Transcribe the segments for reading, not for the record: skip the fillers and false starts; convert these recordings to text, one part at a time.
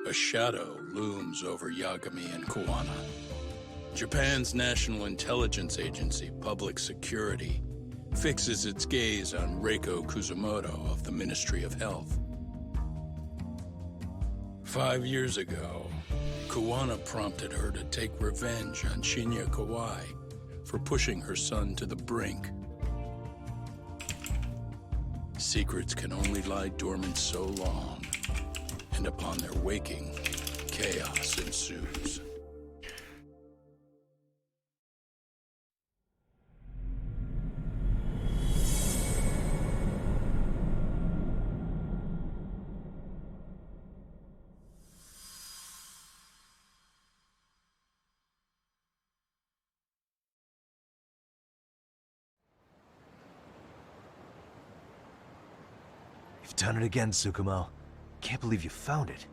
A shadow looms over Yagami and Koana. Japan's National Intelligence Agency, Public Security, fixes its gaze on Reiko Kuzumoto of the Ministry of Health. 5 years ago, Koana prompted her to take revenge on Shinya Kawai for pushing her son to the brink. Secrets can only lie dormant so long, and upon their waking, chaos ensues. You've done it again, Tsukumo. Can't believe you found it.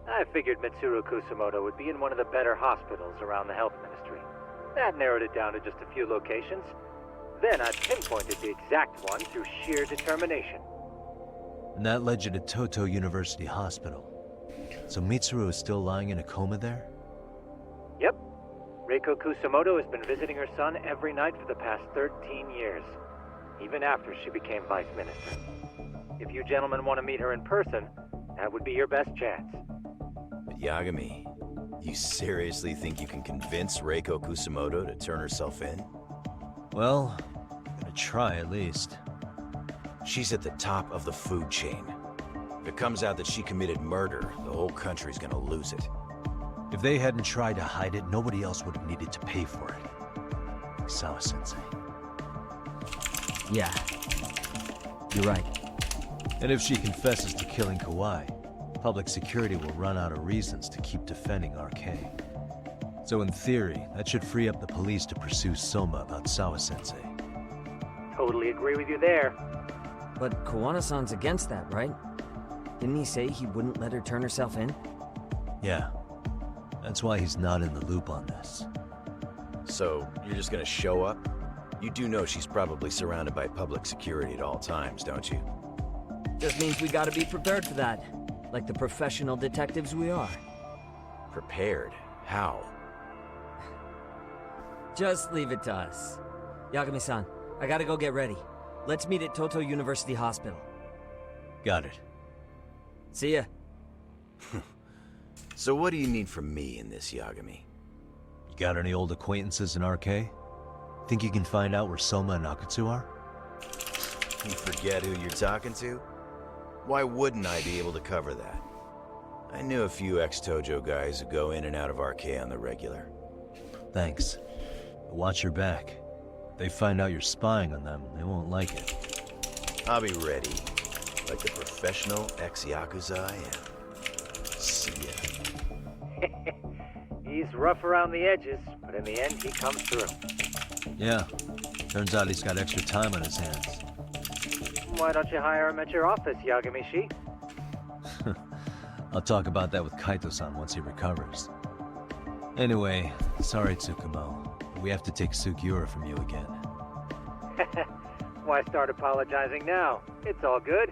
I figured Mitsuru Kusumoto would be in one of the better hospitals around the health ministry. That narrowed it down to just a few locations. Then I pinpointed the exact one through sheer determination. And that led you to Toto University Hospital. So Mitsuru is still lying in a coma there? Yep. Reiko Kusumoto has been visiting her son every night for the past 13 years. Even after she became vice minister. If you gentlemen want to meet her in person, that would be your best chance. But Yagami, you seriously think you can convince Reiko Kusumoto to turn herself in? Well, I'm gonna try at least. She's at the top of the food chain. If it comes out that she committed murder, the whole country's gonna lose it. If they hadn't tried to hide it, nobody else would have needed to pay for it. Like Sawa-sensei. Yeah. You're right. And if she confesses to killing Kawai, public security will run out of reasons to keep defending RK. So in theory, that should free up the police to pursue Soma about Sawa-sensei. Totally agree with you there. But Koana-san's against that, right? Didn't he say he wouldn't let her turn herself in? Yeah. That's why he's not in the loop on this. So, you're just gonna show up? You do know she's probably surrounded by public security at all times, don't you? Just means we gotta be prepared for that. Like the professional detectives we are. Prepared? How? Just leave it to us. Yagami-san, I gotta go get ready. Let's meet at Toto University Hospital. Got it. See ya. So what do you need from me in this, Yagami? You got any old acquaintances in RK? Think you can find out where Soma and Akutsu are? You forget who you're talking to? Why wouldn't I be able to cover that? I knew a few ex-Tojo guys who go in and out of RK on the regular. Thanks. But watch your back. If they find out you're spying on them, they won't like it. I'll be ready, like the professional ex-Yakuza I am. See ya. He's rough around the edges, but in the end he comes through. Yeah. Turns out he's got extra time on his hands. Why don't you hire him at your office, Yagami-shi? I'll talk about that with Kaito-san once he recovers. Anyway, sorry Tsukumo. We have to take Sugiura from you again. Why start apologizing now? It's all good.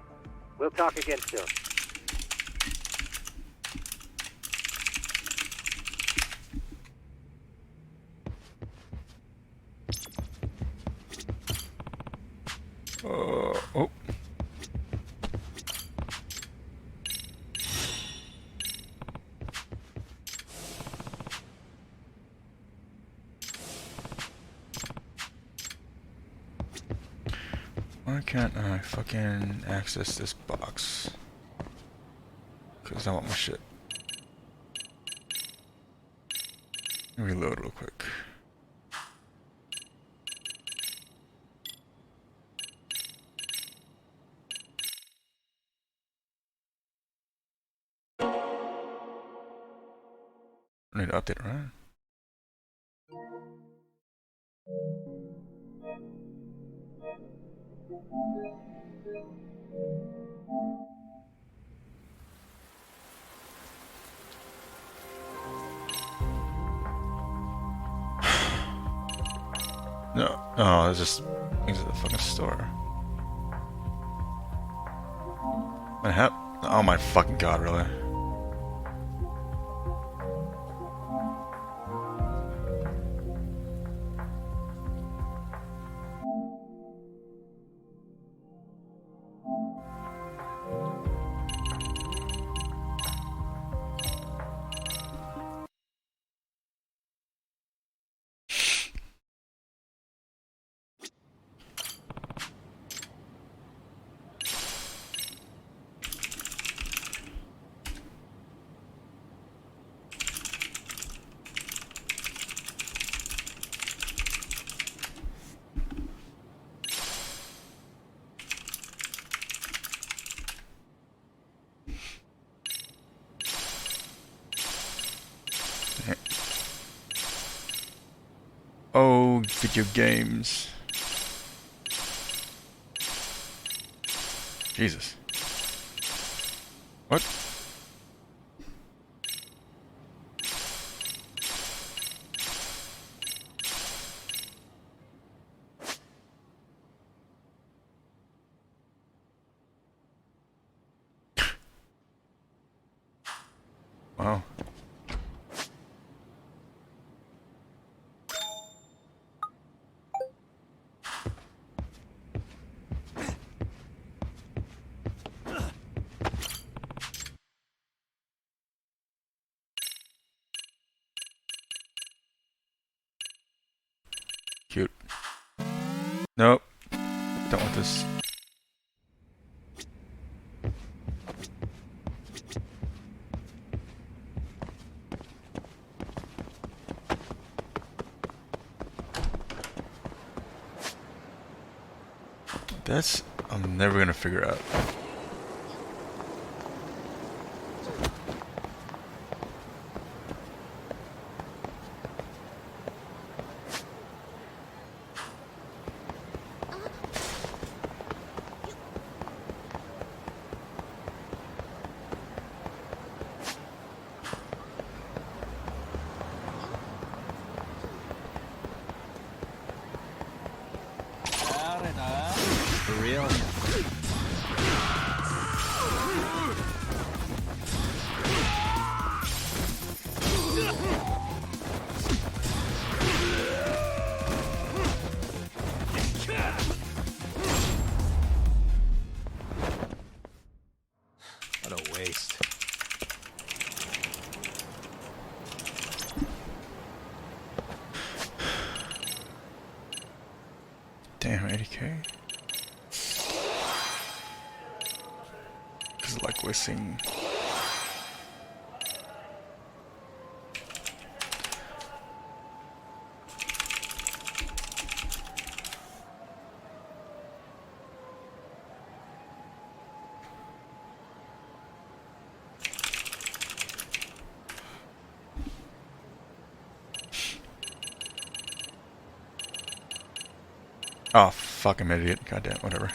We'll talk again soon. Oh. Why can't I fucking access this box? Because I want my shit. Reload real quick. I need to update, right? No, oh, it's just things at the fucking store. What happened? Oh my fucking god, really? Oh, video games. Jesus. What? Wow. Cute. Nope. Don't want this. That's... I'm never gonna figure out. For real? What a waste. Damn, 80k. Cause like we're seeing. Oh, fucking idiot. Goddamn, whatever.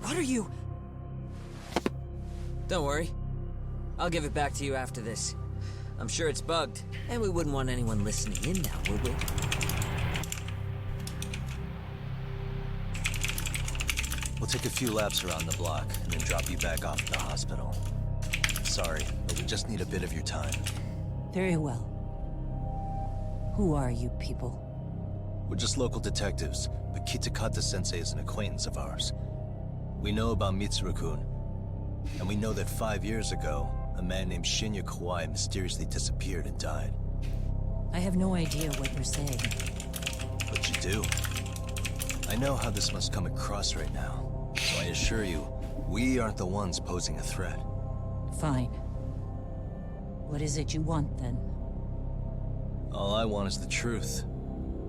What are you? Don't worry. I'll give it back to you after this. I'm sure it's bugged, and we wouldn't want anyone listening in now, would we? We'll take a few laps around the block and then drop you back off at the hospital. Sorry, but we just need a bit of your time. Very well. Who are you people? We're just local detectives, but Kitakata-sensei is an acquaintance of ours. We know about Mitsuru-kun, and we know that 5 years ago, a man named Shinya Kawai mysteriously disappeared and died. I have no idea what you're saying. But you do. I know how this must come across right now, so I assure you, we aren't the ones posing a threat. Fine. What is it you want, then? All I want is the truth.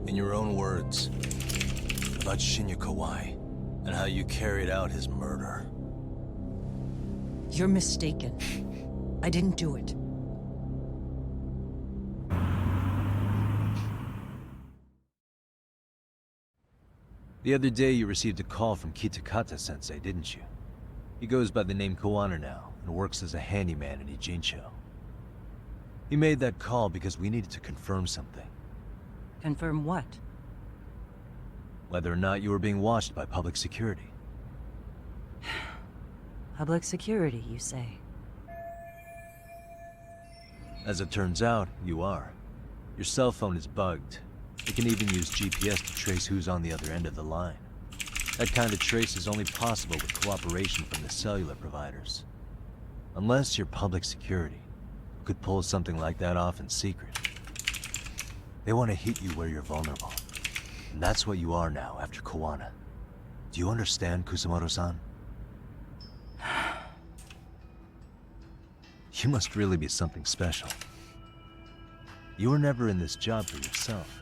In your own words. About Shinya Kawai, and how you carried out his murder. You're mistaken. I didn't do it. The other day you received a call from Kitakata-sensei, didn't you? He goes by the name Koana now, and works as a handyman in Ijincho. He made that call because we needed to confirm something. Confirm what? Whether or not you were being watched by public security. Public security, you say? As it turns out, you are. Your cell phone is bugged. It can even use GPS to trace who's on the other end of the line. That kind of trace is only possible with cooperation from the cellular providers. Unless you're public security, who could pull something like that off in secret. They want to hit you where you're vulnerable. And that's what you are now after Koana. Do you understand, Kusamoto-san? You must really be something special. You were never in this job for yourself.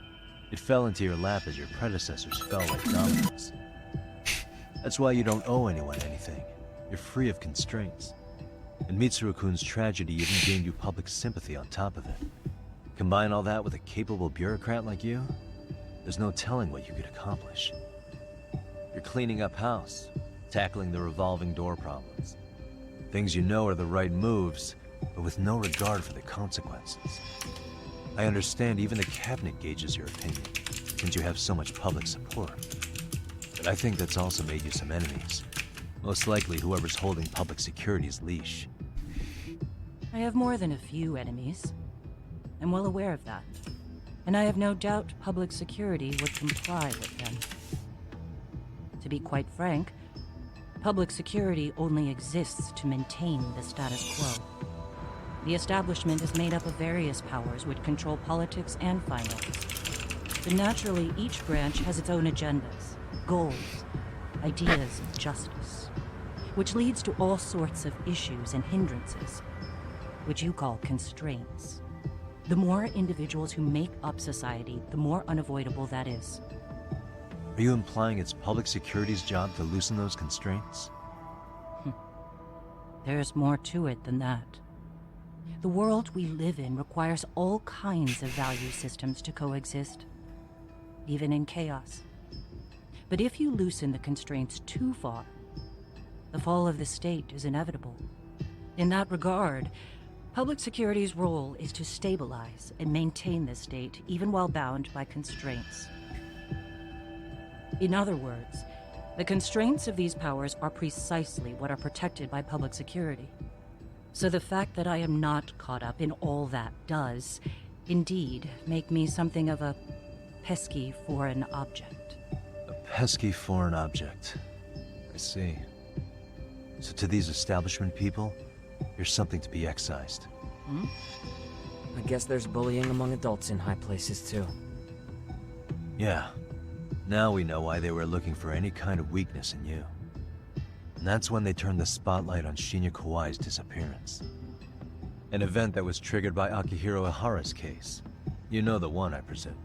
It fell into your lap as your predecessors fell like dominoes. That's why you don't owe anyone anything. You're free of constraints. And Mitsuru-kun's tragedy even gained you public sympathy on top of it. Combine all that with a capable bureaucrat like you, there's no telling what you could accomplish. You're cleaning up house, tackling the revolving door problems. Things you know are the right moves, but with no regard for the consequences. I understand even the cabinet gauges your opinion, since you have so much public support. But I think that's also made you some enemies. Most likely whoever's holding public security's leash. I have more than a few enemies. I'm well aware of that. And I have no doubt public security would comply with them. To be quite frank, public security only exists to maintain the status quo. The establishment is made up of various powers which control politics and finance. But naturally, each branch has its own agendas, goals, ideas of justice, which leads to all sorts of issues and hindrances, which you call constraints. The more individuals who make up society, the more unavoidable that is. Are you implying it's public security's job to loosen those constraints? There's more to it than that. The world we live in requires all kinds of value systems to coexist, even in chaos. But if you loosen the constraints too far, the fall of the state is inevitable. In that regard, public security's role is to stabilize and maintain the state, even while bound by constraints. In other words, the constraints of these powers are precisely what are protected by public security. So the fact that I am not caught up in all that does, indeed, make me something of a pesky foreign object. A pesky foreign object. I see. So to these establishment people, you're something to be excised. I guess there's bullying among adults in high places, too. Yeah. Now we know why they were looking for any kind of weakness in you. And that's when they turned the spotlight on Shinya Kawai's disappearance. An event that was triggered by Akihiro Ihara's case. You know the one, I presume.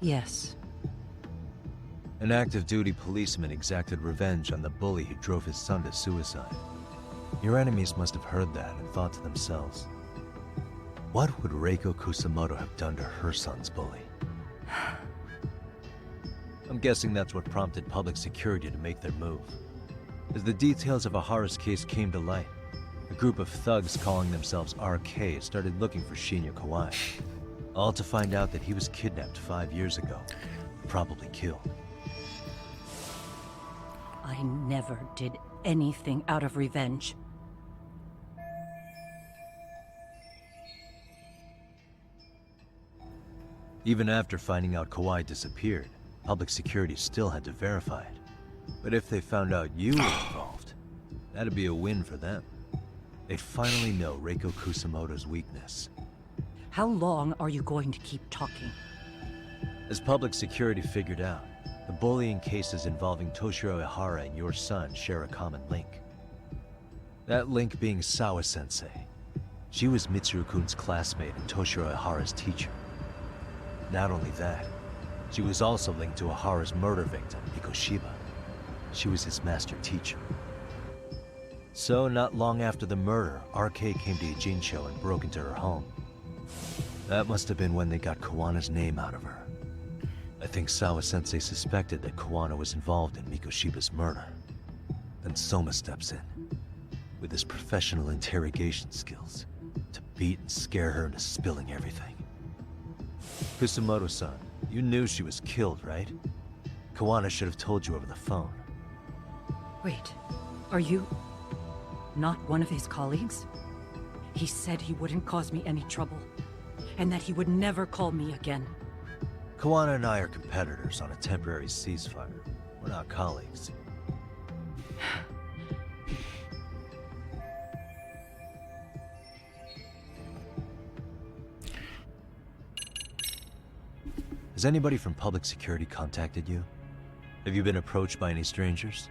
Yes. An active-duty policeman exacted revenge on the bully who drove his son to suicide. Your enemies must have heard that and thought to themselves, what would Reiko Kusamoto have done to her son's bully? I'm guessing that's what prompted public security to make their move. As the details of Ihara's case came to light, a group of thugs calling themselves RK started looking for Shinya Kawai. All to find out that he was kidnapped 5 years ago, probably killed. I never did anything out of revenge. Even after finding out Kawai disappeared, public security still had to verify it. But if they found out you were involved, that'd be a win for them. They'd finally know Reiko Kusamoto's weakness. How long are you going to keep talking? As public security figured out, the bullying cases involving Toshiro Ihara and your son share a common link. That link being Sawa-sensei. She was Mitsuru-kun's classmate and Toshiro Ihara's teacher. Not only that, she was also linked to Ihara's murder victim, Mikoshiba. She was his master teacher. So, not long after the murder, RK came to Ijincho and broke into her home. That must have been when they got Kawana's name out of her. I think Sawa-sensei suspected that Kawana was involved in Mikoshiba's murder. Then Soma steps in, with his professional interrogation skills, to beat and scare her into spilling everything. Kusamoto-san, you knew she was killed, right? Kawana should have told you over the phone. Wait, are you not one of his colleagues? He said he wouldn't cause me any trouble, and that he would never call me again. Kawana and I are competitors on a temporary ceasefire. We're not colleagues. Has anybody from public security contacted you? Have you been approached by any strangers?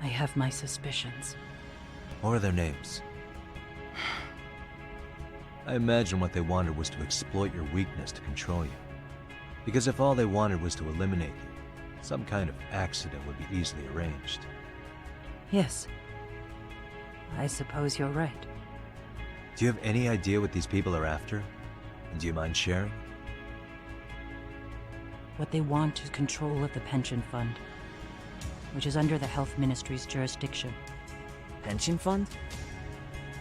I have my suspicions. What are their names? I imagine what they wanted was to exploit your weakness to control you. Because if all they wanted was to eliminate you, some kind of accident would be easily arranged. Yes. I suppose you're right. Do you have any idea what these people are after? And do you mind sharing? What they want is control of the pension fund, which is under the Health Ministry's jurisdiction. Pension fund?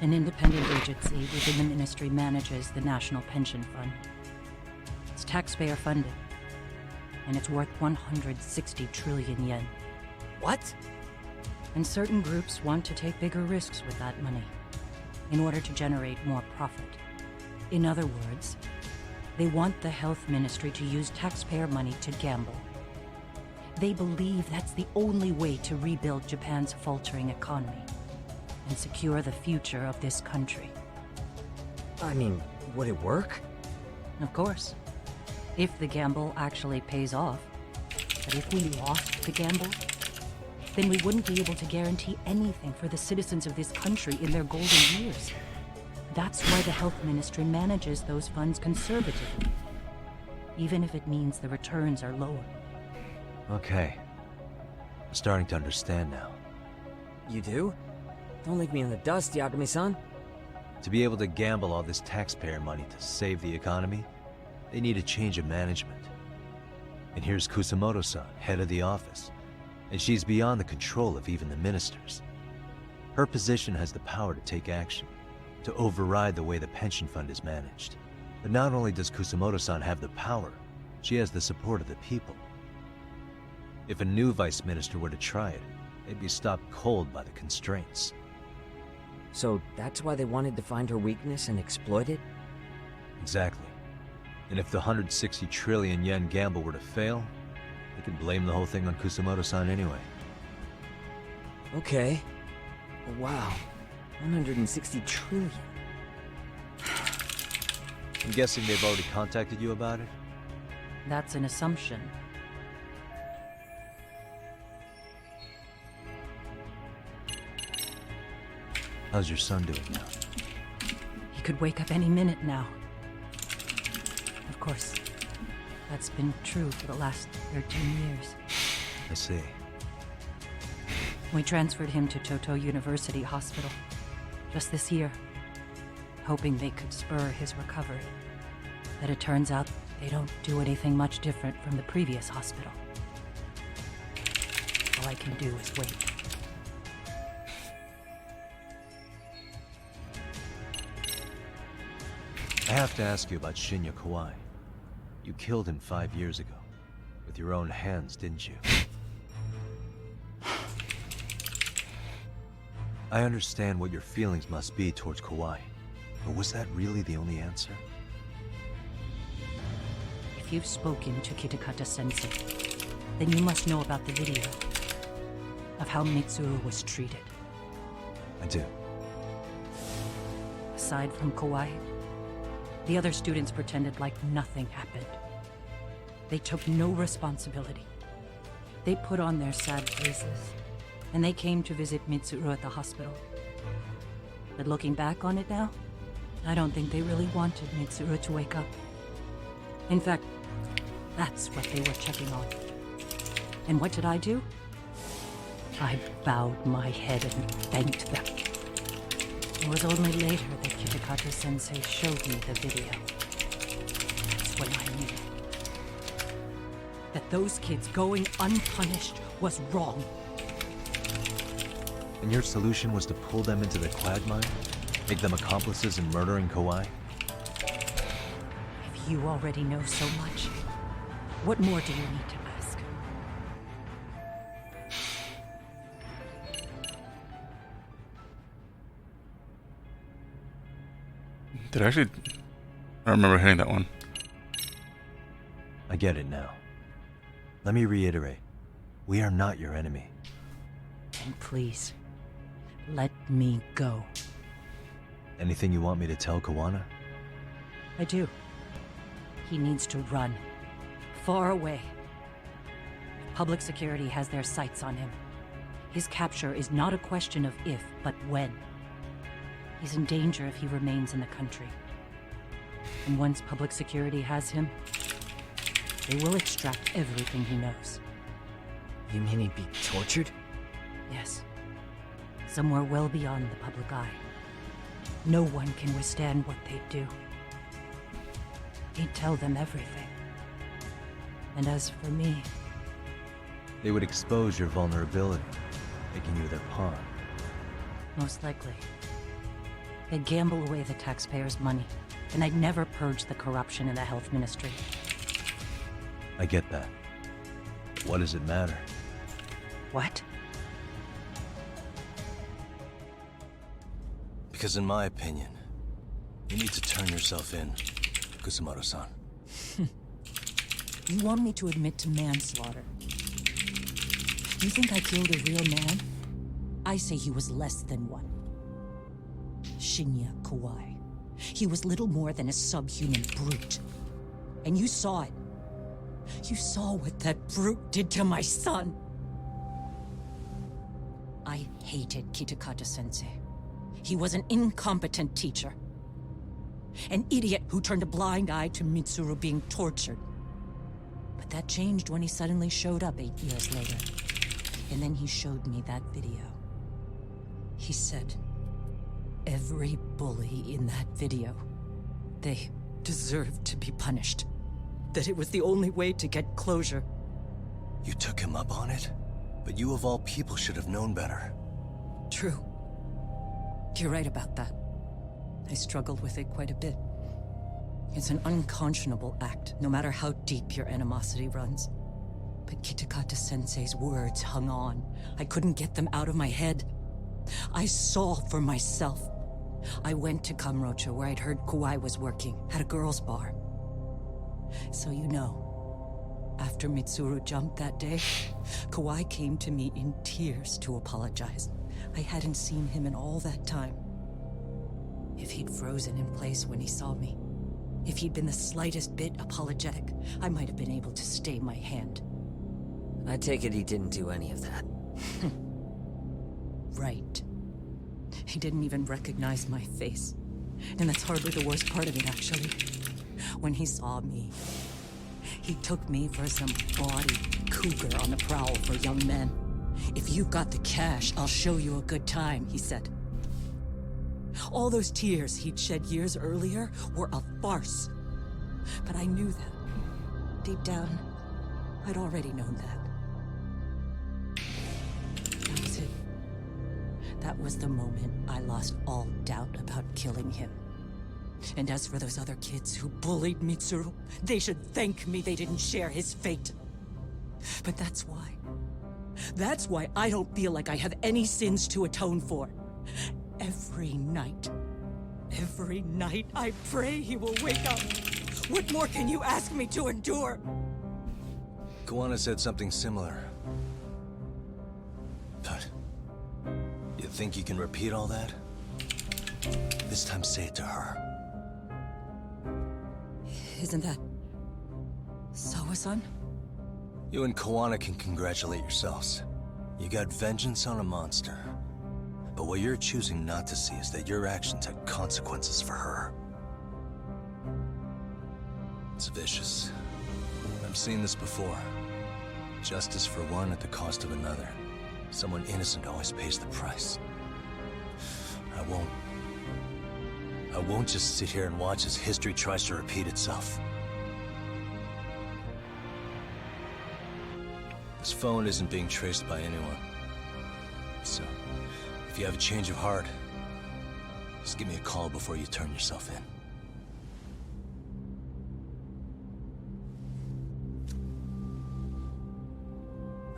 An independent agency within the ministry manages the National Pension Fund. It's taxpayer funded, and it's worth 160 trillion yen. What? And certain groups want to take bigger risks with that money in order to generate more profit. In other words, they want the health ministry to use taxpayer money to gamble. They believe that's the only way to rebuild Japan's faltering economy and secure the future of this country. I mean, would it work? Of course, if the gamble actually pays off. But if we lost the gamble, then we wouldn't be able to guarantee anything for the citizens of this country in their golden years. That's why the health ministry manages those funds conservatively, even if it means the returns are lower. Okay. I'm starting to understand now. You do? Don't leave me in the dust, Yagami-san. To be able to gamble all this taxpayer money to save the economy, they need a change of management. And here's Kusamoto-san, head of the office, and she's beyond the control of even the ministers. Her position has the power to take action, to override the way the pension fund is managed. But not only does Kusamoto-san have the power, she has the support of the people. If a new vice minister were to try it, they'd be stopped cold by the constraints. So that's why they wanted to find her weakness and exploit it? Exactly. And if the 160 trillion yen gamble were to fail, they could blame the whole thing on Kusamoto-san anyway. Okay. Wow. 160 trillion. I'm guessing they've already contacted you about it? That's an assumption. How's your son doing now? He could wake up any minute now. Of course, that's been true for the last 13 years. I see. We transferred him to Toto University Hospital just this year, hoping they could spur his recovery. But it turns out they don't do anything much different from the previous hospital. All I can do is wait. I have to ask you about Shinya Kawai. You killed him 5 years ago. With your own hands, didn't you? I understand what your feelings must be towards Kawai, but was that really the only answer? If If you've spoken to Kitakata-sensei, then you must know about the video of how Mitsuru was treated. I do. Aside from Kawhi, the other students pretended like nothing happened. They took no responsibility. They put on their sad faces, and they came to visit Mitsuru at the hospital. But looking back on it now, I don't think they really wanted Mitsuru to wake up. In fact, that's what they were checking on. And what did I do? I bowed my head and thanked them. It was only later that Kitakata-sensei showed me the video. That's when I knew that those kids going unpunished was wrong. And your solution was to pull them into the quagmire? Make them accomplices in murdering Kawhi? If you already know so much, what more do you need to ask? Did I actually... I remember hitting that one. I get it now. Let me reiterate. We are not your enemy. And please, let me go. Anything you want me to tell Kawana? I do. He needs to run. Far away. Public security has their sights on him. His capture is not a question of if, but when. He's in danger if he remains in the country. And once public security has him, they will extract everything he knows. You mean he'd be tortured? Yes. Somewhere well beyond the public eye. No one can withstand what they do. He'd tell them everything. And as for me... They would expose your vulnerability, making you their pawn. most likely. They'd gamble away the taxpayers' money, and I'd never purge the corruption in the health ministry. I get that. What does it matter? What? Because in my opinion, you need to turn yourself in, Kusumoto-san. You want me to admit to manslaughter? You think I killed a real man? I say he was less than one. Shinya Kawai. He was little more than a subhuman brute. And you saw it. You saw what that brute did to my son. I hated Kitakata-sensei. He was an incompetent teacher. An idiot who turned a blind eye to Mitsuru being tortured. But that changed when he suddenly showed up 8 years later. And then he showed me that video. He said, every bully in that video, they deserved to be punished. That it was the only way to get closure. You took him up on it? But you of all people should have known better. True. You're right about that. I struggled with it quite a bit. It's an unconscionable act, no matter how deep your animosity runs. But Kitakata-sensei's words hung on. I couldn't get them out of my head. I saw for myself. I went to Kamurocho, where I'd heard Kawai was working, at a girls' bar. So you know, after Mitsuru jumped that day, Kawai came to me in tears to apologize. I hadn't seen him in all that time. If he'd frozen in place when he saw me, if he'd been the slightest bit apologetic, I might have been able to stay my hand. I take it he didn't do any of that. Right. He didn't even recognize my face. And that's hardly the worst part of it, actually. When he saw me, he took me for some bawdy cougar on the prowl for young men. If you've got the cash, I'll show you a good time, he said. All those tears he'd shed years earlier were a farce. But I knew that. Deep down, I'd already known that. That was it. That was the moment I lost all doubt about killing him. And as for those other kids who bullied Mitsuru, they should thank me they didn't share his fate. But that's why. That's why I don't feel like I have any sins to atone for. Every night, I pray he will wake up. What more can you ask me to endure? Koana said something similar. But... you think you can repeat all that? This time say it to her. Isn't that... Sawa-san? You and Koana can congratulate yourselves. You got vengeance on a monster. But what you're choosing not to see is that your actions had consequences for her. It's vicious. I've seen this before. Justice for one at the cost of another. Someone innocent always pays the price. I won't just sit here and watch as history tries to repeat itself. This phone isn't being traced by anyone. So, if you have a change of heart, just give me a call before you turn yourself in.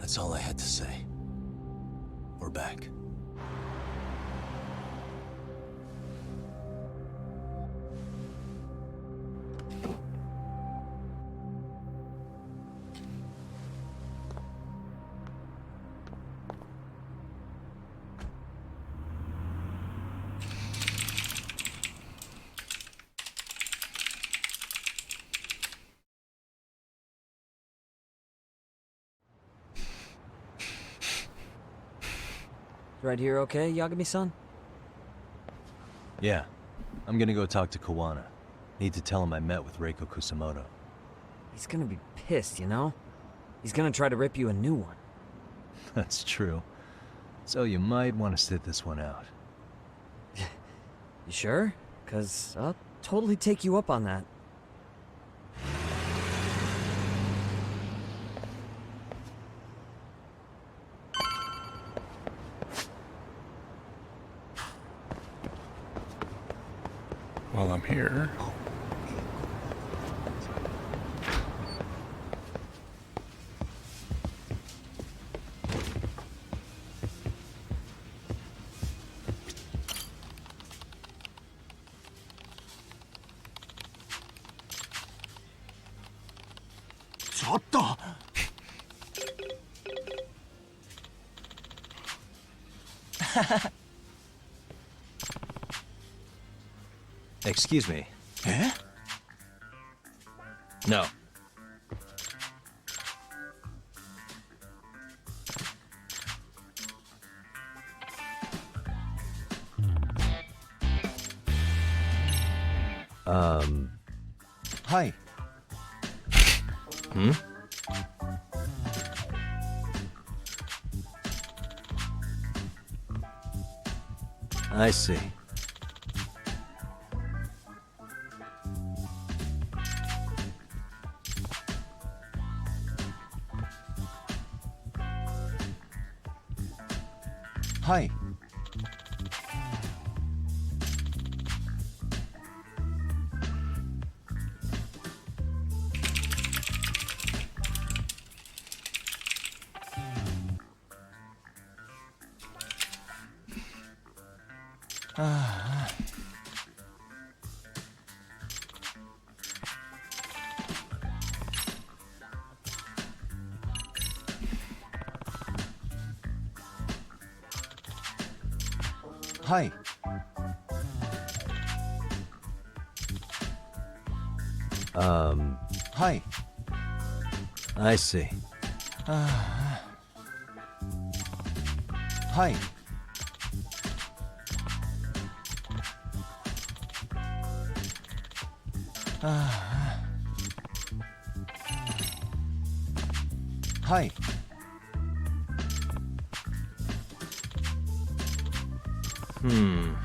That's all I had to say. We're back. Right here okay, Yagami-san? Yeah. I'm gonna go talk to Koana. Need to tell him I met with Reiko Kusamoto. He's gonna be pissed, you know? He's gonna try to rip you a new one. That's true. So you might want to sit this one out. You sure? 'Cause I'll totally take you up on that. While I'm here. Excuse me. Eh? No. Hi. Hmm? I see. Hi. Hi. Hi. I see. Hi. Hi. Hmm.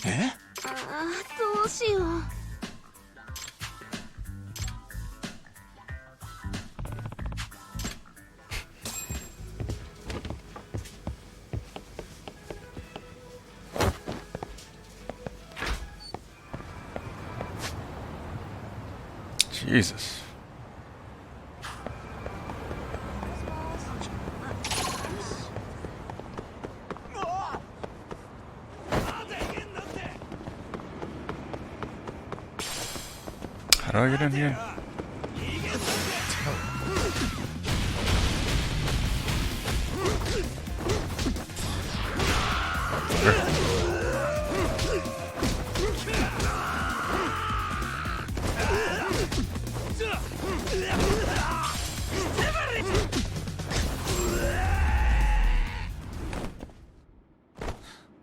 Eh? どうしよう。Jesus. do I get in here?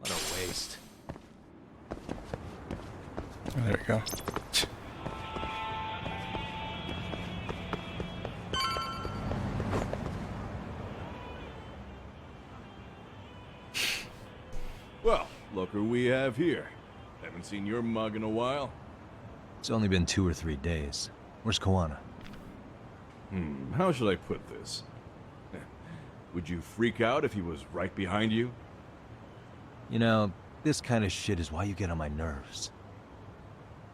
What a waste. There we go. Well, look who we have here. Haven't seen your mug in a while. It's only been 2 or 3 days. Where's Koana? How should I put this? Would you freak out if he was right behind you? You know, this kind of shit is why you get on my nerves.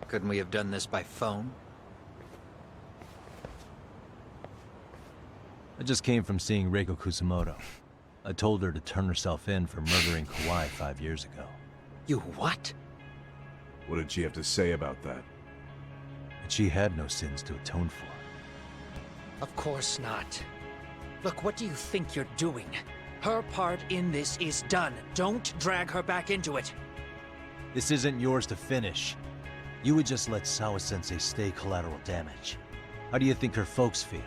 Couldn't we have done this by phone? I just came from seeing Reiko Kusumoto. I told her to turn herself in for murdering Kawhi 5 years ago. You what? What did she have to say about that? But she had no sins to atone for. Of course not. Look, what do you think you're doing? Her part in this is done. Don't drag her back into it. This isn't yours to finish. You would just let Sawa-sensei stay collateral damage. How do you think her folks feel?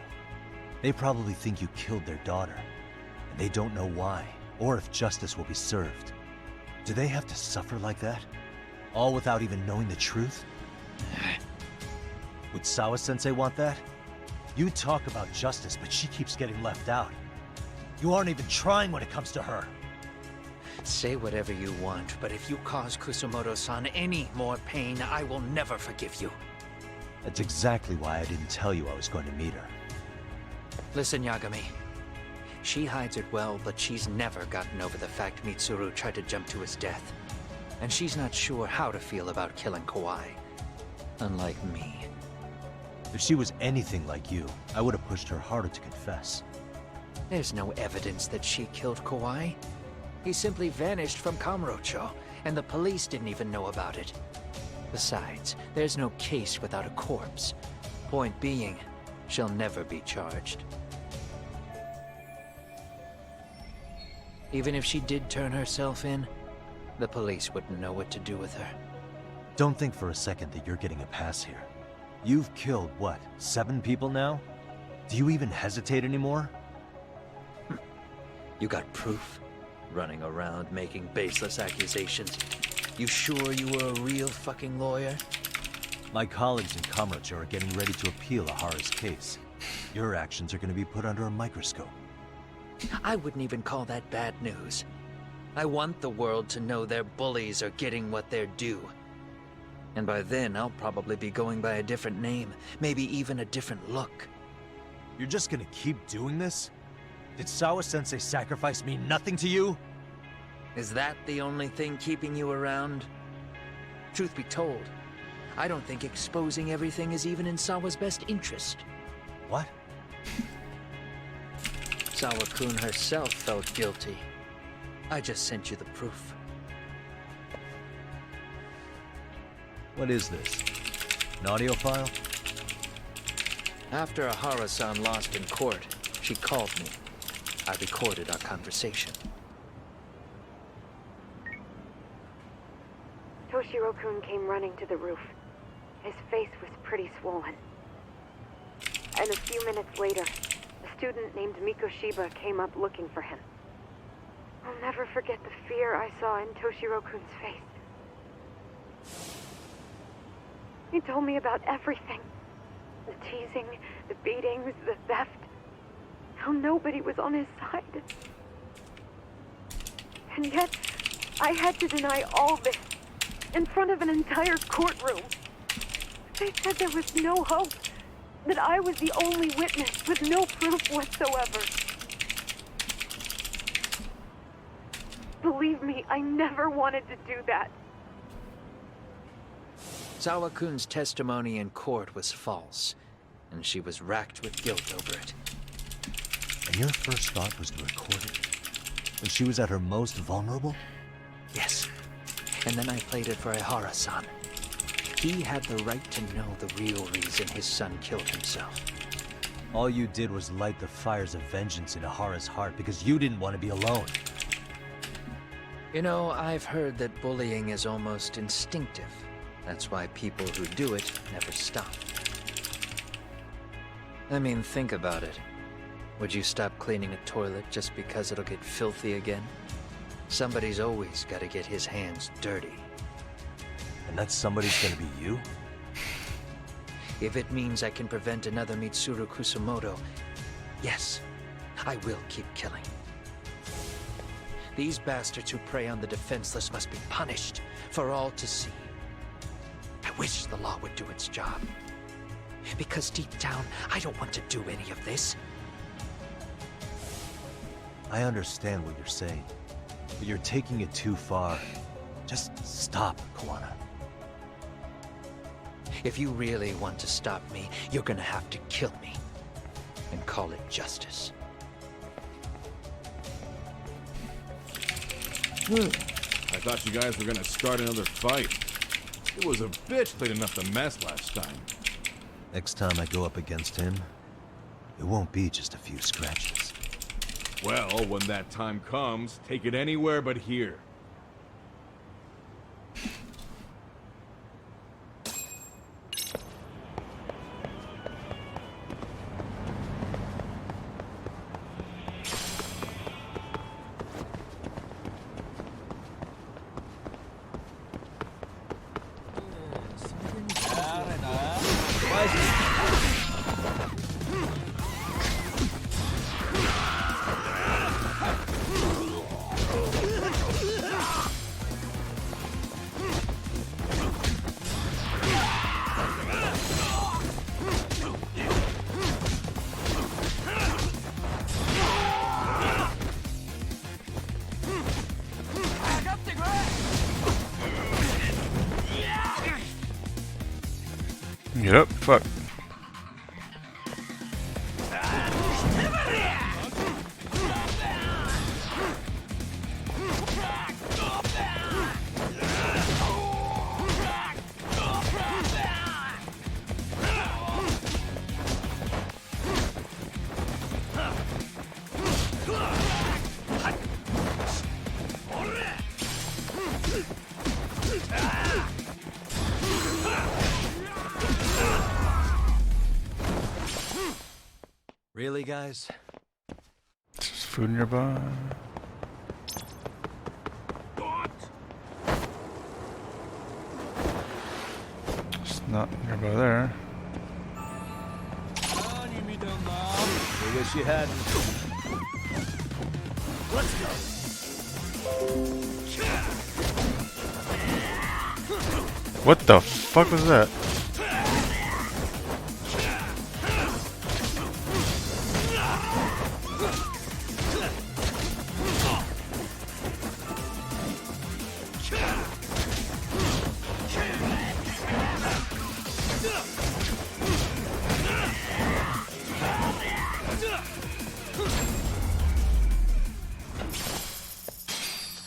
They probably think you killed their daughter. And they don't know why, or if justice will be served. Do they have to suffer like that? All without even knowing the truth? Would Sawa-sensei want that? You talk about justice, but she keeps getting left out. You aren't even trying when it comes to her. Say whatever you want, but if you cause Kusumoto-san any more pain, I will never forgive you. That's exactly why I didn't tell you I was going to meet her. Listen, Yagami. She hides it well, but she's never gotten over the fact Mitsuru tried to jump to his death. And she's not sure how to feel about killing Kawhi. Unlike me. If she was anything like you, I would have pushed her harder to confess. There's no evidence that she killed Kawhi. He simply vanished from Kamurocho, and the police didn't even know about it. Besides, there's no case without a corpse. Point being, she'll never be charged. Even if she did turn herself in, the police wouldn't know what to do with her. Don't think for a second that you're getting a pass here. You've killed, what, 7 people now? Do you even hesitate anymore? You got proof? Running around making baseless accusations. You sure you were a real fucking lawyer? My colleagues in Kamurocho are getting ready to appeal Ahara's case. Your actions are going to be put under a microscope. I wouldn't even call that bad news. I want the world to know their bullies are getting what they're due. And by then, I'll probably be going by a different name, maybe even a different look. You're just going to keep doing this? Did Sawa-sensei sacrifice mean nothing to you? Is that the only thing keeping you around? Truth be told, I don't think exposing everything is even in Sawa's best interest. What? Sawa-kun herself felt guilty. I just sent you the proof. What is this? An audio file? After Ahara-san lost in court, she called me. I recorded our conversation. Toshiro-kun came running to the roof. His face was pretty swollen. And a few minutes later, a student named Mikoshiba came up looking for him. I'll never forget the fear I saw in Toshiro-kun's face. He told me about everything. The teasing, the beatings, the theft. How nobody was on his side. And yet, I had to deny all this in front of an entire courtroom. They said there was no hope, that I was the only witness with no proof whatsoever. Believe me, I never wanted to do that. Sawa-kun's testimony in court was false, and she was racked with guilt over it. And your first thought was to record it? When she was at her most vulnerable? Yes. And then I played it for Ahara-san. He had the right to know the real reason his son killed himself. All you did was light the fires of vengeance in Ahara's heart because you didn't want to be alone. You know, I've heard that bullying is almost instinctive. That's why people who do it never stop. I mean, think about it. Would you stop cleaning a toilet just because it'll get filthy again? Somebody's always got to get his hands dirty. And that somebody's gonna be you? If it means I can prevent another Mitsuru Kusamoto, yes, I will keep killing. These bastards who prey on the defenseless must be punished for all to see. I wish the law would do its job. Because deep down, I don't want to do any of this. I understand what you're saying, but you're taking it too far. Just stop, Kawana. If you really want to stop me, you're gonna have to kill me. And call it justice. I thought you guys were gonna start another fight. It was a bitch clean enough to mess last time. Next time I go up against him, it won't be just a few scratches. Well, when that time comes, take it anywhere but here. Get up, fuck. Really, guys? There's food nearby. It's not nearby there. We wish you hadn't. Let's go. What the fuck was that?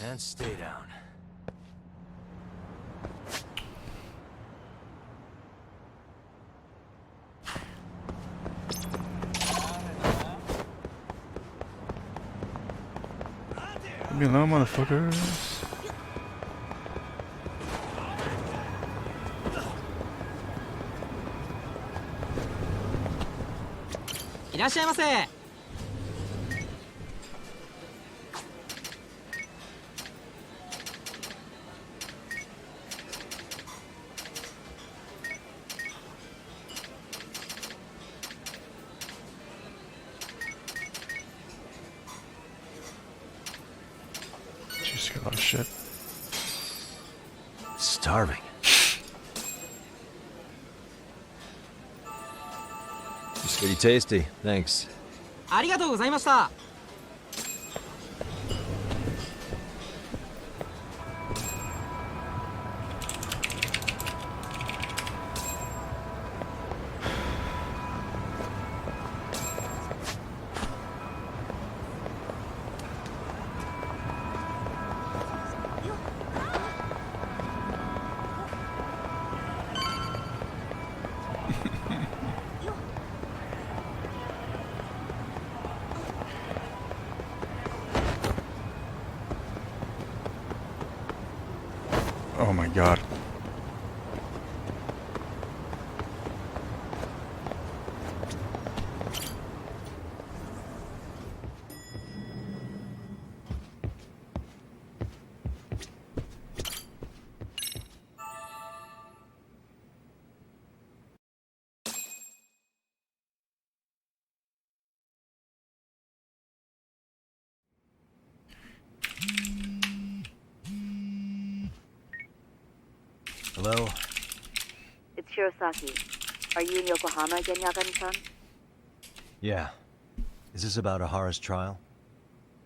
And stay down. Leave me alone, motherfuckers. Just got a lot of shit. Starving. It's pretty tasty, thanks. ありがとうございました。 What Oh my god. Hello? It's Shirosaki. Are you in Yokohama again, Yagami-san? Yeah. Is this about Ahara's trial?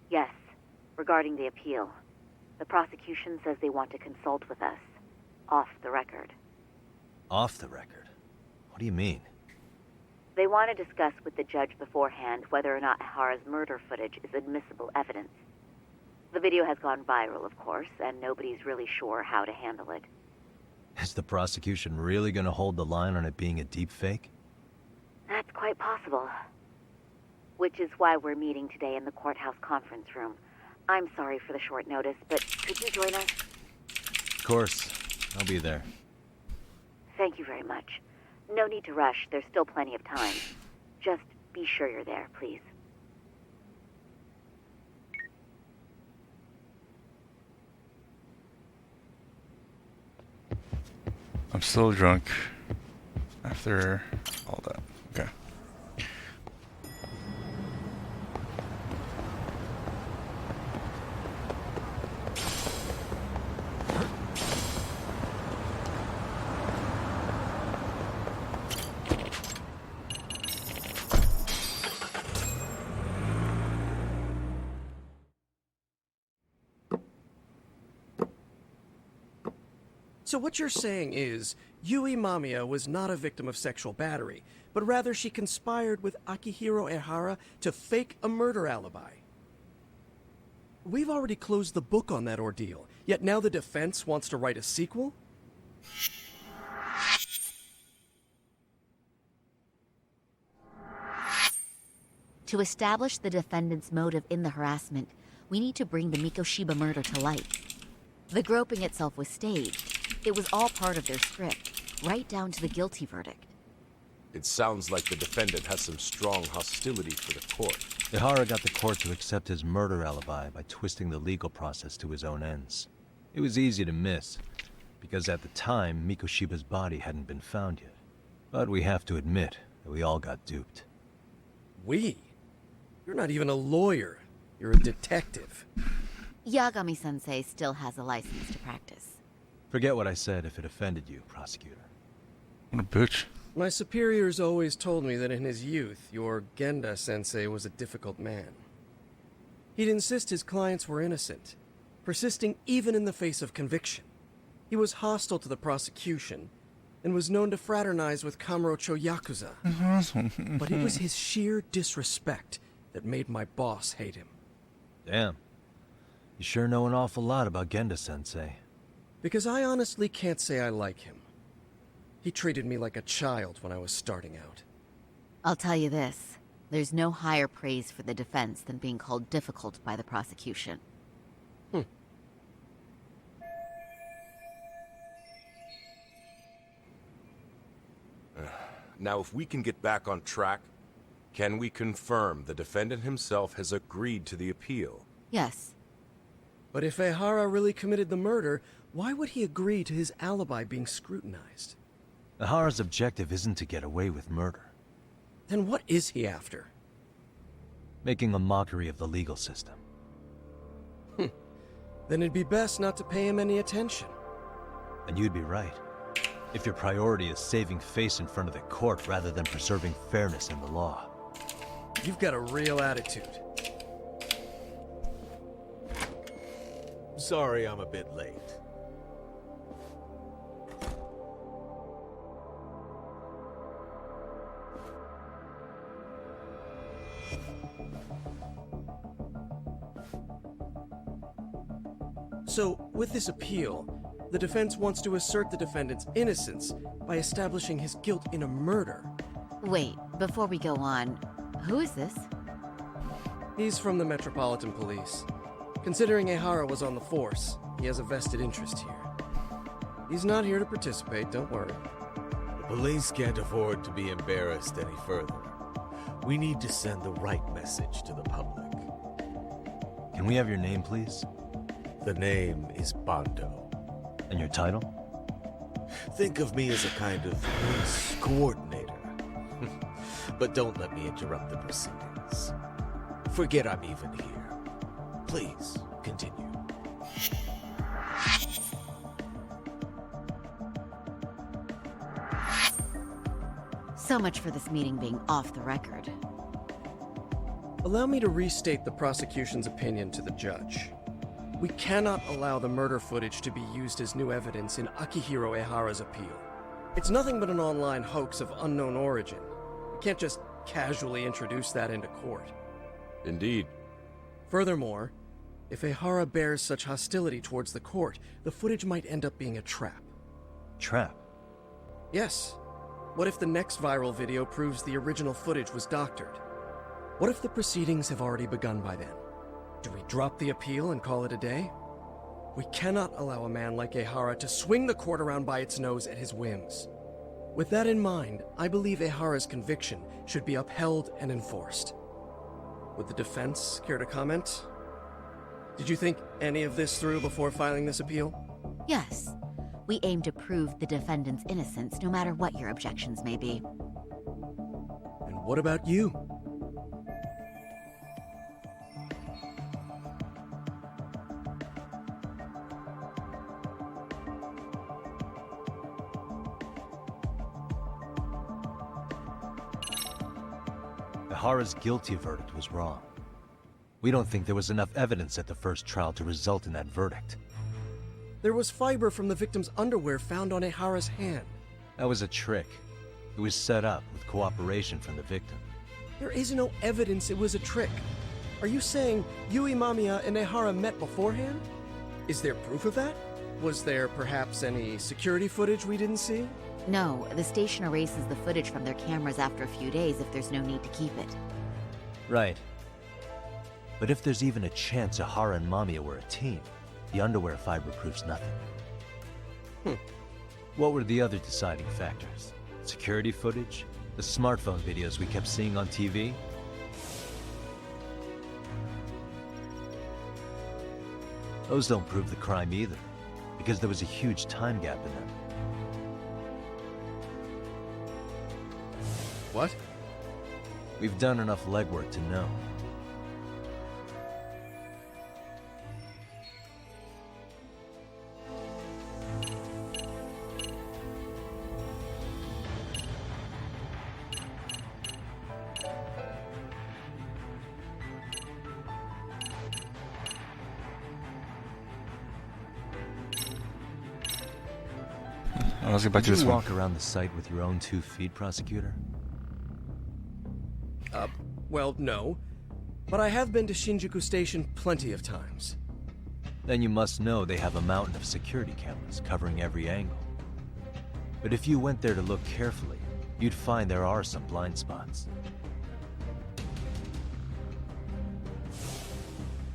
Yes, regarding the appeal. The prosecution says they want to consult with us. Off the record. Off the record? What do you mean? They want to discuss with the judge beforehand whether or not Ahara's murder footage is admissible evidence. The video has gone viral, of course, and nobody's really sure how to handle it. Is the prosecution really gonna hold the line on it being a deep fake? That's quite possible. Which is why we're meeting today in the courthouse conference room. I'm sorry for the short notice, but could you join us? Of course. I'll be there. Thank you very much. No need to rush, there's still plenty of time. Just be sure you're there, please. I'm still drunk after all that. Okay. So what you're saying is, Yui Mamiya was not a victim of sexual battery, but rather she conspired with Akihiro Ehara to fake a murder alibi. We've already closed the book on that ordeal, yet now the defense wants to write a sequel? To establish the defendant's motive in the harassment, we need to bring the Mikoshiba murder to light. The groping itself was staged. It was all part of their script, right down to the guilty verdict. It sounds like the defendant has some strong hostility for the court. Ehara got the court to accept his murder alibi by twisting the legal process to his own ends. It was easy to miss, because at the time, Mikoshiba's body hadn't been found yet. But we have to admit that we all got duped. We? You're not even a lawyer. You're a detective. Yagami-sensei still has a license to practice. Forget what I said if it offended you, prosecutor. What a bitch. My superiors always told me that in his youth, your Genda-sensei was a difficult man. He'd insist his clients were innocent, persisting even in the face of conviction. He was hostile to the prosecution, and was known to fraternize with Kamurocho Yakuza. But it was his sheer disrespect that made my boss hate him. Damn. You sure know an awful lot about Genda-sensei. Because I honestly can't say I like him. He treated me like a child when I was starting out. I'll tell you this. There's no higher praise for the defense than being called difficult by the prosecution. Now, if we can get back on track, can we confirm the defendant himself has agreed to the appeal? Yes. But if Ehara really committed the murder, why would he agree to his alibi being scrutinized? Ehara's objective isn't to get away with murder. Then what is he after? Making a mockery of the legal system. Then it'd be best not to pay him any attention. And you'd be right. If your priority is saving face in front of the court rather than preserving fairness in the law. You've got a real attitude. Sorry I'm a bit late. So, with this appeal, the defense wants to assert the defendant's innocence by establishing his guilt in a murder. Wait, before we go on, who is this? He's from the Metropolitan Police. Considering Ehara was on the force, he has a vested interest here. He's not here to participate, don't worry. The police can't afford to be embarrassed any further. We need to send the right message to the public. Can we have your name, please? The name is Bondo. And your title? Think of me as a kind of police coordinator. But don't let me interrupt the proceedings. Forget I'm even here. Please, continue. So much for this meeting being off the record. Allow me to restate the prosecution's opinion to the judge. We cannot allow the murder footage to be used as new evidence in Akihiro Ehara's appeal. It's nothing but an online hoax of unknown origin. We can't just casually introduce that into court. Indeed. Furthermore, if Ehara bears such hostility towards the court, the footage might end up being a trap. Trap? Yes. What if the next viral video proves the original footage was doctored? What if the proceedings have already begun by then? Do we drop the appeal and call it a day? We cannot allow a man like Ehara to swing the court around by its nose at his whims. With that in mind, I believe Ehara's conviction should be upheld and enforced. Would the defense care to comment? Did you think any of this through before filing this appeal? Yes. We aim to prove the defendant's innocence, no matter what your objections may be. And what about you? Ehara's guilty verdict was wrong. We don't think there was enough evidence at the first trial to result in that verdict. There was fiber from the victim's underwear found on Ehara's hand. That was a trick. It was set up with cooperation from the victim. There is no evidence it was a trick. Are you saying Yui Mamiya and Ehara met beforehand? Is there proof of that? Was there perhaps any security footage we didn't see? No, the station erases the footage from their cameras after a few days if there's no need to keep it. Right. But if there's even a chance Ehara and Mamiya were a team, the underwear fiber proves nothing. What were the other deciding factors? Security footage? The smartphone videos we kept seeing on TV? Those don't prove the crime either, because there was a huge time gap in them. What? We've done enough legwork to know. Let's get back to Did this you one. walk around the site with your own 2 feet, prosecutor? Well, no. But I have been to Shinjuku Station plenty of times. Then you must know they have a mountain of security cameras covering every angle. But if you went there to look carefully, you'd find there are some blind spots.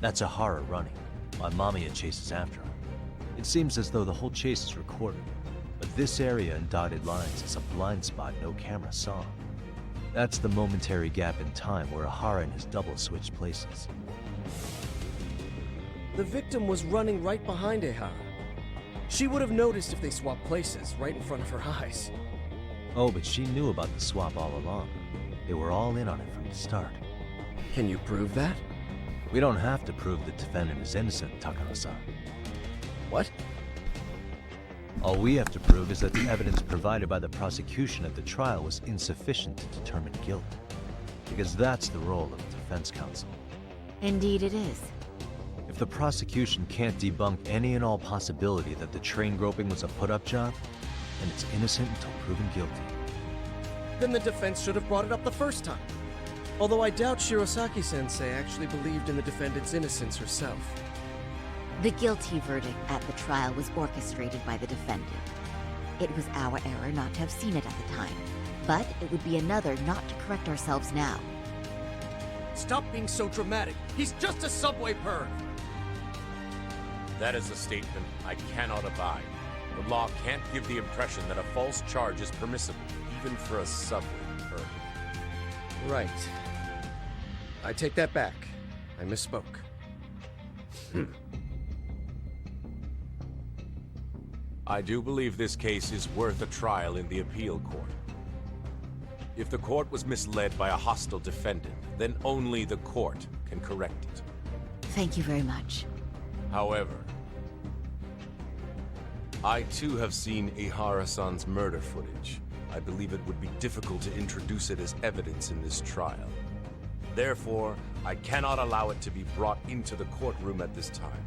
That's Ehara running, while Mamiya chases after him. It seems as though the whole chase is recorded, but this area in dotted lines is a blind spot no camera saw. That's the momentary gap in time where Ehara and his double switched places. The victim was running right behind Ehara. She would have noticed if they swapped places, right in front of her eyes. Oh, but she knew about the swap all along. They were all in on it from the start. Can you prove that? We don't have to prove the defendant is innocent, Takano-san. What? All we have to prove is that the evidence provided by the prosecution at the trial was insufficient to determine guilt. Because that's the role of the defense counsel. Indeed it is. If the prosecution can't debunk any and all possibility that the train groping was a put-up job, then it's innocent until proven guilty. Then the defense should have brought it up the first time. Although I doubt Shirosaki-sensei actually believed in the defendant's innocence herself. The guilty verdict at the trial was orchestrated by the defendant. It was our error not to have seen it at the time, but it would be another not to correct ourselves now. Stop being so dramatic. He's just a subway perv. That is a statement I cannot abide. The law can't give the impression that a false charge is permissible, even for a subway murder. Right. I take that back. I misspoke. I do believe this case is worth a trial in the appeal court. If the court was misled by a hostile defendant, then only the court can correct it. Thank you very much. However, I too have seen Ihara-san's murder footage. I believe it would be difficult to introduce it as evidence in this trial. Therefore, I cannot allow it to be brought into the courtroom at this time.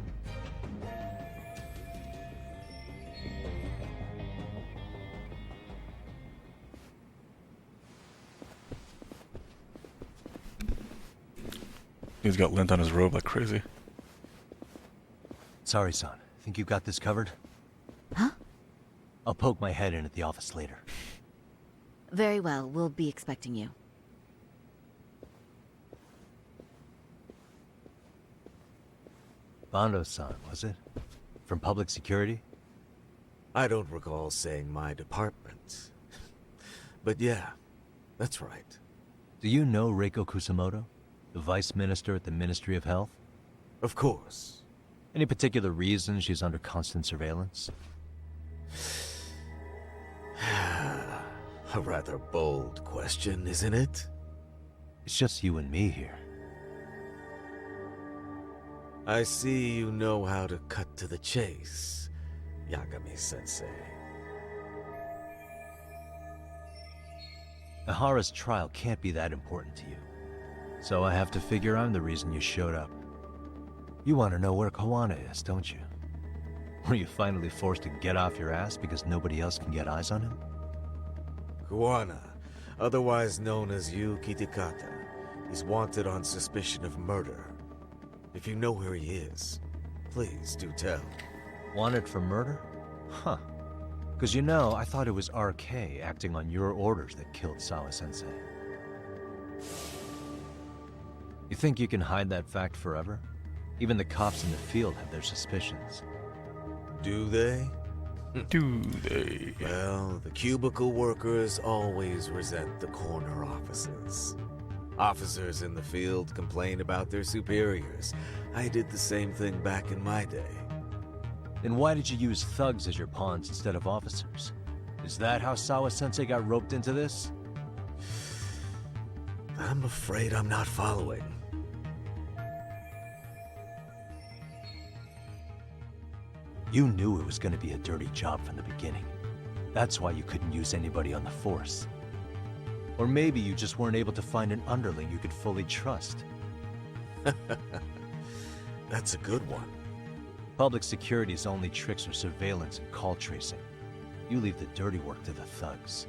He's got lint on his robe like crazy. Sorry, son. Think you got this covered? Huh? I'll poke my head in at the office later. Very well. We'll be expecting you. Bando-san, was it? From public security? I don't recall saying my department. But yeah, that's right. Do you know Reiko Kusamoto? The Vice Minister at the Ministry of Health? Of course. Any particular reason she's under constant surveillance? A rather bold question, isn't it? It's just you and me here. I see you know how to cut to the chase, Yagami-sensei. Ihara's trial can't be that important to you. So I have to figure I'm the reason you showed up. You want to know where Koana is, don't you? Were you finally forced to get off your ass because nobody else can get eyes on him? Koana, otherwise known as Yu Kitakata, is wanted on suspicion of murder. If you know where he is, please do tell. Wanted for murder? Huh. Because you know, I thought it was RK acting on your orders that killed Sawa-sensei. You think you can hide that fact forever? Even the cops in the field have their suspicions. Do they? Do they? Well, the cubicle workers always resent the corner offices. Officers in the field complain about their superiors. I did the same thing back in my day. Then why did you use thugs as your pawns instead of officers? Is that how Sawa-sensei got roped into this? I'm afraid I'm not following. You knew it was going to be a dirty job from the beginning. That's why you couldn't use anybody on the force. Or maybe you just weren't able to find an underling you could fully trust. That's a good one. Public security's only tricks are surveillance and call tracing. You leave the dirty work to the thugs.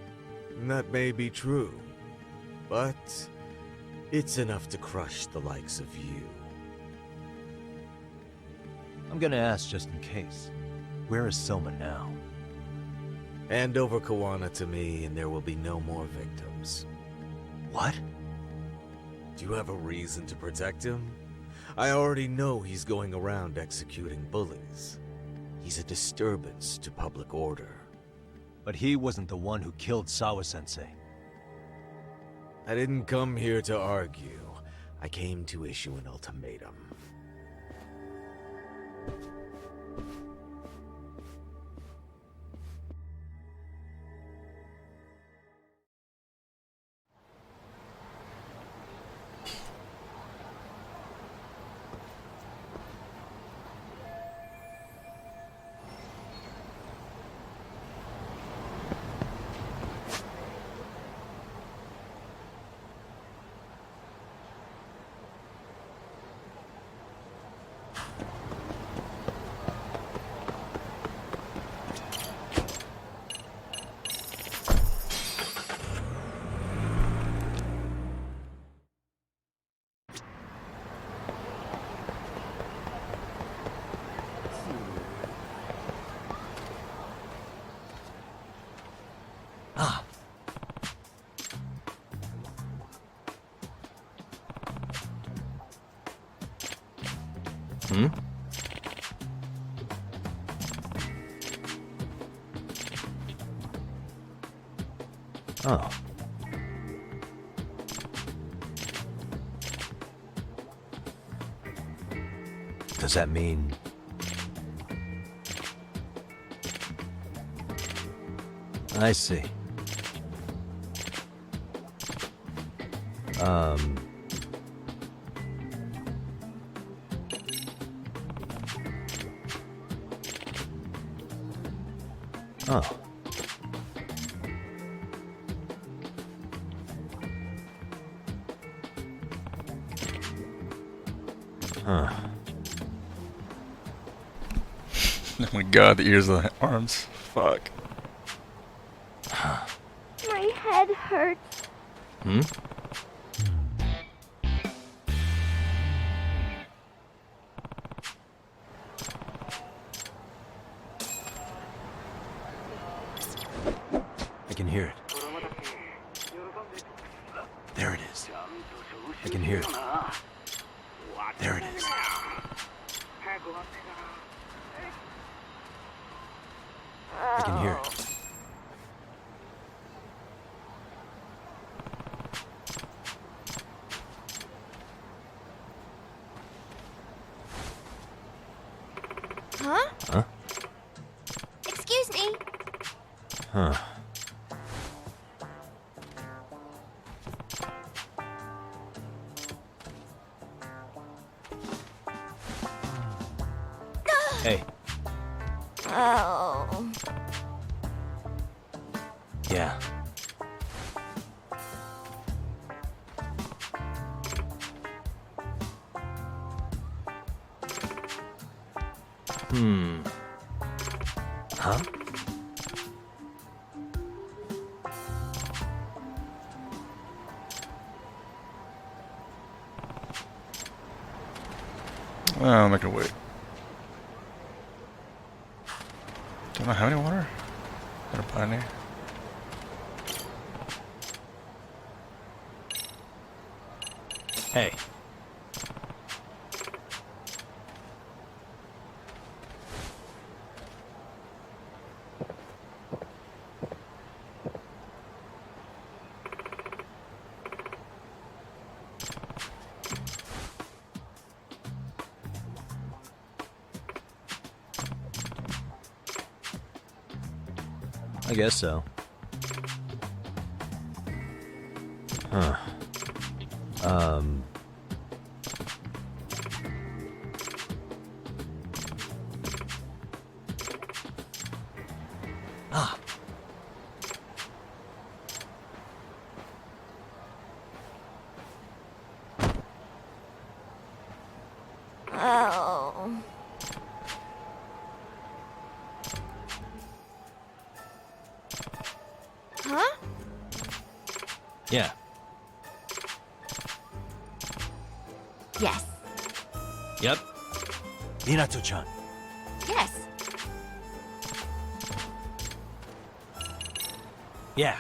That may be true, but it's enough to crush the likes of you. I'm gonna ask just in case. Where is Soma now? Hand over Koana to me and there will be no more victims. What? Do you have a reason to protect him? I already know he's going around executing bullies. He's a disturbance to public order. But he wasn't the one who killed Sawa-sensei. I didn't come here to argue. I came to issue an ultimatum. Oh. Does that mean... I see. Huh. Huh. Oh my god, the ears of the arms. Fuck. My head hurts. Hmm? I can hear it. There it is. I can hear it. There it is. I can hear it. Huh? Huh? Excuse me. Huh. Hey. Oh. Yeah. Huh? I'm not gonna wait. Don't I have any water? Gotta buy any. Hey. I guess so. Huh. Ah. Oh. Huh? Yeah. Yes. Yep. Minato-chan. Yes. Yeah.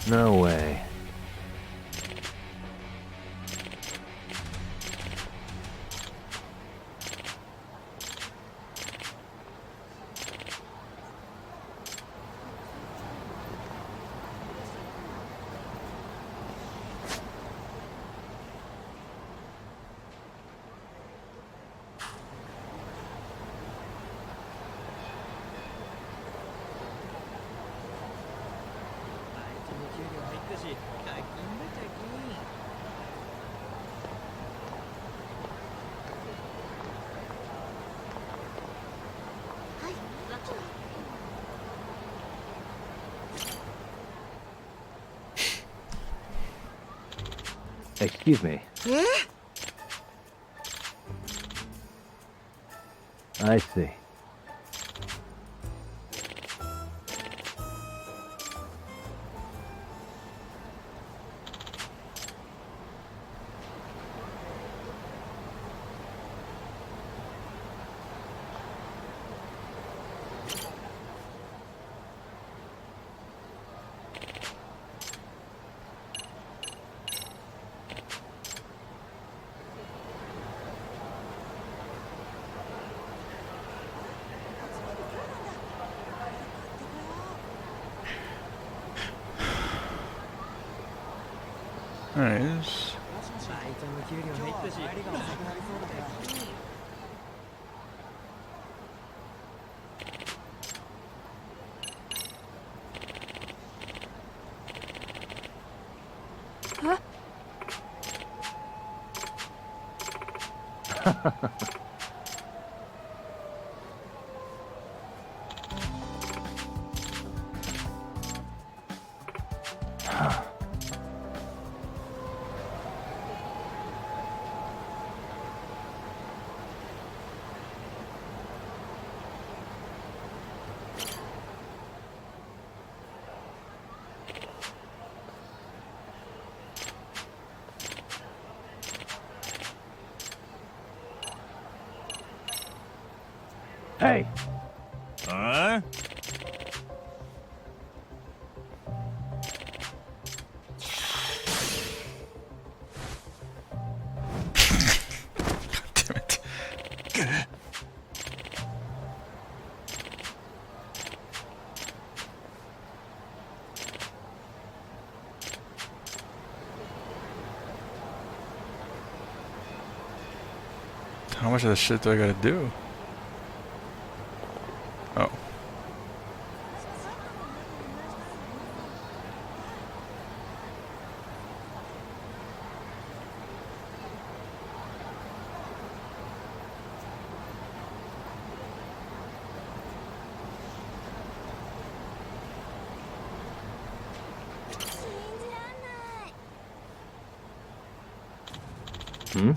No way. Excuse me. I see. Nice. Hey. Huh? Damn it. How much of this shit do I gotta do? Oh. Hmm?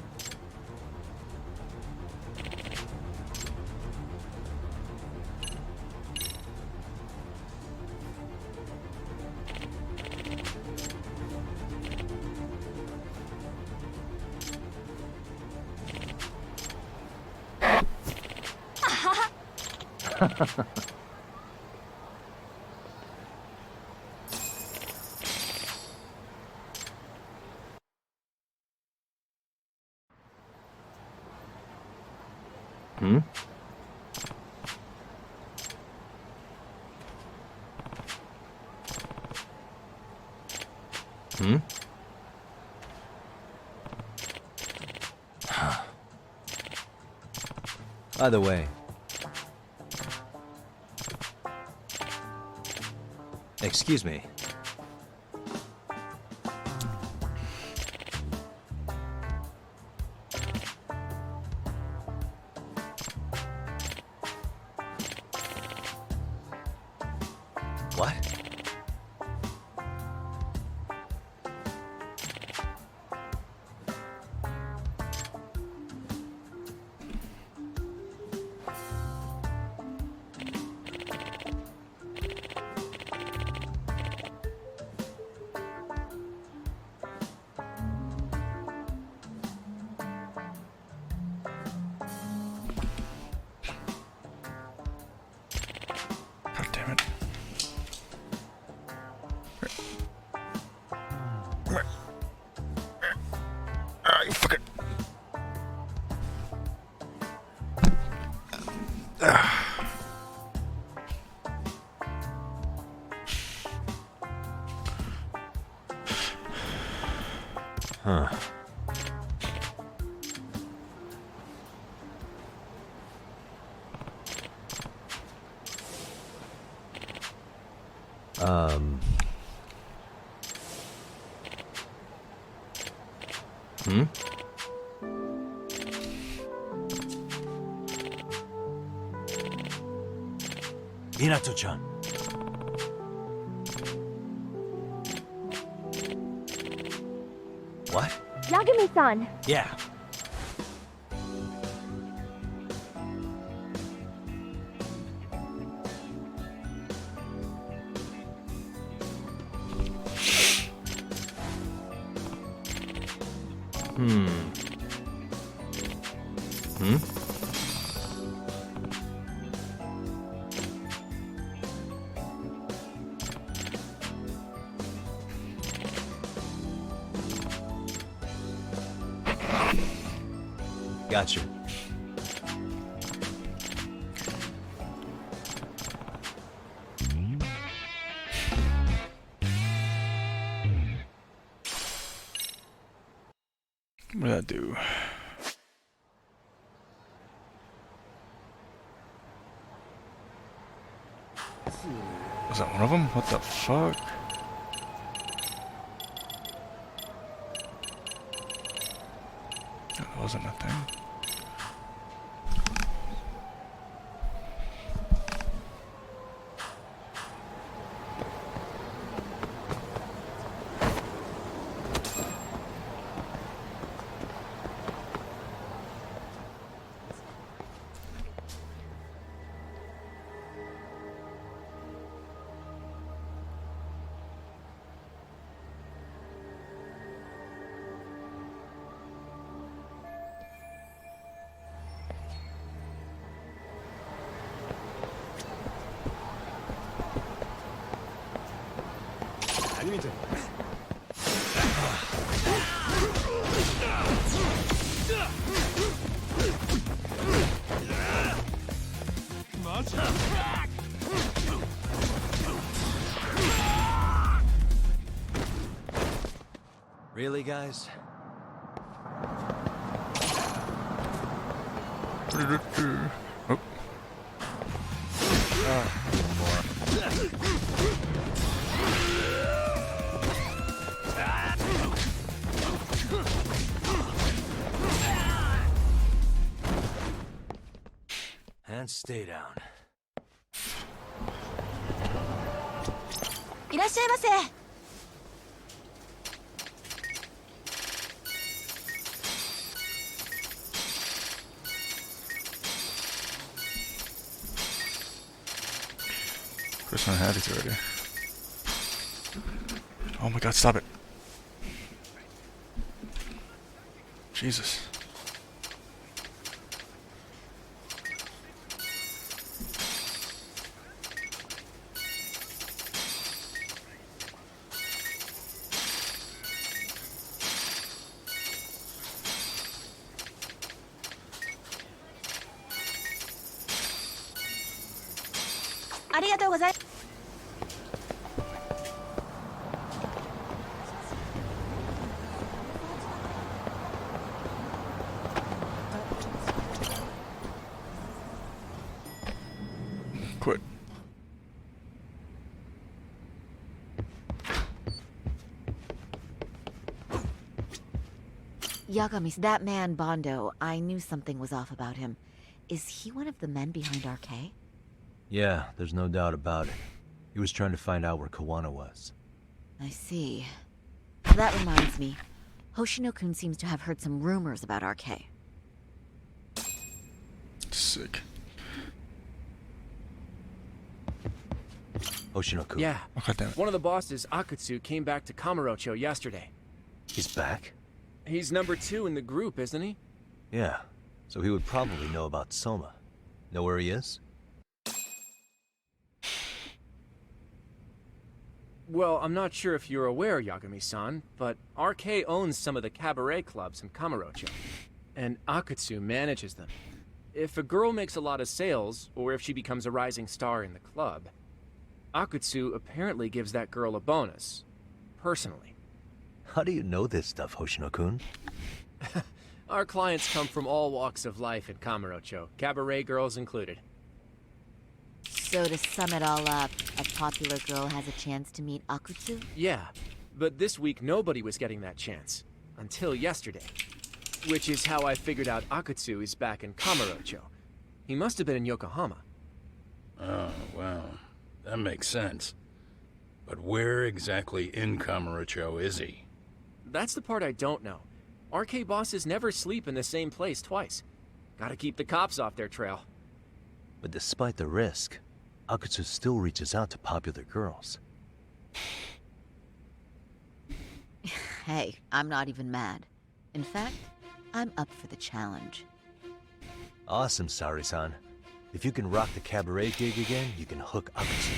Hmm? Hmm? By the way. Excuse me. What? God damn it. Huh. Hmm? Minato-chan. What? Yagami-san! Yeah. Hmm? Gotcha. What did I do? Was that one of them? What the fuck? That wasn't a thing. Really, guys? Oh. And stay down. いらっしゃいませ。First one had it already. Oh my god, stop it. Jesus. Quit. Yagami, that man, Bondo, I knew something was off about him. Is he one of the men behind RK? Yeah, there's no doubt about it. He was trying to find out where Kawana was. I see. That reminds me. Hoshino-kun seems to have heard some rumors about RK. Sick. Hoshino-kun. Yeah. Oh, God damn it. One of the bosses, Akutsu, came back to Kamurocho yesterday. He's back? He's number 2 in the group, isn't he? Yeah. So he would probably know about Soma. Know where he is? Well, I'm not sure if you're aware, Yagami-san, but RK owns some of the cabaret clubs in Kamurocho, and Akutsu manages them. If a girl makes a lot of sales, or if she becomes a rising star in the club, Akutsu apparently gives that girl a bonus. Personally. How do you know this stuff, Hoshino-kun? Our clients come from all walks of life in Kamurocho, cabaret girls included. So to sum it all up, a popular girl has a chance to meet Akutsu? Yeah, but this week nobody was getting that chance. Until yesterday. Which is how I figured out Akutsu is back in Kamurocho. He must have been in Yokohama. Oh, well, that makes sense. But where exactly in Kamurocho is he? That's the part I don't know. RK bosses never sleep in the same place twice. Gotta keep the cops off their trail. But despite the risk, Akutsu still reaches out to popular girls. Hey, I'm not even mad. In fact, I'm up for the challenge. Awesome, Saori-san. If you can rock the cabaret gig again, you can hook Akutsu.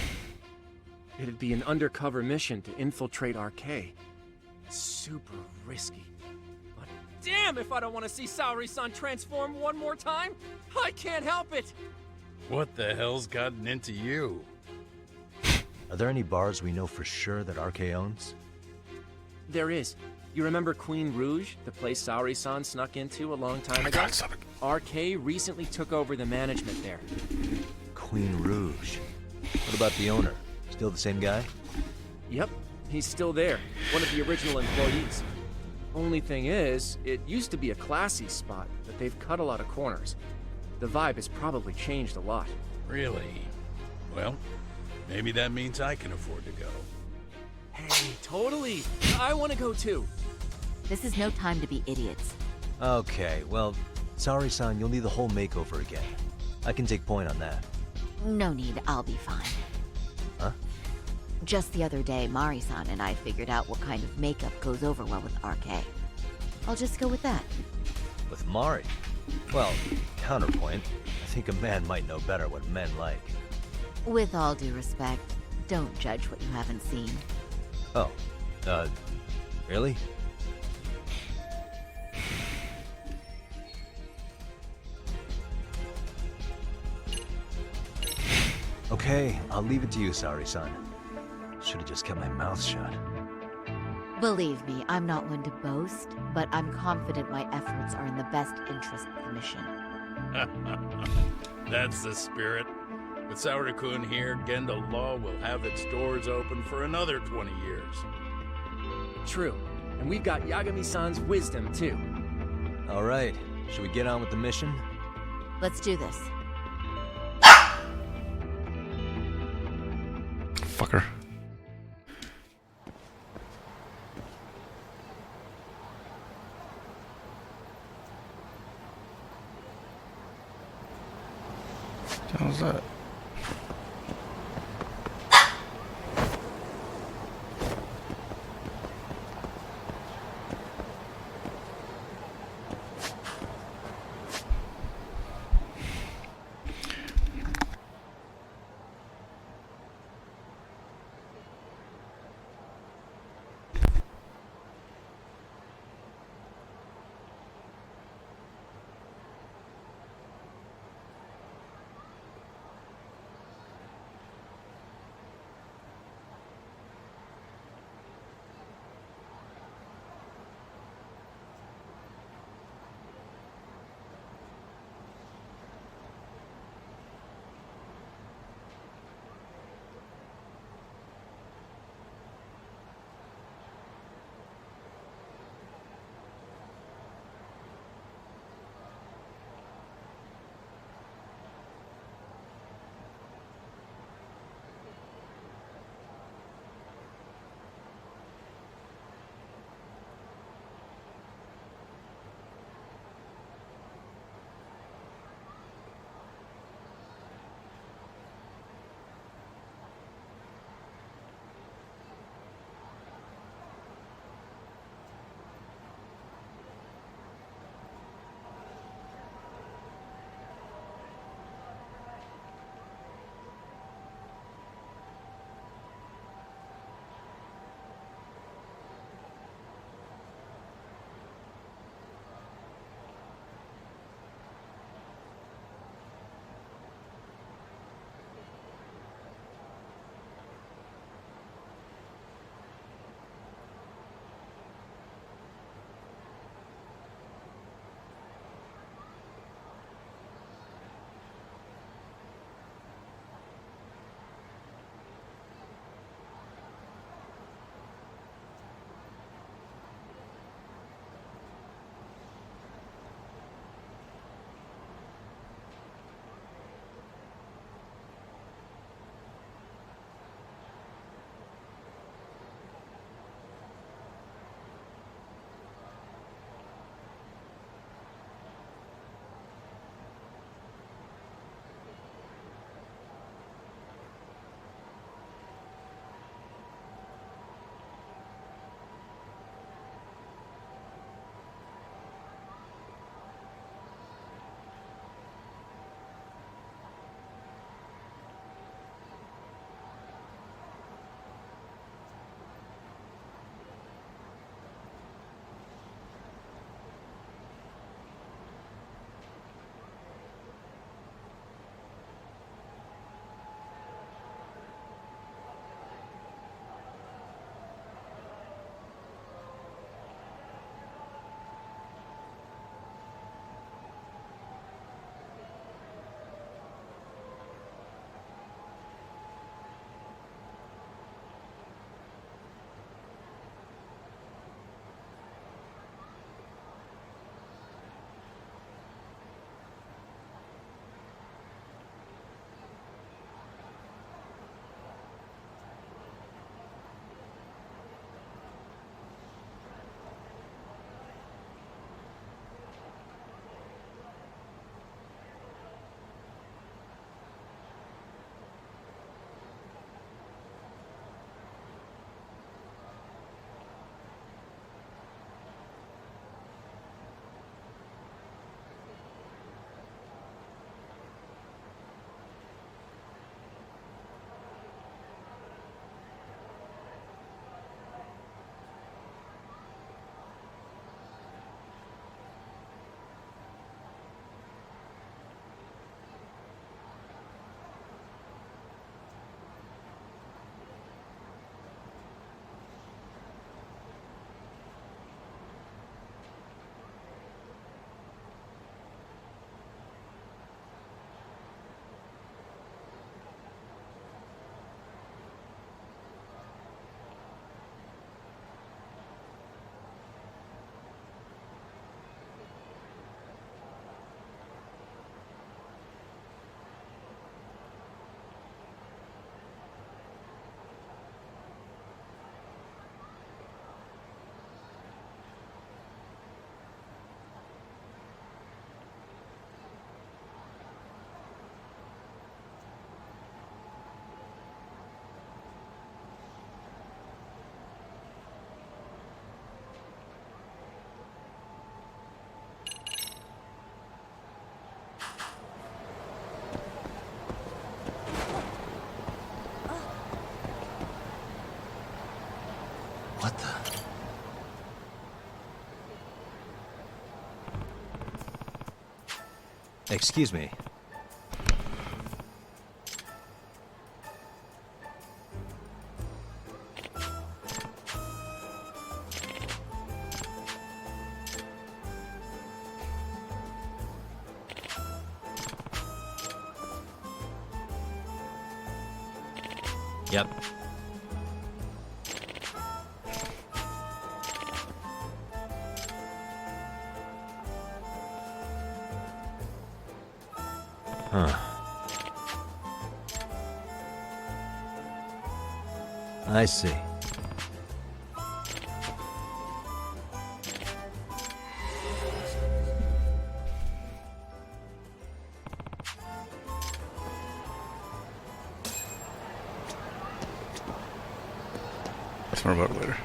It'd be an undercover mission to infiltrate RK. Super risky. But damn if I don't want to see Saori-san transform one more time! I can't help it! What the hell's gotten into you? Are there any bars we know for sure that RK owns? There is. You remember Queen Rouge, the place Saori-san snuck into a long time ago? RK recently took over the management there. Queen Rouge. What about the owner? Still the same guy? Yep, he's still there. One of the original employees. Only thing is, it used to be a classy spot, but they've cut a lot of corners. The vibe has probably changed a lot. Really? Well, maybe that means I can afford to go. Hey, totally! I want to go too! This is no time to be idiots. Okay, well, Saori-san, you'll need the whole makeover again. I can take point on that. No need, I'll be fine. Huh? Just the other day, Mari-san and I figured out what kind of makeup goes over well with RK. I'll just go with that. With Mari? Well, counterpoint, I think a man might know better what men like. With all due respect, don't judge what you haven't seen. Oh, really? Okay, I'll leave it to you, Saori-san. Should've just kept my mouth shut. Believe me, I'm not one to boast, but I'm confident my efforts are in the best interest of the mission. That's the spirit. With Saori-kun here, Genda Law will have its doors open for another 20 years. True. And we've got Yagami-san's wisdom, too. Alright, should we get on with the mission? Let's do this. Fucker. What was that? Excuse me. Yep. Huh. I see. It's more about it later.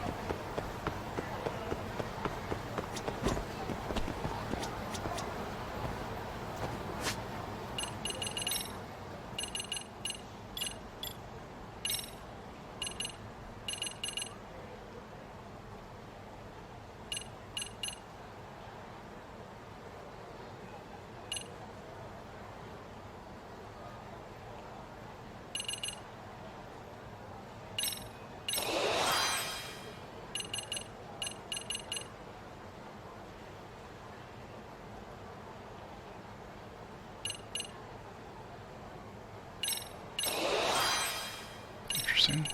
Interesting.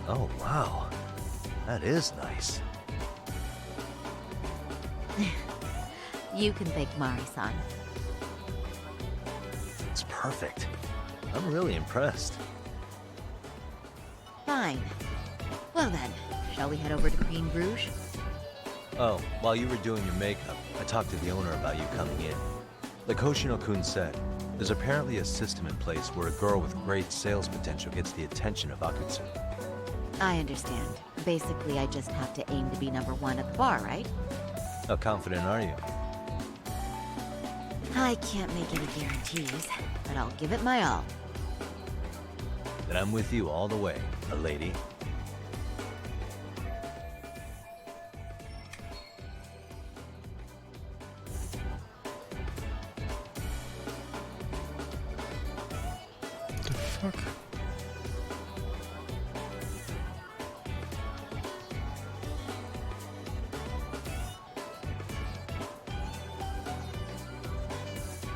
Oh, wow. That is nice. You can thank Mari-san. It's perfect. I'm really impressed. Fine. Well then, shall we head over to Green Bruges? Oh, while you were doing your makeup, I talked to the owner about you coming in. Like Hoshino-kun said, there's apparently a system in place where a girl with great sales potential gets the attention of Akutsu. I understand. Basically, I just have to aim to be #1 at the bar, right? How confident are you? I can't make any guarantees, but I'll give it my all. Then I'm with you all the way, a lady. The fuck?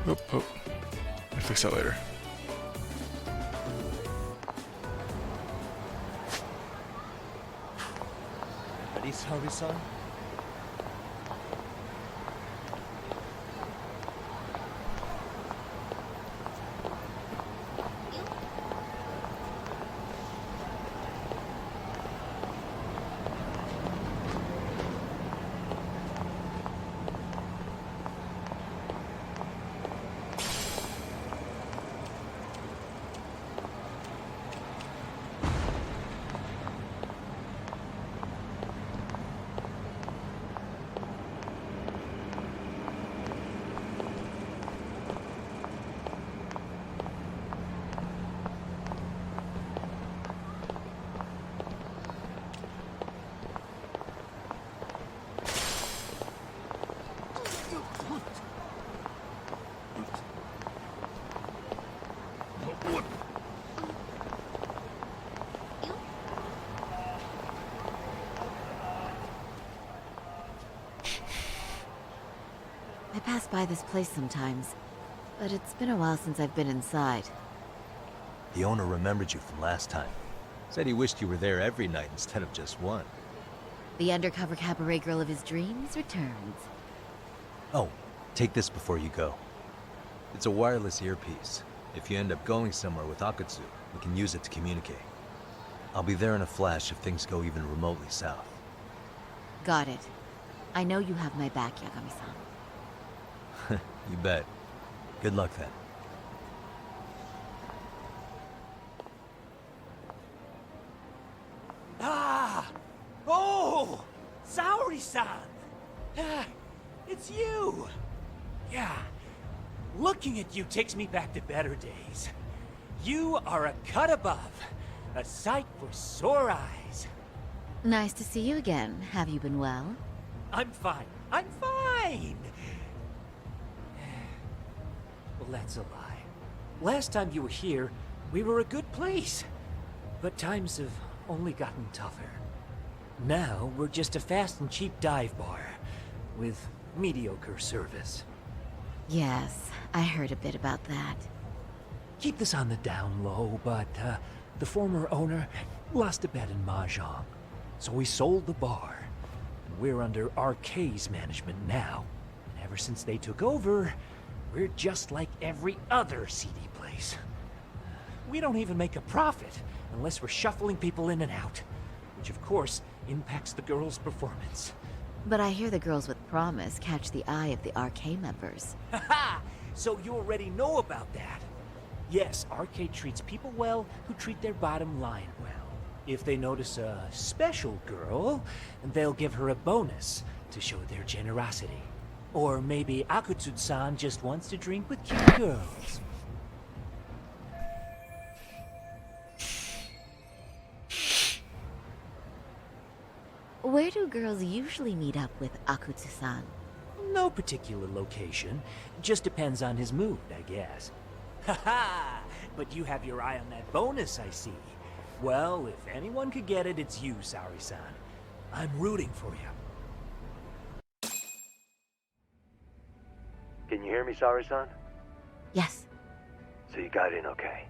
Oh. I'll fix that later. Ready, Saori-san? I pass by this place sometimes, but it's been a while since I've been inside. The owner remembered you from last time. Said he wished you were there every night instead of just one. The undercover cabaret girl of his dreams returns. Oh, take this before you go. It's a wireless earpiece. If you end up going somewhere with Akutsu, we can use it to communicate. I'll be there in a flash if things go even remotely south. Got it. I know you have my back, Yagami-san. You bet. Good luck then. Ah! Oh! Saori-san! Ah, it's you! Yeah. Looking at you takes me back to better days. You are a cut above. A sight for sore eyes. Nice to see you again. Have you been well? I'm fine. I'm fine! Well, that's a lie. Last time you were here, we were a good place. But times have only gotten tougher. Now, we're just a fast and cheap dive bar. With mediocre service. Yes, I heard a bit about that. Keep this on the down low, but the former owner lost a bet in Mahjong. So we sold the bar. We're under RK's management now. And ever since they took over, we're just like every other seedy place. We don't even make a profit unless we're shuffling people in and out. Which of course impacts the girls' performance. But I hear the girls with promise catch the eye of the RK members. Haha! So you already know about that. Yes, RK treats people well who treat their bottom line well. If they notice a special girl, they'll give her a bonus to show their generosity. Or maybe Akutsu-san just wants to drink with cute girls. Where do girls usually meet up with Akutsu-san? No particular location. Just depends on his mood, I guess. Haha! But you have your eye on that bonus, I see. Well, if anyone could get it, it's you, Saori-san. I'm rooting for you. Can you hear me, Saori-san? Yes. So you got in okay.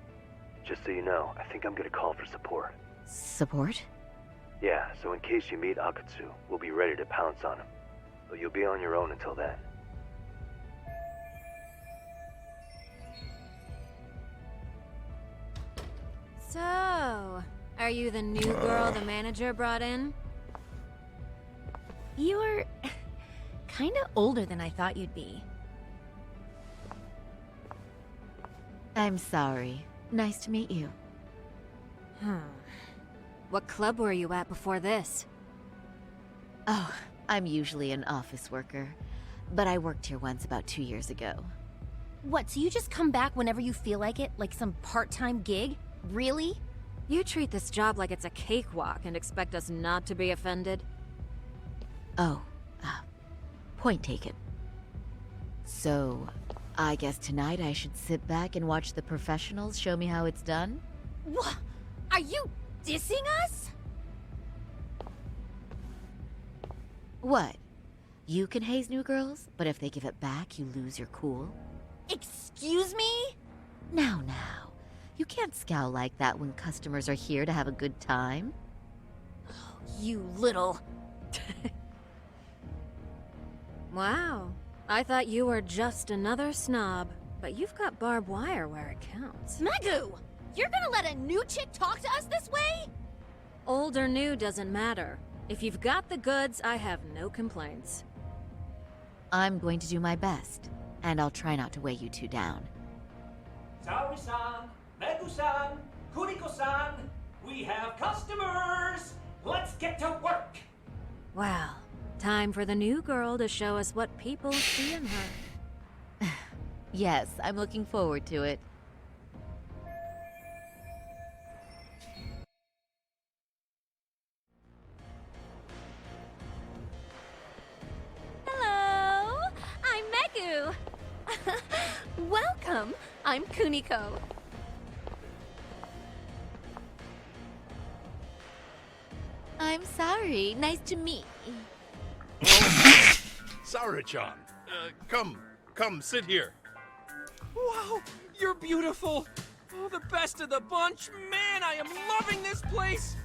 Just so you know, I think I'm gonna call for support. Support? Yeah, so in case you meet Akutsu, we'll be ready to pounce on him. But you'll be on your own until then. So, are you the new girl the manager brought in? You're kinda older than I thought you'd be. I'm sorry. Nice to meet you. What club were you at before this? Oh, I'm usually an office worker. But I worked here once about 2 years ago. What, so you just come back whenever you feel like it? Like some part-time gig? Really? You treat this job like it's a cakewalk and expect us not to be offended? Oh, point taken. So, I guess tonight I should sit back and watch the professionals show me how it's done? What? Are you dissing us? What? You can haze new girls, but if they give it back, you lose your cool? Excuse me? Now. You can't scowl like that when customers are here to have a good time. You little... Wow. I thought you were just another snob, but you've got barbed wire where it counts. Megu! You're gonna let a new chick talk to us this way? Old or new doesn't matter. If you've got the goods, I have no complaints. I'm going to do my best, and I'll try not to weigh you two down. Saori-san, Megu-san, Kuriko-san, we have customers! Let's get to work! Well, time for the new girl to show us what people see in her. Yes, I'm looking forward to it. Hello! I'm Megu! Welcome! I'm Kuniko. I'm sorry. Nice to meet you. Saori-chan, come, sit here. Wow, you're beautiful. Oh, the best of the bunch! Man, I am loving this place!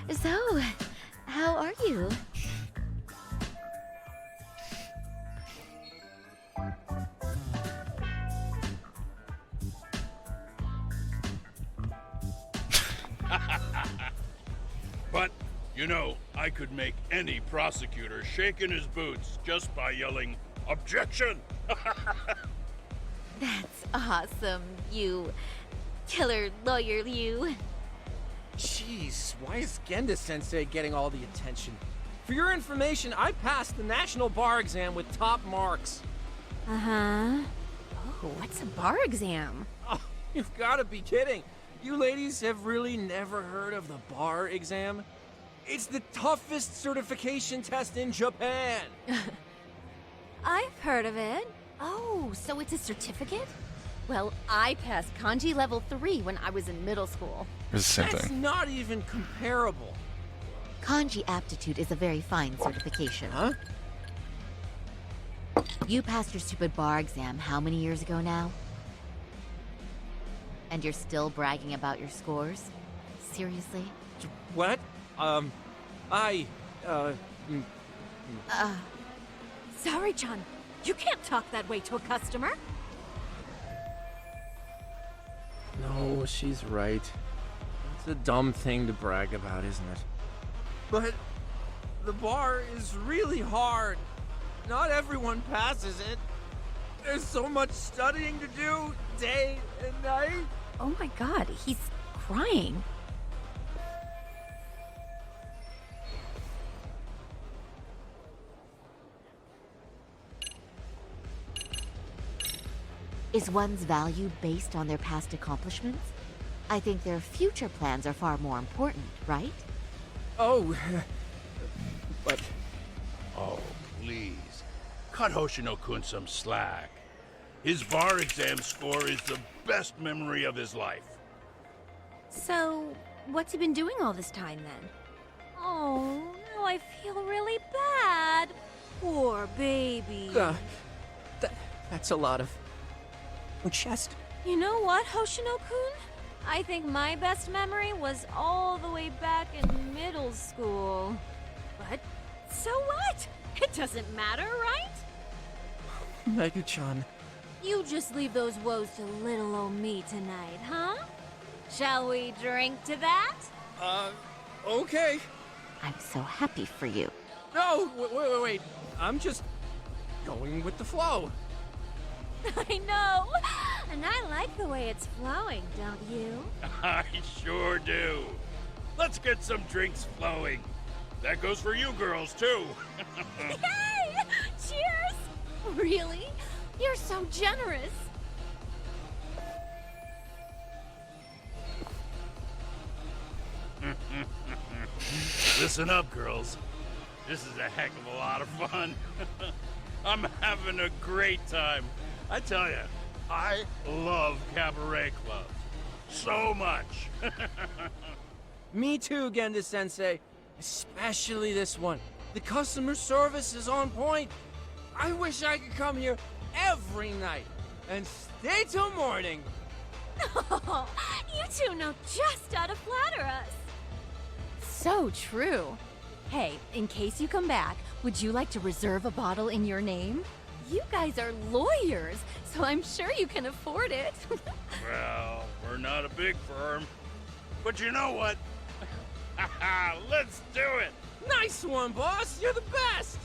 So, how are you? But, you know, I could make any prosecutor shake in his boots just by yelling, "Objection!" That's awesome, you killer lawyer, you. Jeez, why is Genda-sensei getting all the attention? For your information, I passed the national bar exam with top marks. Uh-huh. Oh, what's a bar exam? Oh, you've got to be kidding. You ladies have really never heard of the bar exam? It's the toughest certification test in Japan. I've heard of it. Oh, so it's a certificate? Well, I passed kanji level 3 when I was in middle school. It's the same That's thing. not even comparable. Kanji aptitude is a very fine certification. Huh? You passed your stupid bar exam how many years ago now? And you're still bragging about your scores? Seriously? What? Sorry, John. You can't talk that way to a customer. No, she's right. It's a dumb thing to brag about, isn't it? But the bar is really hard. Not everyone passes it. There's so much studying to do, day and night. Oh my god, he's crying. Is one's value based on their past accomplishments? I think their future plans are far more important, right? Oh, but... Oh, please. Cut Hoshino-kun some slack. His bar exam score is the best memory of his life. So, what's he been doing all this time then? Oh, now I feel really bad. Poor baby. That's a lot of... chest. You know what, Hoshino-kun? I think my best memory was all the way back in middle school. But, so what? It doesn't matter, right? Mega-chan. You just leave those woes to little old me tonight, huh? Shall we drink to that? Okay. I'm so happy for you. No, wait. I'm just going with the flow. I know! And I like the way it's flowing, don't you? I sure do. Let's get some drinks flowing. That goes for you girls, too. Yay! Cheers! Really? You're so generous. Listen up, girls. This is a heck of a lot of fun. I'm having a great time. I tell you, I love cabaret clubs. So much. Me too, Genda-sensei. Especially this one. The customer service is on point. I wish I could come here every night and stay till morning. Oh, you two know just how to flatter us. So true. Hey, in case you come back, would you like to reserve a bottle in your name? You guys are lawyers, so I'm sure you can afford it. Well, we're not a big firm. But you know what? Let's do it! Nice one, boss! You're the best!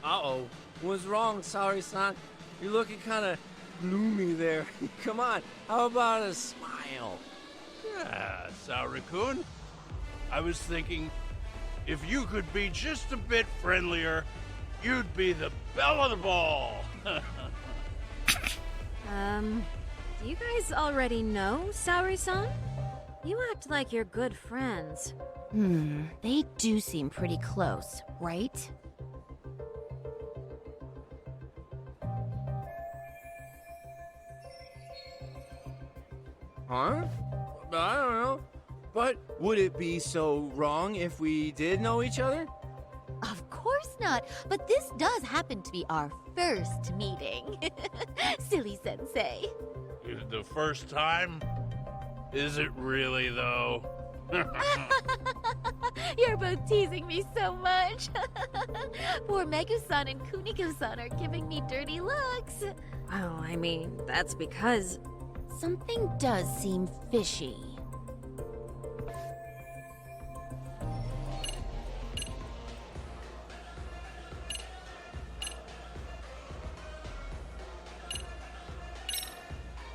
Uh-oh. What's wrong, Saori-san? You're looking kind of gloomy there. Come on, how about a smile? Yeah, Saori-kun. I was thinking, if you could be just a bit friendlier, you'd be the belle of the ball. Do you guys already know Saori-san? You act like you're good friends. They do seem pretty close, right? Huh? I don't know. But would it be so wrong if we did know each other? Of course course not. But this does happen to be our first meeting. Silly sensei. The first time? Is it really, though? You're both teasing me so much. Poor Megu-san and Kuniko-san are giving me dirty looks. Well, I mean, that's because something does seem fishy.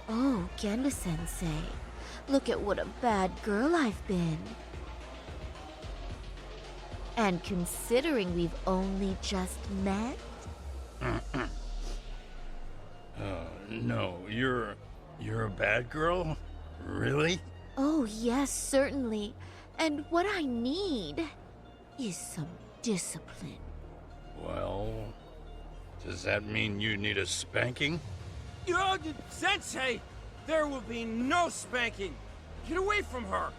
Oh, Genda-sensei. Look at what a bad girl I've been. And considering we've only just met? No, you're a bad girl? Really? Oh, yes, certainly. And what I need is some discipline. Well, does that mean you need a spanking? Sensei! There will be no spanking! Get away from her!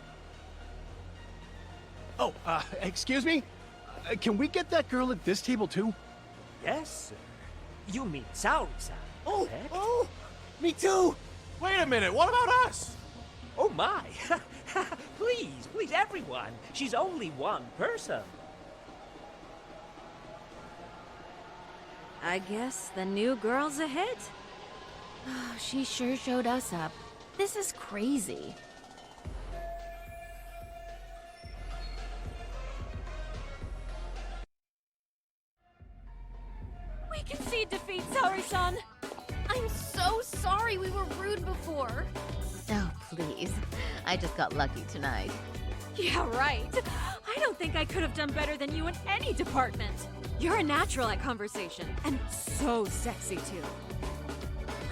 Oh, excuse me? Can we get that girl at this table too? Yes, sir. You mean Saori-san? Oh, oh! Me too! Wait a minute, what about us? Oh my! Please, everyone! She's only one person. I guess the new girl's a hit. She sure showed us up. This is crazy. We concede defeat, Saori-san. I'm so sorry we were rude before. Oh, please. I just got lucky tonight. Yeah, right. I don't think I could have done better than you in any department. You're a natural at conversation, and so sexy, too.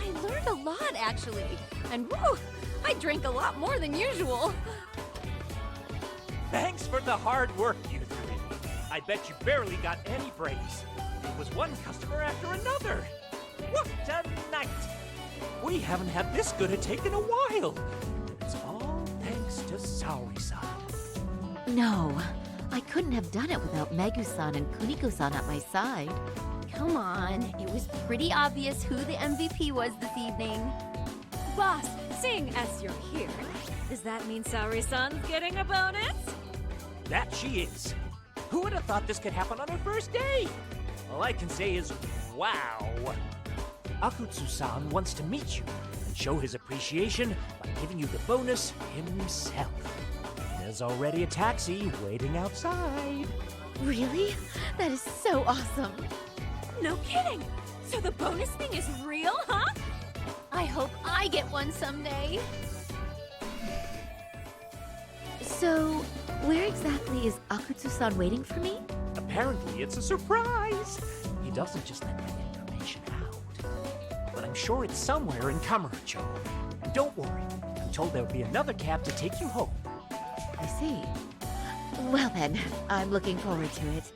I learned a lot, actually. And woo, I drank a lot more than usual. Thanks for the hard work, you three. I bet you barely got any breaks. It was one customer after another. What a night! We haven't had this good a take in a while. It's all thanks to Saori-san. No, I couldn't have done it without Megu-san and Kuniko-san at my side. Come on, it was pretty obvious who the MVP was this evening. Boss, seeing as you're here, does that mean Saori-san's getting a bonus? That she is. Who would have thought this could happen on her first day? All I can say is, wow. Akutsu-san wants to meet you and show his appreciation by giving you the bonus himself. There's already a taxi waiting outside. Really? That is so awesome. No kidding! So the bonus thing is real, huh? I hope I get one someday. So, where exactly is Akutsu-san waiting for me? Apparently it's a surprise. He doesn't just let that information out. But I'm sure it's somewhere in Kamurocho. And don't worry, I'm told there'll be another cab to take you home. I see. Well then, I'm looking forward to it.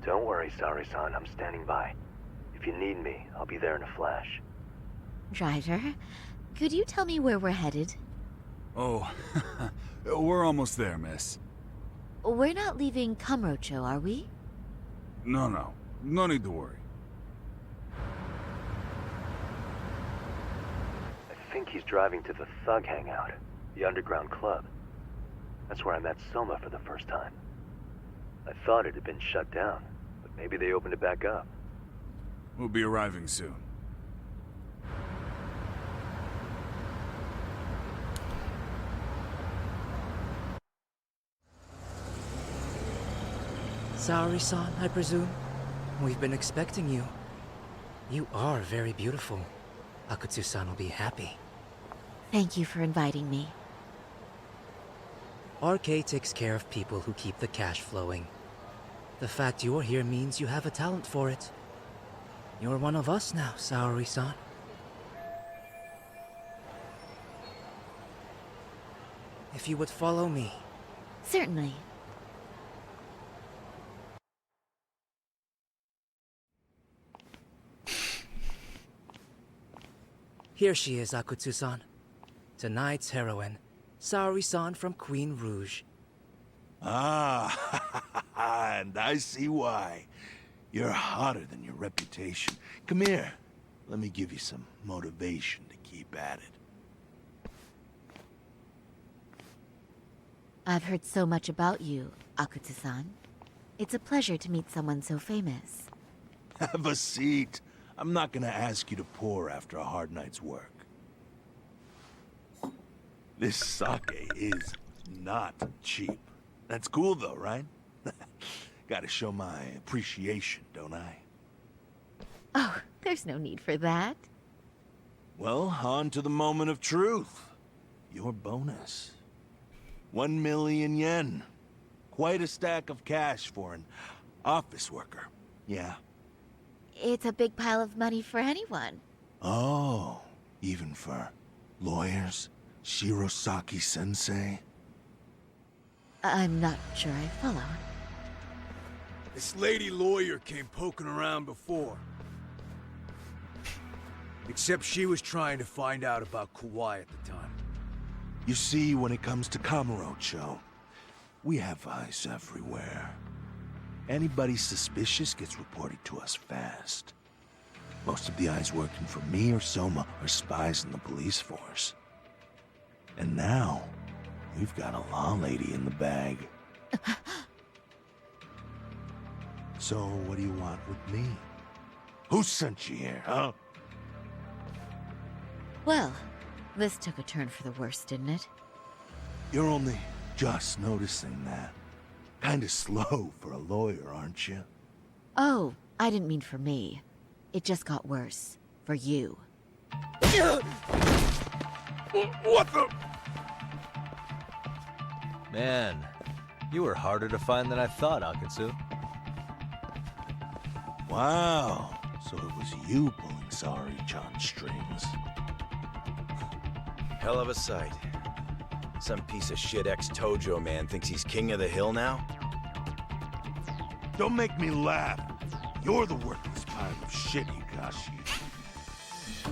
Don't worry, Saori-san. I'm standing by. If you need me, I'll be there in a flash. Driver, could you tell me where we're headed? Oh, we're almost there, miss. We're not leaving Kamurocho, are we? No. No need to worry. I think he's driving to the Thug Hangout, the underground club. That's where I met Soma for the first time. I thought it had been shut down, but maybe they opened it back up. We'll be arriving soon. Saori-san, I presume? We've been expecting you. You are very beautiful. Akutsu-san will be happy. Thank you for inviting me. RK takes care of people who keep the cash flowing. The fact you're here means you have a talent for it. You're one of us now, Saori-san. If you would follow me. Certainly. Here she is, Akutsu-san. Tonight's heroine, Saori-san from Queen Rouge. Ah, and I see why. You're hotter than your reputation. Come here. Let me give you some motivation to keep at it. I've heard so much about you, Akutsu-san. It's a pleasure to meet someone so famous. Have a seat. I'm not gonna ask you to pour after a hard night's work. This sake is not cheap. That's cool though, right? Gotta show my appreciation, don't I? Oh, there's no need for that. Well, on to the moment of truth. Your bonus. 1 million yen. Quite a stack of cash for an office worker. Yeah. It's a big pile of money for anyone. Oh, even for lawyers? Shirosaki-sensei? I'm not sure I follow. This lady lawyer came poking around before. Except she was trying to find out about Kauai at the time. You see, when it comes to Kamurocho, we have eyes everywhere. Anybody suspicious gets reported to us fast. Most of the eyes working for me or Soma are spies in the police force. And now, we've got a law lady in the bag. So, what do you want with me? Who sent you here, huh? Well, this took a turn for the worse, didn't it? You're only just noticing that. Kinda slow for a lawyer, aren't you? Oh, I didn't mean for me. It just got worse. For you. What the? Man, you were harder to find than I thought, Akutsu. Wow, so it was you pulling Saori-chan's strings. Hell of a sight. Some piece of shit ex-Tojo man thinks he's king of the hill now? Don't make me laugh. You're the worthless pile of shit, Hikashi.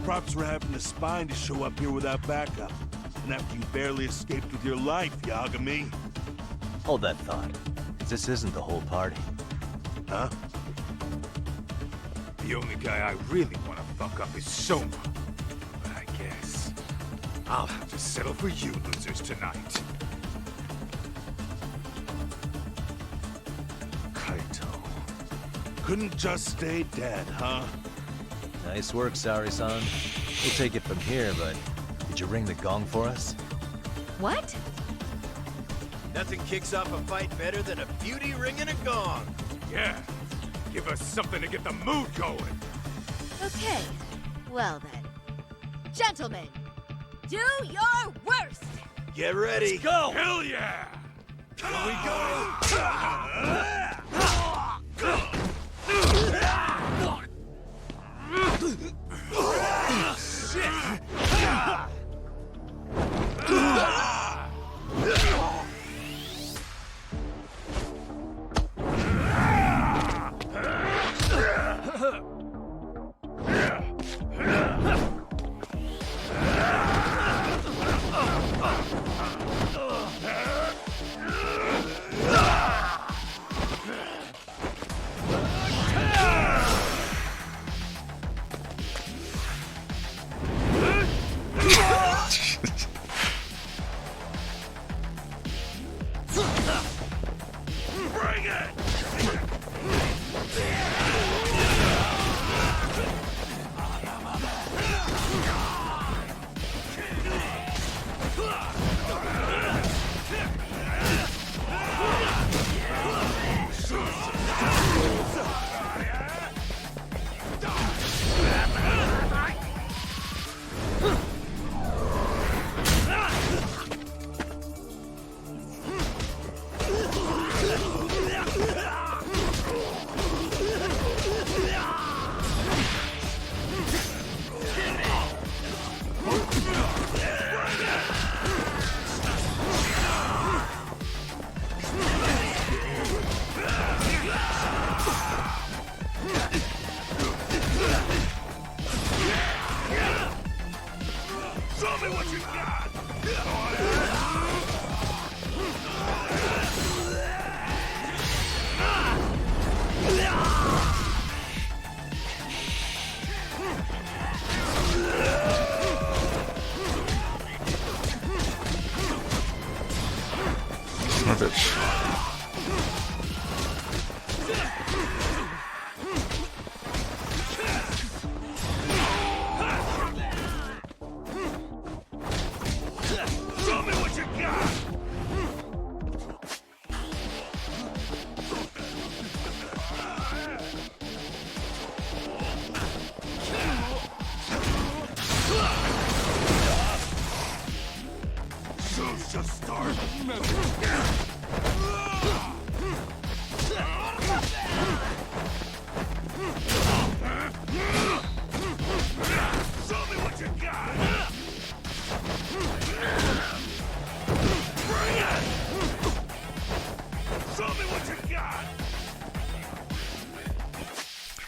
Props for having the spine to show up here without backup. And after you barely escaped with your life, Yagami. Hold that thought. This isn't the whole party. Huh? The only guy I really want to fuck up is Soma. But I guess I'll have to settle for you losers tonight. Kaito. Couldn't just stay dead, huh? Nice work, Saori-san. We'll take it from here, but did you ring the gong for us? What? Nothing kicks off a fight better than a beauty ringing a gong. Yeah, give us something to get the mood going. Okay, well then. Gentlemen, do your worst! Get ready. Let's go! Hell yeah! Here we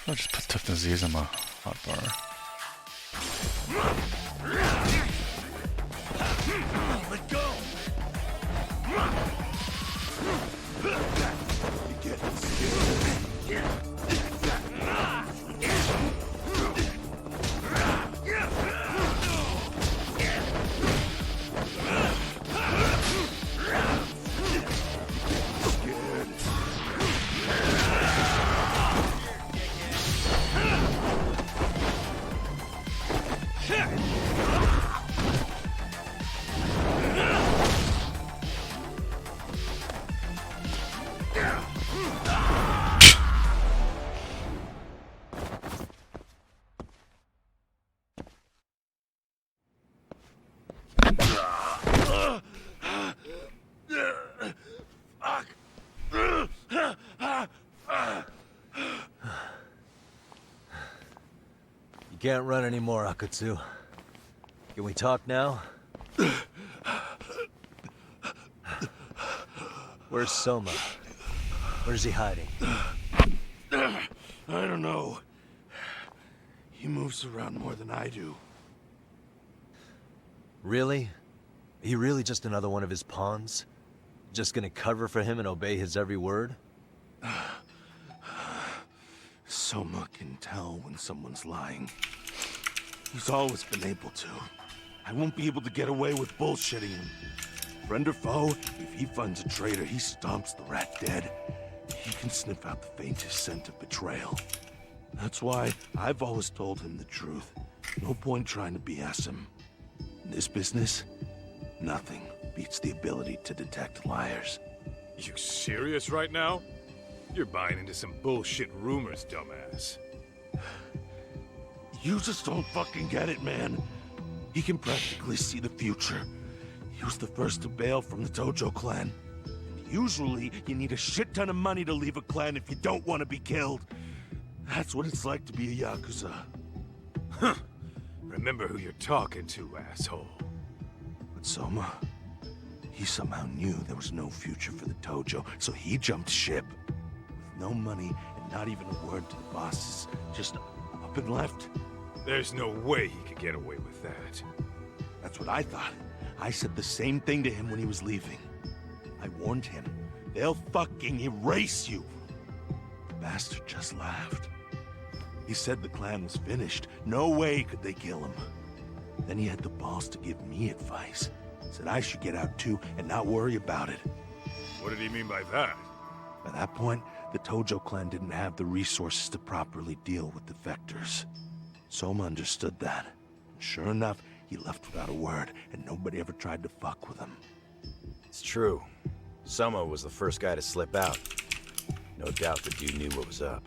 I'll just put tough disease on my hotbar. Let go! You get scared. You can't run anymore, Akatsu. Can we talk now? Where's Soma? Where's he hiding? I don't know. He moves around more than I do. Really? He really just another one of his pawns? Just gonna cover for him and obey his every word? Soma can tell when someone's lying. He's always been able to. I won't be able to get away with bullshitting him. Friend or foe, if he finds a traitor, he stomps the rat dead. He can sniff out the faintest scent of betrayal. That's why I've always told him the truth. No point trying to BS him. In this business, nothing beats the ability to detect liars. You serious right now? You're buying into some bullshit rumors, dumbass. You just don't fucking get it, man. He can practically see the future. He was the first to bail from the Tojo clan. And usually, you need a shit ton of money to leave a clan if you don't want to be killed. That's what it's like to be a Yakuza. Huh. Remember who you're talking to, asshole. But Soma, he somehow knew there was no future for the Tojo, so he jumped ship. With no money and not even a word to the bosses, just up and left. There's no way he could get away with that. That's what I thought. I said the same thing to him when he was leaving. I warned him, they'll fucking erase you. The bastard just laughed. He said the clan was finished. No way could they kill him. Then he had the balls to give me advice. Said I should get out too and not worry about it. What did he mean by that? By that point, the Tojo clan didn't have the resources to properly deal with defectors. Soma understood that. Sure enough, he left without a word, and nobody ever tried to fuck with him. It's true. Soma was the first guy to slip out. No doubt that you knew what was up.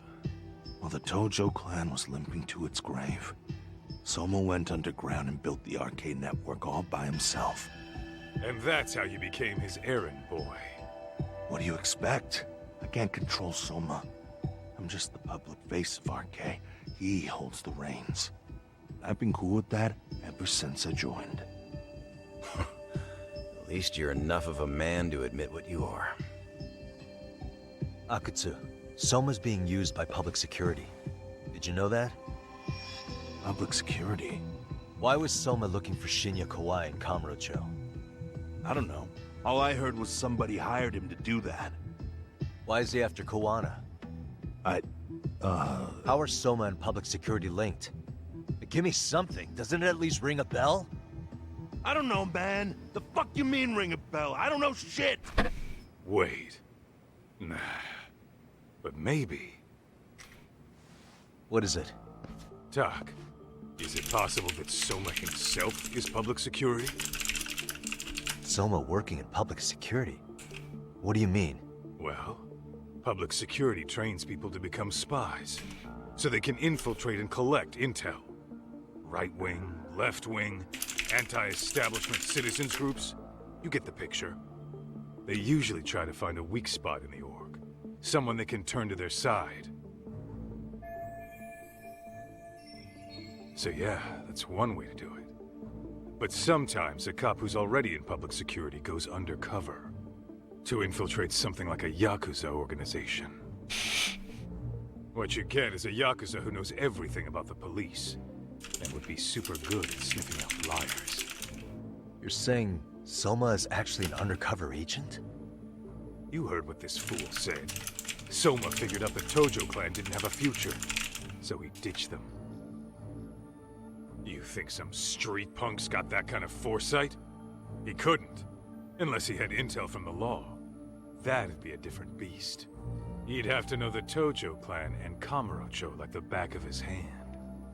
While the Tojo clan was limping to its grave, Soma went underground and built the arcade network all by himself. And that's how you became his errand boy. What do you expect? I can't control Soma. I'm just the public face of RK. He holds the reins. I've been cool with that ever since I joined. At least you're enough of a man to admit what you are. Akatsu, Soma's being used by public security. Did you know that? Public security? Why was Soma looking for Shinya Kawai in Kamurocho? I don't know. All I heard was somebody hired him to do that. Why is he after Kawana? How are Soma and public security linked? Give me something. Doesn't it at least ring a bell? I don't know, man. The fuck you mean ring a bell? I don't know shit! Wait. Nah. But maybe. What is it? Doc, is it possible that Soma himself is public security? Soma working in public security? What do you mean? Well, public security trains people to become spies, so they can infiltrate and collect intel. Right-wing, left-wing, anti-establishment citizens groups. You get the picture. They usually try to find a weak spot in the org. Someone they can turn to their side. So yeah, that's one way to do it. But sometimes a cop who's already in public security goes undercover to infiltrate something like a Yakuza organization. What you get is a Yakuza who knows everything about the police, and would be super good at sniffing out liars. You're saying Soma is actually an undercover agent? You heard what this fool said. Soma figured out the Tojo clan didn't have a future, so he ditched them. You think some street punk's got that kind of foresight? He couldn't, unless he had intel from the law. That'd be a different beast. He'd have to know the Tojo clan and Kamurocho like the back of his hand.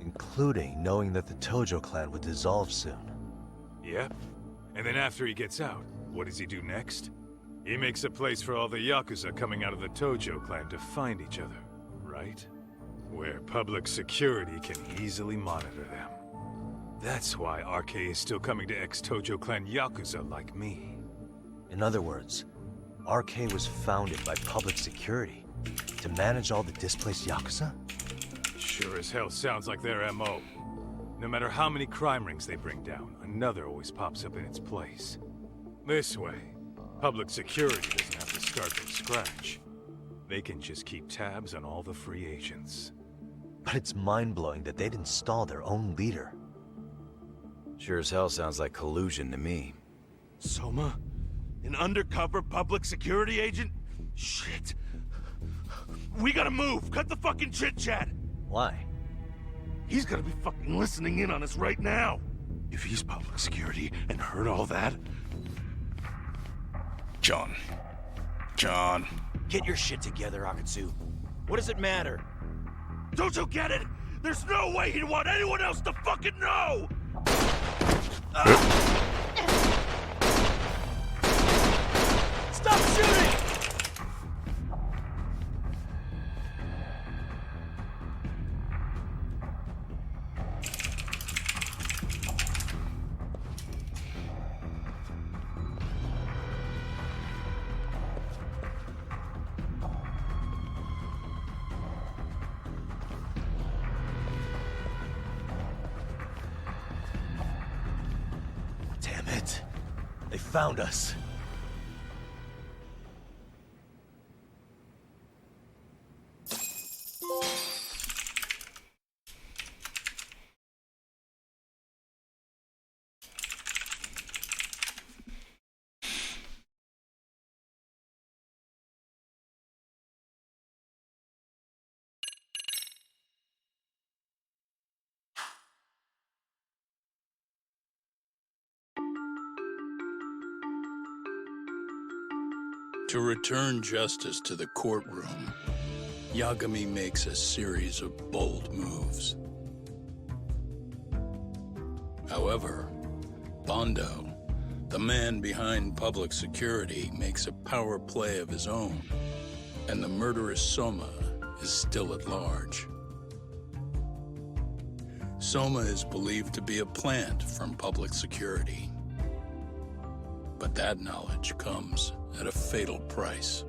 Including knowing that the Tojo clan would dissolve soon. Yep. And then after he gets out, what does he do next? He makes a place for all the Yakuza coming out of the Tojo clan to find each other, right? Where public security can easily monitor them. That's why RK is still coming to ex-Tojo clan Yakuza like me. In other words, RK was founded by public security to manage all the displaced Yakuza? Sure as hell sounds like their MO. No matter how many crime rings they bring down, another always pops up in its place. This way, public security doesn't have to start from scratch. They can just keep tabs on all the free agents. But it's mind-blowing that they'd install their own leader. Sure as hell sounds like collusion to me. Soma? An undercover public security agent? Shit. We gotta move! Cut the fucking chit-chat! Why? He's gotta be fucking listening in on us right now! If he's public security and heard all that... John. Get your shit together, Akatsu. What does it matter? Don't you get it? There's no way he'd want anyone else to fucking know! Stop shooting! Damn it. They found us. To return justice to the courtroom, Yagami makes a series of bold moves. However, Bondo, the man behind public security, makes a power play of his own, and the murderous Soma is still at large. Soma is believed to be a plant from public security, but that knowledge comes at a fatal price.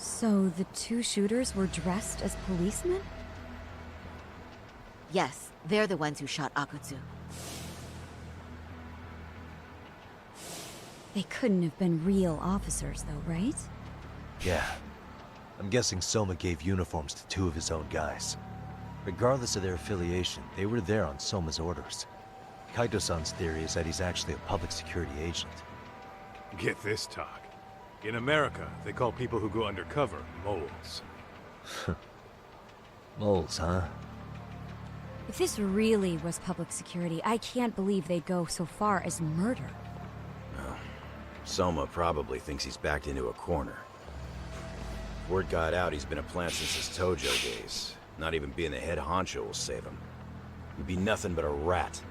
So the two shooters were dressed as policemen? Yes, they're the ones who shot Akutsu. They couldn't have been real officers, though, right? Yeah. I'm guessing Soma gave uniforms to two of his own guys. Regardless of their affiliation, they were there on Soma's orders. Kaito-san's theory is that he's actually a public security agent. Get this, talk. In America, they call people who go undercover moles. Moles, huh? If this really was public security, I can't believe they'd go so far as murder. Well, Soma probably thinks he's backed into a corner. Word got out he's been a plant since his Tojo days. Not even being the head honcho will save him. He'd be nothing but a rat.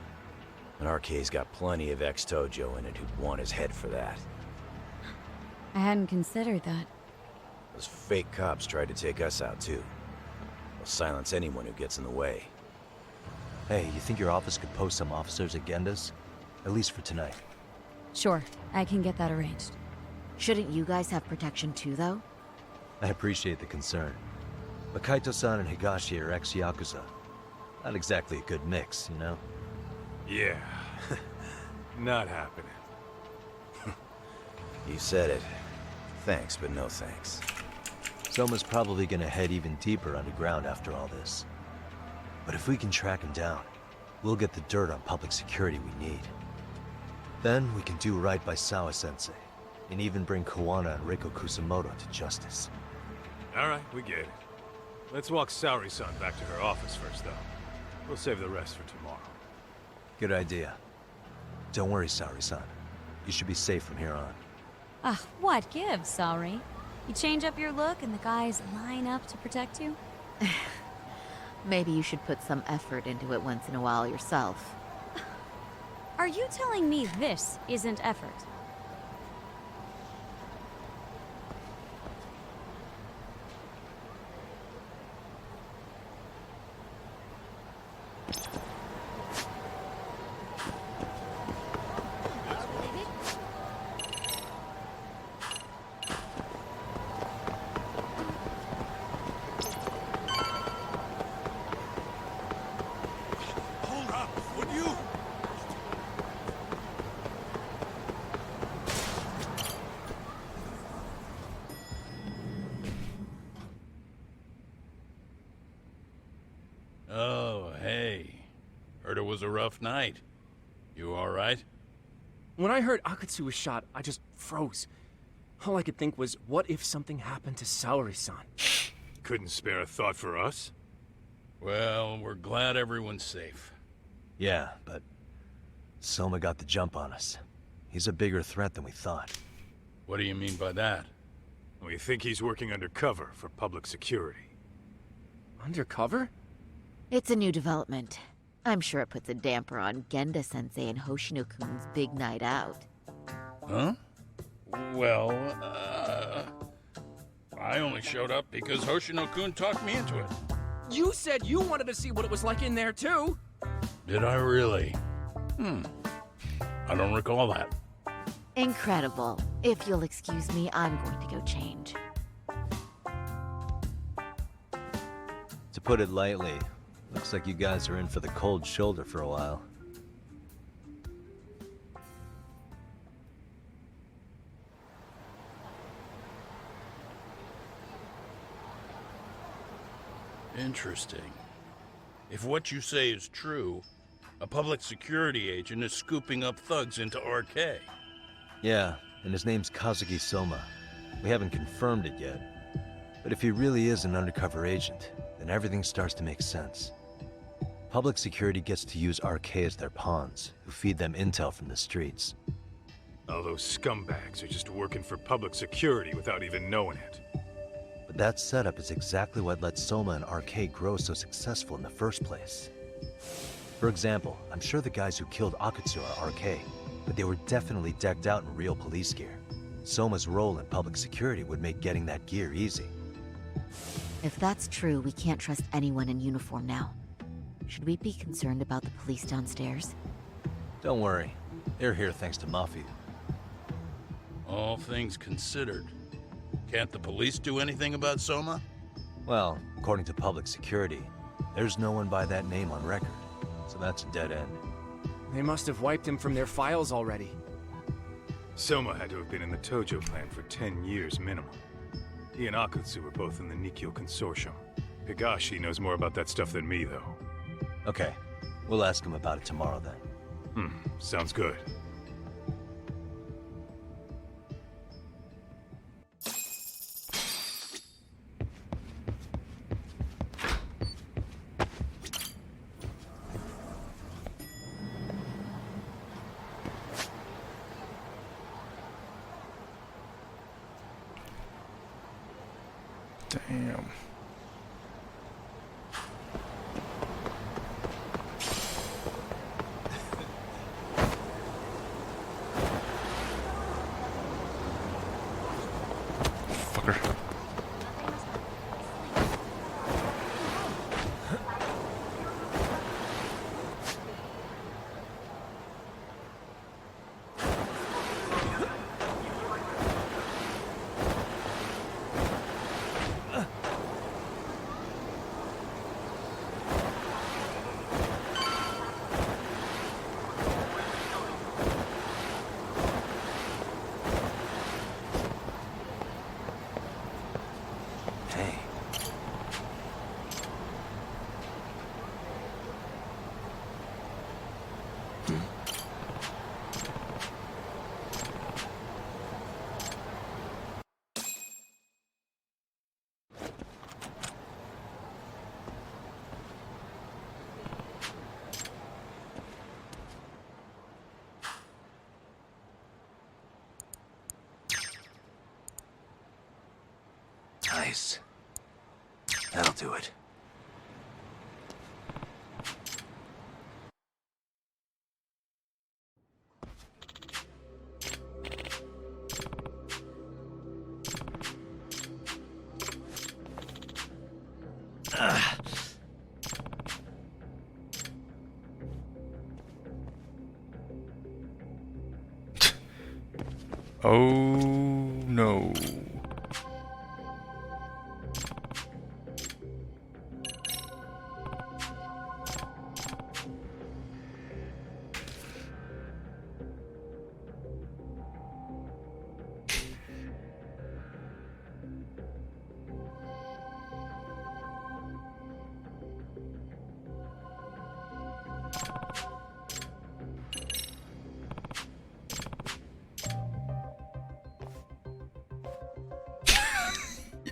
And RK's got plenty of ex-Tojo in it who'd want his head for that. I hadn't considered that. Those fake cops tried to take us out, too. They'll silence anyone who gets in the way. Hey, you think your office could post some officers at Genda's? At least for tonight. Sure, I can get that arranged. Shouldn't you guys have protection too, though? I appreciate the concern. But Kaito-san and Higashi are ex-Yakuza. Not exactly a good mix, you know? Yeah. Not happening. You said it. Thanks, but no thanks. Soma's probably gonna head even deeper underground after all this. But if we can track him down, we'll get the dirt on public security we need. Then we can do right by Sawa-sensei, and even bring Koana and Reiko Kusamoto to justice. Alright, we get it. Let's walk Saori-san back to her office first, though. We'll save the rest for tomorrow. Good idea. Don't worry, Saori-san. You should be safe from here on. What gives, sorry? You change up your look and the guys line up to protect you? Maybe you should put some effort into it once in a while yourself. Are you telling me this isn't effort? Oh, hey. Heard it was a rough night. You alright? When I heard Akatsu was shot, I just froze. All I could think was, what if something happened to Saori-san? Couldn't spare a thought for us? Well, we're glad everyone's safe. Yeah, but Soma got the jump on us. He's a bigger threat than we thought. What do you mean by that? We think he's working undercover for public security. Undercover? It's a new development. I'm sure it puts a damper on Genda-sensei and Hoshino-kun's big night out. Huh? Well, I only showed up because Hoshino-kun talked me into it. You said you wanted to see what it was like in there, too! Did I really? I don't recall that. Incredible. If you'll excuse me, I'm going to go change. To put it lightly, looks like you guys are in for the cold shoulder for a while. Interesting. If what you say is true, a public security agent is scooping up thugs into RK. Yeah, and his name's Kazuki Soma. We haven't confirmed it yet. But if he really is an undercover agent, then everything starts to make sense. Public security gets to use RK as their pawns, who feed them intel from the streets. All those scumbags are just working for public security without even knowing it. But that setup is exactly what let Soma and RK grow so successful in the first place. For example, I'm sure the guys who killed Akatsu are RK, but they were definitely decked out in real police gear. Soma's role in public security would make getting that gear easy. If that's true, we can't trust anyone in uniform now. Should we be concerned about the police downstairs? Don't worry. They're here thanks to Mafia. All things considered, can't the police do anything about Soma? Well, according to public security, there's no one by that name on record, so that's a dead end. They must have wiped him from their files already. Soma had to have been in the Tojo clan for 10 years minimum. He and Akatsu were both in the Nikkyo Consortium. Higashi knows more about that stuff than me, though. Okay, we'll ask him about it tomorrow then. Sounds good. Damn. Fucker. eyes. That'll do it. Oh no.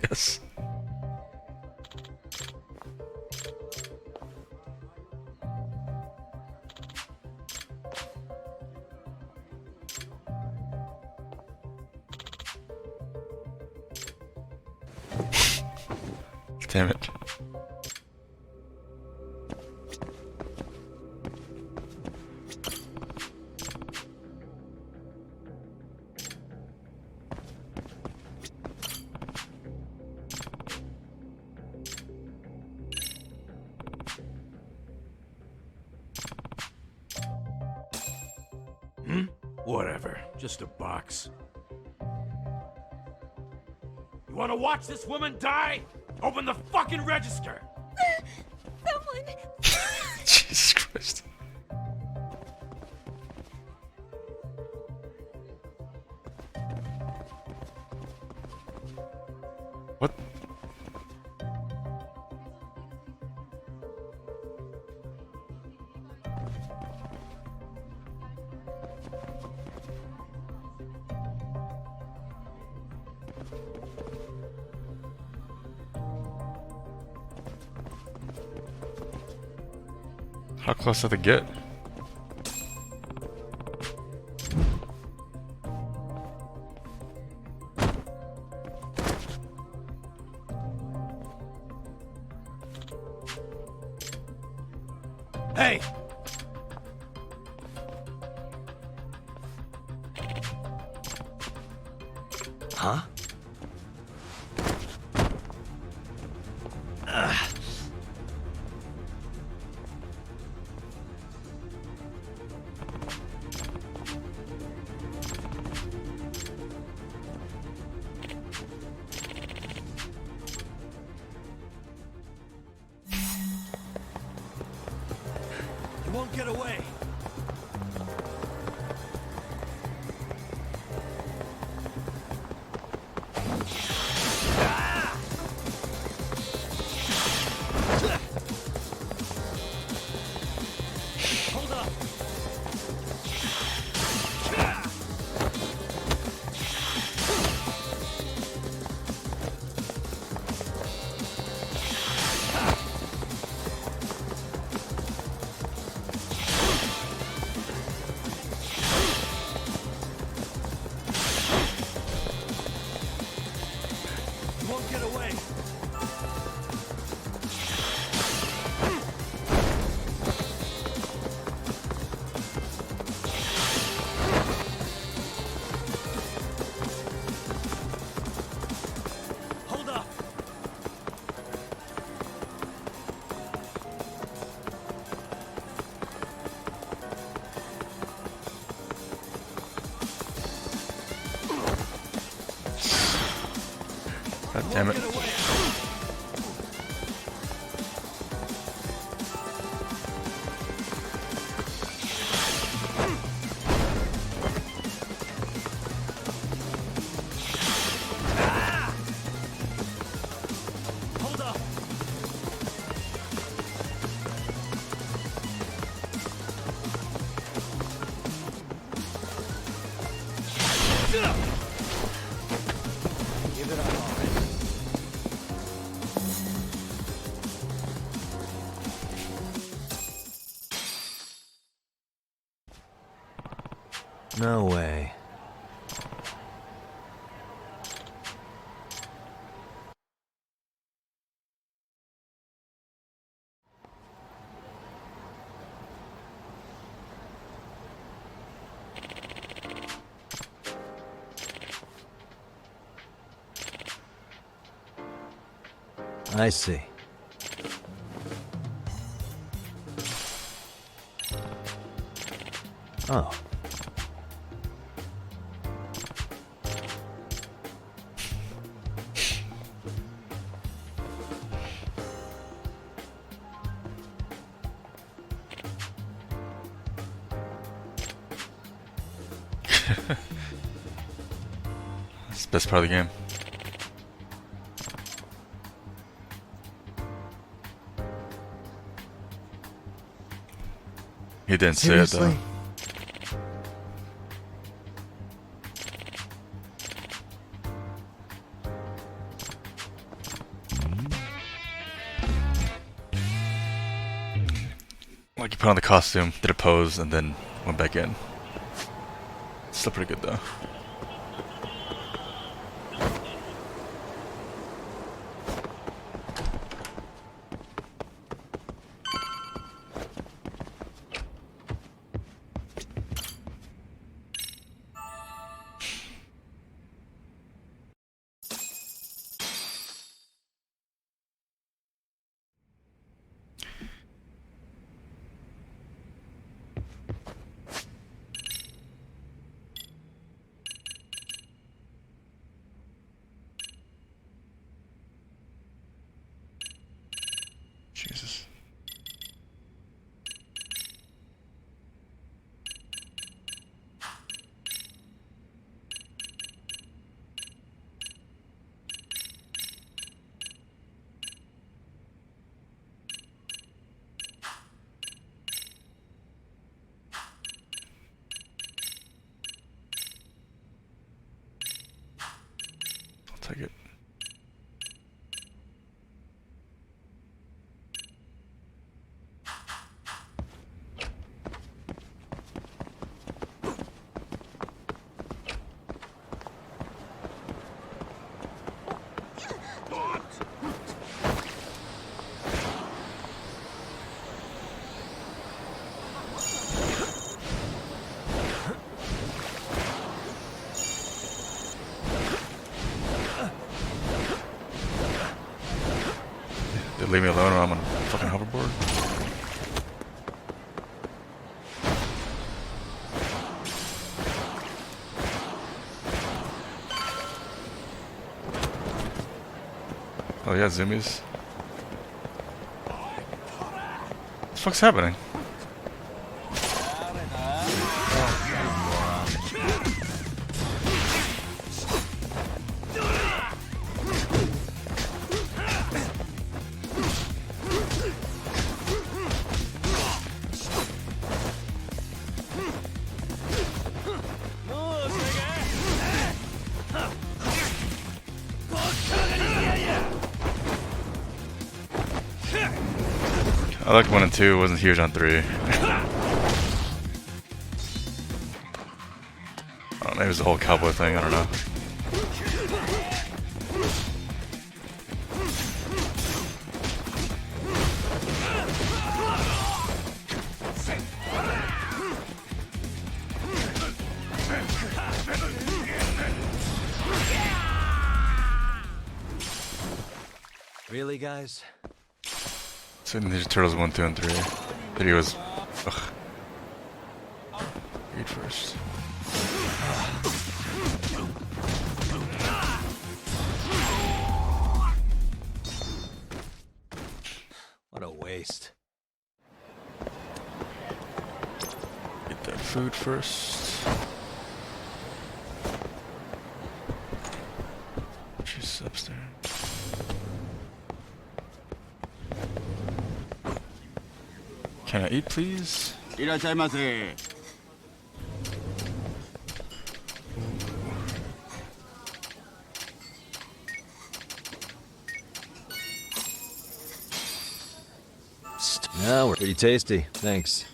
Yes. Damn it. Whatever. Just a box. You want to watch this woman die? Open the fucking register! Someone! Jesus Christ. What? How close did they get? Hey! Huh? You won't get away. Hold up. You won't get away. Hold up. God damn it. Get away. Hold up. Give it up already. No way. I see. Oh. That's the best part of the game. He didn't say it though. Like he put on the costume, did a pose, and then went back in. Still pretty good though. Jesus. I'll take it. Leave me alone or I'm on a fucking hoverboard. Oh yeah, zoomies. What the fuck's happening? I liked 1 and 2, wasn't huge on 3. Oh, maybe it was the whole cowboy thing, I don't know. Really, guys? So Ninja Turtles 1, 2, and 3. Video was... Ugh. Read first. What a waste. Get that food first. She's upstairs. Can I eat, please? No, we're pretty tasty. Thanks.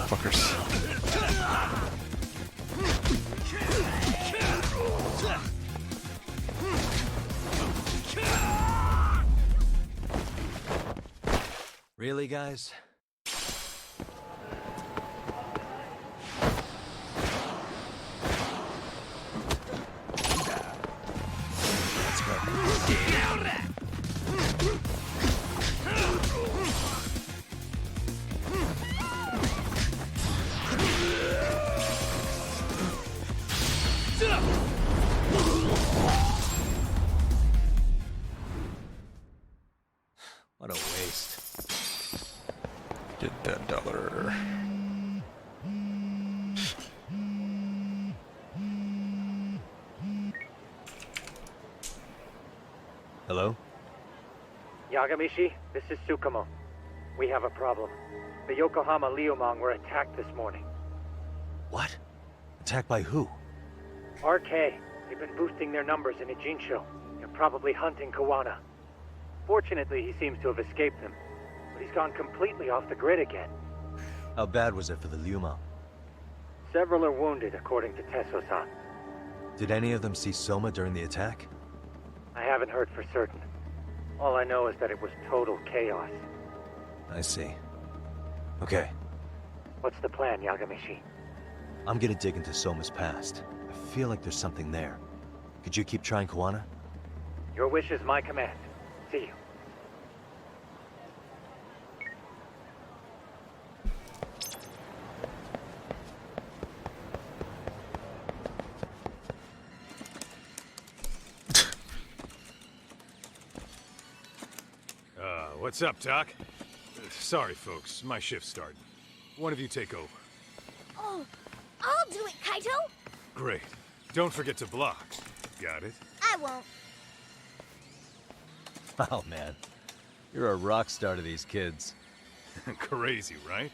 Fuckers. Really, guys? Let's go. What a waste. Get that dollar. Hello? Yagamishi, this is Tsukumo. We have a problem. The Yokohama Liumang were attacked this morning. What? Attacked by who? RK. They've been boosting their numbers in Ijincho. They're probably hunting Kawana. Fortunately, he seems to have escaped them. But he's gone completely off the grid again. How bad was it for the Liuma? Several are wounded, according to Tesso-san. Did any of them see Soma during the attack? I haven't heard for certain. All I know is that it was total chaos. I see. Okay. What's the plan, Yagamishi? I'm gonna dig into Soma's past. I feel like there's something there. Could you keep trying Kawana? Your wish is my command. See you. What's up, Doc? Sorry, folks. My shift's starting. One of you take over. Oh, I'll do it, Kaito. Great. Don't forget to block. Got it? I won't. Oh, man. You're a rock star to these kids. Crazy, right?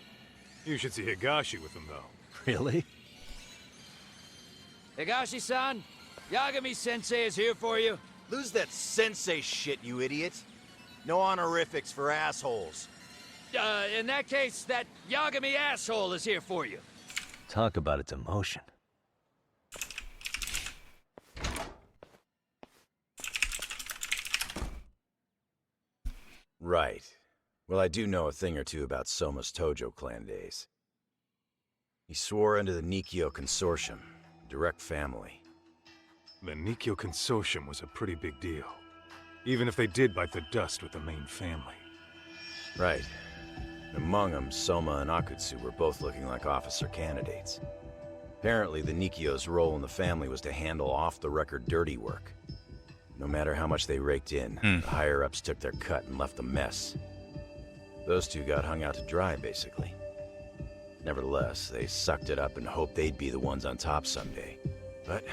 You should see Higashi with them, though. Really? Higashi-san, Yagami-sensei is here for you. Lose that sensei shit, you idiot. No honorifics for assholes. In that case, that Yagami asshole is here for you. Talk about a demotion. Right. Well, I do know a thing or two about Soma's Tojo clan days. He swore under the Nikkyo Consortium, direct family. The Nikkyo Consortium was a pretty big deal. Even if they did bite the dust with the main family. Right. Among them, Soma and Akutsu were both looking like officer candidates. Apparently, the Nikkyo's role in the family was to handle off-the-record dirty work. No matter how much they raked in, the higher-ups took their cut and left a mess. Those two got hung out to dry, basically. Nevertheless, they sucked it up and hoped they'd be the ones on top someday. But,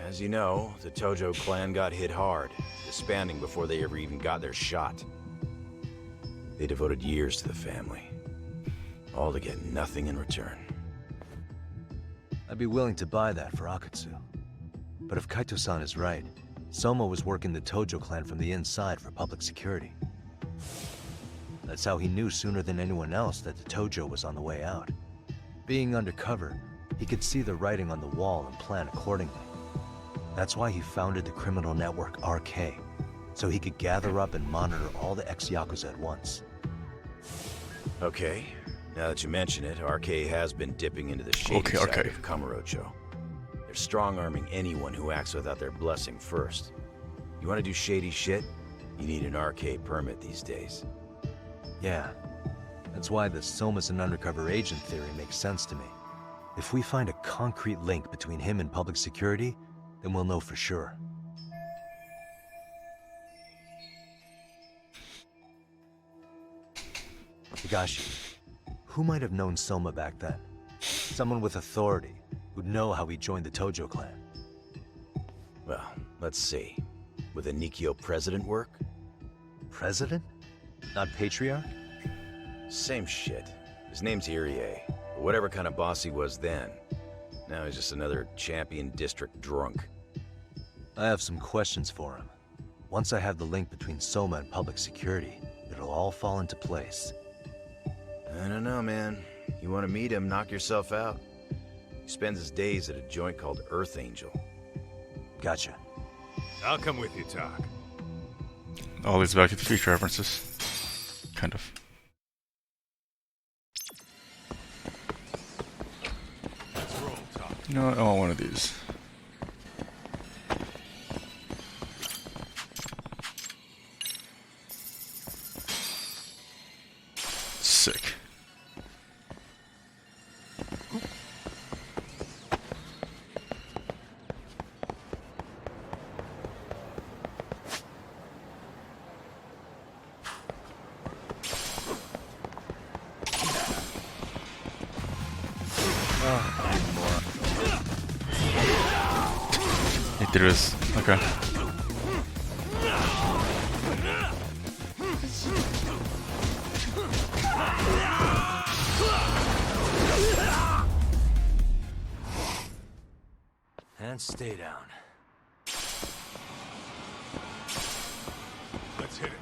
as you know, the Tojo clan got hit hard, disbanding before they ever even got their shot. They devoted years to the family, all to get nothing in return. I'd be willing to buy that for Akutsu. But if Kaito-san is right, Soma was working the Tojo clan from the inside for public security. That's how he knew sooner than anyone else that the Tojo was on the way out. Being undercover, he could see the writing on the wall and plan accordingly. That's why he founded the criminal network RK, so he could gather up and monitor all the ex-Yakuza at once. Okay, now that you mention it, RK has been dipping into the shady side of Kamurocho. They're strong-arming anyone who acts without their blessing first. You want to do shady shit? You need an RK permit these days. Yeah, that's why the Soma's an undercover agent theory makes sense to me. If we find a concrete link between him and public security, then we'll know for sure. Higashi, who might have known Soma back then? Someone with authority, who'd know how he joined the Tojo clan. Well, let's see. Would the Nikkyo president work? President? Not patriarch? Same shit. His name's Irie, or whatever kind of boss he was then. Now he's just another champion district drunk. I have some questions for him. Once I have the link between Soma and public security, it'll all fall into place. I don't know, man. You want to meet him, knock yourself out. He spends his days at a joint called Earth Angel. Gotcha. I'll come with you, Doc. All these Back to the Future references. Kind of. Let's roll, Doc. You know what? I want one of these. Sick. He threw his. Okay. And stay down. Let's hit it.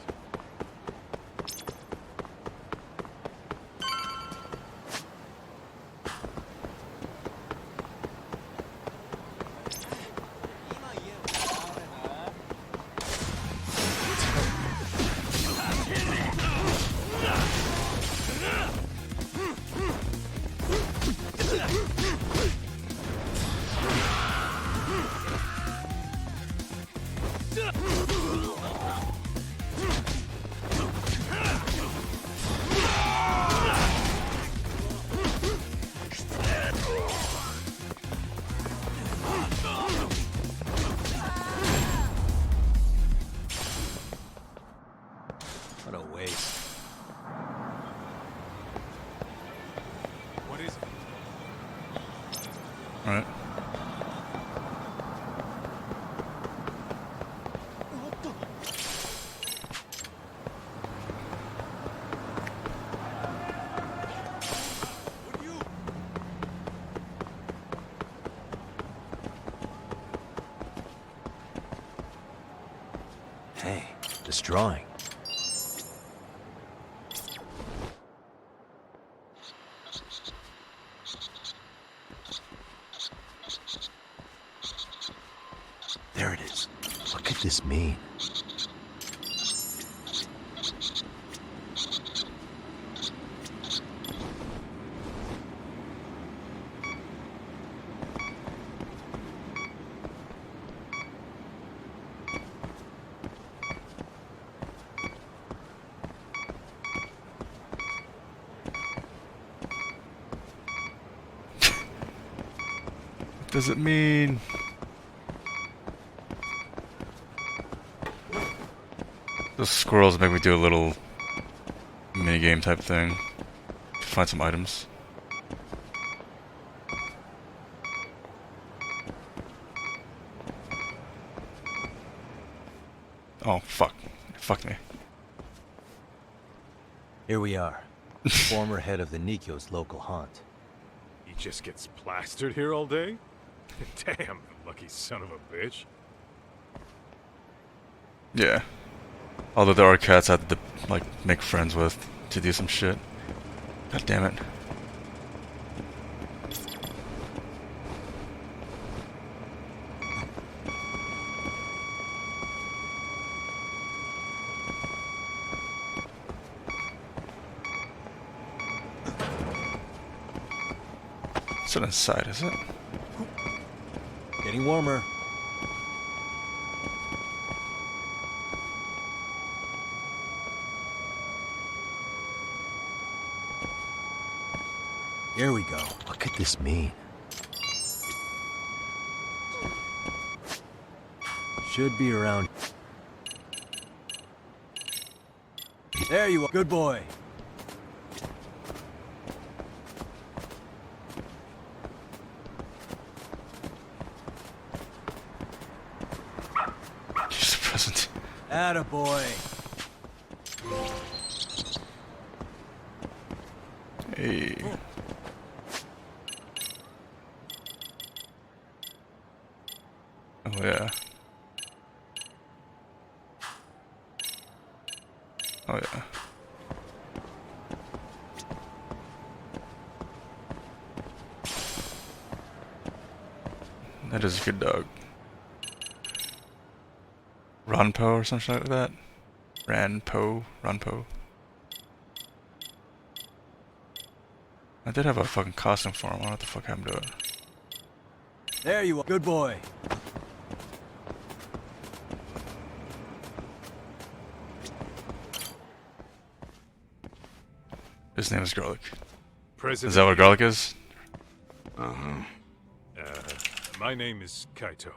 What a waste. What is it? Alright. Hey, this drawing. There it is. What could this mean? What does it mean? Those squirrels make me do a little minigame type thing to find some items. Oh, fuck. Fuck me. Here we are. Former head of the Nikyo's local haunt. He just gets plastered here all day? Damn, lucky son of a bitch. Yeah. Although there are cats I had to, like, make friends with to do some shit. God damn it. It's not inside, is it? Getting warmer. Here we go. What could this mean? Should be around. There you are. Good boy. Just a present. Attaboy. Hey. Oh yeah. Oh yeah. That is a good dog. Ranpo or something like that. Ranpo. I did have a fucking costume for him. I don't know what the fuck happened to it. There you are. Good boy. His name is Garlic. President. Is that what Garlic is? Uh-huh. My name is Kaito.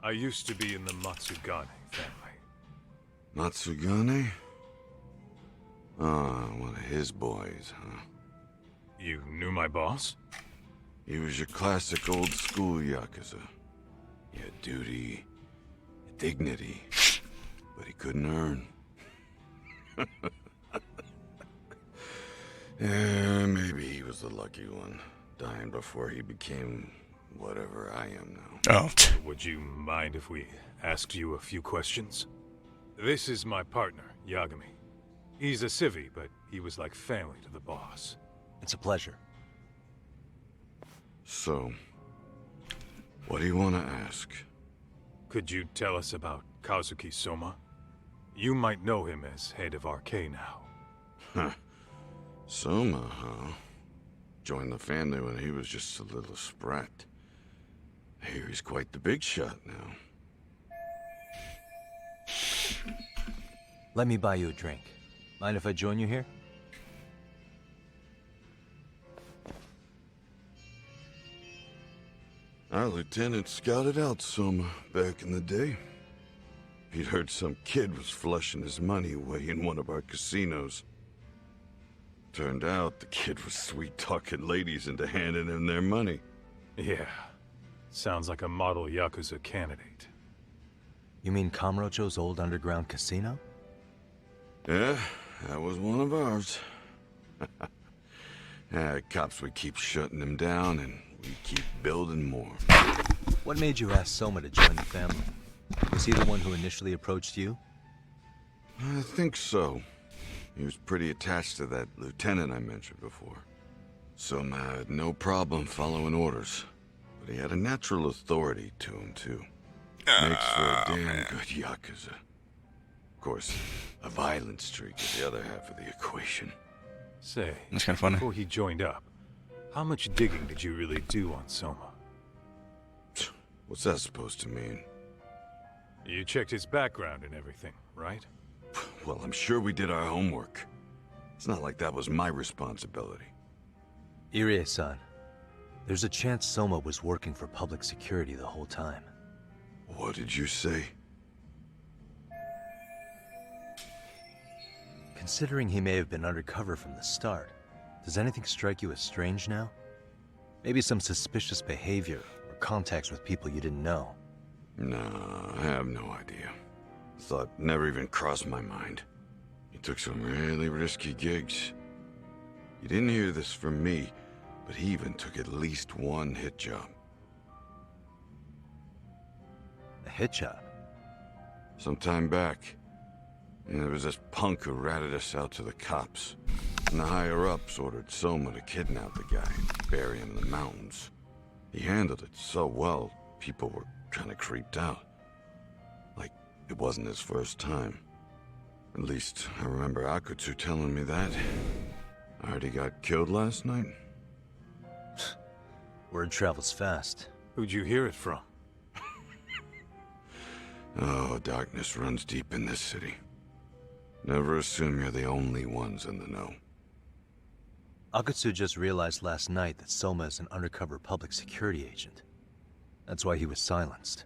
I used to be in the Matsugane family. Matsugane? Ah, one of his boys, huh? You knew my boss? He was your classic old school Yakuza. He had duty, dignity, but he couldn't earn. Yeah, maybe he was the lucky one, dying before he became whatever I am now. Oh. Would you mind if we asked you a few questions? This is my partner, Yagami. He's a civvy, but he was like family to the boss. It's a pleasure. So, what do you want to ask? Could you tell us about Kazuki Soma? You might know him as head of RK now. Huh. Soma, huh? Joined the family when he was just a little sprat. I hear he's quite the big shot now. Let me buy you a drink. Mind if I join you here? Our lieutenant scouted out Soma back in the day. He'd heard some kid was flushing his money away in one of our casinos. Turned out the kid was sweet-talking ladies into handing him their money. Yeah. Sounds like a model Yakuza candidate. You mean Kamurocho's old underground casino? Yeah, that was one of ours. Cops would keep shutting him down, and we keep building more. What made you ask Soma to join the family? Was he the one who initially approached you? I think so. He was pretty attached to that lieutenant I mentioned before. Soma had no problem following orders, but he had a natural authority to him, too. Makes for a damn good Yakuza. Of course, a violent streak is the other half of the equation. Say, that's kind of funny. Before he joined up, how much digging did you really do on Soma? What's that supposed to mean? You checked his background and everything, right? Well, I'm sure we did our homework. It's not like that was my responsibility. Irie-san, there's a chance Soma was working for public security the whole time. What did you say? Considering he may have been undercover from the start, does anything strike you as strange now? Maybe some suspicious behavior or contacts with people you didn't know? No, I have no idea. Thought never even crossed my mind. He took some really risky gigs. You didn't hear this from me, but he even took at least one hit job. A hit job? Some time back. And there was this punk who ratted us out to the cops. And the higher-ups ordered Soma to kidnap the guy and bury him in the mountains. He handled it so well, people were kind of creeped out. Like, it wasn't his first time. At least, I remember Akutsu telling me that. I heard he got killed last night. Word travels fast. Who'd you hear it from? Oh, darkness runs deep in this city. Never assume you're the only ones in the know. Akutsu just realized last night that Soma is an undercover public security agent. That's why he was silenced.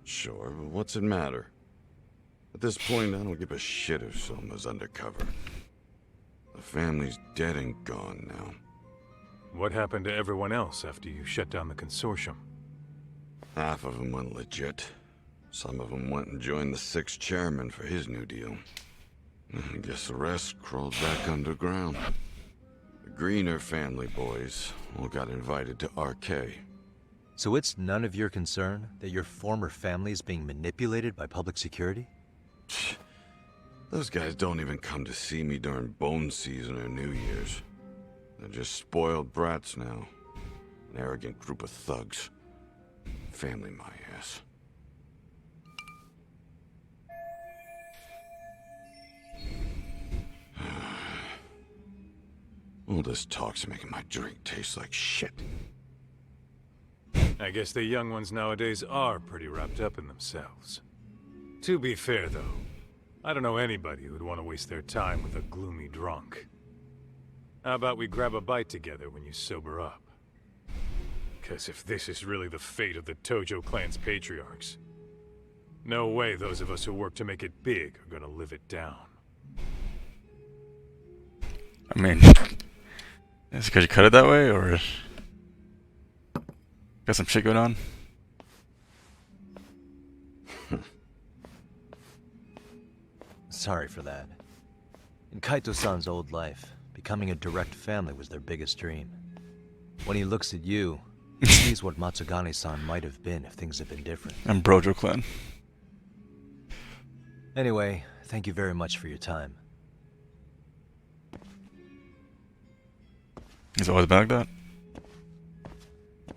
Sure, but what's it matter? At this point, I don't give a shit if Soma's undercover. The family's dead and gone now. What happened to everyone else after you shut down the consortium? Half of them went legit. Some of them went and joined the 6th chairman for his new deal. I guess the rest crawled back underground. The Greener family boys all got invited to RK. So it's none of your concern that your former family is being manipulated by public security? Those guys don't even come to see me during bone season or New Year's. They're just spoiled brats now. An arrogant group of thugs. Family my ass. All this talk's making my drink taste like shit. I guess the young ones nowadays are pretty wrapped up in themselves. To be fair, though, I don't know anybody who'd want to waste their time with a gloomy drunk. How about we grab a bite together when you sober up? Because if this is really the fate of the Tojo clan's patriarchs, no way those of us who work to make it big are gonna live it down. I mean, is it because you cut it that way, or got some shit going on? Sorry for that. In Kaito-san's old life, becoming a direct family was their biggest dream. When he looks at you, he sees what Matsugane-san might have been if things had been different. And Brojo clan. Anyway, thank you very much for your time. He's always been like that?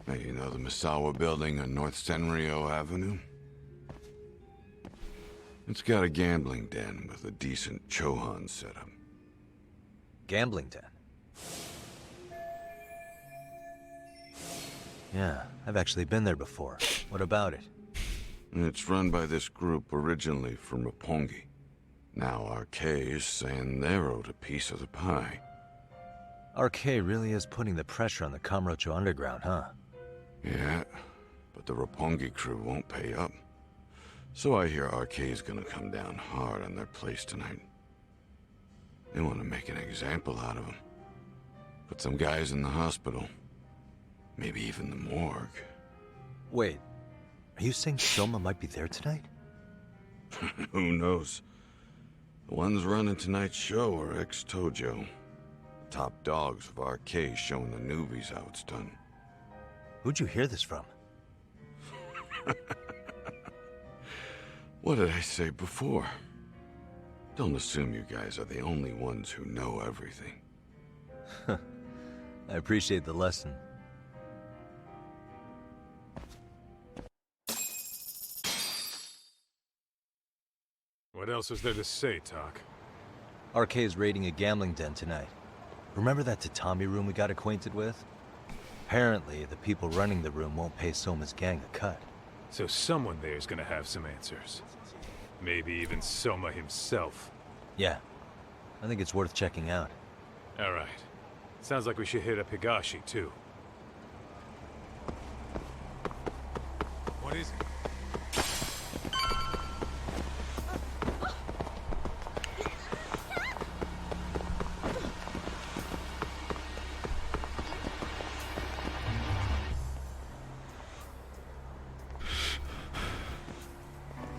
Hey, you know the Misawa building on North Senryo Avenue? It's got a gambling den with a decent Chohan setup. Gambling den? Yeah, I've actually been there before. What about it? It's run by this group originally from Roppongi. Now RK is saying they're owed a piece of the pie. RK really is putting the pressure on the Kamurocho Underground, huh? Yeah, but the Roppongi crew won't pay up. So I hear RK is gonna come down hard on their place tonight. They want to make an example out of them. Put some guys in the hospital. Maybe even the morgue. Wait, are you saying Soma might be there tonight? Who knows? The ones running tonight's show are ex-Tojo. Top dogs of RK showing the newbies how it's done. Who'd you hear this from? What did I say before? Don't assume you guys are the only ones who know everything. I appreciate the lesson. What else is there to say, Talk? RK is raiding a gambling den tonight. Remember that tatami room we got acquainted with? Apparently, the people running the room won't pay Soma's gang a cut. So someone there's gonna have some answers. Maybe even Soma himself. Yeah, I think it's worth checking out. Alright. Sounds like we should hit up Higashi, too. What is it?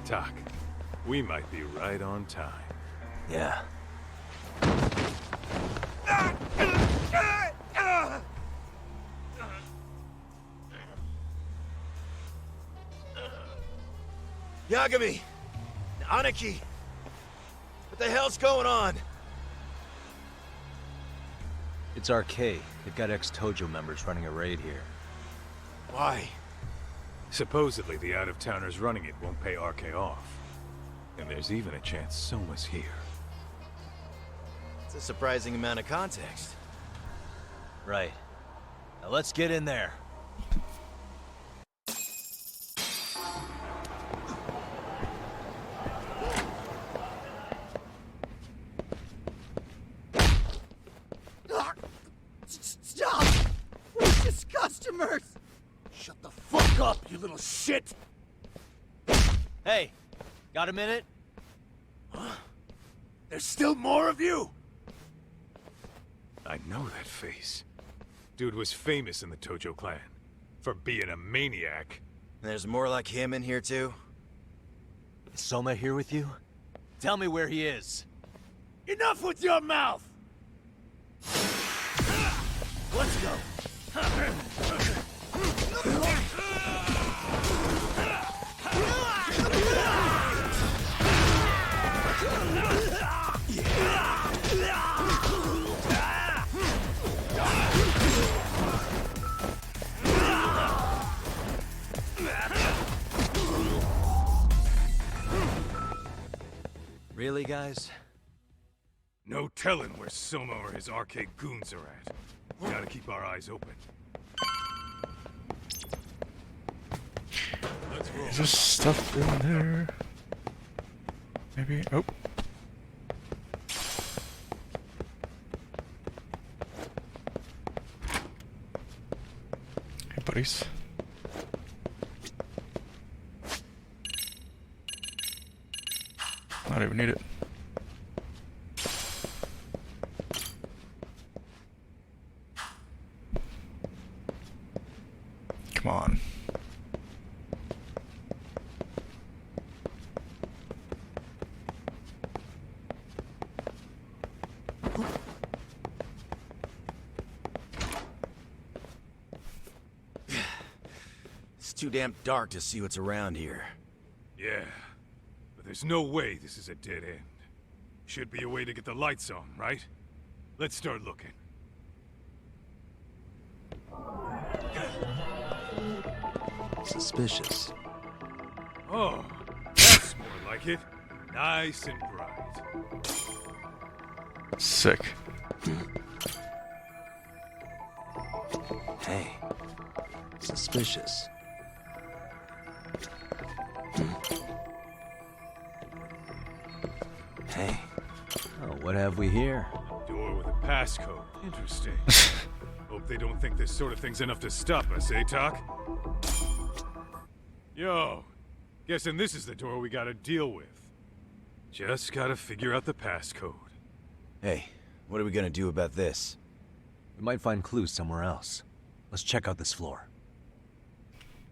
Tak, we might be right on time. Yeah. Yagami! Aniki! What the hell's going on? It's RK. They've got ex-Tojo members running a raid here. Why? Supposedly the out-of-towners running it won't pay RK off. And there's even a chance Soma's here. It's a surprising amount of context. Right. Now let's get in there. Stop! We're just customers! Shut the fuck up, you little shit! Hey, got a minute? Huh? There's still more of you? I know that face. Dude was famous in the Tojo clan. For being a maniac. There's more like him in here, too? Is Soma here with you? Tell me where he is. Enough with your mouth! Let's go! Really, guys? No telling where Soma or his arcade goons are at. We gotta keep our eyes open. Let's roll. Is there stuff in there? Maybe. Oh. Hey, buddies. I don't even need it. Come on. It's too damn dark to see what's around here. Yeah, but there's no way this is a dead end. Should be a way to get the lights on, right? Let's start looking. Suspicious. Oh, that's more like it. Nice and bright. Sick. Hey. Suspicious. Hey. Oh, what have we here? Door with a passcode. Interesting. Hope they don't think this sort of thing's enough to stop us, eh, Talk? Yo, guessing this is the door we gotta deal with. Just gotta figure out the passcode. Hey, what are we gonna do about this? We might find clues somewhere else. Let's check out this floor.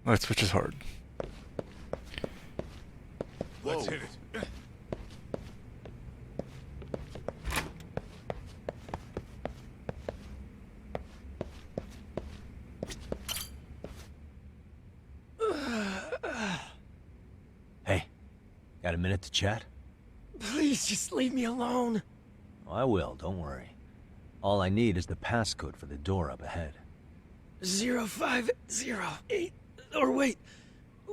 Light switch is hard. Let's hit it. Hey, got a minute to chat? Please just leave me alone. I will, don't worry. All I need is the passcode for the door up ahead. 0508. Or wait,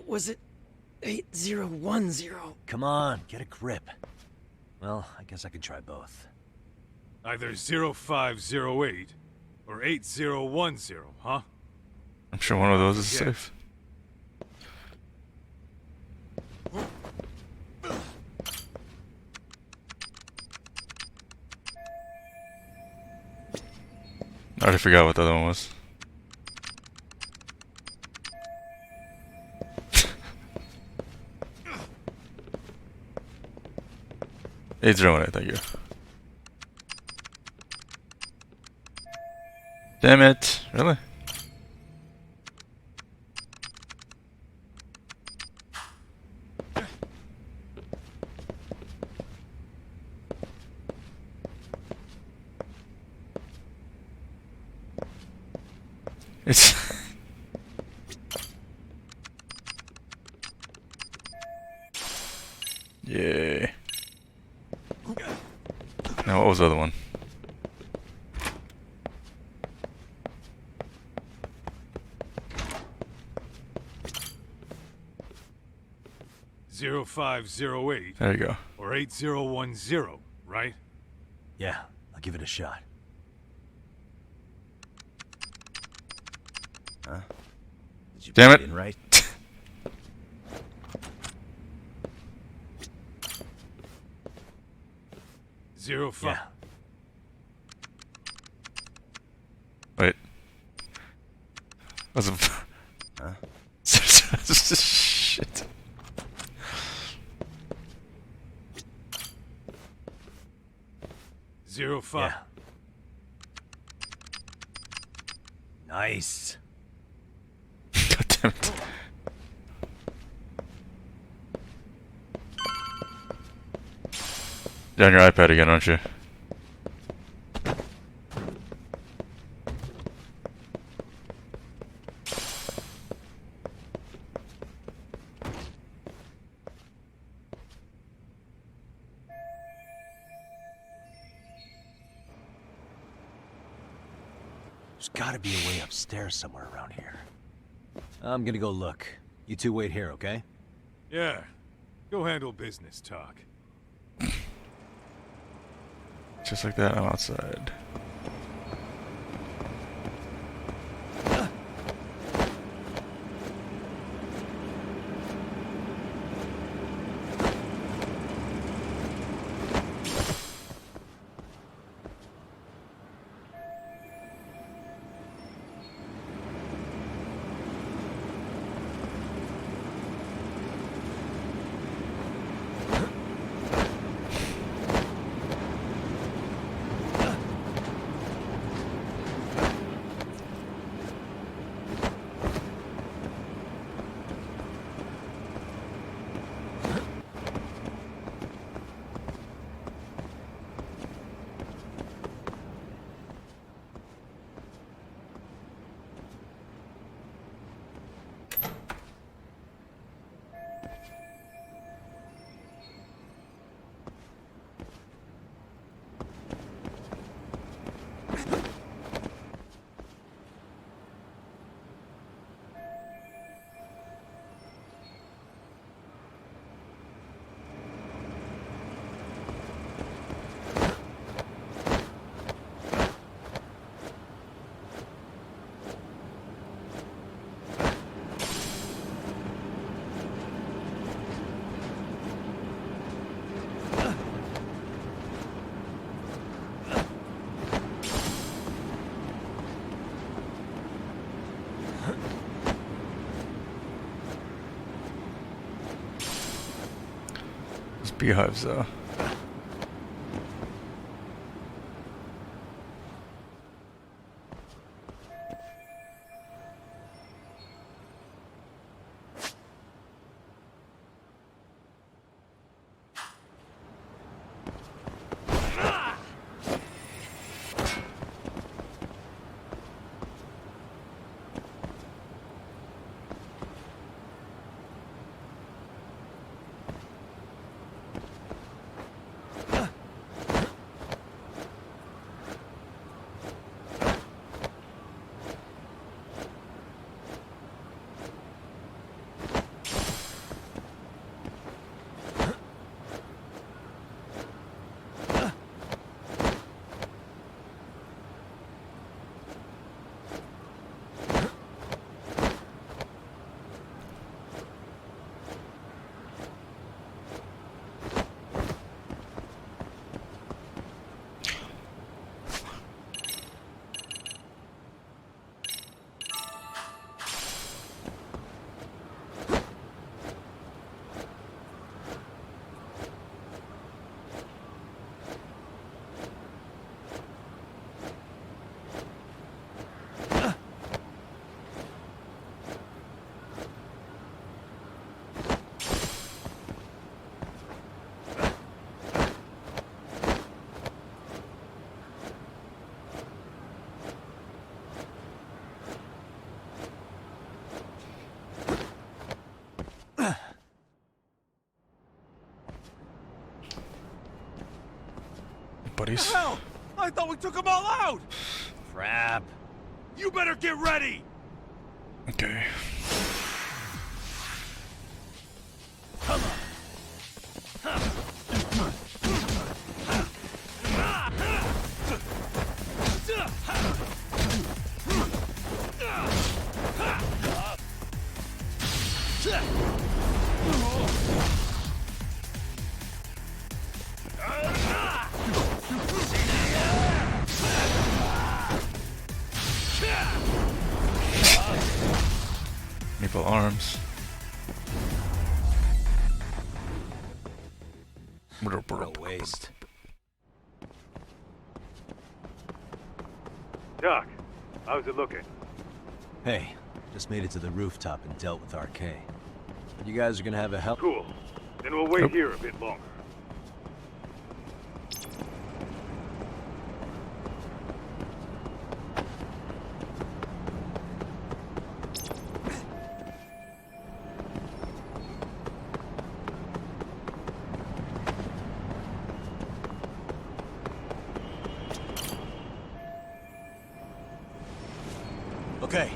was it 8010? Come on, get a grip. Well, I guess I can try both. Either 0508 or 8010, huh? I'm sure one of those is safe. I already forgot what the other one was. It's ruined it, thank you. Damn it, really? It's yeah. Now what was the other one? Zero 0508. There you go. Or 8010, right? Yeah, I'll give it a shot. Huh? Did you Damn put it. in right? Zero five. Yeah. Wait. Was it? Huh? Shit. Zero five. Yeah. Nice. God damn it. You're on your iPad again, aren't you? There's gotta be a way upstairs somewhere around here. I'm gonna go look. You two wait here, okay? Yeah. Go handle business, Talk. Just like that, I'm outside. Beehives, though. Buddies. The hell? I thought we took them all out! Crap. You better get ready! Okay. Come on. Maple arms. What a waste. Doc, how's it looking? Hey, just made it to the rooftop and dealt with RK. You guys are gonna have a help. Cool. Then we'll wait here a bit longer. Okay.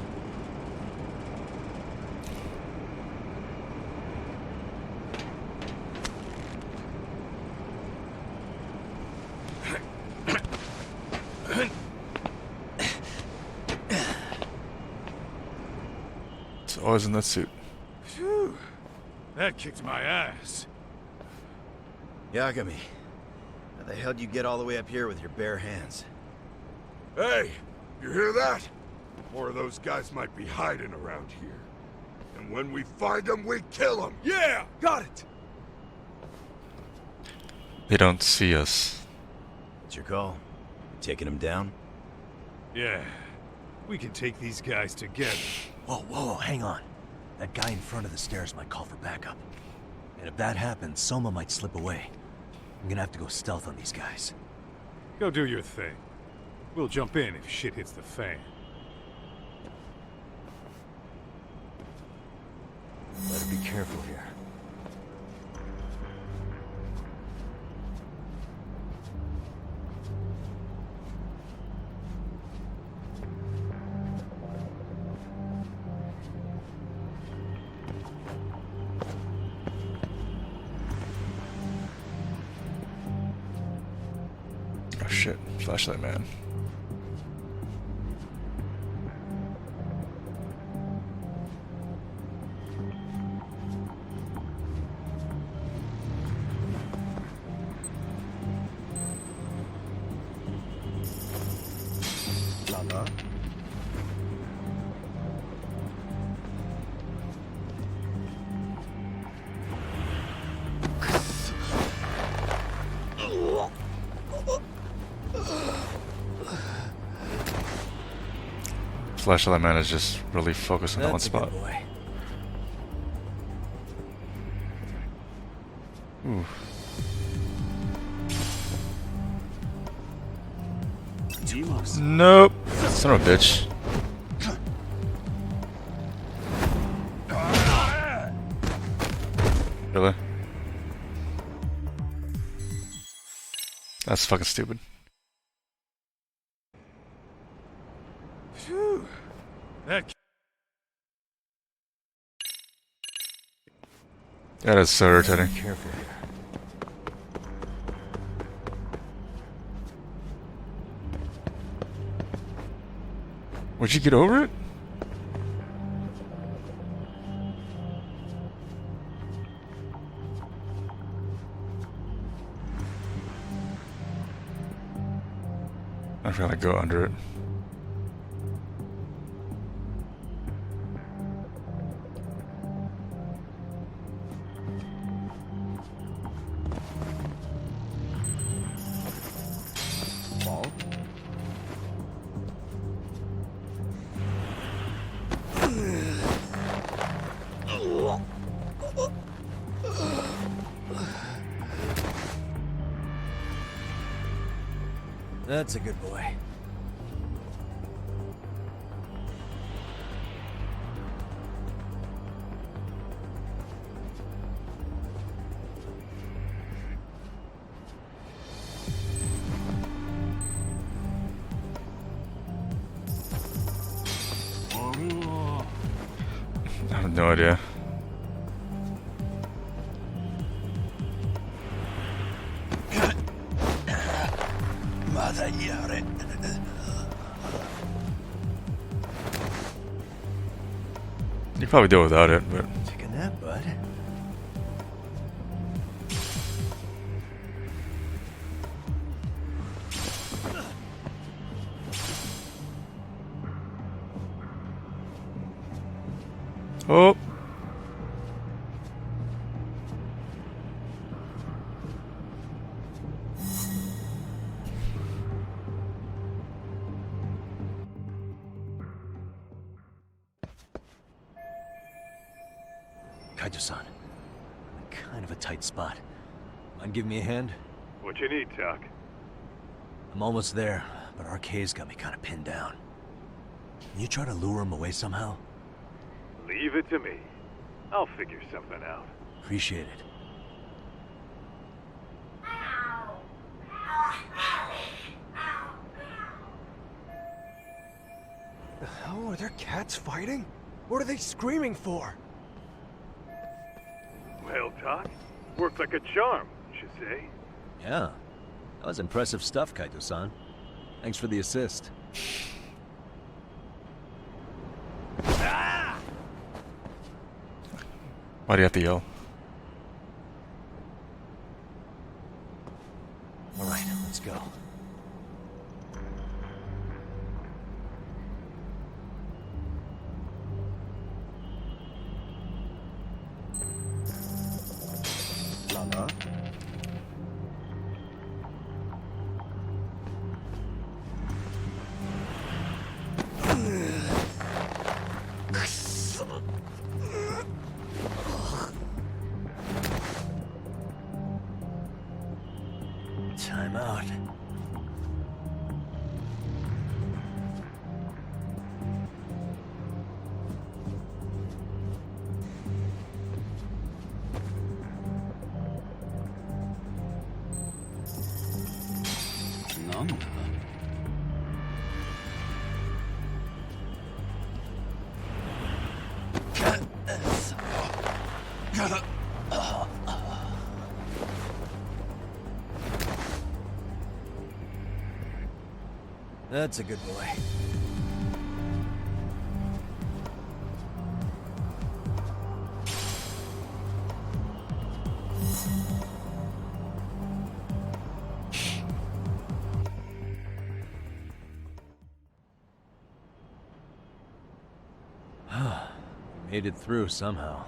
always in that suit. Phew. That kicked my ass. Yagami, how the hell do you get all the way up here with your bare hands? Hey, you hear that? More of those guys might be hiding around here. And when we find them, we kill them. Yeah, got it. They don't see us. What's your call? You taking them down? Yeah. We can take these guys together. Whoa, hang on. That guy in front of the stairs might call for backup. And if that happens, Soma might slip away. I'm gonna have to go stealth on these guys. Go do your thing. We'll jump in if shit hits the fan. Better be careful here. Oh shit, flashlight man. Flashlight man is just really focused on that one spot. Ooh. Nope. Son of a bitch. Really? That's fucking stupid. Phew. That is so irritating. Careful here. Would you get over it? I'd rather go under it. That's a good boy. I have no idea. You could probably do it without it, but Take a nap, bud. oh, Kaito-san, kind of a tight spot. Mind giving me a hand? What you need, Tuck? I'm almost there, but RK's got me kind of pinned down. Can you try to lure him away somehow? Leave it to me. I'll figure something out. Appreciate it. The hell? Are there cats fighting? What are they screaming for? Well, Tuck, worked like a charm, you say? Yeah, that was impressive stuff, Kaito-san. Thanks for the assist. Why do you have to yell? All right, let's go. Lala? Time out. None. That's a good boy. We made it through somehow.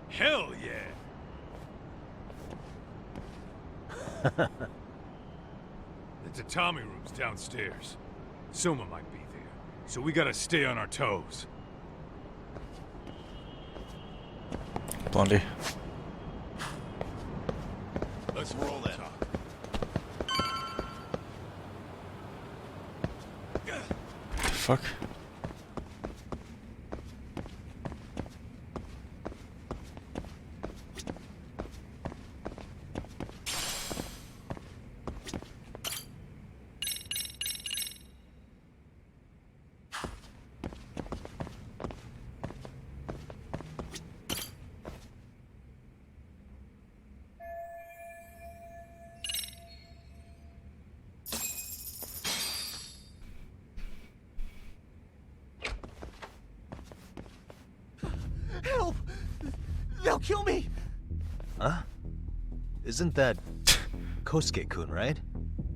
Hell yeah! The tatami room's downstairs. Soma might be there, so we gotta stay on our toes. Blondie. Let's roll that. Fuck. Help! They'll kill me! Huh? Isn't that Kosuke-kun, right?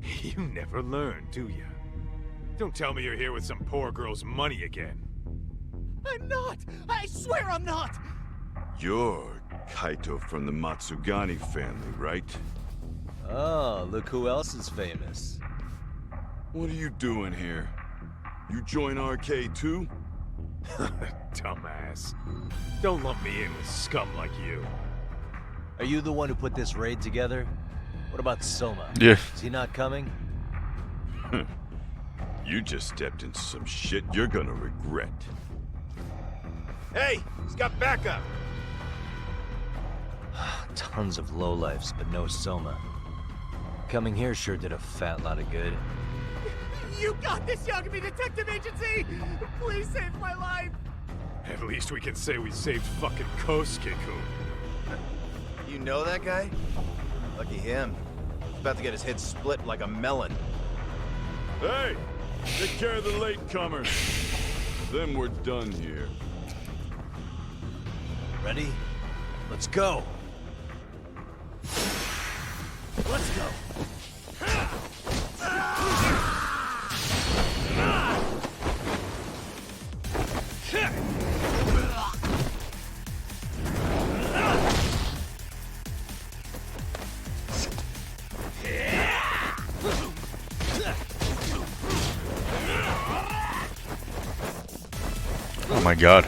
You never learn, do you? Don't tell me you're here with some poor girl's money again. I'm not! I swear I'm not! You're Kaito from the Matsugani family, right? Oh, look who else is famous. What are you doing here? You join RK too? Dumbass. Don't lump me in with scum like you. Are you the one who put this raid together? What about Soma? Yeah. Is he not coming? You just stepped into some shit you're gonna regret. Hey, he's got backup. Tons of lowlifes, but no Soma. Coming here sure did a fat lot of good. You got this, Yagami Detective Agency! Please save my life! At least we can say we saved fucking Kosuke-kun. You know that guy? Lucky him. He's about to get his head split like a melon. Hey! Take care of the latecomers. Then we're done here. Ready? Let's go! Let's go! Oh my god.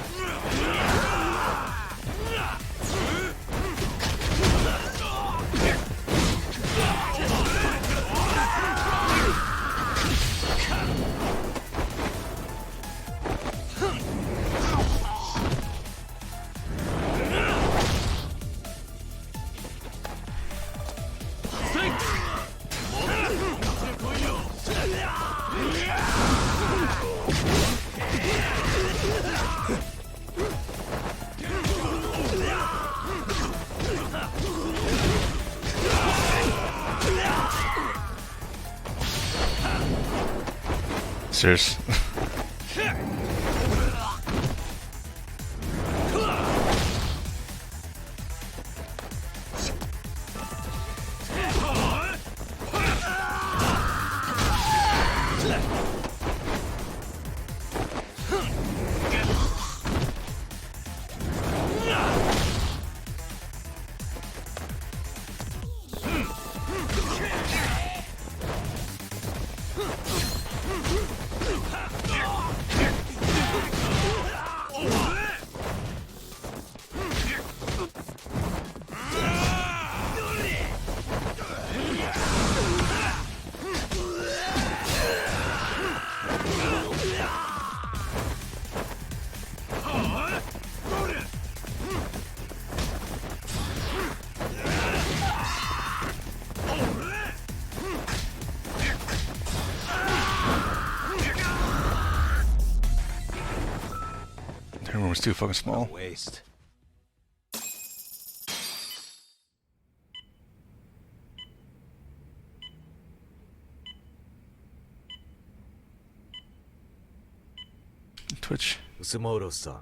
Serious. Camera's too fucking small. Waste. Twitch. Kusumoto-san,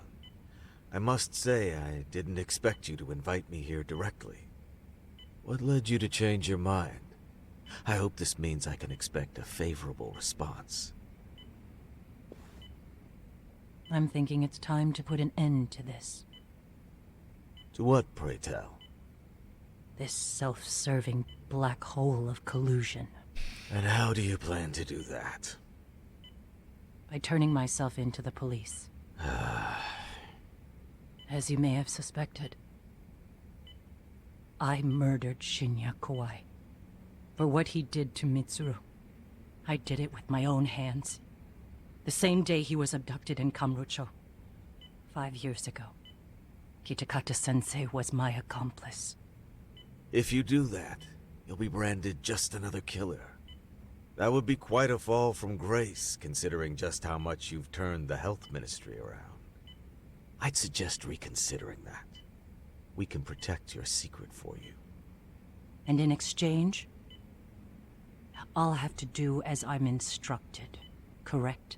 I must say I didn't expect you to invite me here directly. What led you to change your mind? I hope this means I can expect a favorable response. I'm thinking it's time to put an end to this. To what, pray tell? This self-serving black hole of collusion. And how do you plan to do that? By turning myself in to the police. As you may have suspected, I murdered Shinya Kawai. For what he did to Mitsuru. I did it with my own hands. The same day he was abducted in Kamurocho. 5 years ago. Kitakata-sensei was my accomplice. If you do that, you'll be branded just another killer. That would be quite a fall from grace, considering just how much you've turned the health ministry around. I'd suggest reconsidering that. We can protect your secret for you. And in exchange, I'll have to do as I'm instructed, correct?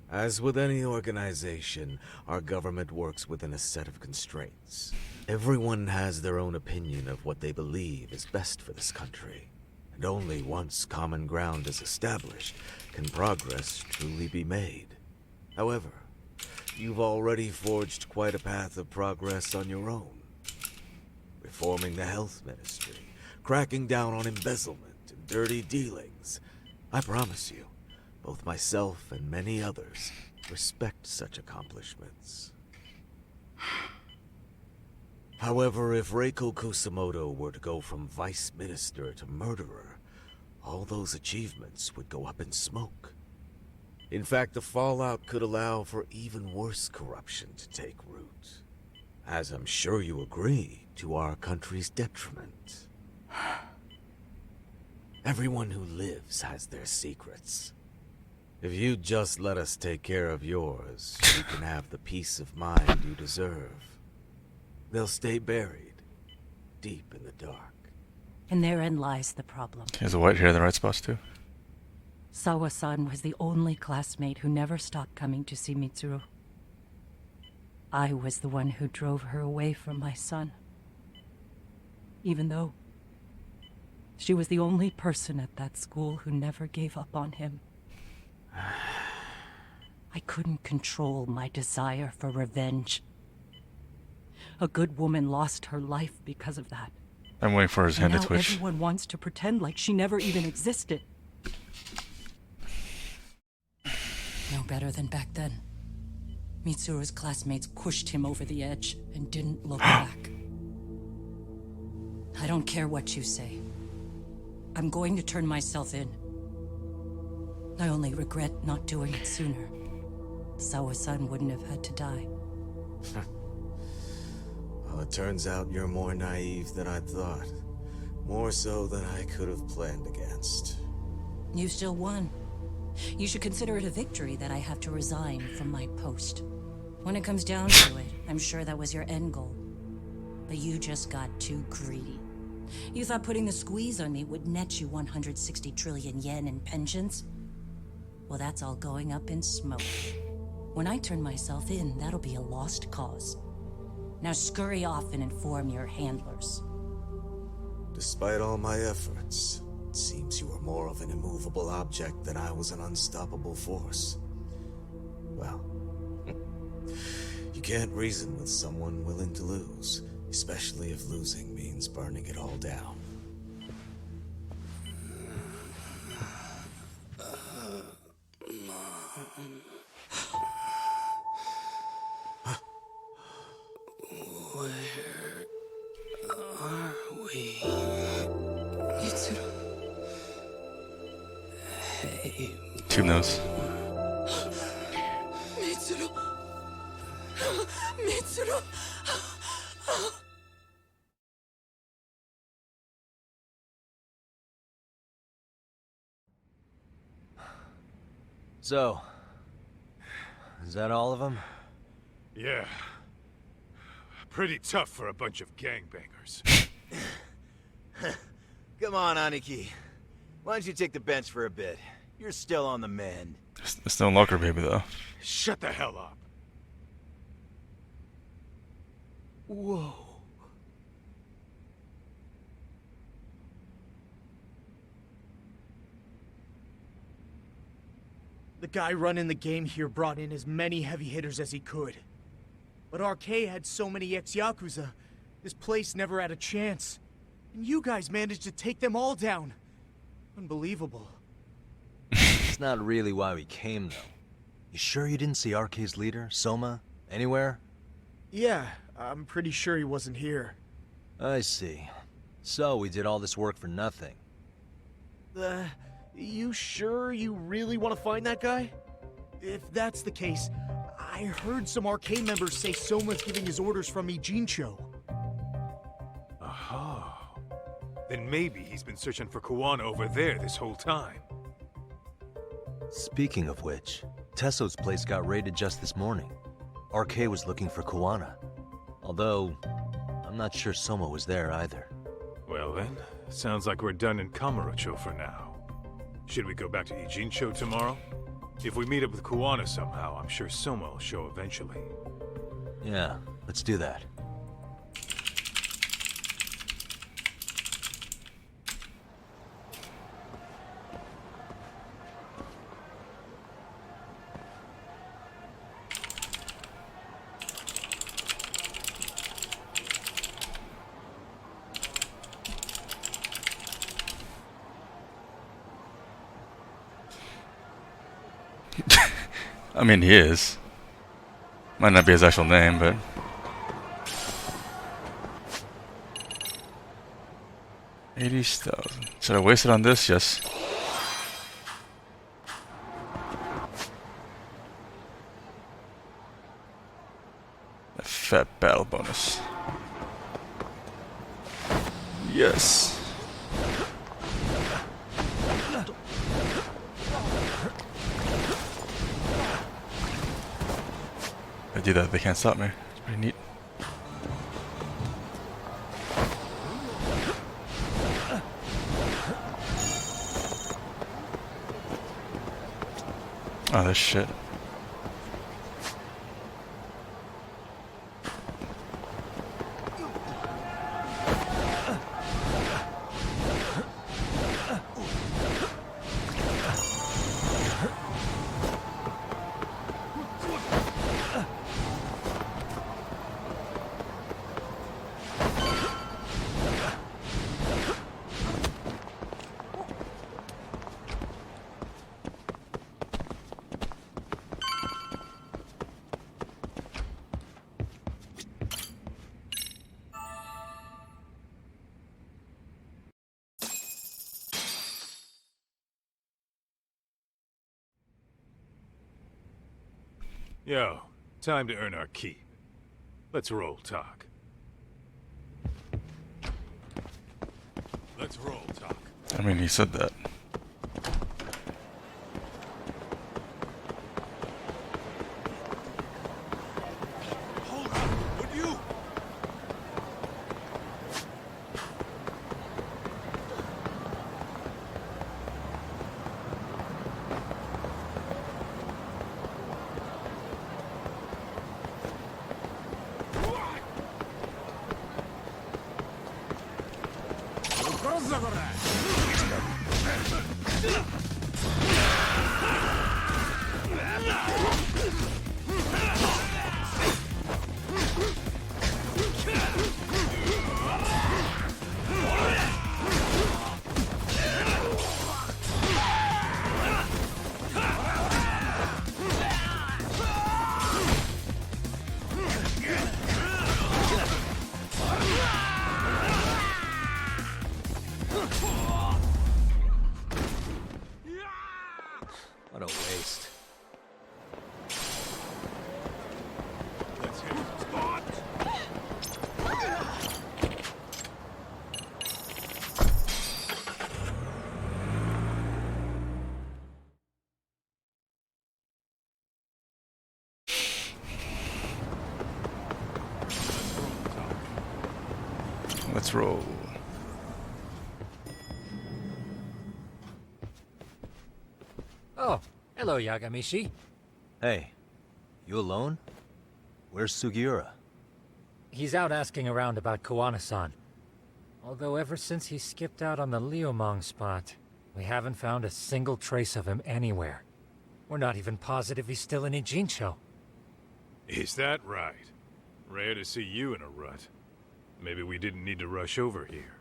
As with any organization, our government works within a set of constraints. Everyone has their own opinion of what they believe is best for this country. And only once common ground is established can progress truly be made. However, you've already forged quite a path of progress on your own. Reforming the health ministry, cracking down on embezzlement and dirty dealings. I promise you, both myself and many others respect such accomplishments. However, if Reiko Kusumoto were to go from vice minister to murderer, all those achievements would go up in smoke. In fact, the fallout could allow for even worse corruption to take root. As I'm sure you agree, to our country's detriment. Everyone who lives has their secrets. If you'd just let us take care of yours, you can have the peace of mind you deserve. They'll stay buried, deep in the dark. And therein lies the problem. He has a white hair in the right spots too. Sawa-san was the only classmate who never stopped coming to see Mitsuru. I was the one who drove her away from my son. Even though she was the only person at that school who never gave up on him. I couldn't control my desire for revenge. A good woman lost her life because of that. I'm waiting for his hand to now twitch. Everyone wants to pretend like she never even existed. No better than back then. Mitsuru's classmates pushed him over the edge and didn't look back. I don't care what you say. I'm going to turn myself in. I only regret not doing it sooner. Sawa-san wouldn't have had to die. Well, it turns out you're more naive than I thought. More so than I could have planned against. You still won. You should consider it a victory that I have to resign from my post. When it comes down to it, I'm sure that was your end goal. But you just got too greedy. You thought putting the squeeze on me would net you 160 trillion yen in pensions? Well, that's all going up in smoke. When I turn myself in, that'll be a lost cause. Now scurry off and inform your handlers. Despite all my efforts, it seems you are more of an immovable object than I was an unstoppable force. Well, you can't reason with someone willing to lose, especially if losing means burning it all down. Where are we? Mitsuru. Hey. Tube nose. Mitsuru. Mitsuru. So, is that all of them? Yeah. Pretty tough for a bunch of gangbangers. Come on, Aniki. Why don't you take the bench for a bit? You're still on the mend. It's no locker baby, though. Shut the hell up. Whoa. The guy running the game here brought in as many heavy hitters as he could. But RK had so many ex-Yakuza, this place never had a chance. And you guys managed to take them all down. Unbelievable. It's not really why we came, though. You sure you didn't see RK's leader, Soma, anywhere? Yeah, I'm pretty sure he wasn't here. I see. So we did all this work for nothing. You sure you really want to find that guy? If that's the case, I heard some RK members say Soma's giving his orders from Ijincho. Aha. Then maybe he's been searching for Kuwana over there this whole time. Speaking of which, Tesso's place got raided just this morning. RK was looking for Kuwana. Although, I'm not sure Soma was there either. Well then, sounds like we're done in Kamurocho for now. Should we go back to Ijincho tomorrow? If we meet up with Kuwana somehow, I'm sure Soma will show eventually. Yeah, let's do that. I mean, he is. Might not be his actual name, but... $80,000. Should I waste it on this? Yes. A fat battle bonus. Yes. I do that, they can't stop me. It's pretty neat. Oh, this shit. Yo, time to earn our keep. Let's roll talk. Let's roll talk. I mean, he said that. Hold on, would you? What a waste. Let's roll. Oh, hello, Yagamishi. Hey, you alone? Where's Sugiura? He's out asking around about Koana-san. Although ever since he skipped out on the Liumang spot, we haven't found a single trace of him anywhere. We're not even positive he's still in Ijincho. Is that right? Rare to see you in a rut. Maybe we didn't need to rush over here.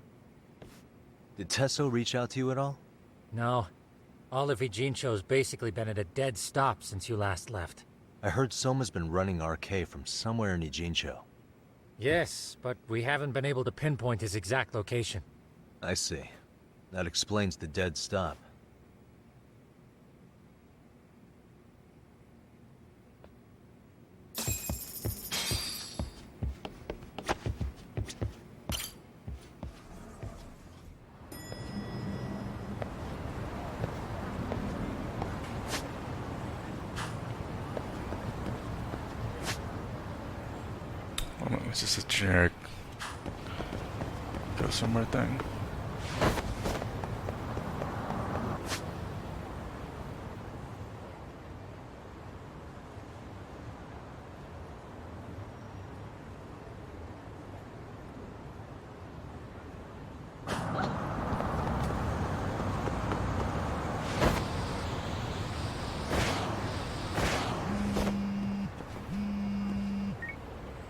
Did Tesso reach out to you at all? No. All of Ijincho's basically been at a dead stop since you last left. I heard Soma's been running RK from somewhere in Ijincho. Yes, but we haven't been able to pinpoint his exact location. I see. That explains the dead stop. It's just a generic go somewhere thing.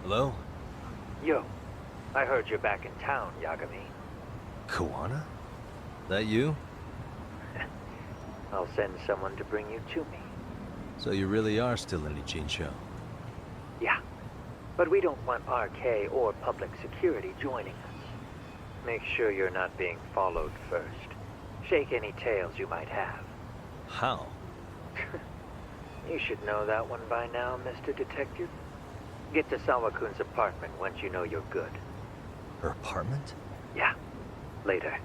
Hello? Yo, I heard you're back in town, Yagami. Koana? That you? I'll send someone to bring you to me. So you really are still in Ijincho? Yeah, but we don't want RK or public security joining us. Make sure you're not being followed first. Shake any tails you might have. How? You should know that one by now, Mr. Detective. Get to Sawa-kun's apartment once you know you're good. Her apartment? Yeah, later.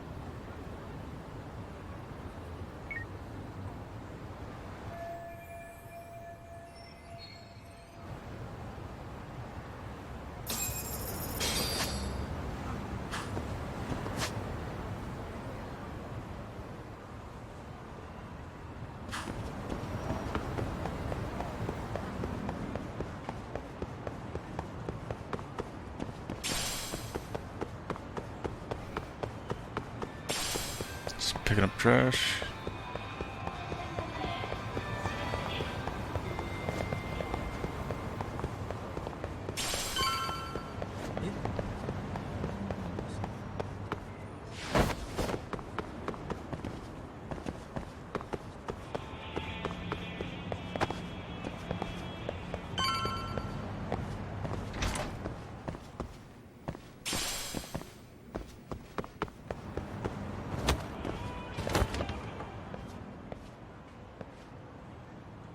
Just picking up trash.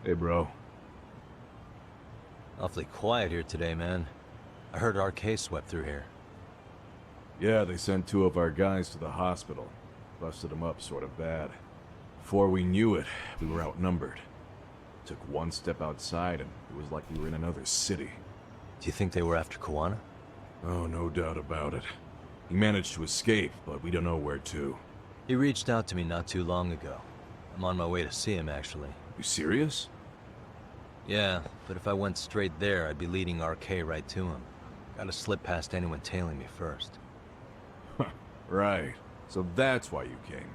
Hey, bro. Awfully quiet here today, man. I heard RK swept through here. Yeah, they sent 2 of our guys to the hospital. Busted them up sort of bad. Before we knew it, we were outnumbered. Took one step outside and it was like we were in another city. Do you think they were after Koana? Oh, no doubt about it. He managed to escape, but we don't know where to. He reached out to me not too long ago. I'm on my way to see him, actually. You serious? Yeah, but if I went straight there, I'd be leading RK right to him. Gotta slip past anyone tailing me first. Right. So that's why you came.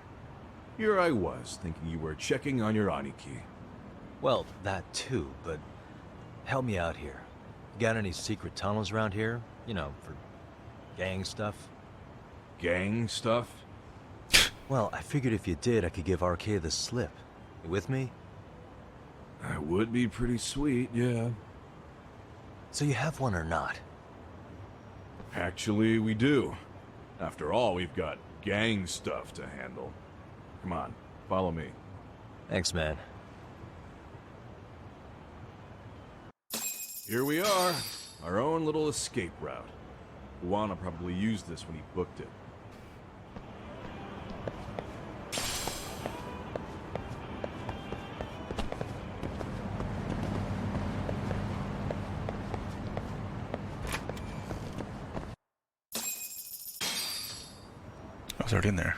Here I was, thinking you were checking on your Aniki. Well, that too, but help me out here. Got any secret tunnels around here? You know, for gang stuff? Gang stuff? Well, I figured if you did, I could give RK the slip. You with me? That would be pretty sweet, yeah. So you have one or not? Actually, we do. After all, we've got gang stuff to handle. Come on, follow me. Thanks, man. Here we are. Our own little escape route. Juana probably used this when he booked it. already in there.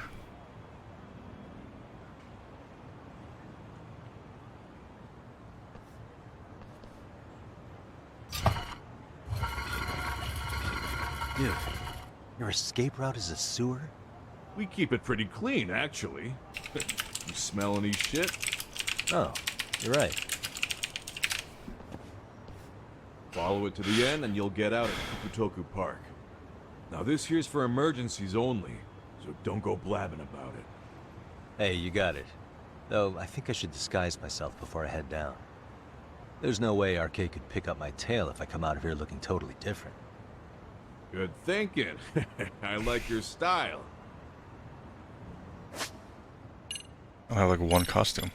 Dude, your escape route is a sewer? We keep it pretty clean, actually. You smell any shit? Oh, you're right. Follow it to the end and you'll get out at Fukutoku Park. Now this here's for emergencies only, so don't go blabbing about it. Hey, you got it. Though, I think I should disguise myself before I head down. There's no way RK could pick up my tail if I come out of here looking totally different. Good thinking. I like your style. I have like one costume.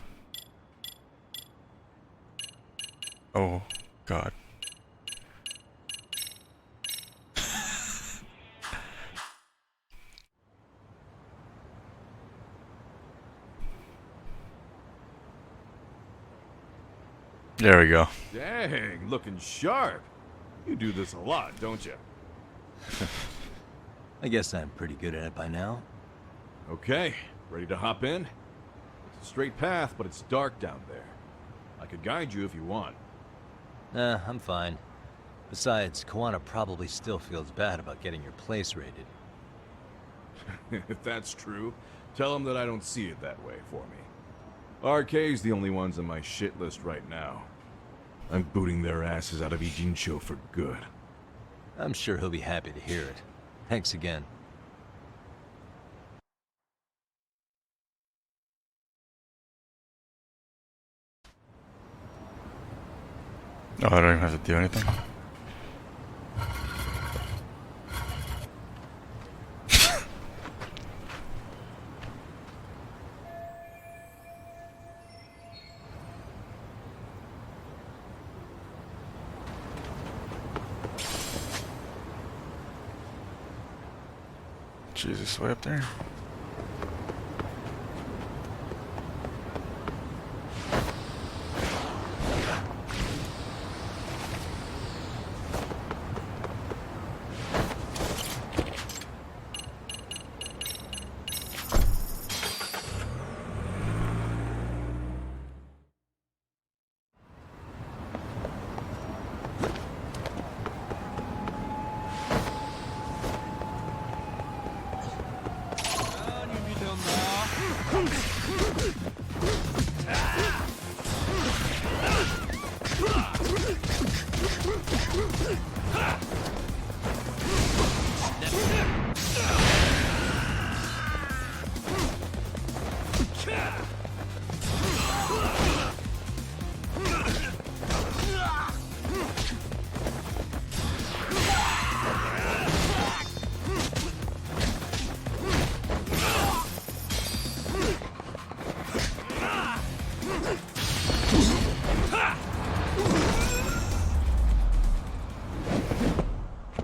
Oh, God. There we go. Dang, looking sharp. You do this a lot, don't you? I guess I'm pretty good at it by now. Okay, ready to hop in? It's a straight path, but it's dark down there. I could guide you if you want. Nah, I'm fine. Besides, Koana probably still feels bad about getting your place raided. If that's true, tell him that I don't see it that way for me. RK's the only ones on my shit list right now. I'm booting their asses out of Ijincho for good. I'm sure he'll be happy to hear it. Thanks again. Oh, I don't even have to do anything. Jesus, way up there.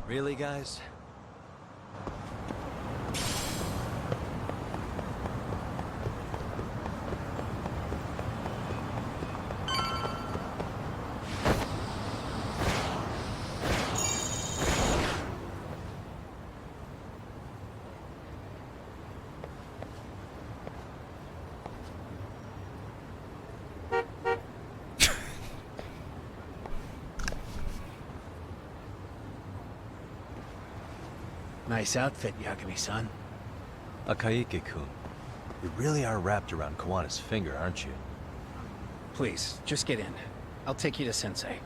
Really, guys? Nice outfit, Yagami-san. Akaike-kun, you really are wrapped around Koana's finger, aren't you? Please, just get in. I'll take you to Sensei.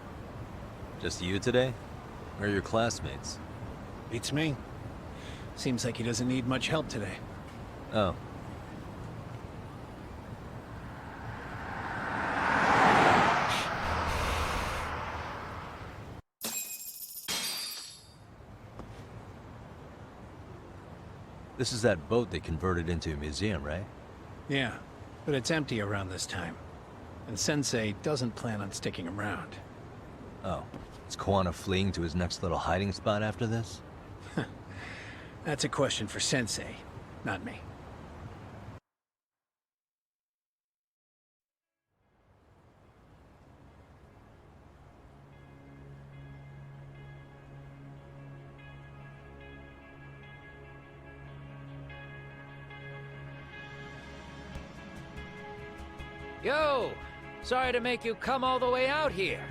Just you today? Where are your classmates? Beats me. Seems like he doesn't need much help today. Oh. This is that boat they converted into a museum, right? Yeah, but it's empty around this time. And Sensei doesn't plan on sticking around. Oh. Is Koana fleeing to his next little hiding spot after this? That's a question for Sensei, not me. Yo! Sorry to make you come all the way out here.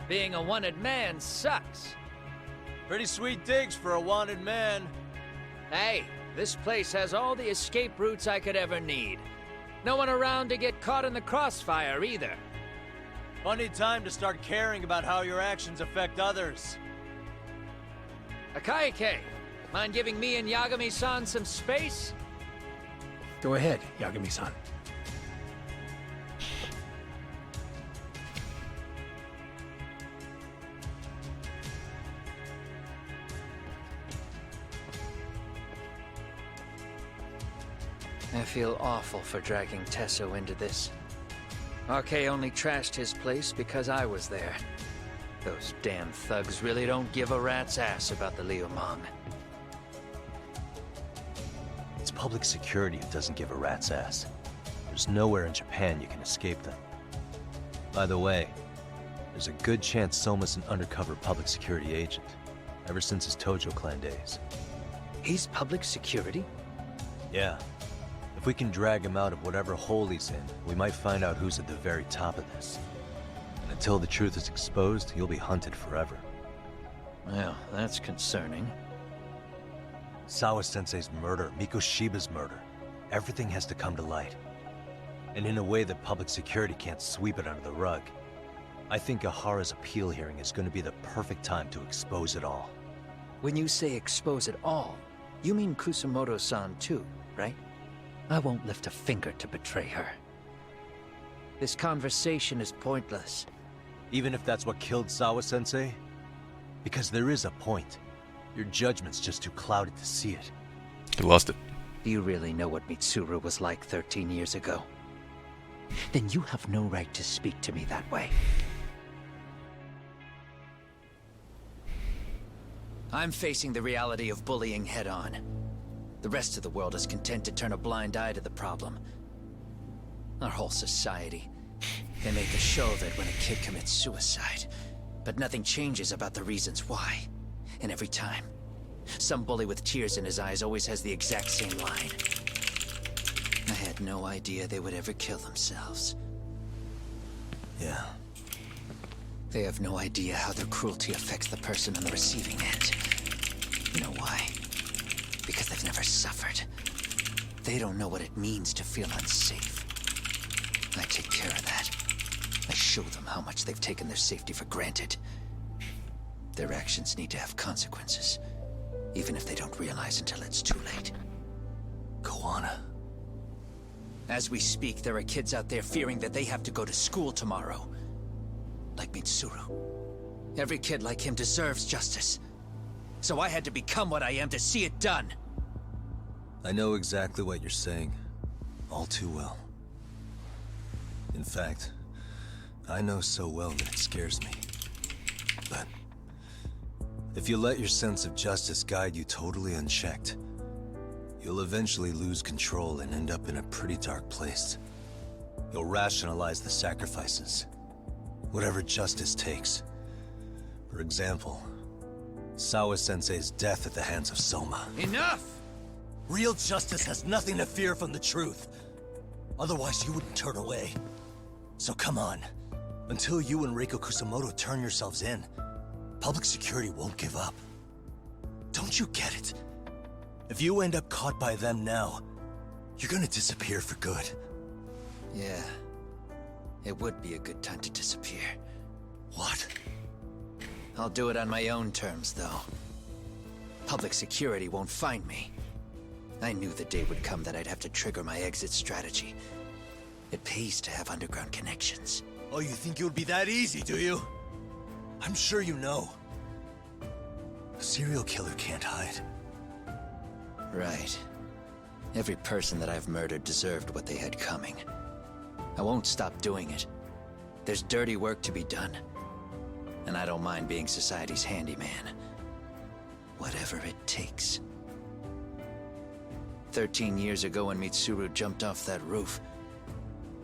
Being a wanted man sucks. Pretty sweet digs for a wanted man. Hey, this place has all the escape routes I could ever need. No one around to get caught in the crossfire either. Funny time to start caring about how your actions affect others. Akaike, mind giving me and Yagami-san some space? Go ahead, Yagami-san. I feel awful for dragging Tesso into this. RK only trashed his place because I was there. Those damn thugs really don't give a rat's ass about the Liumang. It's public security who doesn't give a rat's ass. There's nowhere in Japan you can escape them. By the way, there's a good chance Soma's an undercover public security agent, ever since his Tojo clan days. He's public security? Yeah. If we can drag him out of whatever hole he's in, we might find out who's at the very top of this. And until the truth is exposed, he'll be hunted forever. Well, that's concerning. Sawa-sensei's murder, Mikoshiba's murder. Everything has to come to light. And in a way that public security can't sweep it under the rug. I think Ahara's appeal hearing is going to be the perfect time to expose it all. When you say expose it all, you mean Kusumoto-san too, right? I won't lift a finger to betray her. This conversation is pointless. Even if that's what killed Sawa-sensei? Because there is a point. Your judgment's just too clouded to see it. They lost it. Do you really know what Mitsuru was like 13 years ago? Then you have no right to speak to me that way. I'm facing the reality of bullying head-on. The rest of the world is content to turn a blind eye to the problem. Our whole society. They make a show of it when a kid commits suicide. But nothing changes about the reasons why. And every time, some bully with tears in his eyes always has the exact same line. I had no idea they would ever kill themselves. Yeah. They have no idea how their cruelty affects the person on the receiving end. You know why? Because they've never suffered. They don't know what it means to feel unsafe. I take care of that. I show them how much they've taken their safety for granted. Their actions need to have consequences, even if they don't realize until it's too late. Koana. As we speak, there are kids out there fearing that they have to go to school tomorrow. Like Mitsuru. Every kid like him deserves justice. So I had to become what I am to see it done. I know exactly what you're saying. All too well. In fact, I know so well that it scares me. But if you let your sense of justice guide you totally unchecked, you'll eventually lose control and end up in a pretty dark place. You'll rationalize the sacrifices. Whatever justice takes. For example, Sawa-sensei's death at the hands of Soma. Enough! Real justice has nothing to fear from the truth. Otherwise, you wouldn't turn away. So come on. Until you and Reiko Kusumoto turn yourselves in, public security won't give up. Don't you get it? If you end up caught by them now, you're gonna disappear for good. Yeah. It would be a good time to disappear. What? I'll do it on my own terms, though. Public security won't find me. I knew the day would come that I'd have to trigger my exit strategy. It pays to have underground connections. Oh, you think it would be that easy, do you? I'm sure you know. A serial killer can't hide. Right. Every person that I've murdered deserved what they had coming. I won't stop doing it. There's dirty work to be done. And I don't mind being society's handyman. Whatever it takes. 13 years ago when Mitsuru jumped off that roof,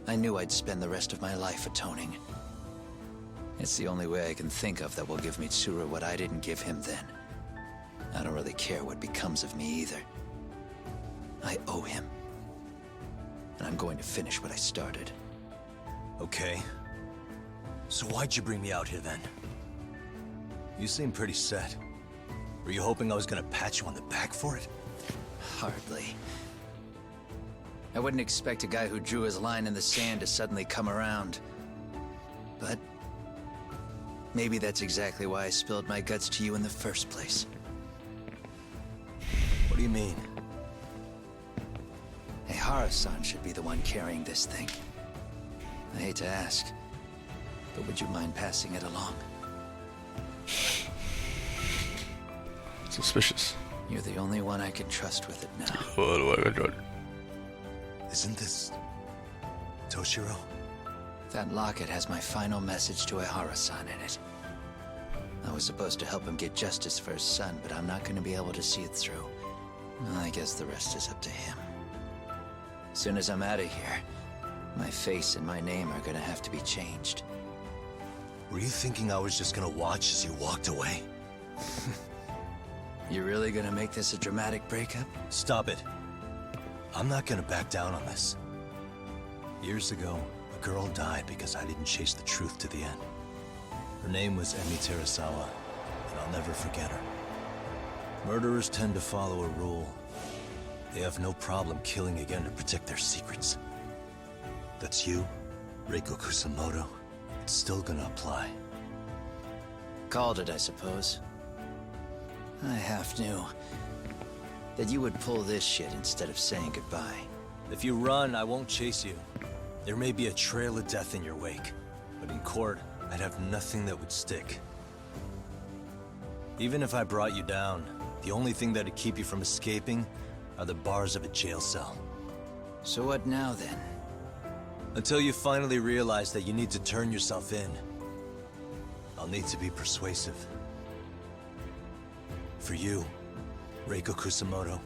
I knew I'd spend the rest of my life atoning. It's the only way I can think of that will give Mitsuru what I didn't give him then. I don't really care what becomes of me either. I owe him. And I'm going to finish what I started. Okay. So why'd you bring me out here then? You seem pretty set. Were you hoping I was gonna pat you on the back for it? Hardly. I wouldn't expect a guy who drew his line in the sand to suddenly come around. But maybe that's exactly why I spilled my guts to you in the first place. What do you mean? Hey, Hara-san should be the one carrying this thing. I hate to ask, but would you mind passing it along? Suspicious. You're the only one I can trust with it now. What do I got? Isn't this Toshiro? That locket has my final message to Hara-san in it. I was supposed to help him get justice for his son, but I'm not going to be able to see it through. I guess the rest is up to him. As soon as I'm out of here, my face and my name are going to have to be changed. Were you thinking I was just gonna watch as you walked away? You really gonna make this a dramatic breakup? Stop it. I'm not gonna back down on this. Years ago, a girl died because I didn't chase the truth to the end. Her name was Emi Terasawa, and I'll never forget her. Murderers tend to follow a rule. They have no problem killing again to protect their secrets. That's you, Reiko Kusamoto. It's still gonna apply. Called it, I suppose. I half knew that you would pull this shit instead of saying goodbye. If you run, I won't chase you. There may be a trail of death in your wake, but in court, I'd have nothing that would stick. Even if I brought you down, the only thing that'd keep you from escaping are the bars of a jail cell. So what now, then? Until you finally realize that you need to turn yourself in, I'll need to be persuasive. For you, Reiko Kusamoto,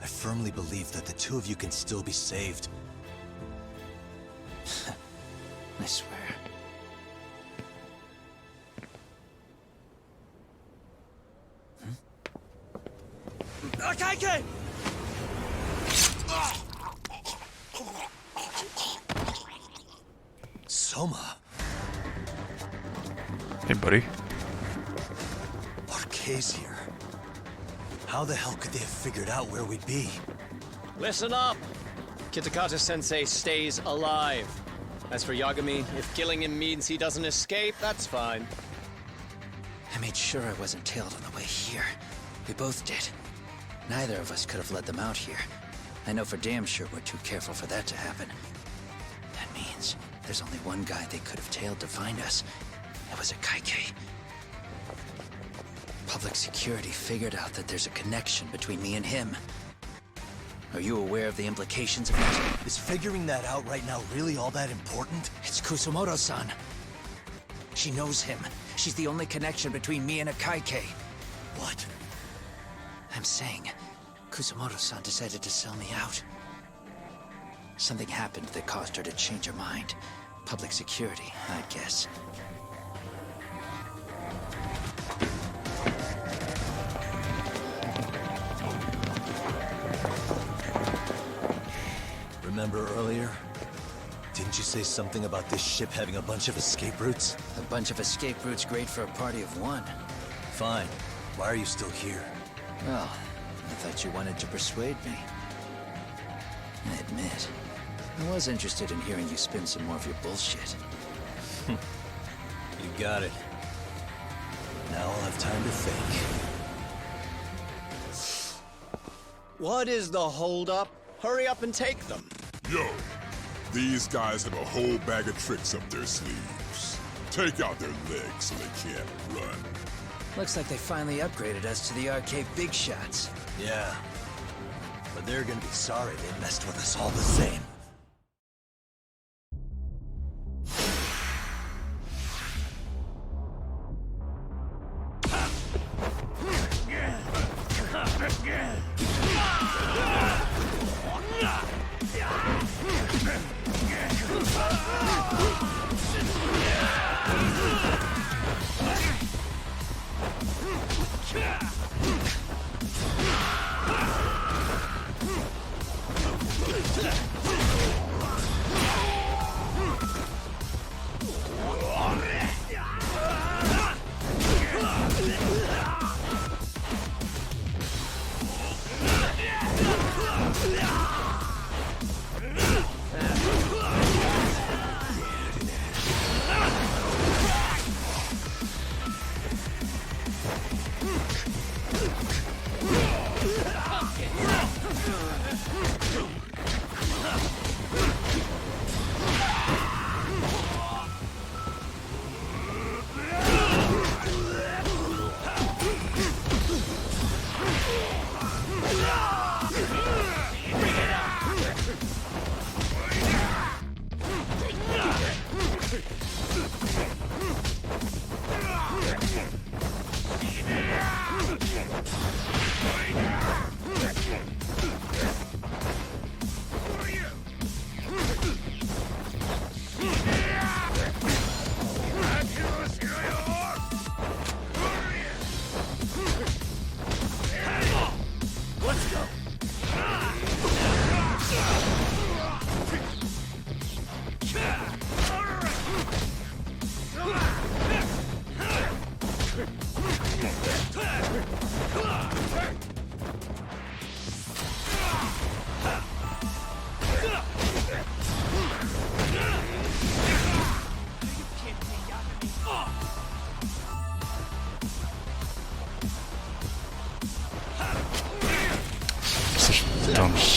I firmly believe that the two of you can still be saved. I swear. Akaike! Soma! Hey, buddy. RK's here. How the hell could they have figured out where we'd be? Listen up! Kitakata-sensei stays alive. As for Yagami, if killing him means he doesn't escape, that's fine. I made sure I wasn't tailed on the way here. We both did. Neither of us could have led them out here. I know for damn sure we're too careful for that to happen. That means there's only one guy they could have tailed to find us. It was a Kaike. Public security figured out that there's a connection between me and him. Are you aware of the implications of that? Is figuring that out right now really all that important? It's Kusamoto-san. She knows him. She's the only connection between me and a Kaike. What? I'm saying, Kusamoto-san decided to sell me out. Something happened that caused her to change her mind. Public security, I guess. Remember earlier? Didn't you say something about this ship having a bunch of escape routes? A bunch of escape routes great for a party of one. Fine. Why are you still here? Well, I thought you wanted to persuade me. I admit, I was interested in hearing you spin some more of your bullshit. You got it. Now I'll have time to think. What is the holdup? Hurry up and take them. Yo, these guys have a whole bag of tricks up their sleeves. Take out their legs so they can't run. Looks like they finally upgraded us to the arcade big shots. Yeah. But they're gonna be sorry they messed with us all the same.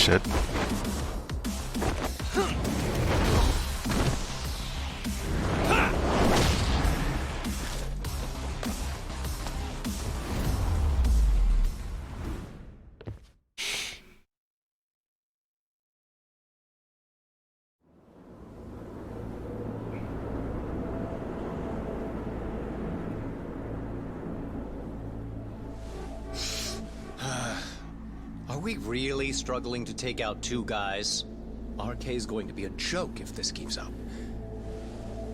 shit. Are we really struggling to take out two guys? RK's going to be a joke if this keeps up.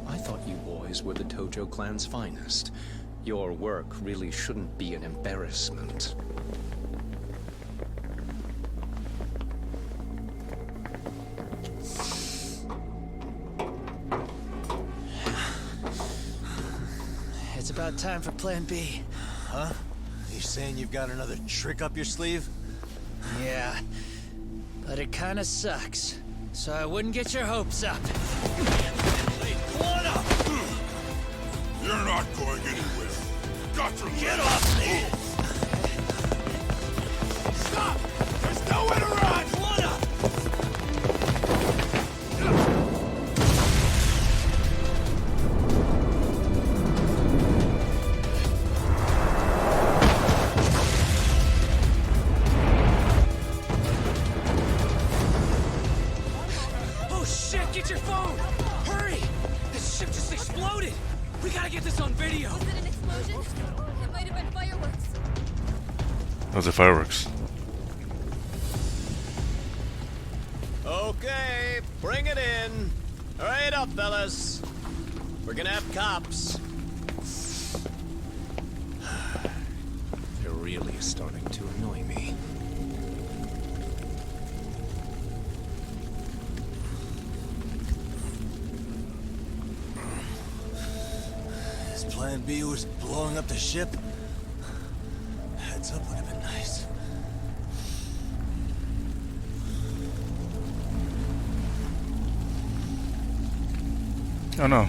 I thought you boys were the Tojo clan's finest. Your work really shouldn't be an embarrassment. It's about time for Plan B. Huh? You saying you've got another trick up your sleeve? Yeah, but it kinda sucks. So I wouldn't get your hopes up. You're not going anywhere. Got to Get off me! Stop! There's nowhere to run! Oh shit, get your phone! Hurry! This ship just exploded! We gotta get this on video! Was it an explosion? It might have been fireworks. Those are fireworks. Okay, bring it in. Hurry it up, fellas. We're gonna have cops. They're really starting to annoy me. His plan B was blowing up the ship? Heads up would have been nice. Oh no.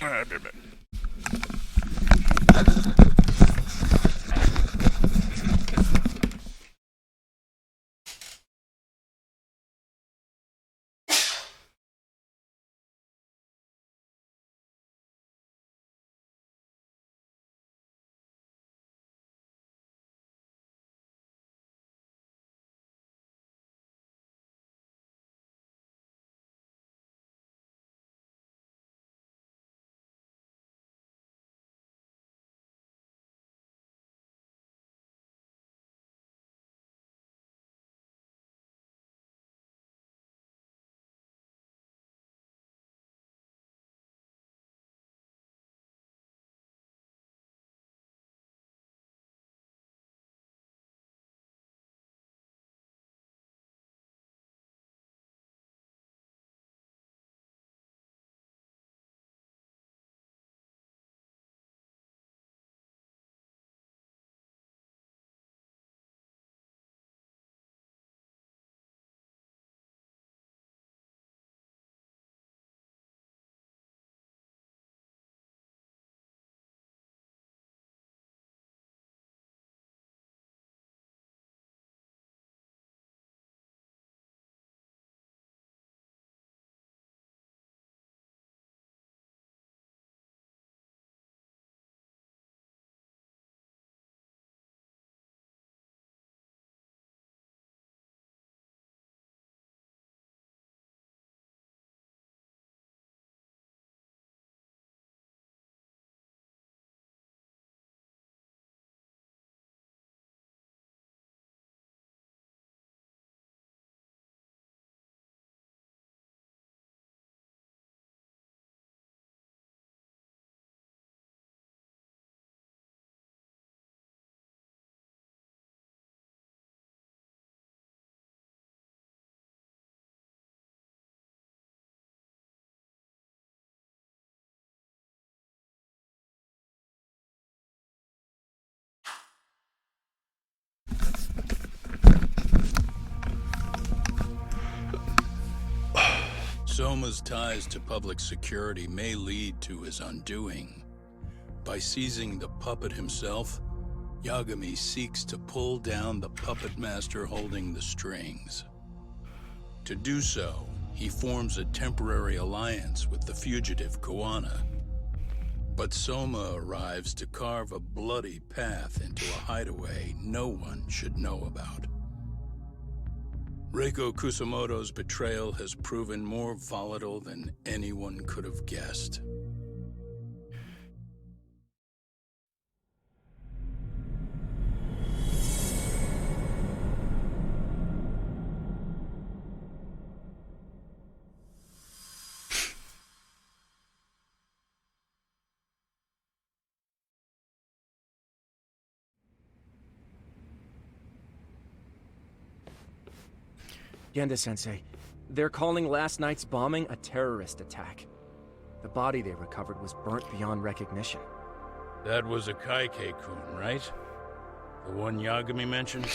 Alright, be back. Soma's ties to public security may lead to his undoing. By seizing the puppet himself, Yagami seeks to pull down the puppet master holding the strings. To do so, he forms a temporary alliance with the fugitive Kuwana. But Soma arrives to carve a bloody path into a hideaway no one should know about. Reiko Kusumoto's betrayal has proven more volatile than anyone could have guessed. Genda-sensei, they're calling last night's bombing a terrorist attack. The body they recovered was burnt beyond recognition. That was a Kaike-kun, right? The one Yagami mentioned?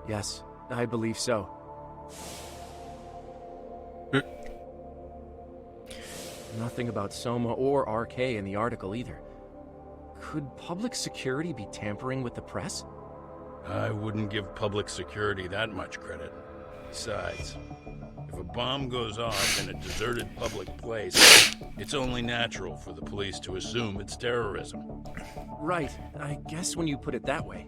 Yes, I believe so. Nothing about Soma or RK in the article either. Could public security be tampering with the press? I wouldn't give public security that much credit. Besides, if a bomb goes off in a deserted public place, it's only natural for the police to assume it's terrorism. Right, I guess when you put it that way.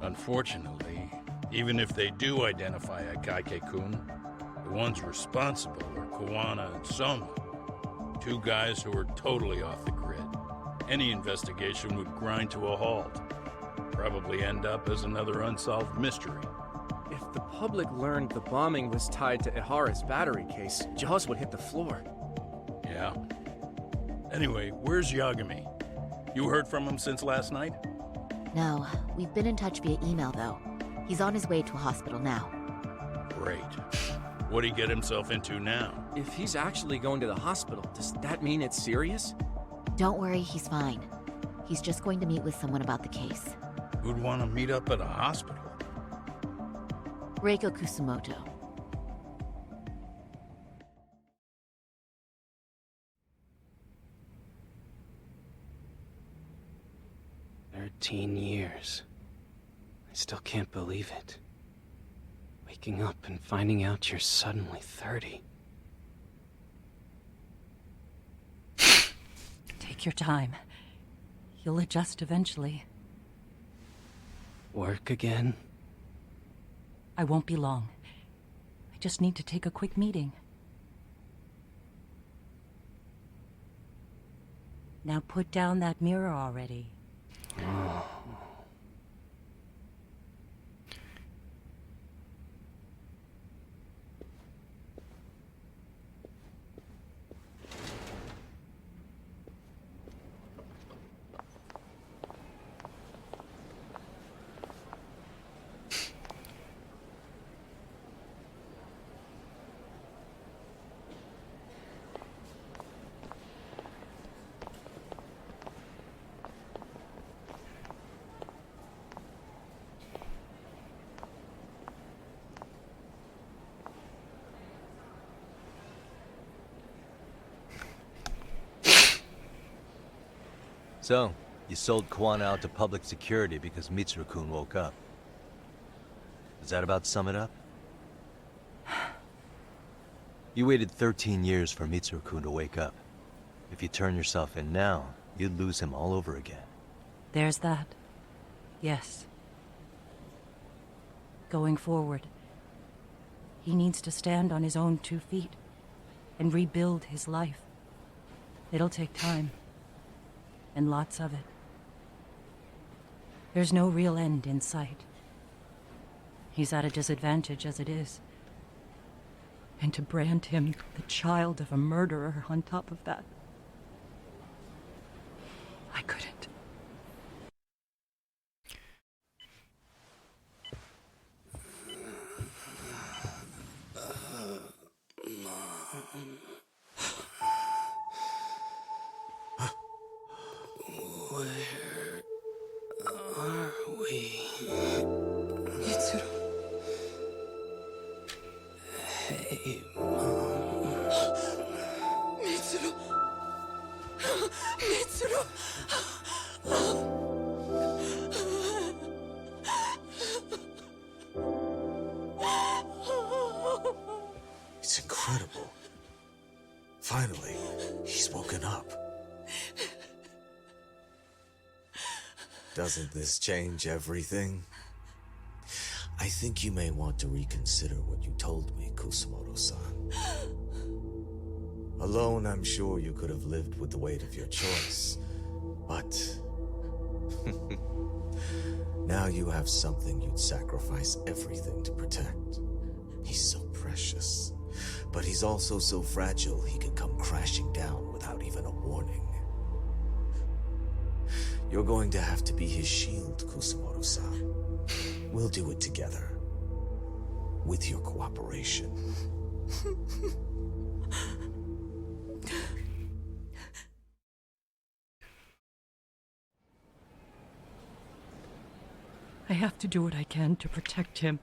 Unfortunately, even if they do identify a Kaike-kun, the ones responsible are Kuwana and Soma, two guys who are totally off the grid. Any investigation would grind to a halt. Probably end up as another unsolved mystery. If the public learned the bombing was tied to Ihara's battery case, jaws would hit the floor. Yeah. Anyway, where's Yagami? You heard from him since last night? No, we've been in touch via email though. He's on his way to a hospital now. Great. What'd he get himself into now? If he's actually going to the hospital, does that mean it's serious? Don't worry, he's fine. He's just going to meet with someone about the case. Who'd want to meet up at a hospital? Reiko Kusumoto. "13 years. I still can't believe it. Waking up and finding out you're suddenly 30. Take your time. You'll adjust eventually. Work again? I won't be long. I just need to take a quick meeting. Now put down that mirror already. Oh. So, you sold Kuwana out to public security because Mitsuru-kun woke up. Does that about sum it up? You waited 13 years for Mitsuru-kun to wake up. If you turn yourself in now, you'd lose him all over again. There's that. Yes. Going forward, he needs to stand on his own 2 feet and rebuild his life. It'll take time. And lots of it. There's no real end in sight. He's at a disadvantage as it is. And to brand him the child of a murderer on top of that, I couldn't. Where are we? Mitsuru. Hey, Mom. incredible. Finally, he's woken up. Doesn't this change everything? I think you may want to reconsider what you told me, Kusumoto-san. Alone, I'm sure you could have lived with the weight of your choice. But... now you have something you'd sacrifice everything to protect. He's so precious. But he's also so fragile he can come crashing down without even a warning. You're going to have to be his shield, Kusumoto-san. We'll do it together. With your cooperation. I have to do what I can to protect him.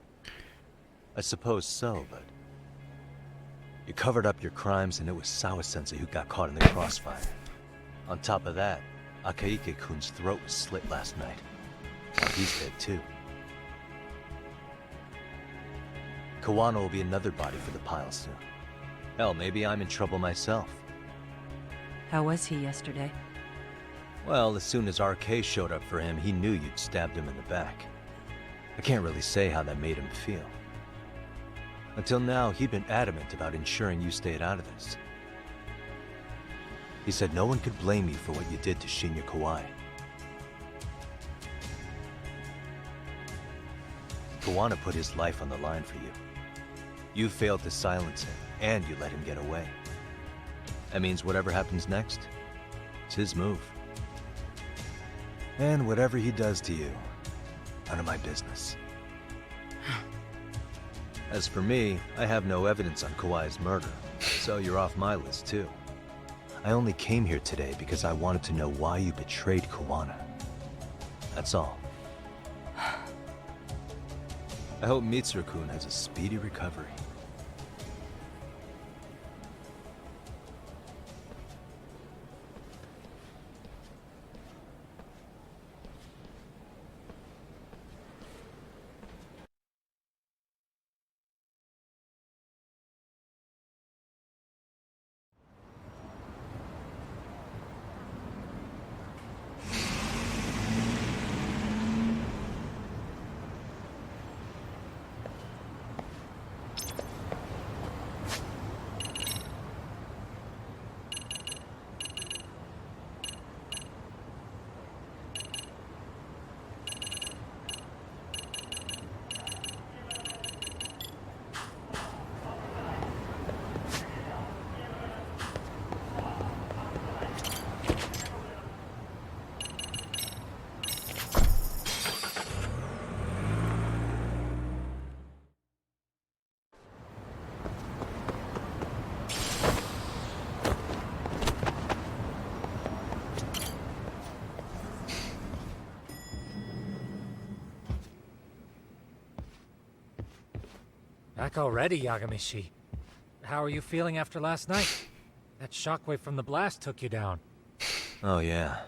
I suppose so, but... you covered up your crimes and it was Sawa-sensei who got caught in the crossfire. On top of that, Akaike-kun's throat was slit last night. Now he's dead too. Kawano will be another body for the pile soon. Hell, maybe I'm in trouble myself. How was he yesterday? Well, as soon as RK showed up for him, he knew you'd stabbed him in the back. I can't really say how that made him feel. Until now, he'd been adamant about ensuring you stayed out of this. He said no one could blame you for what you did to Shinya Kawai. Kawana put his life on the line for you. You failed to silence him, and you let him get away. That means whatever happens next, it's his move. And whatever he does to you, none of my business. As for me, I have no evidence on Kawai's murder, so you're off my list too. I only came here today because I wanted to know why you betrayed Kawana. That's all. I hope Mitsuru-kun has a speedy recovery. Back already, Yagamishi. How are you feeling after last night? That shockwave from the blast took you down. Oh yeah.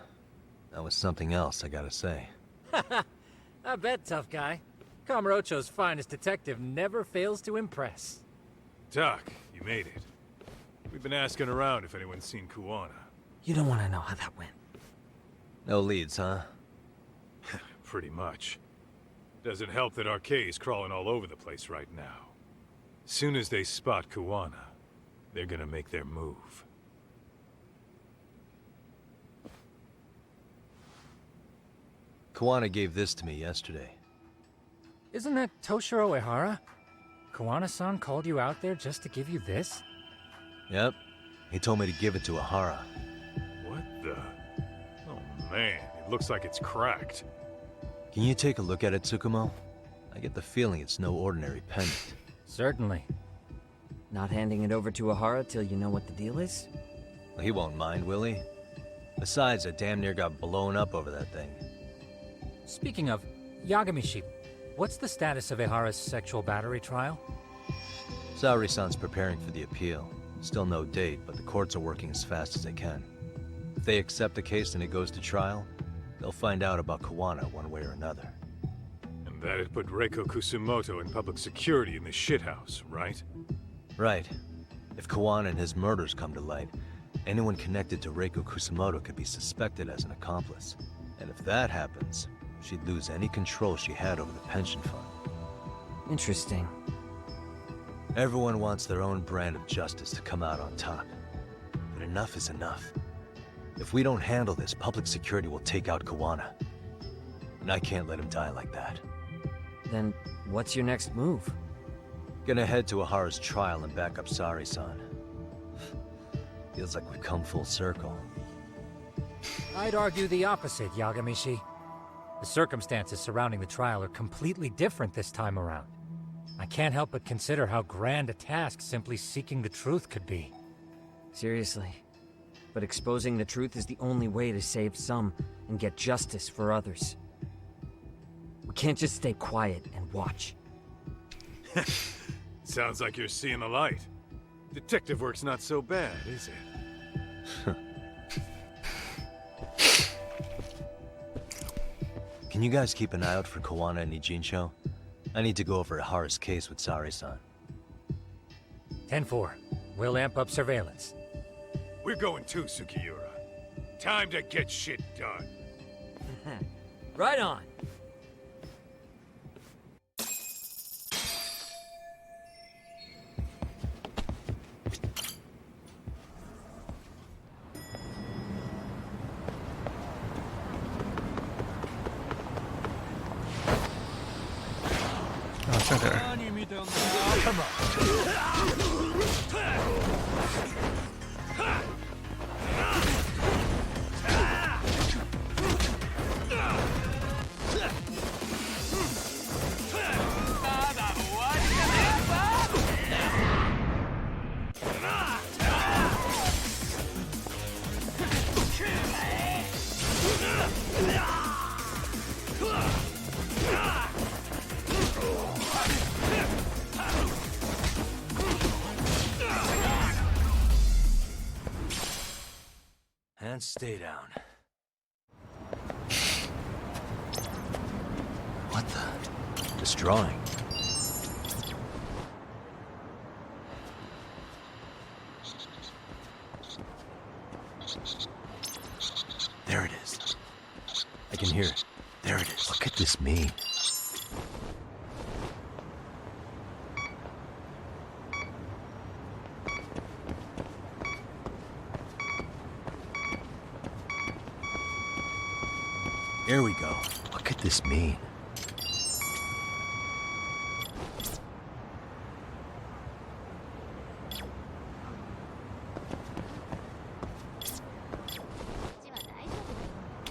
That was something else, I gotta say. I bet, tough guy. Kamurocho's finest detective never fails to impress. Doc, you made it. We've been asking around if anyone's seen Kuwana. You don't want to know how that went. No leads, huh? Pretty much. Doesn't help that RK's crawling all over the place right now. Soon as they spot Kuwana, they're gonna make their move. Kawana gave this to me yesterday. Isn't that Toshiro Ehara? Kawana-san called you out there just to give you this? Yep. He told me to give it to Ehara. What the? Oh man, it looks like it's cracked. Can you take a look at it, Tsukumo? I get the feeling it's no ordinary pendant. Certainly. Not handing it over to Ehara till you know what the deal is? Well, he won't mind, will he? Besides, I damn near got blown up over that thing. Speaking of, Yagamishi, what's the status of Ehara's sexual battery trial? Saori-san's preparing for the appeal. Still no date, but the courts are working as fast as they can. If they accept the case and it goes to trial, they'll find out about Kawana one way or another. And that'd put Reiko Kusumoto in public security in this shithouse, right? Right. If Kawan and his murders come to light, anyone connected to Reiko Kusumoto could be suspected as an accomplice. And if that happens, she'd lose any control she had over the pension fund. Interesting. Everyone wants their own brand of justice to come out on top. But enough is enough. If we don't handle this, public security will take out Kawana. And I can't let him die like that. Then, what's your next move? Gonna head to Ahara's trial and back up Sari-san. Feels like we've come full circle. I'd argue the opposite, Yagamishi. The circumstances surrounding the trial are completely different this time around. I can't help but consider how grand a task simply seeking the truth could be. Seriously. But exposing the truth is the only way to save some and get justice for others. We can't just stay quiet and watch. Sounds like you're seeing the light. Detective work's not so bad, is it? Can you guys keep an eye out for Kawana and Ijincho? I need to go over Ahara's case with Sari-san. 10-4. We'll amp up surveillance. We're going too, Sukiura. Time to get shit done. Right on. Oh, it's right there. Come on. And stay down. What the? This drawing. There it is. I can hear it. There it is. What could this mean? Here we go. What could this mean?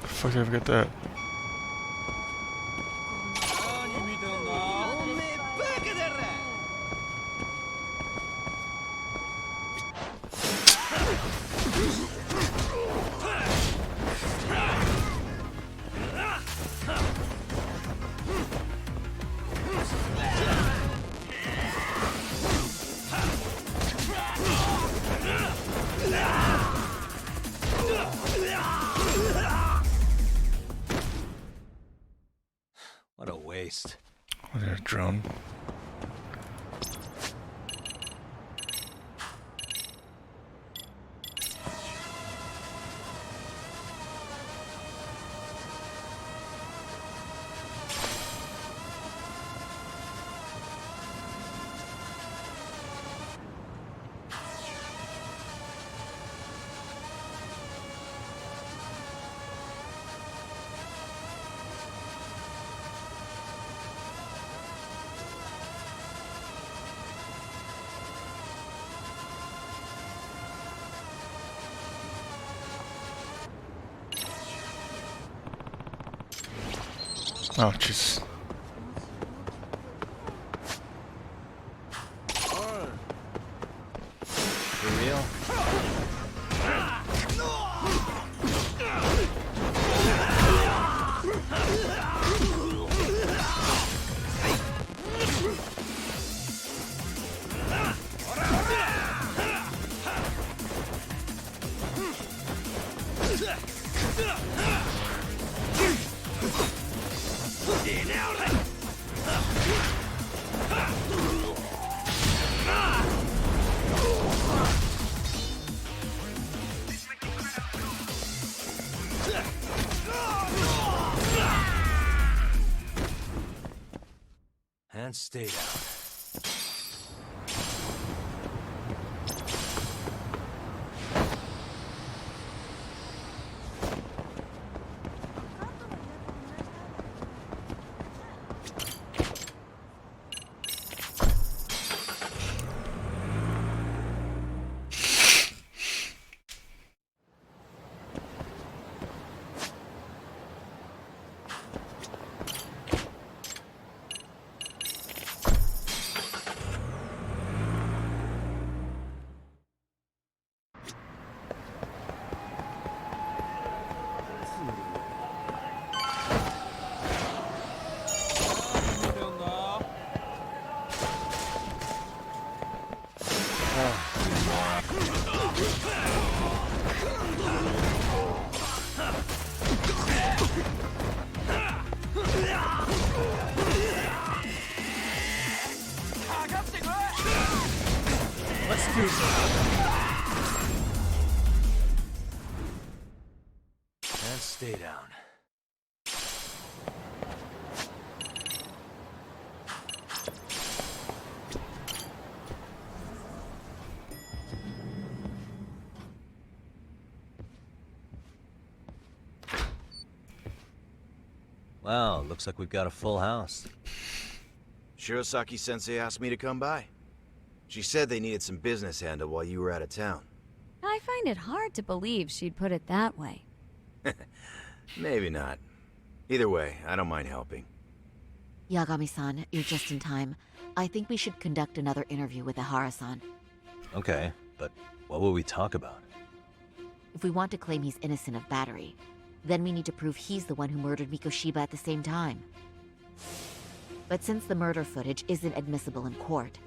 Fuck did I forget that? What a waste. Was there a drone? Oh, jeez. For real? And stay down. Let's do this. And stay down. Wow, looks like we've got a full house. Shirosaki-sensei asked me to come by. She said they needed some business handled while you were out of town. I find it hard to believe she'd put it that way. Maybe not. Either way, I don't mind helping. Yagami-san, you're just in time. I think we should conduct another interview with Ihara-san. Okay, but what will we talk about? If we want to claim he's innocent of battery, then we need to prove he's the one who murdered Mikoshiba at the same time. But since the murder footage isn't admissible in court,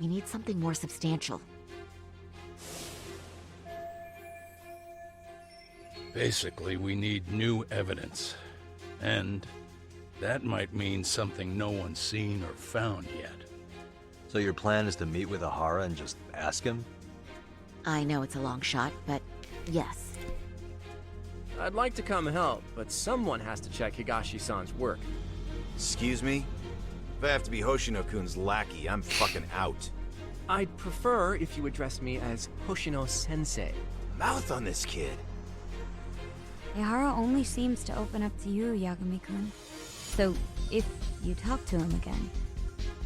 we need something more substantial. Basically, we need new evidence. And that might mean something no one's seen or found yet. So your plan is to meet with Ihara and just ask him? I know it's a long shot, but yes. I'd like to come help, but someone has to check Higashi-san's work. Excuse me? If I have to be Hoshino-kun's lackey, I'm fucking out. I'd prefer if you address me as Hoshino-sensei. Mouth on this kid. Ihara only seems to open up to you, Yagami-kun. So, if you talk to him again,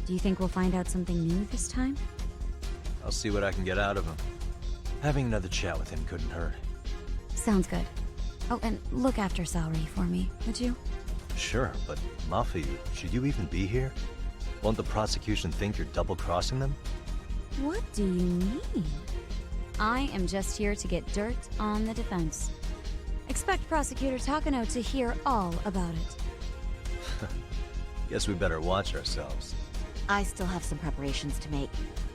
do you think we'll find out something new this time? I'll see what I can get out of him. Having another chat with him couldn't hurt. Sounds good. Oh, and look after Saori for me, would you? Sure, but Mafi, should you even be here? Won't the prosecution think you're double-crossing them? What do you mean? I am just here to get dirt on the defense. Expect Prosecutor Takano to hear all about it. Guess we better watch ourselves. I still have some preparations to make.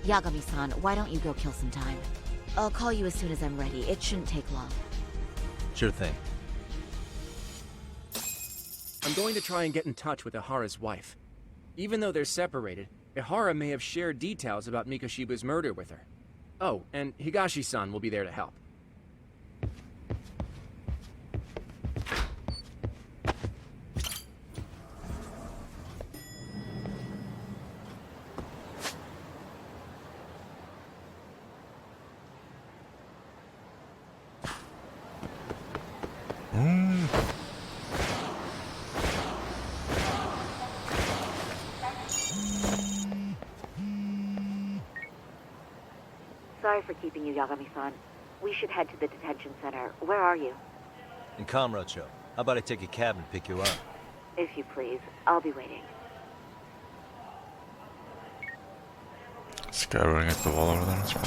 Yagami-san, why don't you go kill some time? I'll call you as soon as I'm ready. It shouldn't take long. Sure thing. I'm going to try and get in touch with Ihara's wife. Even though they're separated, Ihara may have shared details about Mikoshiba's murder with her. Oh, and Higashi-san will be there to help. Sorry for keeping you, Yagami-san. We should head to the detention center. Where are you? In Kamurocho. How about I take a cab and pick you up? If you please. I'll be waiting. This guy running at the wall over there, that's fine.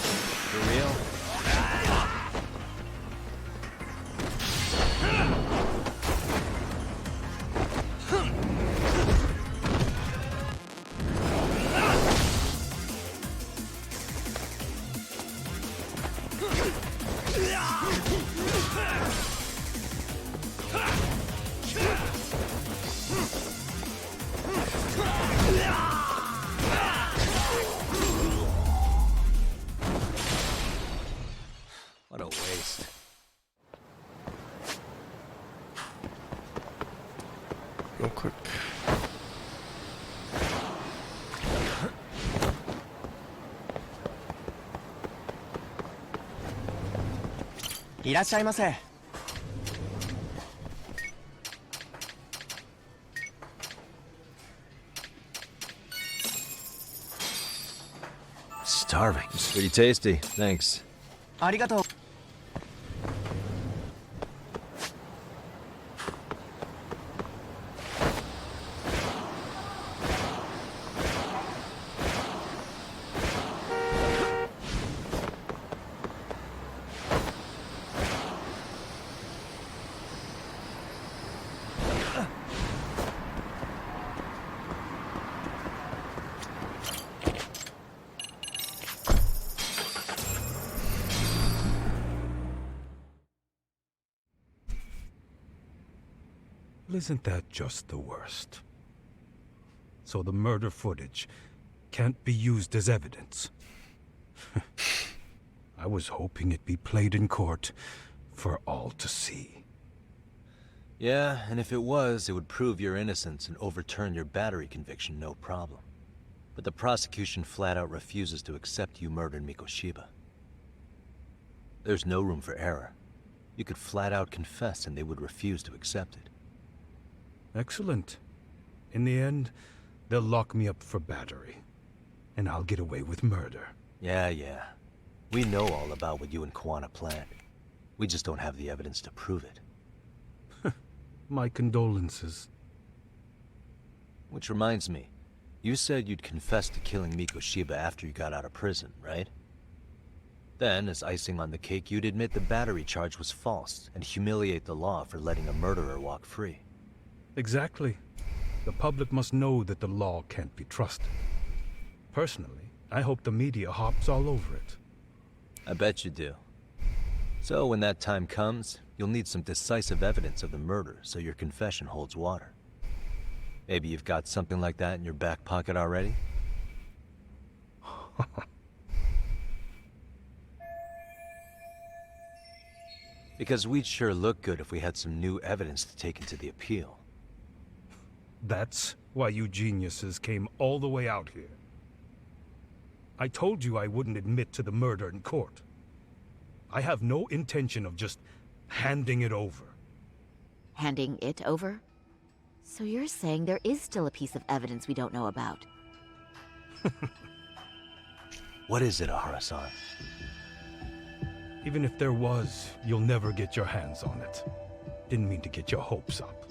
For real? real quick. Starving. It's pretty tasty. Thanks. ありがとう。Isn't that just the worst? So the murder footage can't be used as evidence. I was hoping it'd be played in court for all to see. Yeah, and if it was, it would prove your innocence and overturn your battery conviction, no problem. But the prosecution flat out refuses to accept you murdered Mikoshiba. There's no room for error. You could flat out confess and they would refuse to accept it. Excellent. In the end, they'll lock me up for battery. And I'll get away with murder. Yeah. We know all about what you and Kuwana planned. We just don't have the evidence to prove it. My condolences. Which reminds me, you said you'd confess to killing Mikoshiba after you got out of prison, right? Then, as icing on the cake, you'd admit the battery charge was false and humiliate the law for letting a murderer walk free. Exactly. The public must know that the law can't be trusted. Personally, I hope the media hops all over it. I bet you do. So when that time comes, you'll need some decisive evidence of the murder so your confession holds water. Maybe you've got something like that in your back pocket already? Because we'd sure look good if we had some new evidence to take into the appeal. That's why you geniuses came all the way out here. I told you I wouldn't admit to the murder in court. I have no intention of just handing it over. Handing it over? So you're saying there is still a piece of evidence we don't know about? What is it, Ahara-san? Even if there was, you'll never get your hands on it. Didn't mean to get your hopes up.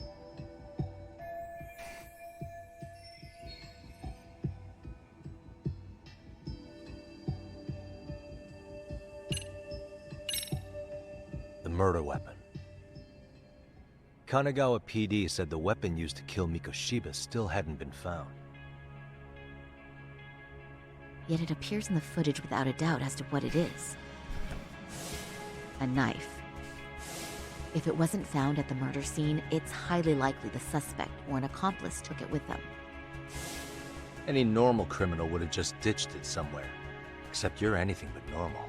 The murder weapon. Kanagawa PD said the weapon used to kill Mikoshiba still hadn't been found. Yet it appears in the footage without a doubt as to what it is. A knife. If it wasn't found at the murder scene, it's highly likely the suspect or an accomplice took it with them. Any normal criminal would have just ditched it somewhere. Except you're anything but normal.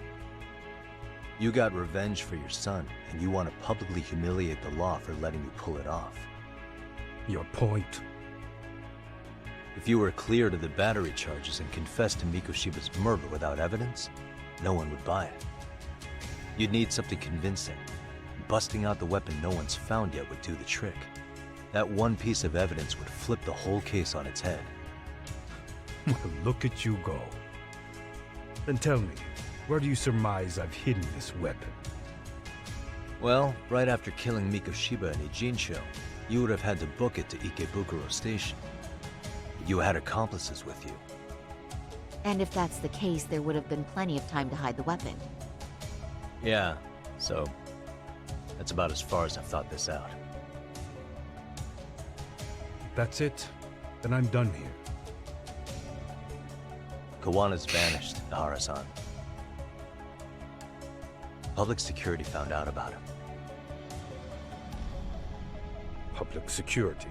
You got revenge for your son, and you want to publicly humiliate the law for letting you pull it off. Your point? If you were cleared of the battery charges and confessed to Mikoshiba's murder without evidence, no one would buy it. You'd need something convincing. Busting out the weapon no one's found yet would do the trick. That one piece of evidence would flip the whole case on its head. Well, look at you go. Then tell me, where do you surmise I've hidden this weapon? Well, right after killing Mikoshiba in Ijincho, you would have had to book it to Ikebukuro Station. You had accomplices with you. And if that's the case, there would have been plenty of time to hide the weapon. Yeah, so that's about as far as I've thought this out. That's it? Then I'm done here. Kawana's vanished, Ahara-san. Public security found out about him. Public security?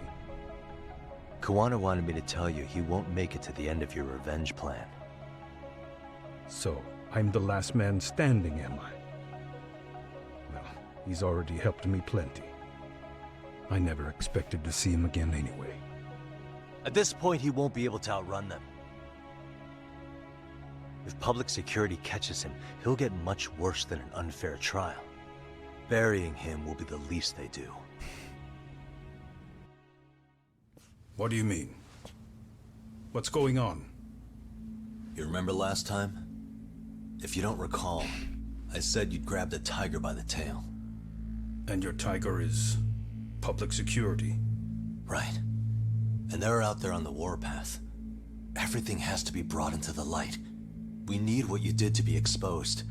Kuwana wanted me to tell you he won't make it to the end of your revenge plan. So, I'm the last man standing, am I? Well, he's already helped me plenty. I never expected to see him again anyway. At this point, he won't be able to outrun them. If public security catches him, he'll get much worse than an unfair trial. Burying him will be the least they do. What do you mean? What's going on? You remember last time? If you don't recall, I said you'd grab the tiger by the tail. And your tiger is public security? Right. And they're out there on the warpath. Everything has to be brought into the light. We need what you did to be exposed.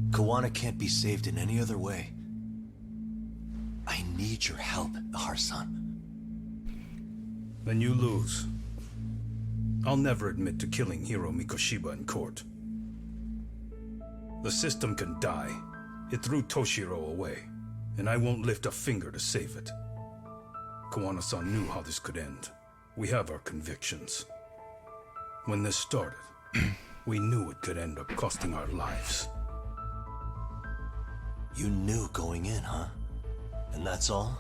Kuwana can't be saved in any other way. I need your help, Ahar-san. Then you lose. I'll never admit to killing Hiro Mikoshiba in court. The system can die. It threw Toshiro away, and I won't lift a finger to save it. Kuwana-san knew how this could end. We have our convictions. When this started, we knew it could end up costing our lives. You knew going in, huh? And that's all?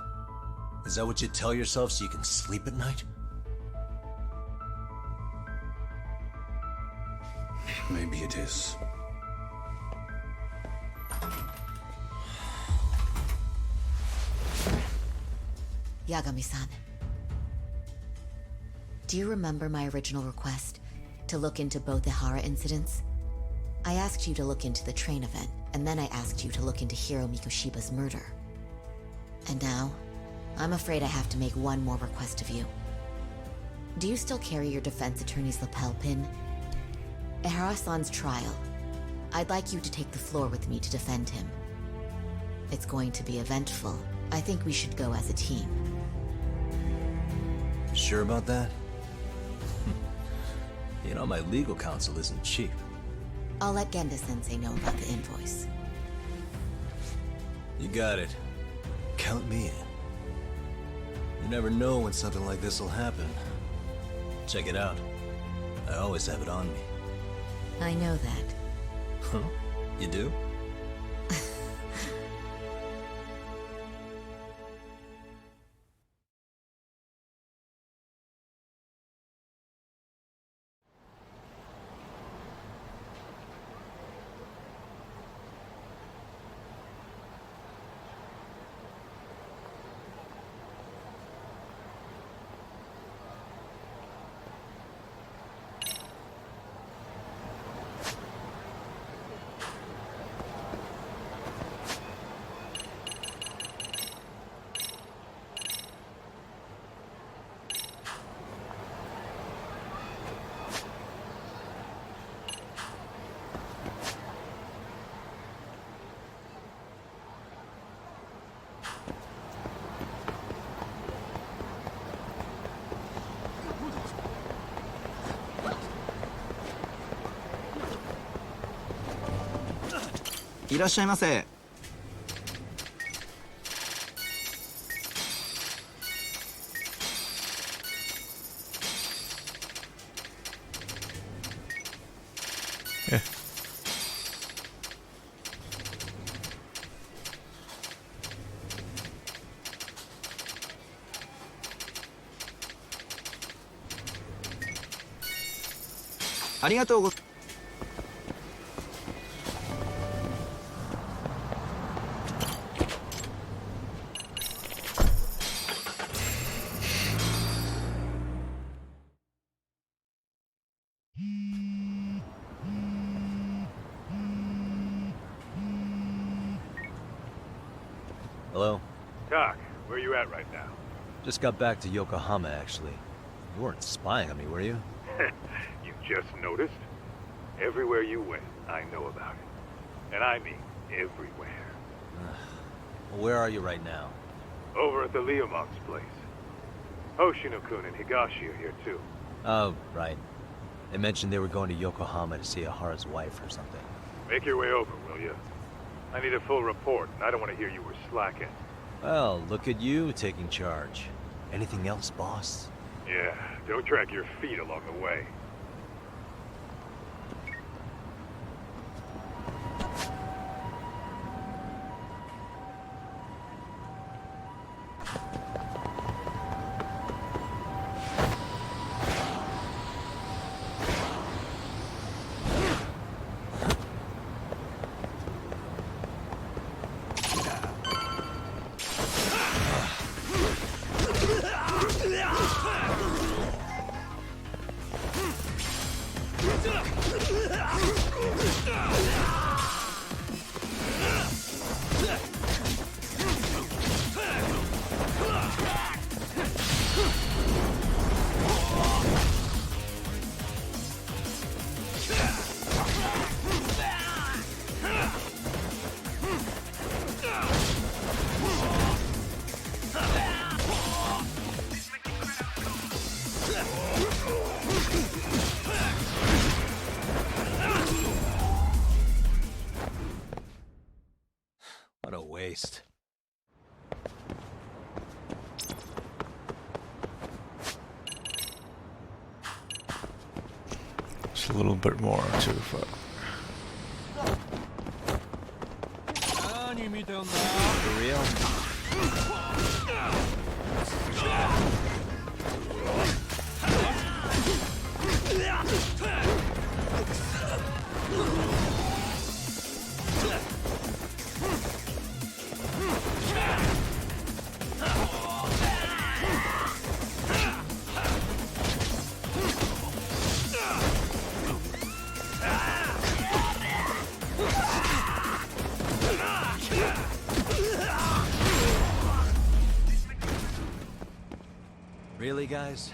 Is that what you tell yourself so you can sleep at night? Maybe it is. Yagami-san. Do you remember my original request to look into both the Hara incidents? I asked you to look into the train event, and then I asked you to look into Hiro Mikoshiba's murder. And now, I'm afraid I have to make one more request of you. Do you still carry your defense attorney's lapel pin? At Ahara-san's trial, I'd like you to take the floor with me to defend him. It's going to be eventful. I think we should go as a team. Sure about that? You know, my legal counsel isn't cheap. I'll let Genda-sensei know about the invoice. You got it. Count me in. You never know when something like this will happen. Check it out. I always have it on me. I know that. Huh? You do?いらっしゃいませ。ありがとうございます。Hello? Doc, where you at right now? Just got back to Yokohama, actually. You weren't spying on me, were you? You just noticed? Everywhere you went, I know about it. And I mean everywhere. Well, where are you right now? Over at the Leomong's place. Hoshino-kun and Higashi are here too. Oh, right. They mentioned they were going to Yokohama to see Ahara's wife or something. Make your way over, will you? I need a full report, and I don't want to hear you were slacking. Well, look at you taking charge. Anything else, boss? Yeah, don't drag your feet along the way. Just a little bit more too far. For real? Really, guys?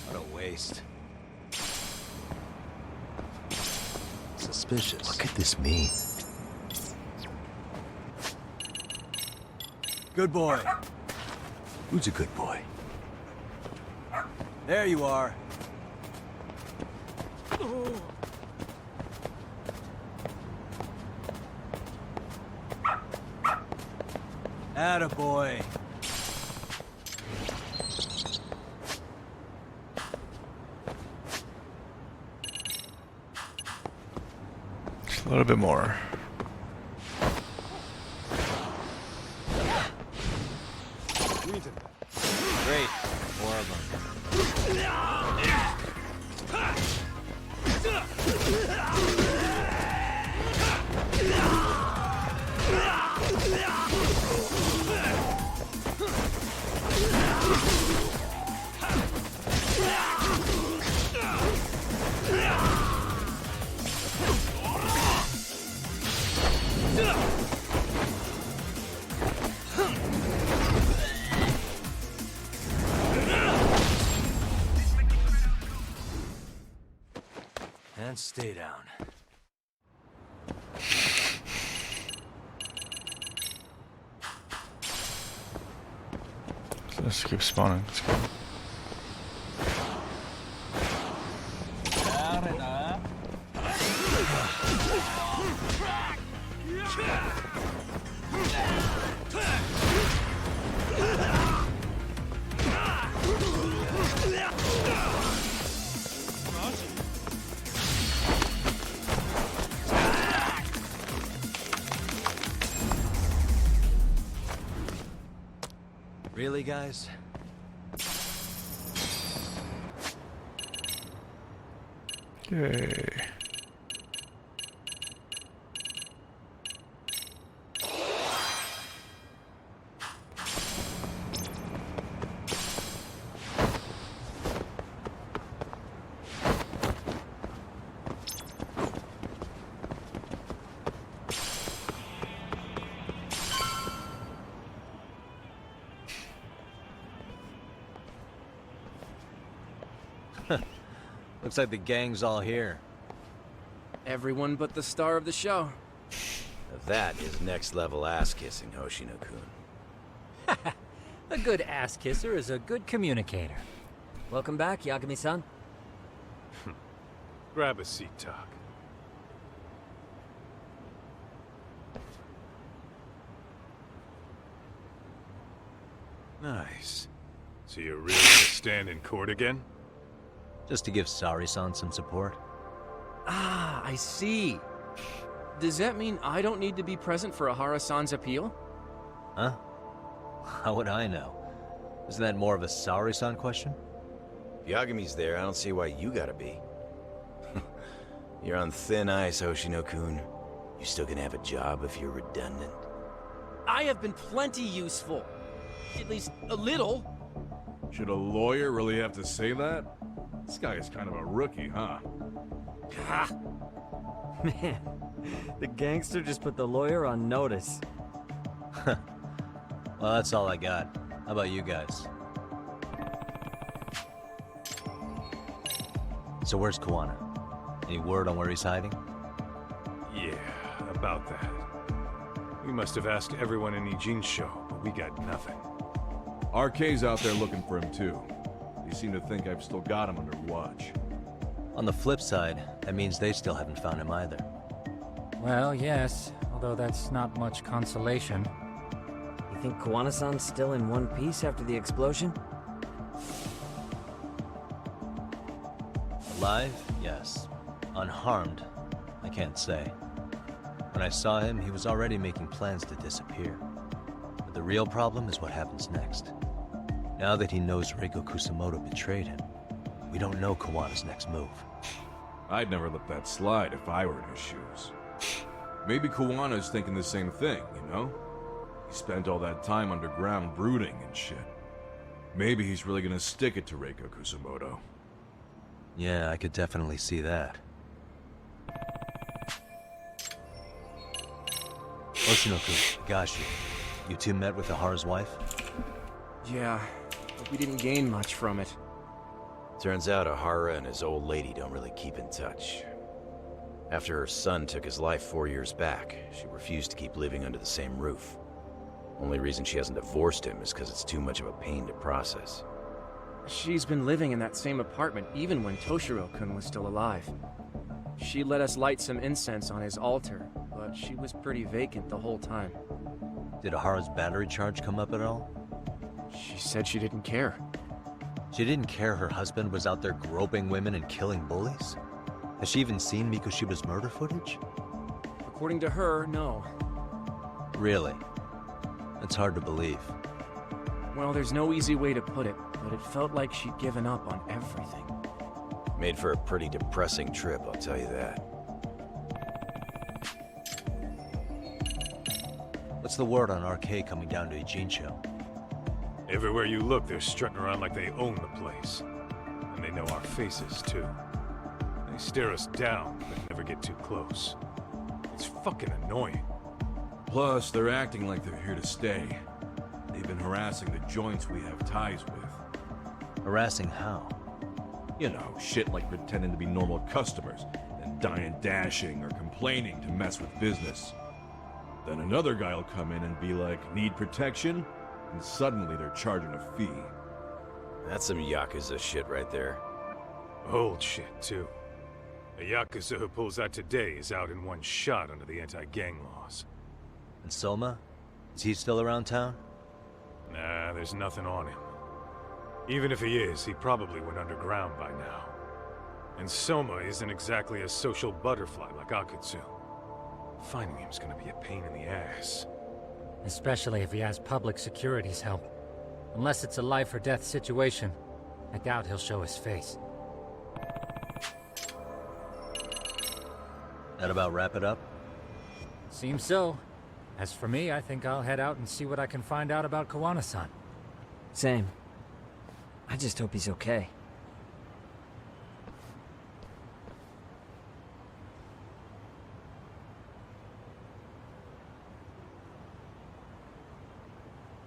What a waste. Suspicious. What could this mean? Good boy. Who's a good boy? There you are. Attaboy. Just a little bit more. Great. More of them. And stay down. So let's keep spawning. Let's go. Really, guys? Yay. Looks like the gang's all here. Everyone but the star of the show. That is next level ass kissing, Hoshino-kun. A good ass kisser is a good communicator. Welcome back, Yagami-san. Grab a seat, Tak. Nice. So you're really gonna stand in court again? Just to give Sari-san some support. Ah, I see. Does that mean I don't need to be present for Ahara-san's appeal? Huh? How would I know? Isn't that more of a Sari-san question? If Yagami's there, I don't see why you gotta be. You're on thin ice, Hoshino-kun. You still gonna have a job if you're redundant? I have been plenty useful. At least a little. Should a lawyer really have to say that? This guy is kind of a rookie, huh? Man, the gangster just put the lawyer on notice. Well, that's all I got. How about you guys? So where's Kuwana? Any word on where he's hiding? Yeah, about that. We must have asked everyone in Ijin's show, but we got nothing. RK's out there looking for him too. They seem to think I've still got him under watch. On the flip side, that means they still haven't found him either. Well, yes, although that's not much consolation. You think Koana-san's still in one piece after the explosion? Alive? Yes. Unharmed? I can't say. When I saw him, he was already making plans to disappear. But the real problem is what happens next. Now that he knows Reiko Kusamoto betrayed him, we don't know Kawana's next move. I'd never let that slide if I were in his shoes. Maybe Kawana's thinking the same thing, you know? He spent all that time underground brooding and shit. Maybe he's really gonna stick it to Reiko Kusamoto. Yeah, I could definitely see that. Oshinoku, Higashi, you two met with Ahara's wife? Yeah, but we didn't gain much from it. Turns out Ahara and his old lady don't really keep in touch. After her son took his life 4 years back, she refused to keep living under the same roof. Only reason she hasn't divorced him is because it's too much of a pain to process. She's been living in that same apartment even when Toshiro-kun was still alive. She let us light some incense on his altar, but she was pretty vacant the whole time. Did Ahara's battery charge come up at all? She said she didn't care. She didn't care her husband was out there groping women and killing bullies? Has she even seen Mikoshiba's murder footage? According to her, no. Really? That's hard to believe. Well, there's no easy way to put it, but it felt like she'd given up on everything. Made for a pretty depressing trip, I'll tell you that. What's the word on RK coming down to Ijincho? Everywhere you look, they're strutting around like they own the place. And they know our faces, too. They stare us down, but never get too close. It's fucking annoying. Plus, they're acting like they're here to stay. They've been harassing the joints we have ties with. Harassing how? You know, shit like pretending to be normal customers, and dying dashing or complaining to mess with business. Then another guy will come in and be like, need protection? And suddenly they're charging a fee. That's some Yakuza shit right there. Old shit, too. A Yakuza who pulls out today is out in one shot under the anti-gang laws. And Soma? Is he still around town? Nah, there's nothing on him. Even if he is, he probably went underground by now. And Soma isn't exactly a social butterfly like Akutsu. Finding him's gonna be a pain in the ass. Especially if he has public security's help. Unless it's a life or death situation, I doubt he'll show his face. That about wrap it up? Seems so. As for me, I think I'll head out and see what I can find out about Koana-san. Same. I just hope he's okay.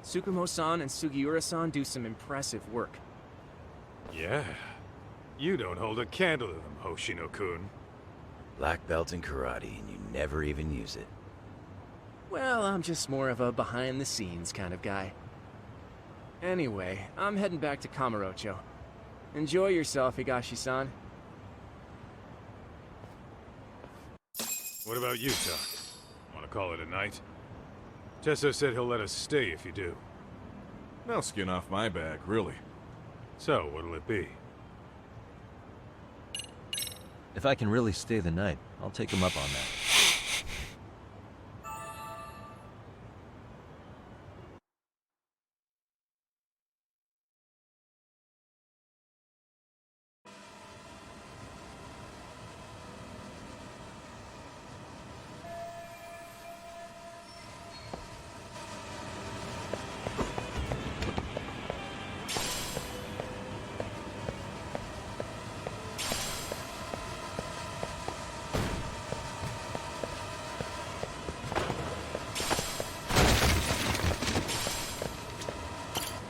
Tsukumo-san and Sugiura-san do some impressive work. Yeah. You don't hold a candle to them, Hoshino-kun. Black belt in karate, and you never even use it. Well, I'm just more of a behind-the-scenes kind of guy. Anyway, I'm heading back to Kamurocho. Enjoy yourself, Higashi-san. What about you, Tuck? Want to call it a night? Tesso said he'll let us stay if you do. No skin off my back, really. So, what'll it be? If I can really stay the night, I'll take him up on that.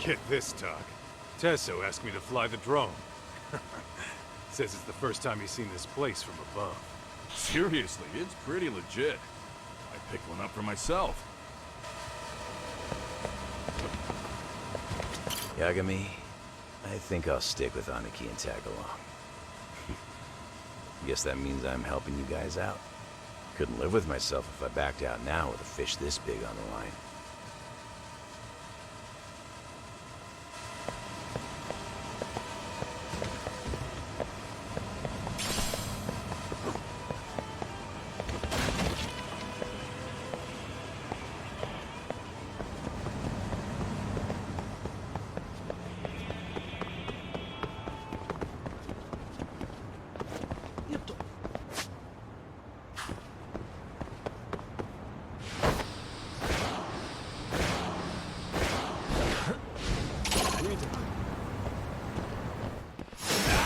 Get this, Tuck. Tesso asked me to fly the drone. Says it's the first time he's seen this place from above. Seriously, it's pretty legit. I picked one up for myself. Yagami, I think I'll stick with Aniki and tag along. Guess that means I'm helping you guys out. Couldn't live with myself if I backed out now with a fish this big on the line.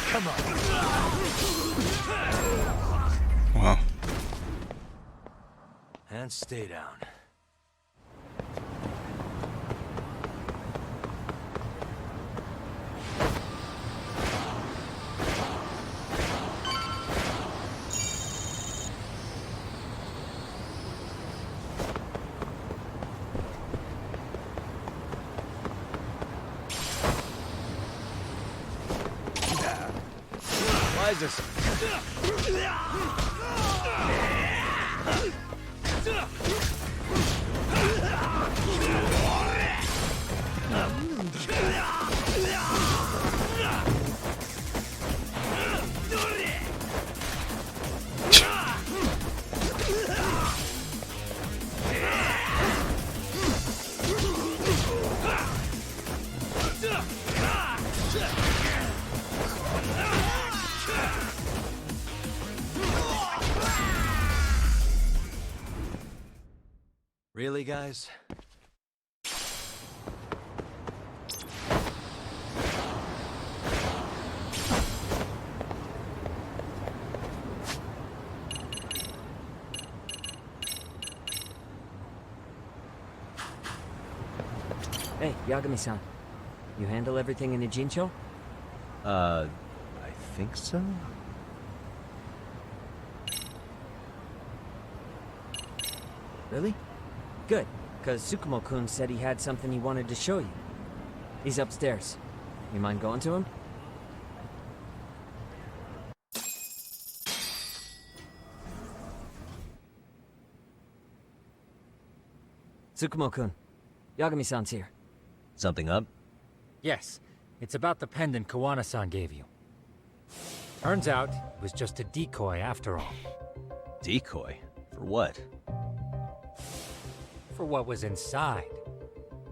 Come on. Wow. And stay down. Why is this? Really, guys? Hey, Yagami-san. You handle everything in the Jincho? I think so? Really? Good, because Tsukumo-kun said he had something he wanted to show you. He's upstairs. You mind going to him? Tsukumo-kun, Yagami-san's here. Something up? Yes, it's about the pendant Kawana-san gave you. Turns out, it was just a decoy after all. Decoy? For what? For what was inside.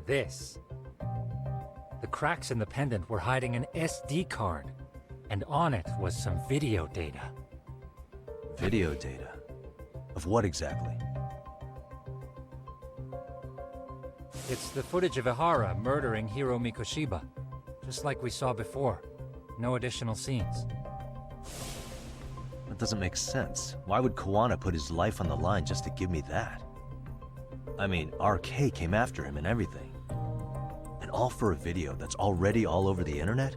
This. The cracks in the pendant were hiding an SD card, and on it was some video data. Video data? Of what exactly? It's the footage of Ihara murdering Hiro Mikoshiba, just like we saw before. No additional scenes. That doesn't make sense. Why would Kawana put his life on the line just to give me that? I mean, RK came after him and everything. And all for a video that's already all over the internet?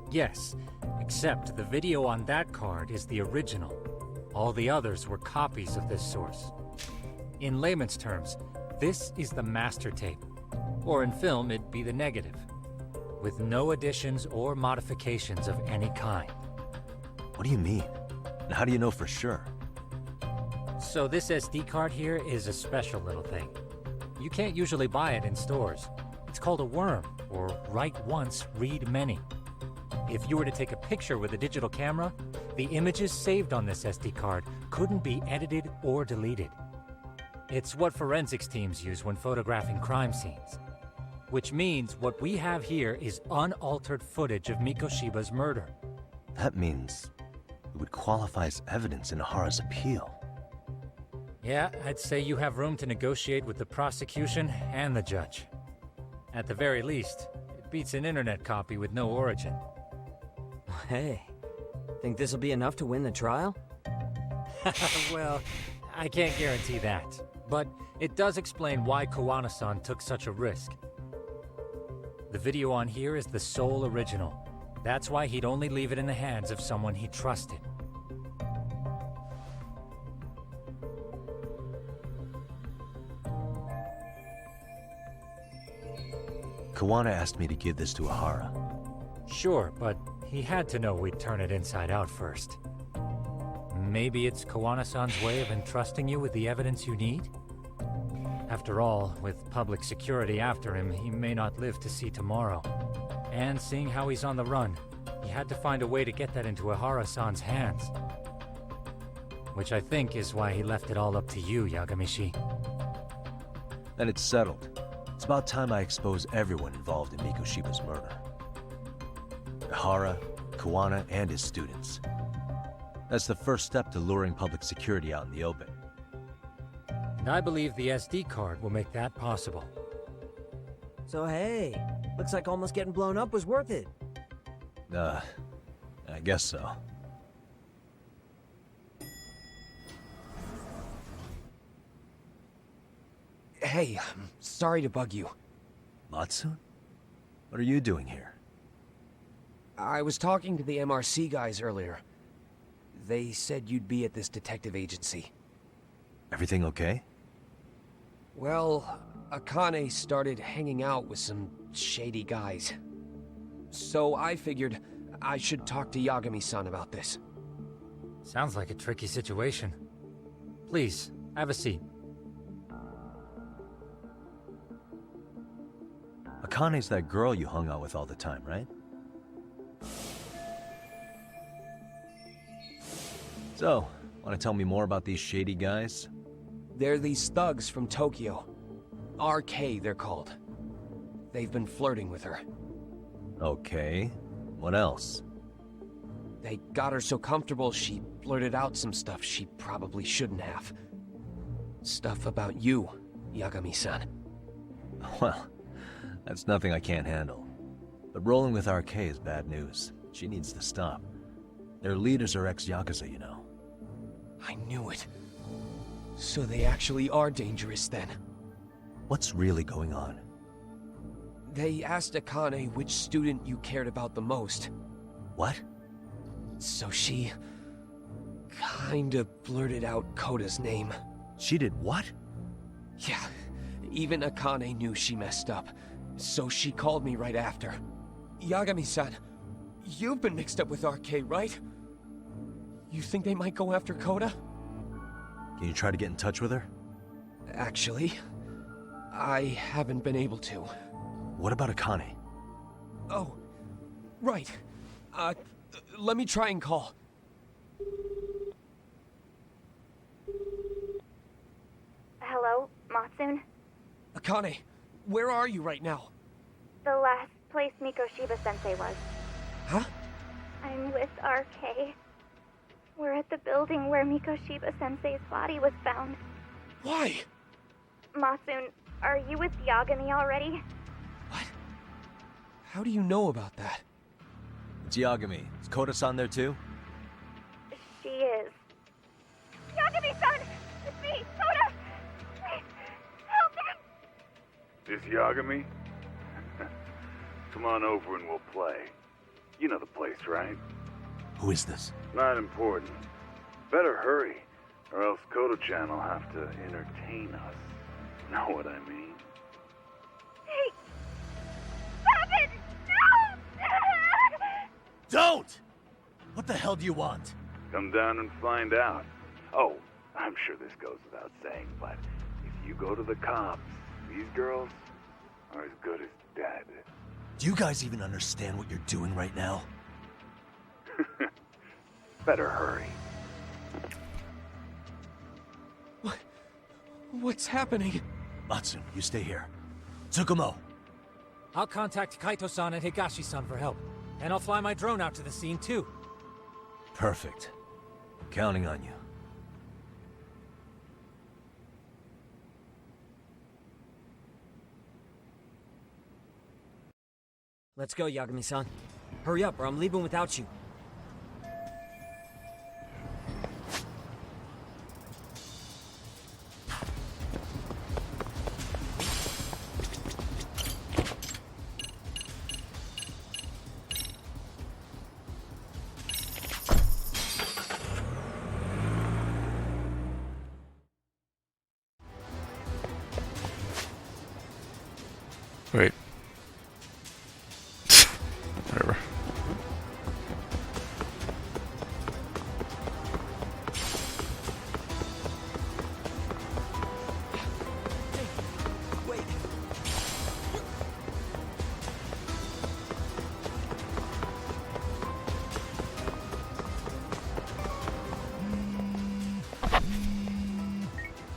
Yes, except the video on that card is the original. All the others were copies of this source. In layman's terms, this is the master tape. Or in film, it'd be the negative. With no additions or modifications of any kind. What do you mean? And how do you know for sure? So this SD card here is a special little thing. You can't usually buy it in stores. It's called a worm, or write once, read many. If you were to take a picture with a digital camera, the images saved on this SD card couldn't be edited or deleted. It's what forensics teams use when photographing crime scenes. Which means what we have here is unaltered footage of Mikoshiba's murder. That means it would qualify as evidence in Ihara's appeal. Yeah, I'd say you have room to negotiate with the prosecution and the judge. At the very least, it beats an internet copy with no origin. Hey, think this'll be enough to win the trial? Well, I can't guarantee that. But it does explain why Kawana-san took such a risk. The video on here is the sole original. That's why he'd only leave it in the hands of someone he trusted. Kawana asked me to give this to Ahara. Sure, but he had to know we'd turn it inside out first. Maybe it's Kawana-san's way of entrusting you with the evidence you need? After all, with public security after him, he may not live to see tomorrow. And seeing how he's on the run, he had to find a way to get that into Ahara-san's hands. Which I think is why he left it all up to you, Yagamishi. Then it's settled. It's about time I expose everyone involved in Mikoshiba's murder. Ahara, Kawana, and his students. That's the first step to luring public security out in the open. And I believe the SD card will make that possible. So hey, looks like almost getting blown up was worth it. I guess so. Hey, I'm sorry to bug you. Matsun? What are you doing here? I was talking to the MRC guys earlier. They said you'd be at this detective agency. Everything okay? Well, Akane started hanging out with some shady guys. So I figured I should talk to Yagami-san about this. Sounds like a tricky situation. Please, have a seat. Akane's that girl you hung out with all the time, right? So, want to tell me more about these shady guys? They're these thugs from Tokyo. RK, they're called. They've been flirting with her. Okay. What else? They got her so comfortable she blurted out some stuff she probably shouldn't have. Stuff about you, Yagami-san. Well, that's nothing I can't handle. But rolling with RK is bad news. She needs to stop. Their leaders are ex-Yakuza, you know. I knew it. So they actually are dangerous then. What's really going on? They asked Akane which student you cared about the most. What? So she kinda blurted out Koda's name. She did what? Yeah, even Akane knew she messed up. So she called me right after. Yagami-san, you've been mixed up with RK, right? You think they might go after Koda? Can you try to get in touch with her? Actually, I haven't been able to. What about Akane? Oh, right. Let me try and call. Hello, Matsun? Akane, where are you right now? The last place Mikoshiba-sensei was. Huh? I'm with RK. We're at the building where Mikoshiba-sensei's body was found. Why? Matsun, are you with Yagami already? How do you know about that? It's Yagami. Is Koda-san there too? She is. Yagami-san! It's me, Koda! Please, help me! This Yagami? Come on over and we'll play. You know the place, right? Who is this? Not important. Better hurry, or else Kodo-chan will have to entertain us. Know what I mean? Hey! Stop it! No! Don't! What the hell do you want? Come down and find out. Oh, I'm sure this goes without saying, but if you go to the cops, these girls are as good as dead. Do you guys even understand what you're doing right now? Better hurry. What's happening? Matsun, you stay here. Tsukumo! I'll contact Kaito-san and Higashi-san for help. And I'll fly my drone out to the scene, too. Perfect. I'm counting on you. Let's go, Yagami-san. Hurry up, or I'm leaving without you. Wait.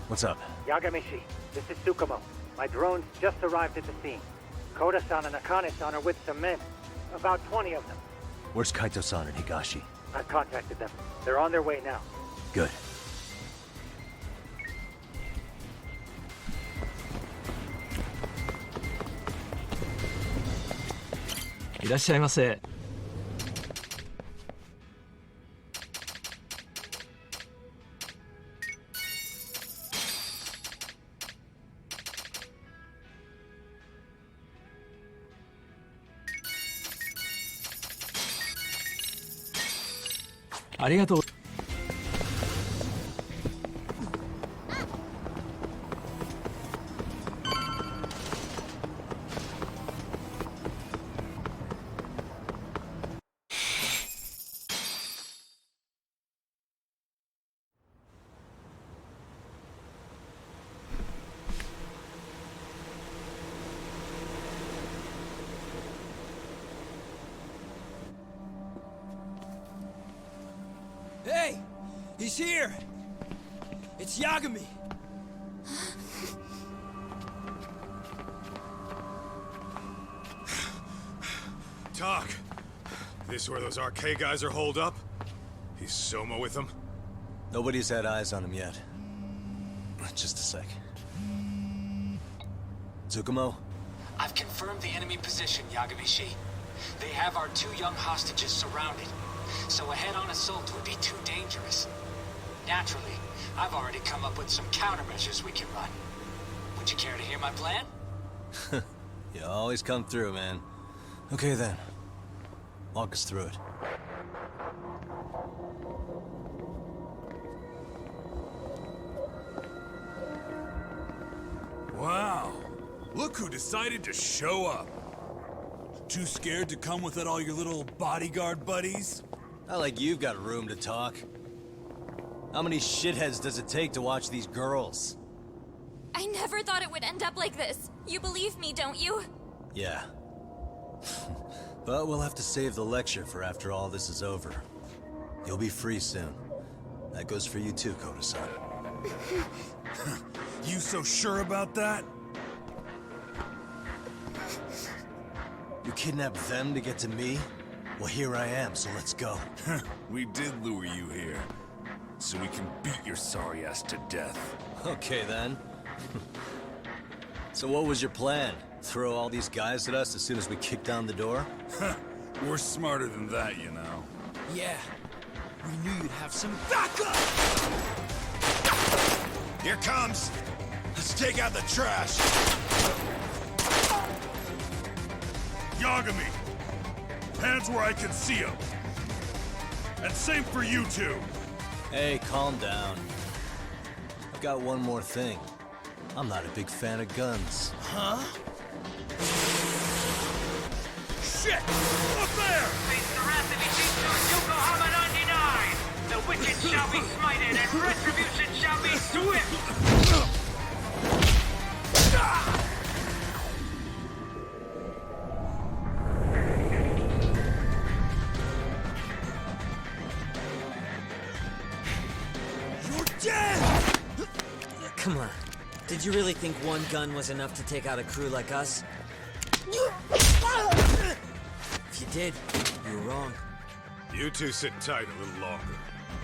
What's up? Yagamishi, this is Tsukumo. My drones just arrived at the scene. Koda-san and Akane-san are with some men. About 20 of them. Where's Kaito-san and Higashi? I've contacted them. They're on their way now. Good. Irashaimase. Arigatou. Hey! He's here! It's Yagami! Talk. This where those RK guys are holed up? He's Soma with them? Nobody's had eyes on him yet. Just a sec. Tsukumo? I've confirmed the enemy position, Yagami-shi. They have our 2 young hostages surrounded, so a head-on assault would be too dangerous. Naturally, I've already come up with some countermeasures we can run. Would you care to hear my plan? You always come through, man. Okay then. Walk us through it. Wow. Look who decided to show up. Too scared to come without all your little bodyguard buddies? Not like you've got room to talk. How many shitheads does it take to watch these girls? I never thought it would end up like this. You believe me, don't you? Yeah. But we'll have to save the lecture for after all this is over. You'll be free soon. That goes for you too, Koda-san. You so sure about that? You kidnapped them to get to me? Well, here I am, so let's go. We did lure you here, so we can beat your sorry ass to death. Okay, then. So what was your plan? Throw all these guys at us as soon as we kick down the door? We're smarter than that, you know. Yeah. We knew you'd have some backup! Here comes! Let's take out the trash! Yagami! Hands where I can see them! And same for you two! Hey, calm down. I've got one more thing. I'm not a big fan of guns. Huh? Shit! Up there! Face the wrath of Ijincho Yokohama 99! The wicked shall be smited and retribution shall be swift! Come on. Did you really think one gun was enough to take out a crew like us? If you did, you were wrong. You two sit tight a little longer.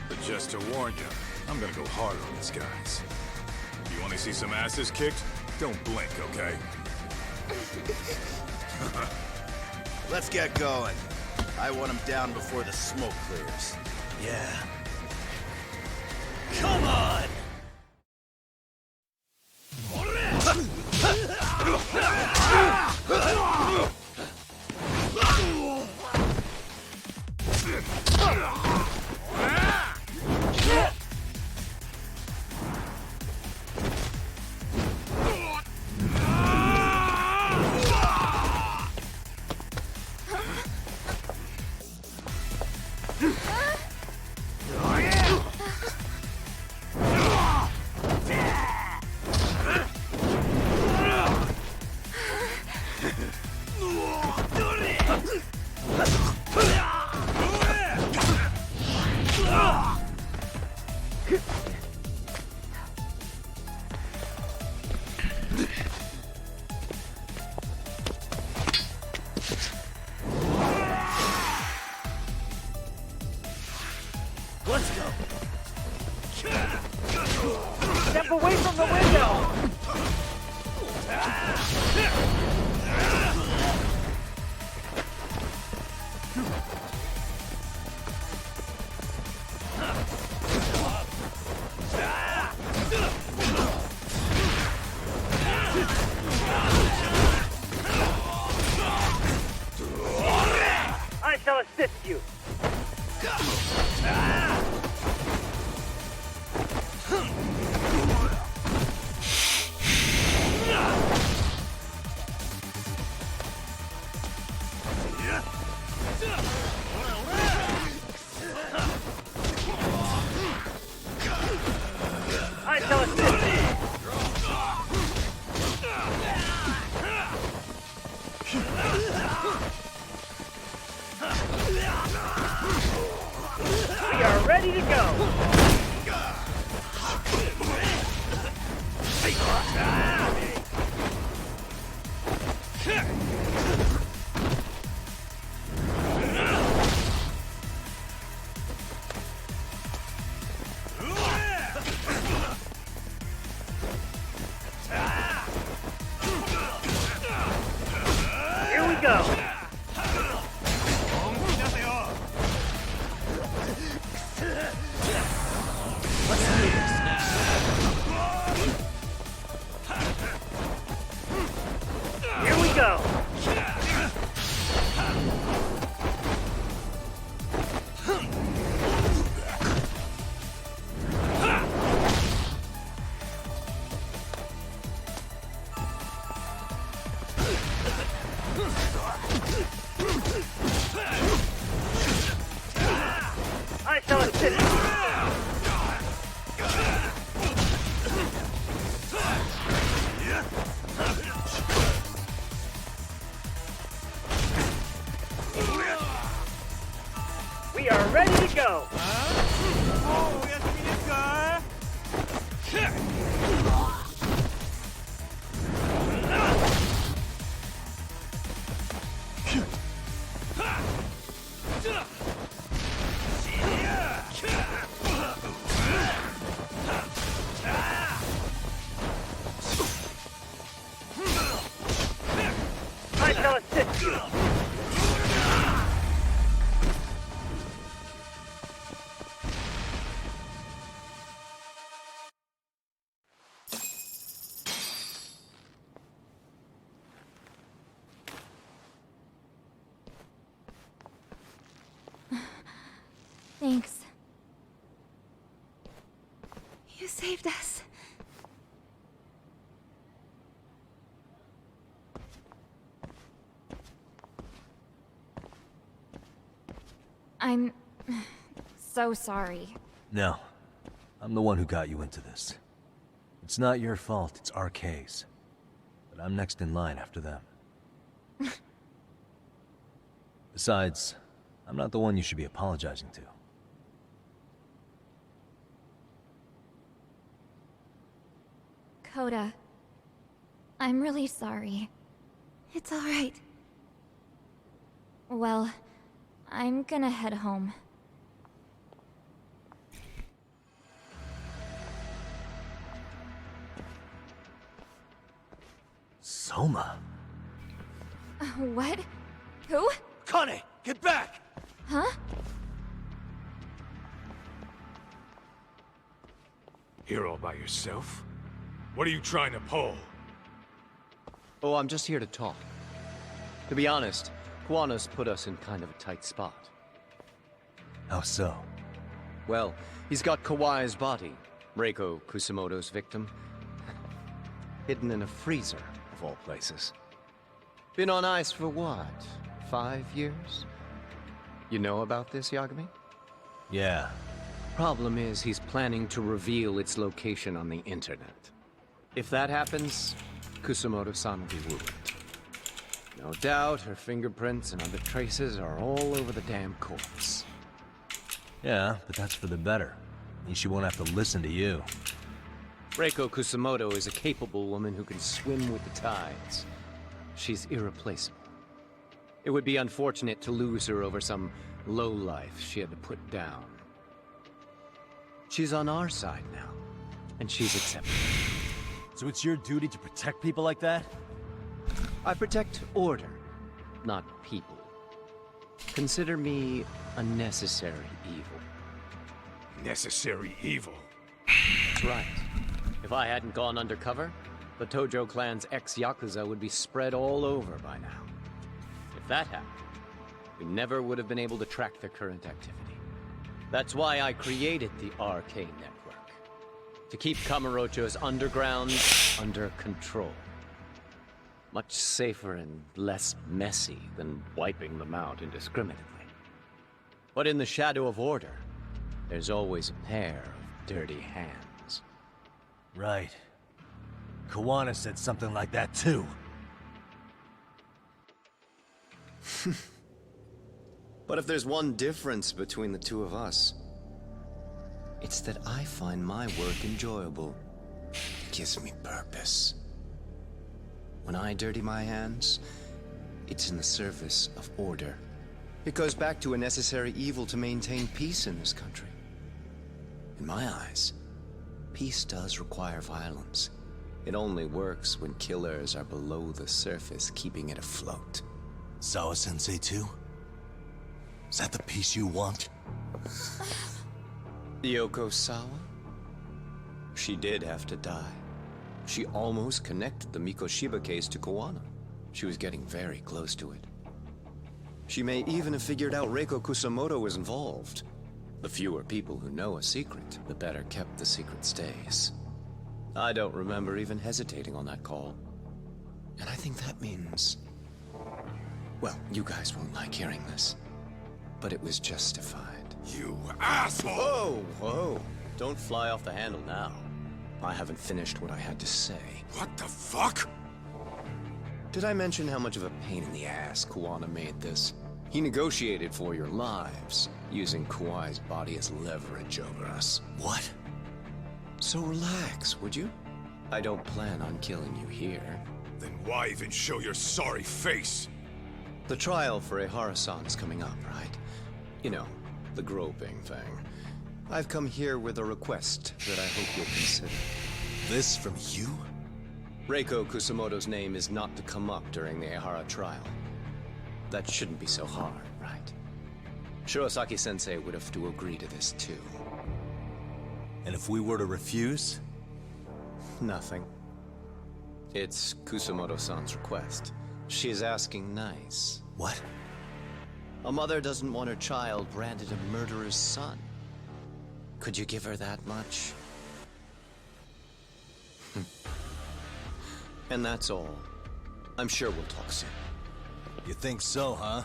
But just to warn you, I'm gonna go harder on these guys. You wanna see some asses kicked? Don't blink, okay? Let's get going. I want him down before the smoke clears. Yeah. Come on! Keep away from the window! I shall assist you. I shall assist you. We are ready to go. Here we go. Here we go. I shall assist you. We are ready to go. I shall assist you. Thanks. You saved us. I'm so sorry. No. I'm the one who got you into this. It's not your fault, it's RK's. But I'm next in line after them. Besides, I'm not the one you should be apologizing to. Coda, I'm really sorry. It's all right. Well, I'm gonna head home. Soma? What? Who? Kane, get back! Huh? Here all by yourself? What are you trying to pull? Oh, I'm just here to talk. To be honest, Kuwano's put us in kind of a tight spot. How so? Well, he's got Kawai's body, Reiko Kusamoto's victim, hidden in a freezer, of all places. Been on ice for what, 5 years? You know about this, Yagami? Yeah. Problem is, he's planning to reveal its location on the internet. If that happens, Kusamoto-san will be ruined. No doubt her fingerprints and other traces are all over the damn corpse. Yeah, but that's for the better. Means she won't have to listen to you. Reiko Kusamoto is a capable woman who can swim with the tides. She's irreplaceable. It would be unfortunate to lose her over some lowlife she had to put down. She's on our side now. and she's accepted. So it's your duty to protect people like that? I protect order, not people. Consider me a necessary evil. Necessary evil. That's right. If I hadn't gone undercover, the Tojo clan's ex-Yakuza would be spread all over by now. If that happened, we never would have been able to track their current activity. That's why I created the RK network. To keep Kamurocho's underground under control. Much safer and less messy than wiping them out indiscriminately. But in the shadow of order, there's always a pair of dirty hands. Right. Kawana said something like that too. But if there's one difference between the two of us, it's that I find my work enjoyable. It gives me purpose. When I dirty my hands, it's in the service of order. It goes back to a necessary evil to maintain peace in this country. In my eyes, peace does require violence. It only works when killers are below the surface, keeping it afloat. Sawa-sensei too? Is that the peace you want? Yoko Sawa? She did have to die. She almost connected the Mikoshiba case to Kawana. She was getting very close to it. She may even have figured out Reiko Kusamoto was involved. The fewer people who know a secret, the better kept the secret stays. I don't remember even hesitating on that call. And I think that means... well, you guys won't like hearing this, but it was justified. You asshole! Whoa, whoa. Don't fly off the handle now. I haven't finished what I had to say. What the fuck? Did I mention how much of a pain in the ass Kawana made this? He negotiated for your lives, using Kawai's body as leverage over us. What? So relax, would you? I don't plan on killing you here. Then why even show your sorry face? The trial for Ehara-san is coming up, right? You know, the groping thing. I've come here with a request that I hope you'll consider. This from you? Reiko Kusamoto's name is not to come up during the Ehara trial. That shouldn't be so hard, right? Shirosaki-sensei would have to agree to this too. And if we were to refuse? Nothing. It's Kusamoto-san's request. She's asking nice. What? A mother doesn't want her child branded a murderer's son. Could you give her that much? And that's all. I'm sure we'll talk soon. You think so, huh?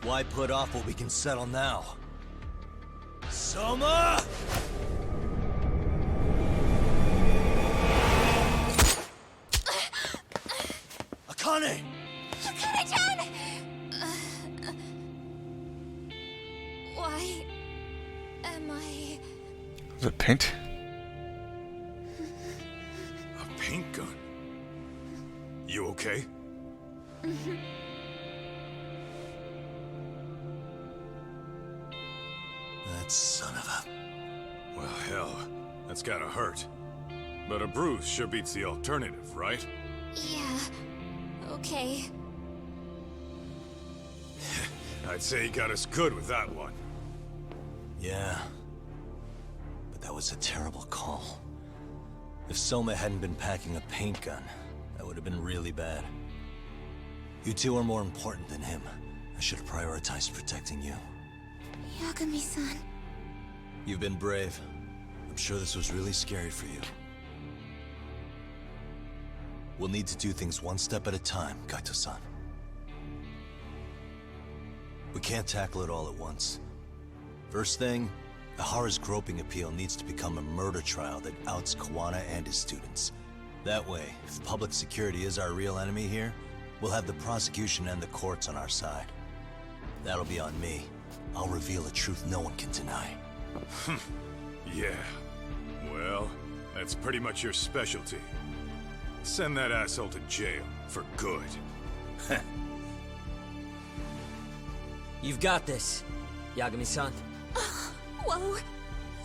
Why put off what we can settle now? Soma! Akane! Akane-chan! Why am I... Is it paint? A paint gun? You okay? That son of a... Well, hell, that's gotta hurt. But a bruise sure beats the alternative, right? Yeah. Okay. I'd say he got us good with that one. Yeah. But that was a terrible call. If Soma hadn't been packing a paint gun, that would have been really bad. You two are more important than him. I should have prioritized protecting you. Yagami-san. You've been brave. I'm sure this was really scary for you. We'll need to do things one step at a time, Kaito-san. We can't tackle it all at once. First thing, Ehara's groping appeal needs to become a murder trial that outs Kawana and his students. That way, if public security is our real enemy here, we'll have the prosecution and the courts on our side. That'll be on me. I'll reveal a truth no one can deny. Yeah. Well, that's pretty much your specialty. Send that asshole to jail, for good. You've got this, Yagami-san. Whoa.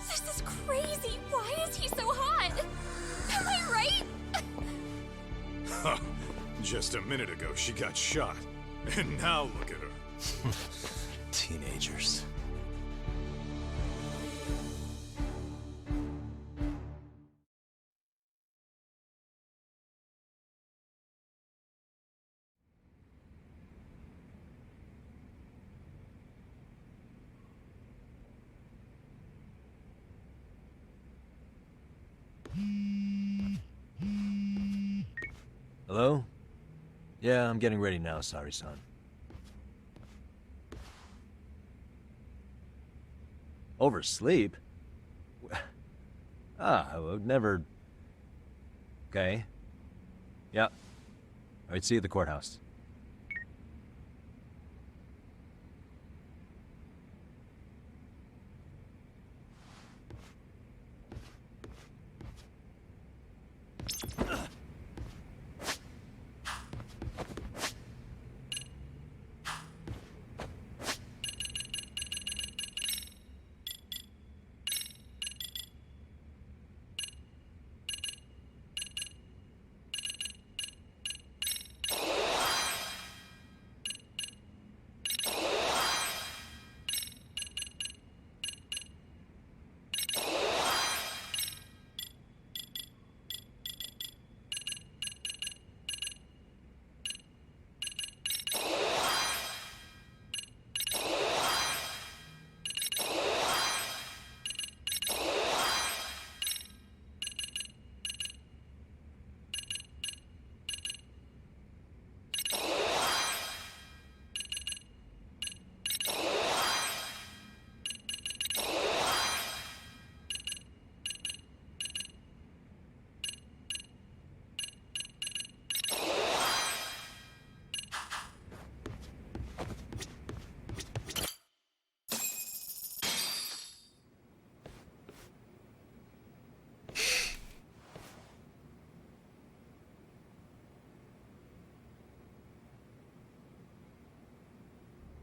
This is crazy. Why is he so hot? Am I right? Huh. Just a minute ago, she got shot. And now look at her. Teenagers. Hello? Yeah, I'm getting ready now, Sari-san. Oversleep? I would never... Okay. Yeah. Alright, see you at the courthouse.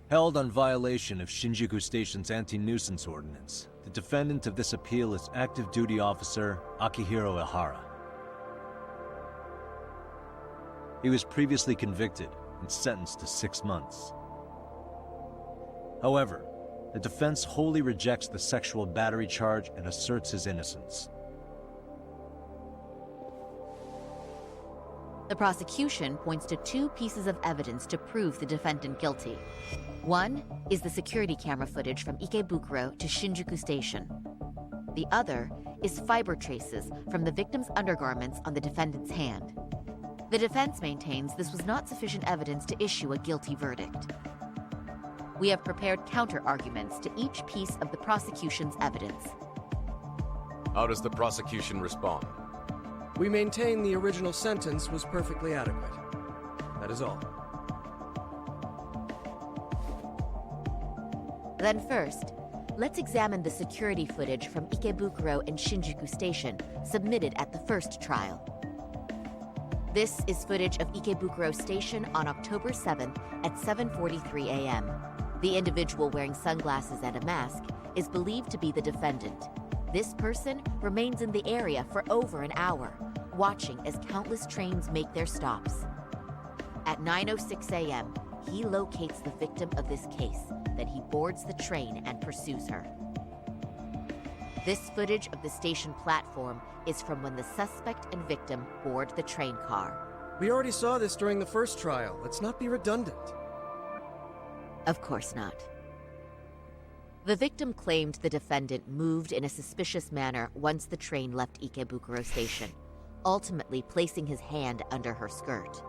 Held on violation of Shinjuku Station's anti-nuisance ordinance, the defendant of this appeal is active duty officer Akihiro Ihara. He was previously convicted and sentenced to 6 months. However, the defense wholly rejects the sexual battery charge and asserts his innocence. The prosecution points to 2 pieces of evidence to prove the defendant guilty. One is the security camera footage from Ikebukuro to Shinjuku Station. The other is fiber traces from the victim's undergarments on the defendant's hand. The defense maintains this was not sufficient evidence to issue a guilty verdict. We have prepared counter-arguments to each piece of the prosecution's evidence. How does the prosecution respond? We maintain the original sentence was perfectly adequate. That is all. Then first, let's examine the security footage from Ikebukuro and Shinjuku Station submitted at the first trial. This is footage of Ikebukuro Station on October 7th at 7:43 a.m. The individual wearing sunglasses and a mask is believed to be the defendant. This person remains in the area for over an hour, watching as countless trains make their stops. At 9:06 a.m., he locates the victim of this case, then he boards the train and pursues her. This footage of the station platform is from when the suspect and victim board the train car. We already saw this during the first trial. Let's not be redundant. Of course not. The victim claimed the defendant moved in a suspicious manner once the train left Ikebukuro Station, ultimately placing his hand under her skirt.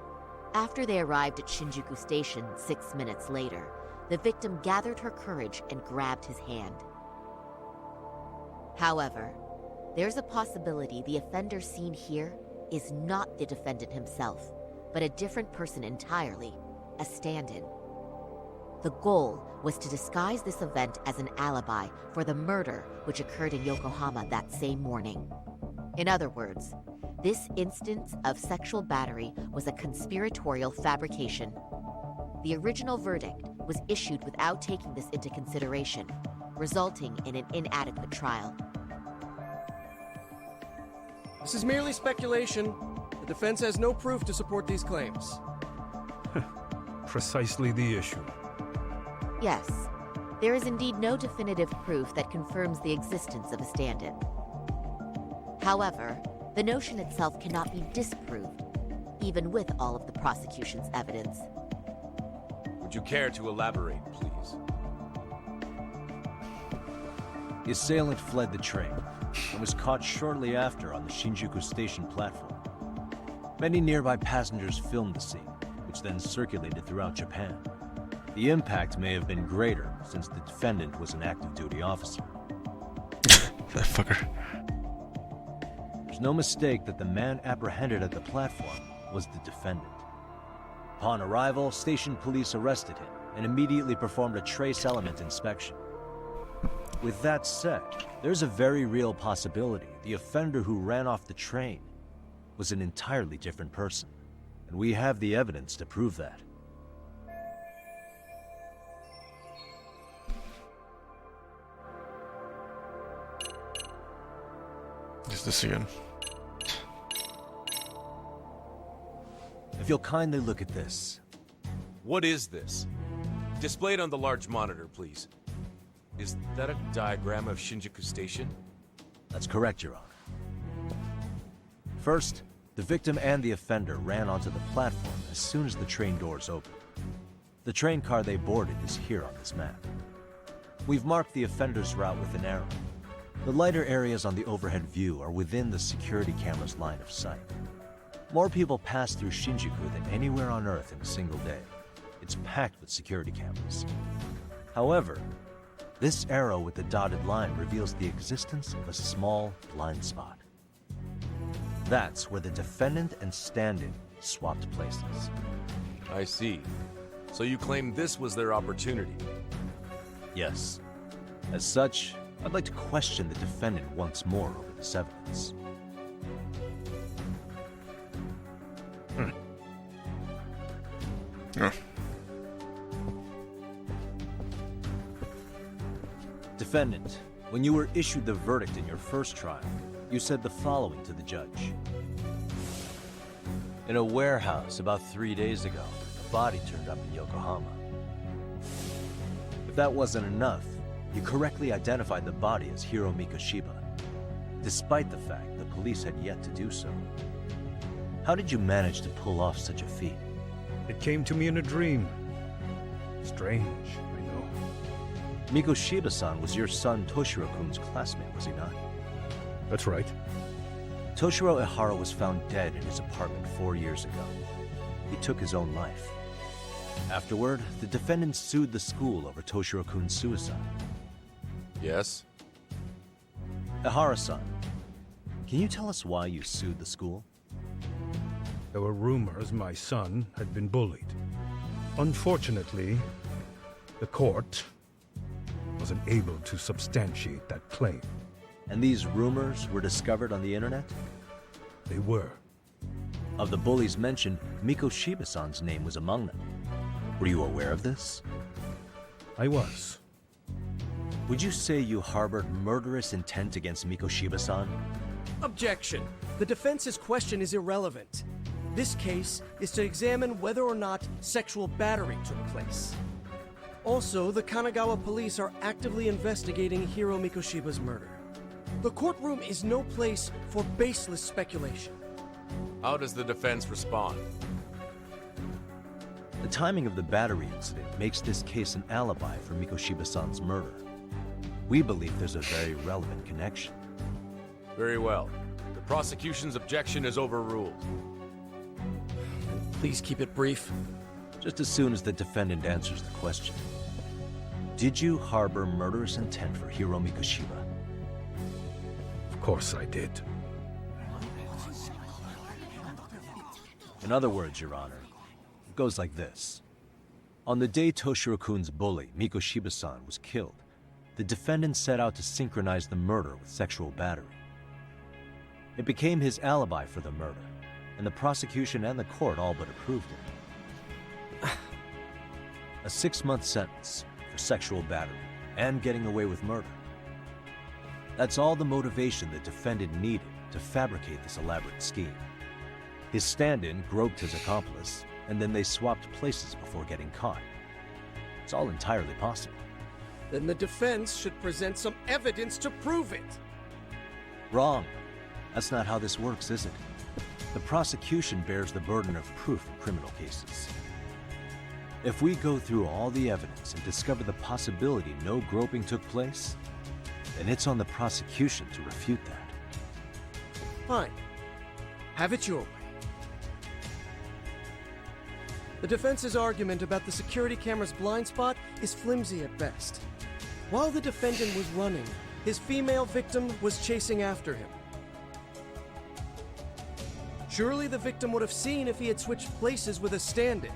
After they arrived at Shinjuku Station 6 minutes later, the victim gathered her courage and grabbed his hand. However, there's a possibility the offender seen here is not the defendant himself, but a different person entirely, a stand-in. The goal was to disguise this event as an alibi for the murder which occurred in Yokohama that same morning. In other words, this instance of sexual battery was a conspiratorial fabrication. The original verdict was issued without taking this into consideration, resulting in an inadequate trial. This is merely speculation. The defense has no proof to support these claims. Precisely the issue. Yes, there is indeed no definitive proof that confirms the existence of a stand-in. However, the notion itself cannot be disproved, even with all of the prosecution's evidence. Would you care to elaborate, please? The assailant fled the train and was caught shortly after on the Shinjuku Station platform. Many nearby passengers filmed the scene, which then circulated throughout Japan. The impact may have been greater since the defendant was an active duty officer. That fucker. There's no mistake that the man apprehended at the platform was the defendant. Upon arrival, station police arrested him and immediately performed a trace element inspection. With that said, there's a very real possibility the offender who ran off the train was an entirely different person, and we have the evidence to prove that. Is this again? If you'll kindly look at this. What is this? Displayed on the large monitor, please. Is that a diagram of Shinjuku Station? That's correct, Your Honor. First, the victim and the offender ran onto the platform as soon as the train doors opened. The train car they boarded is here on this map. We've marked the offender's route with an arrow. The lighter areas on the overhead view are within the security camera's line of sight. More people pass through Shinjuku than anywhere on Earth in a single day. It's packed with security cameras. However, this arrow with the dotted line reveals the existence of a small blind spot. That's where the defendant and stand-in swapped places. I see. So you claim this was their opportunity? Yes. As such, I'd like to question the defendant once more over this evidence. Defendant, when you were issued the verdict in your first trial, you said the following to the judge. In a warehouse about 3 days ago, a body turned up in Yokohama. If that wasn't enough, you correctly identified the body as Hiro Mikoshiba, despite the fact the police had yet to do so. How did you manage to pull off such a feat? It came to me in a dream. Strange, I know. Mikoshiba-san was your son Toshiro-kun's classmate, was he not? That's right. Toshiro Ihara was found dead in his apartment 4 years ago. He took his own life. Afterward, the defendant sued the school over Toshiro-kun's suicide. Yes? Ihara-san, can you tell us why you sued the school? There were rumors my son had been bullied. Unfortunately, the court wasn't able to substantiate that claim. And these rumors were discovered on the internet? They were. Of the bullies mentioned, Mikoshiba-san's name was among them. Were you aware of this? I was. Would you say you harbored murderous intent against Mikoshiba-san? Objection. The defense's question is irrelevant. This case is to examine whether or not sexual battery took place. Also, the Kanagawa police are actively investigating Hiro Mikoshiba's murder. The courtroom is no place for baseless speculation. How does the defense respond? The timing of the battery incident makes this case an alibi for Mikoshiba-san's murder. We believe there's a very relevant connection. Very well. The prosecution's objection is overruled. Please keep it brief. Just as soon as the defendant answers the question. Did you harbor murderous intent for Hiro Mikoshiba? Of course I did. In other words, Your Honor, it goes like this. On the day Toshiro-kun's bully, Mikoshiba-san, was killed, the defendant set out to synchronize the murder with sexual battery. It became his alibi for the murder, and the prosecution and the court all but approved it. A 6-month sentence for sexual battery and getting away with murder. That's all the motivation the defendant needed to fabricate this elaborate scheme. His stand-in groped his accomplice, and then they swapped places before getting caught. It's all entirely possible. Then the defense should present some evidence to prove it. Wrong. That's not how this works, is it? The prosecution bears the burden of proof in criminal cases. If we go through all the evidence and discover the possibility no groping took place, then it's on the prosecution to refute that. Fine. Have it your way. The defense's argument about the security camera's blind spot is flimsy at best. While the defendant was running, his female victim was chasing after him. Surely the victim would have seen if he had switched places with a stand-in.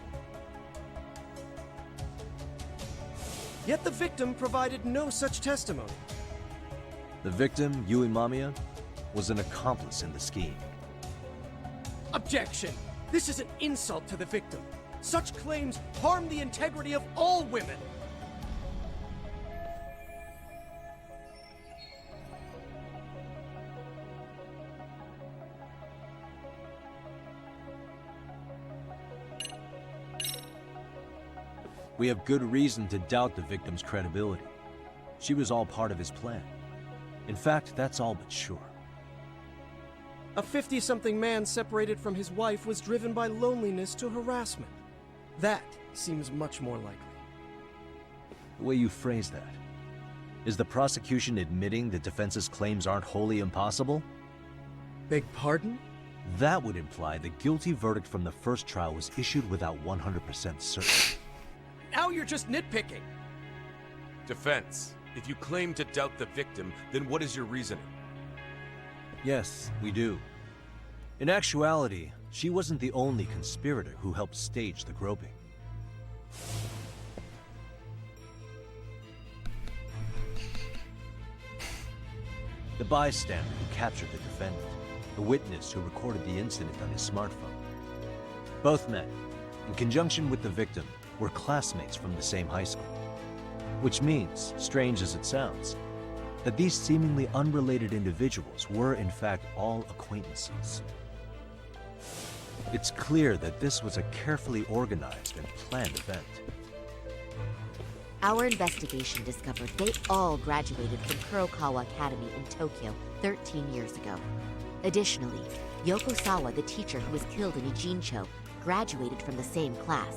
Yet the victim provided no such testimony. The victim, Yui Mamiya, was an accomplice in the scheme. Objection! This is an insult to the victim. Such claims harm the integrity of all women. We have good reason to doubt the victim's credibility. She was all part of his plan. In fact, that's all but sure. A 50-something man separated from his wife was driven by loneliness to harassment. That seems much more likely. The way you phrase that. Is the prosecution admitting the defense's claims aren't wholly impossible? Beg pardon? That would imply the guilty verdict from the first trial was issued without 100% certainty. Now you're just nitpicking. Defense, if you claim to doubt the victim, then what is your reasoning? Yes, we do. In actuality, she wasn't the only conspirator who helped stage the groping. The bystander who captured the defendant, the witness who recorded the incident on his smartphone. Both men, in conjunction with the victim, were classmates from the same high school. Which means, strange as it sounds, that these seemingly unrelated individuals were in fact all acquaintances. It's clear that this was a carefully organized and planned event. Our investigation discovered they all graduated from Kurokawa Academy in Tokyo 13 years ago. Additionally, Yoko Sawa, the teacher who was killed in Ijincho, graduated from the same class.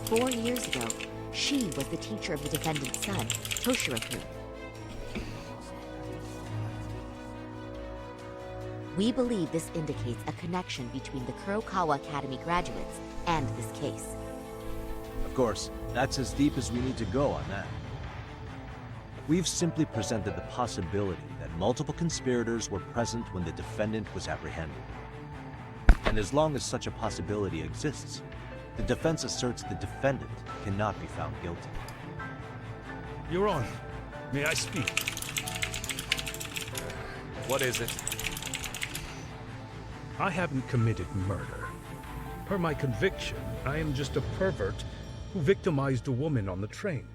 4 years ago, she was the teacher of the defendant's son, Toshiro-kun. We believe this indicates a connection between the Kurokawa Academy graduates and this case. Of course, that's as deep as we need to go on that. We've simply presented the possibility that multiple conspirators were present when the defendant was apprehended. And as long as such a possibility exists, the defense asserts the defendant cannot be found guilty. Your Honor, may I speak? What is it? I haven't committed murder. Per my conviction, I am just a pervert who victimized a woman on the train.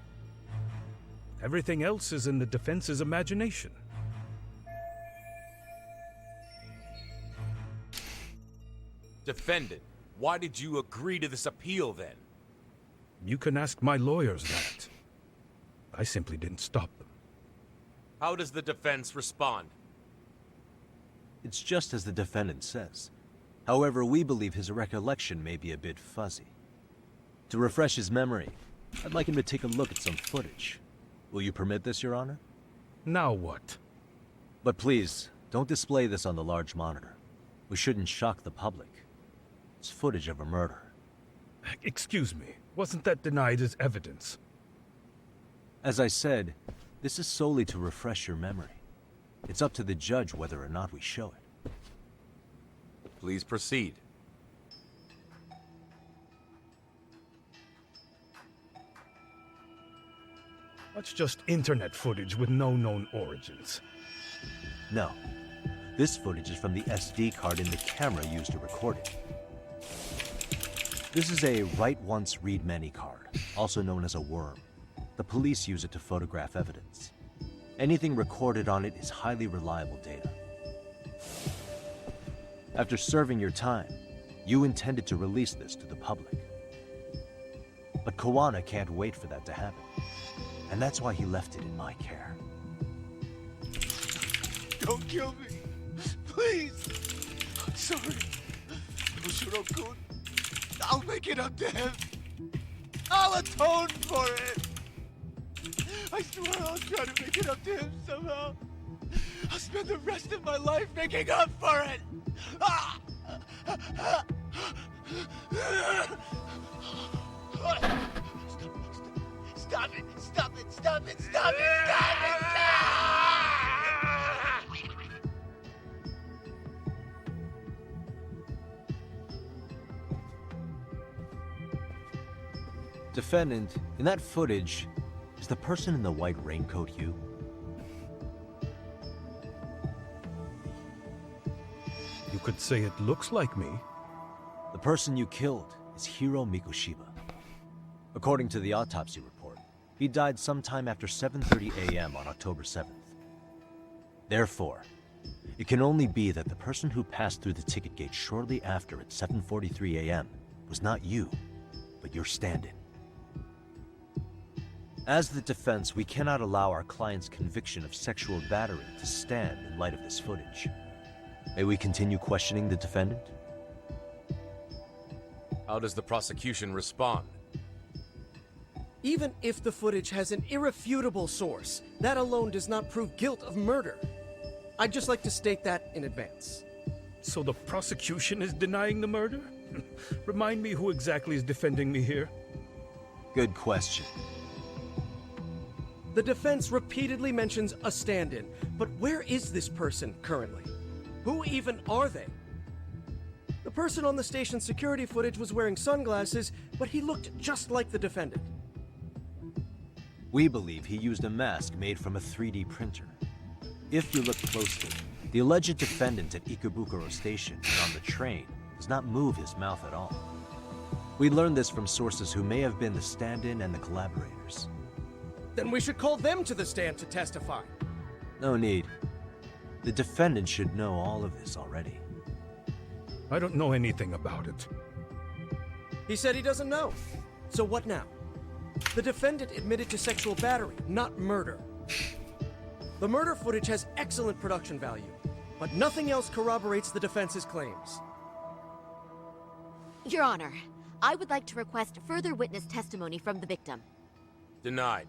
Everything else is in the defense's imagination. Defendant, why did you agree to this appeal then? You can ask my lawyers that. I simply didn't stop them. How does the defense respond? It's just as the defendant says. However, we believe his recollection may be a bit fuzzy. To refresh his memory, I'd like him to take a look at some footage. Will you permit this, Your Honor? Now what? But please, don't display this on the large monitor. We shouldn't shock the public. It's footage of a murder. Excuse me, wasn't that denied as evidence? As I said, this is solely to refresh your memory. It's up to the judge whether or not we show it. Please proceed. That's just internet footage with no known origins. No. This footage is from the SD card in the camera used to record it. This is a write once, read many card, also known as a worm. The police use it to photograph evidence. Anything recorded on it is highly reliable data. After serving your time, you intended to release this to the public. But Kawana can't wait for that to happen. And that's why he left it in my care. Don't kill me. Please. I'm sorry. Toshiro-kun. I'll make it up to him. I'll atone for it. I swear I'll try to make it up to him somehow. I'll spend the rest of my life making up for it. Ah! Stop it! Stop it! Stop it! Stop it! Stop it! Defendant, in that footage, is the person in the white raincoat you? You could say it looks like me. The person you killed is Hiro Mikoshiba. According to the autopsy report, he died sometime after 7:30 a.m. on October 7th. Therefore, it can only be that the person who passed through the ticket gate shortly after at 7:43 a.m. was not you, but your stand-in. As the defense, we cannot allow our client's conviction of sexual battery to stand in light of this footage. May we continue questioning the defendant? How does the prosecution respond? Even if the footage has an irrefutable source, that alone does not prove guilt of murder. I'd just like to state that in advance. So the prosecution is denying the murder? Remind me who exactly is defending me here. Good question. The defense repeatedly mentions a stand-in, but where is this person currently? Who even are they? The person on the station security footage was wearing sunglasses, but he looked just like the defendant. We believe he used a mask made from a 3D printer. If you look closely, the alleged defendant at Ikebukuro Station and on the train does not move his mouth at all. We learned this from sources who may have been the stand-in and the collaborators. Then we should call them to the stand to testify. No need. The defendant should know all of this already. I don't know anything about it. He said he doesn't know. So what now? The defendant admitted to sexual battery, not murder. The murder footage has excellent production value, but nothing else corroborates the defense's claims. Your Honor, I would like to request further witness testimony from the victim. Denied.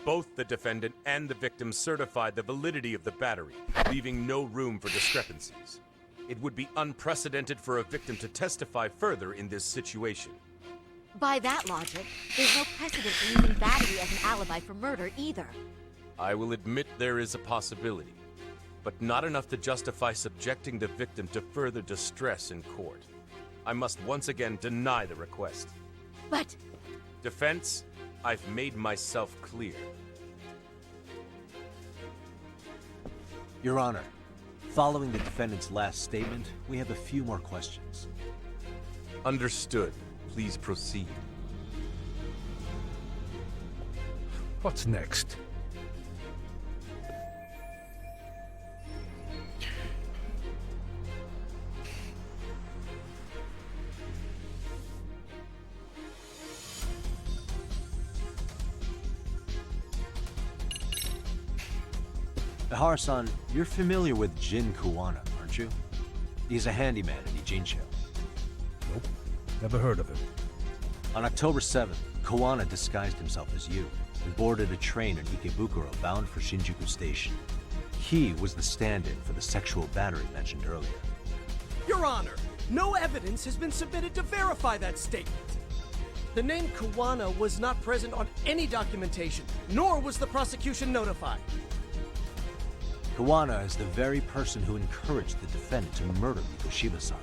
Both the defendant and the victim certified the validity of the battery, leaving no room for discrepancies. It would be unprecedented for a victim to testify further in this situation. By that logic, there's no precedent for using battery as an alibi for murder either. I will admit there is a possibility, but not enough to justify subjecting the victim to further distress in court. I must once again deny the request. But... Defense, I've made myself clear. Your Honor, following the defendant's last statement, we have a few more questions. Understood. Please proceed. What's next? Ihara-san, you're familiar with Jin Kawana, aren't you? He's a handyman in Ijincho. Nope. Never heard of him. On October 7th, Kawana disguised himself as you and boarded a train in Ikebukuro bound for Shinjuku Station. He was the stand-in for the sexual battery mentioned earlier. Your Honor, no evidence has been submitted to verify that statement. The name Kawana was not present on any documentation, nor was the prosecution notified. Kawana is the very person who encouraged the defendant to murder Mikoshiba-san.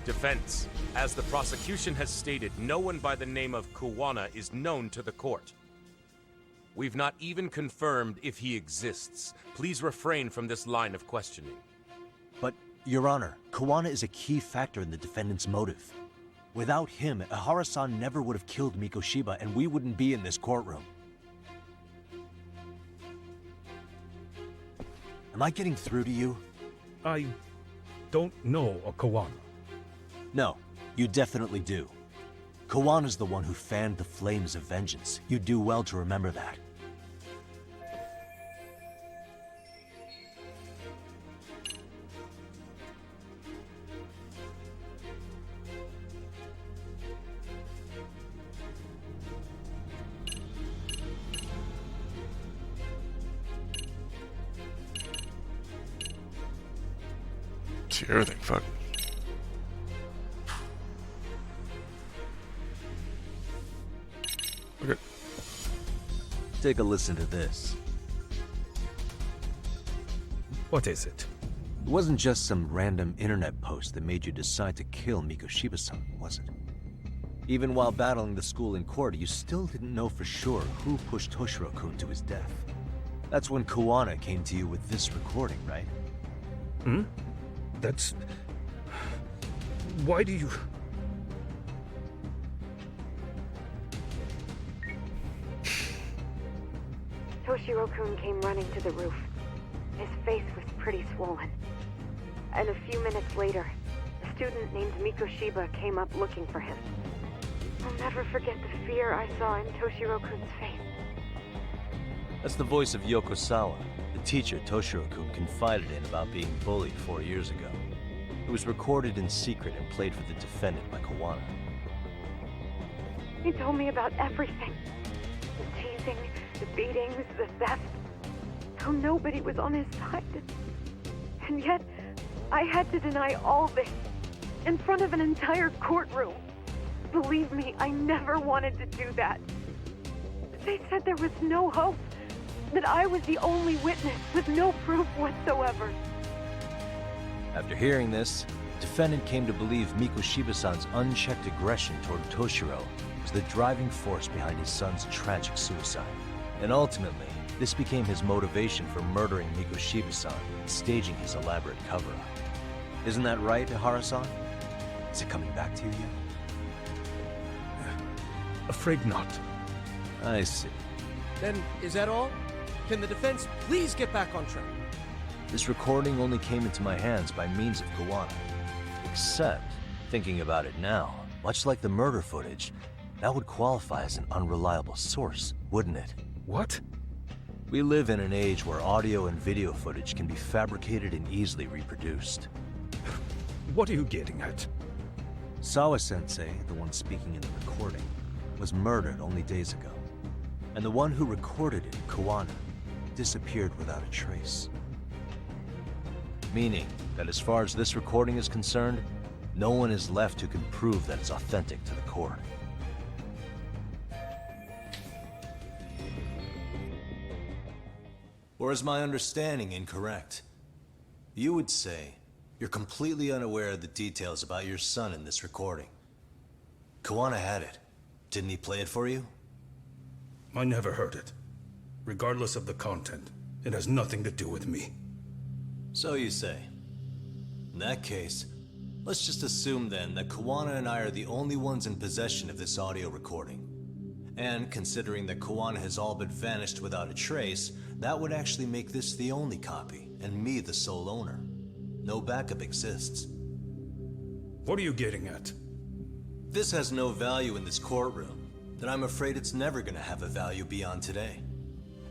Defense, as the prosecution has stated, no one by the name of Kawana is known to the court. We've not even confirmed if he exists. Please refrain from this line of questioning. But, Your Honor, Kawana is a key factor in the defendant's motive. Without him, Ihara-san never would have killed Mikoshiba, and we wouldn't be in this courtroom. Am I getting through to you? I don't know a Kawana. No, you definitely do. Kawana's the one who fanned the flames of vengeance. You do well to remember that. See everything, fuck. Okay. Take a listen to this. What is it? It wasn't just some random internet post that made you decide to kill Mikoshiba-san, was it? Even while battling the school in court, you still didn't know for sure who pushed Toshiro-kun to his death. That's when Kawana came to you with this recording, right? Hmm? That's... Why do you... Toshiro-kun came running to the roof. His face was pretty swollen. And a few minutes later, a student named Mikoshiba came up looking for him. I'll never forget the fear I saw in Toshiro-kun's face. That's the voice of Yokosawa, the teacher Toshiro-kun confided in about being bullied 4 years ago. It was recorded in secret and played for the defendant by Kawana. He told me about everything. The teasing, the beatings, the theft. How nobody was on his side. And yet, I had to deny all this in front of an entire courtroom. Believe me, I never wanted to do that. They said there was no hope, that I was the only witness with no proof whatsoever. After hearing this, the defendant came to believe Mikoshiba-san's unchecked aggression toward Toshiro was the driving force behind his son's tragic suicide. And ultimately, this became his motivation for murdering Mikoshiba-san and staging his elaborate cover-up. Isn't that right, Ihara-san? Is it coming back to you yet? Afraid not. I see. Then, is that all? Can the defense please get back on track? This recording only came into my hands by means of Kawana. Except, thinking about it now, much like the murder footage, that would qualify as an unreliable source, wouldn't it? What? We live in an age where audio and video footage can be fabricated and easily reproduced. What are you getting at? Sawa-sensei, the one speaking in the recording, was murdered only days ago. And the one who recorded it, Kawana, disappeared without a trace. Meaning that as far as this recording is concerned, no one is left who can prove that it's authentic to the court. Or is my understanding incorrect? You would say you're completely unaware of the details about your son in this recording. Kawana had it. Didn't he play it for you? I never heard it. Regardless of the content, it has nothing to do with me. So you say. In that case, let's just assume then that Kawana and I are the only ones in possession of this audio recording. And considering that Kawana has all but vanished without a trace, that would actually make this the only copy, and me the sole owner. No backup exists. What are you getting at? This has no value in this courtroom, then I'm afraid it's never gonna have a value beyond today.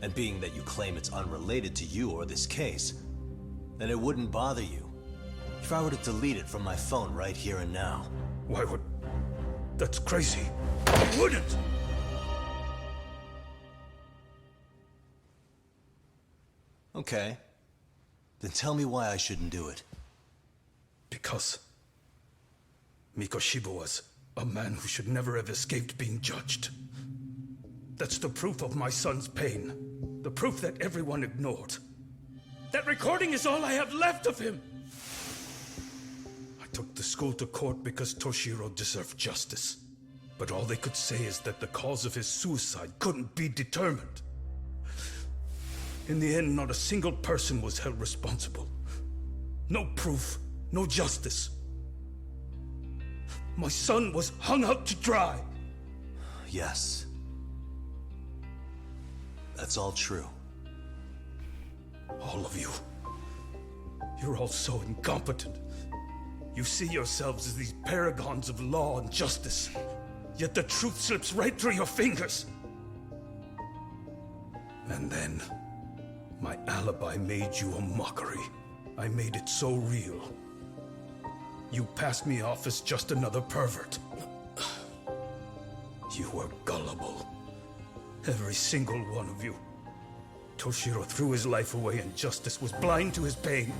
And being that you claim it's unrelated to you or this case, then it wouldn't bother you if I were to delete it from my phone right here and now. Why would... That's crazy. I wouldn't! Okay. Then tell me why I shouldn't do it. Because Mikoshiba was a man who should never have escaped being judged. That's the proof of my son's pain. The proof that everyone ignored. That recording is all I have left of him! I took the school to court because Toshiro deserved justice. But all they could say is that the cause of his suicide couldn't be determined. In the end, not a single person was held responsible. No proof, no justice. My son was hung out to dry. Yes. That's all true. All of you. You're all so incompetent. You see yourselves as these paragons of law and justice, yet the truth slips right through your fingers. And then, my alibi made you a mockery. I made it so real. You passed me off as just another pervert. You were gullible. Every single one of you. Toshiro threw his life away and justice was blind to his pain.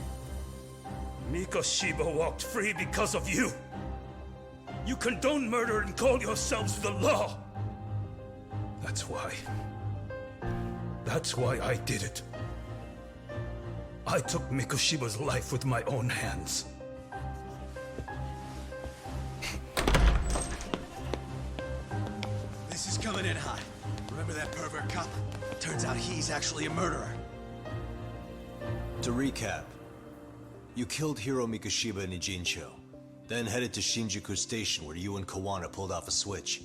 Mikoshiba walked free because of you. You condone murder and call yourselves the law. That's why I did it. I took Mikoshiba's life with my own hands. This is coming in hot. Remember that pervert cop? Turns out he's actually a murderer. To recap, you killed Hiro Mikoshiba in Ijincho, then headed to Shinjuku Station where you and Kawana pulled off a switch.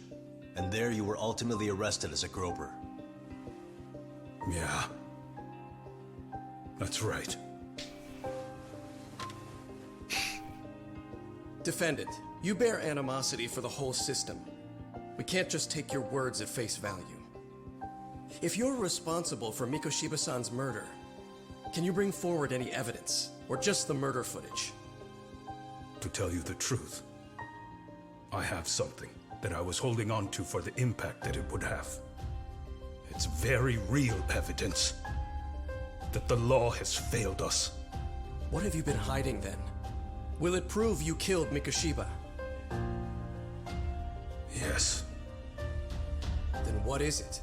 And there you were ultimately arrested as a groper. Yeah. That's right. Defendant, you bear animosity for the whole system. We can't just take your words at face value. If you're responsible for Mikoshiba-san's murder, can you bring forward any evidence, or just the murder footage? To tell you the truth, I have something that I was holding on to for the impact that it would have. It's very real evidence that the law has failed us. What have you been hiding then? Will it prove you killed Mikoshiba? Yes. Then what is it?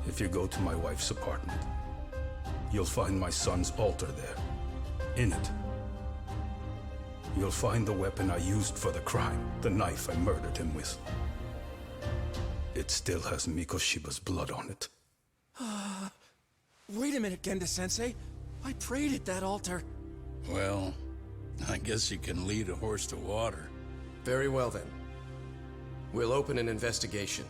If you go to my wife's apartment, you'll find my son's altar there. In it, you'll find the weapon I used for the crime, the knife I murdered him with. It still has Mikoshiba's blood on it. Wait a minute, Genda-sensei. I prayed at that altar. Well, I guess you can lead a horse to water. Very well then. We'll open an investigation.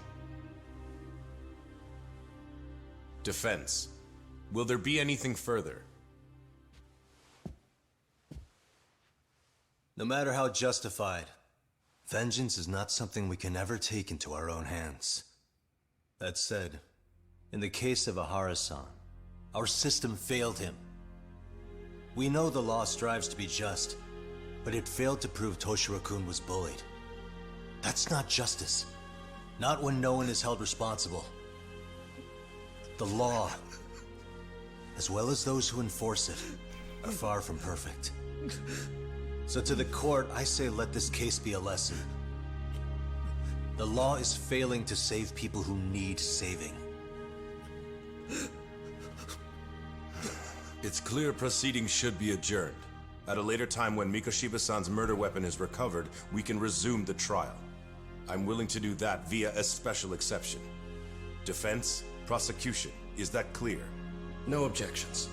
Defense. Will there be anything further? No matter how justified, vengeance is not something we can ever take into our own hands. That said, in the case of Ahara-san, our system failed him. We know the law strives to be just, but it failed to prove Toshiro-kun was bullied. That's not justice. Not when no one is held responsible. The law, as well as those who enforce it, are far from perfect. So to the court, I say let this case be a lesson. The law is failing to save people who need saving. It's clear proceedings should be adjourned. At a later time when Mikoshiba-san's murder weapon is recovered, we can resume the trial. I'm willing to do that via a special exception. Defense, prosecution, is that clear? No objections.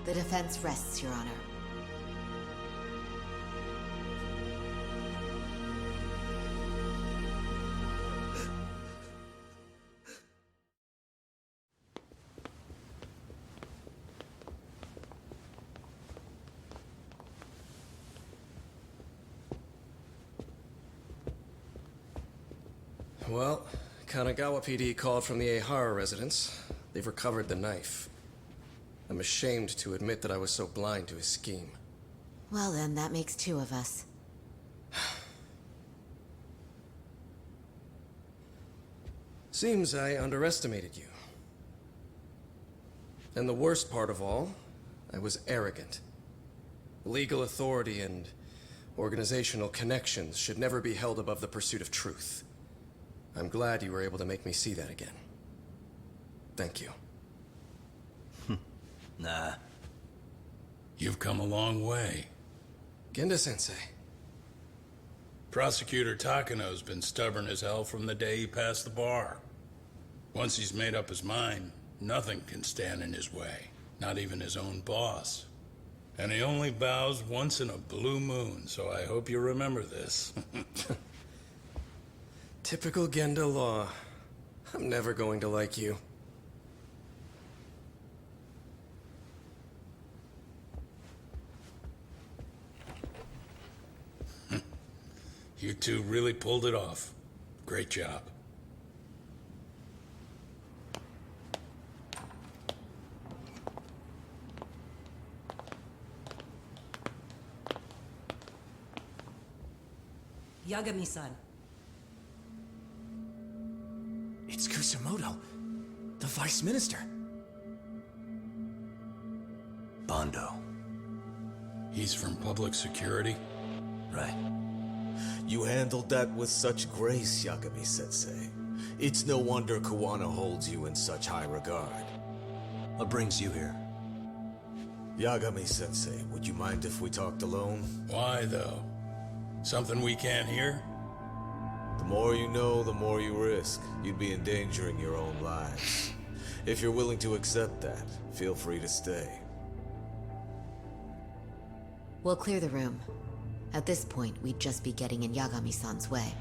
The defense rests, Your Honor. Well, Kanagawa PD called from the Ehara residence. They've recovered the knife. I'm ashamed to admit that I was so blind to his scheme. Well then, that makes two of us. Seems I underestimated you. And the worst part of all, I was arrogant. Legal authority and organizational connections should never be held above the pursuit of truth. I'm glad you were able to make me see that again. Thank you. Nah. You've come a long way. Genda-sensei. Prosecutor Takano's been stubborn as hell from the day he passed the bar. Once he's made up his mind, nothing can stand in his way. Not even his own boss. And he only bows once in a blue moon, so I hope you remember this. Typical Genda law. I'm never going to like you. You two really pulled it off. Great job. Yagami-san. It's Kusumoto, the Vice Minister. Bondo. He's from public security? Right. You handled that with such grace, Yagami-sensei. It's no wonder Kuwana holds you in such high regard. What brings you here? Yagami-sensei, would you mind if we talked alone? Why, though? Something we can't hear? The more you know, the more you risk. You'd be endangering your own lives. If you're willing to accept that, feel free to stay. We'll clear the room. At this point, we'd just be getting in Yagami-san's way.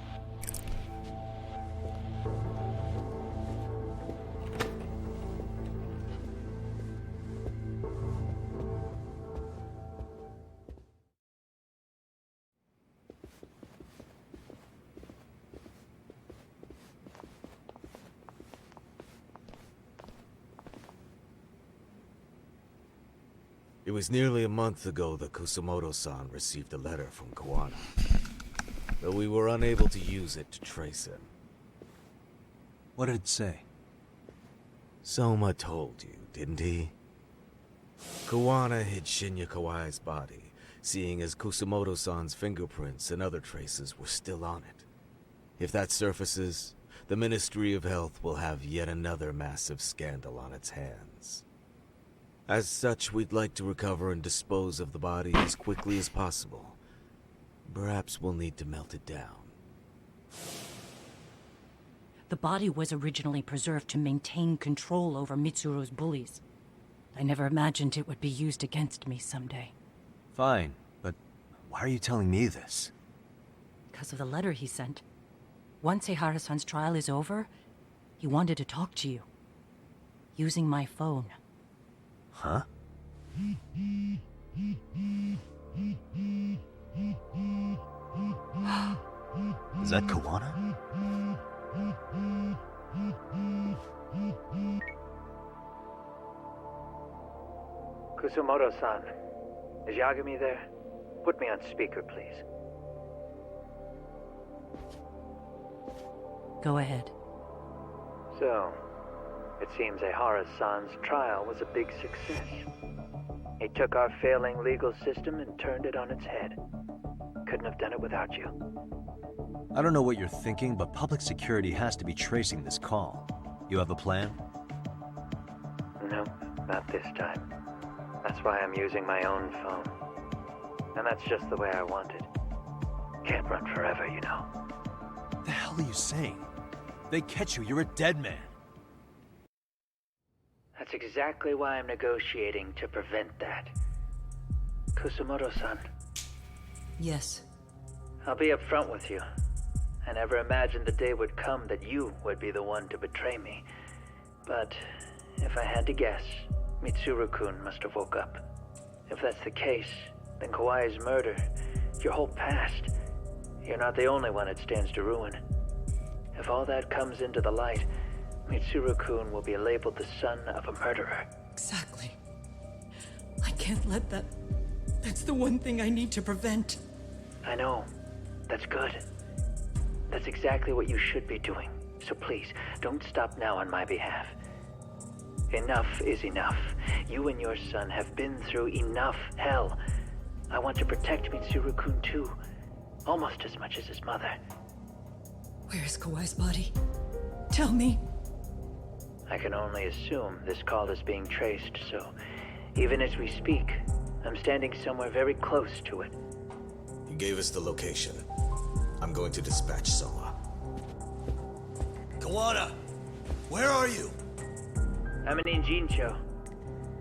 It was nearly a month ago that Kusumoto-san received a letter from Kuwana, though we were unable to use it to trace him. What did it say? Soma told you, didn't he? Kuwana hid Shinya Kawai's body, seeing as Kusumoto-san's fingerprints and other traces were still on it. If that surfaces, the Ministry of Health will have yet another massive scandal on its hands. As such, we'd like to recover and dispose of the body as quickly as possible. Perhaps we'll need to melt it down. The body was originally preserved to maintain control over Mitsuru's bullies. I never imagined it would be used against me someday. Fine, but why are you telling me this? Because of the letter he sent. Once Eihara-san's trial is over, he wanted to talk to you. Using my phone. Huh? Is that Kuwana? Kusumoto-san, is Yagami there? Put me on speaker, please. Go ahead. So, it seems Eihara-san's trial was a big success. He took our failing legal system and turned it on its head. Couldn't have done it without you. I don't know what you're thinking, but public security has to be tracing this call. You have a plan? No, not this time. That's why I'm using my own phone. And that's just the way I want it. Can't run forever, you know. What the hell are you saying? If they catch you, you're a dead man. That's exactly why I'm negotiating to prevent that. Kusumoto-san. Yes. I'll be upfront with you. I never imagined the day would come that you would be the one to betray me. But if I had to guess, Mitsuru-kun must have woke up. If that's the case, then Kawai's murder, your whole past, you're not the only one it stands to ruin. If all that comes into the light, Mitsuru-kun will be labeled the son of a murderer. Exactly. I can't let that... That's the one thing I need to prevent. I know. That's good. That's exactly what you should be doing. So please, don't stop now on my behalf. Enough is enough. You and your son have been through enough hell. I want to protect Mitsuru-kun too. Almost as much as his mother. Where is Kawai's body? Tell me. I can only assume this call is being traced, so even as we speak, I'm standing somewhere very close to it. You gave us the location. I'm going to dispatch Soma. Kuwana! Where are you? I'm in Injincho.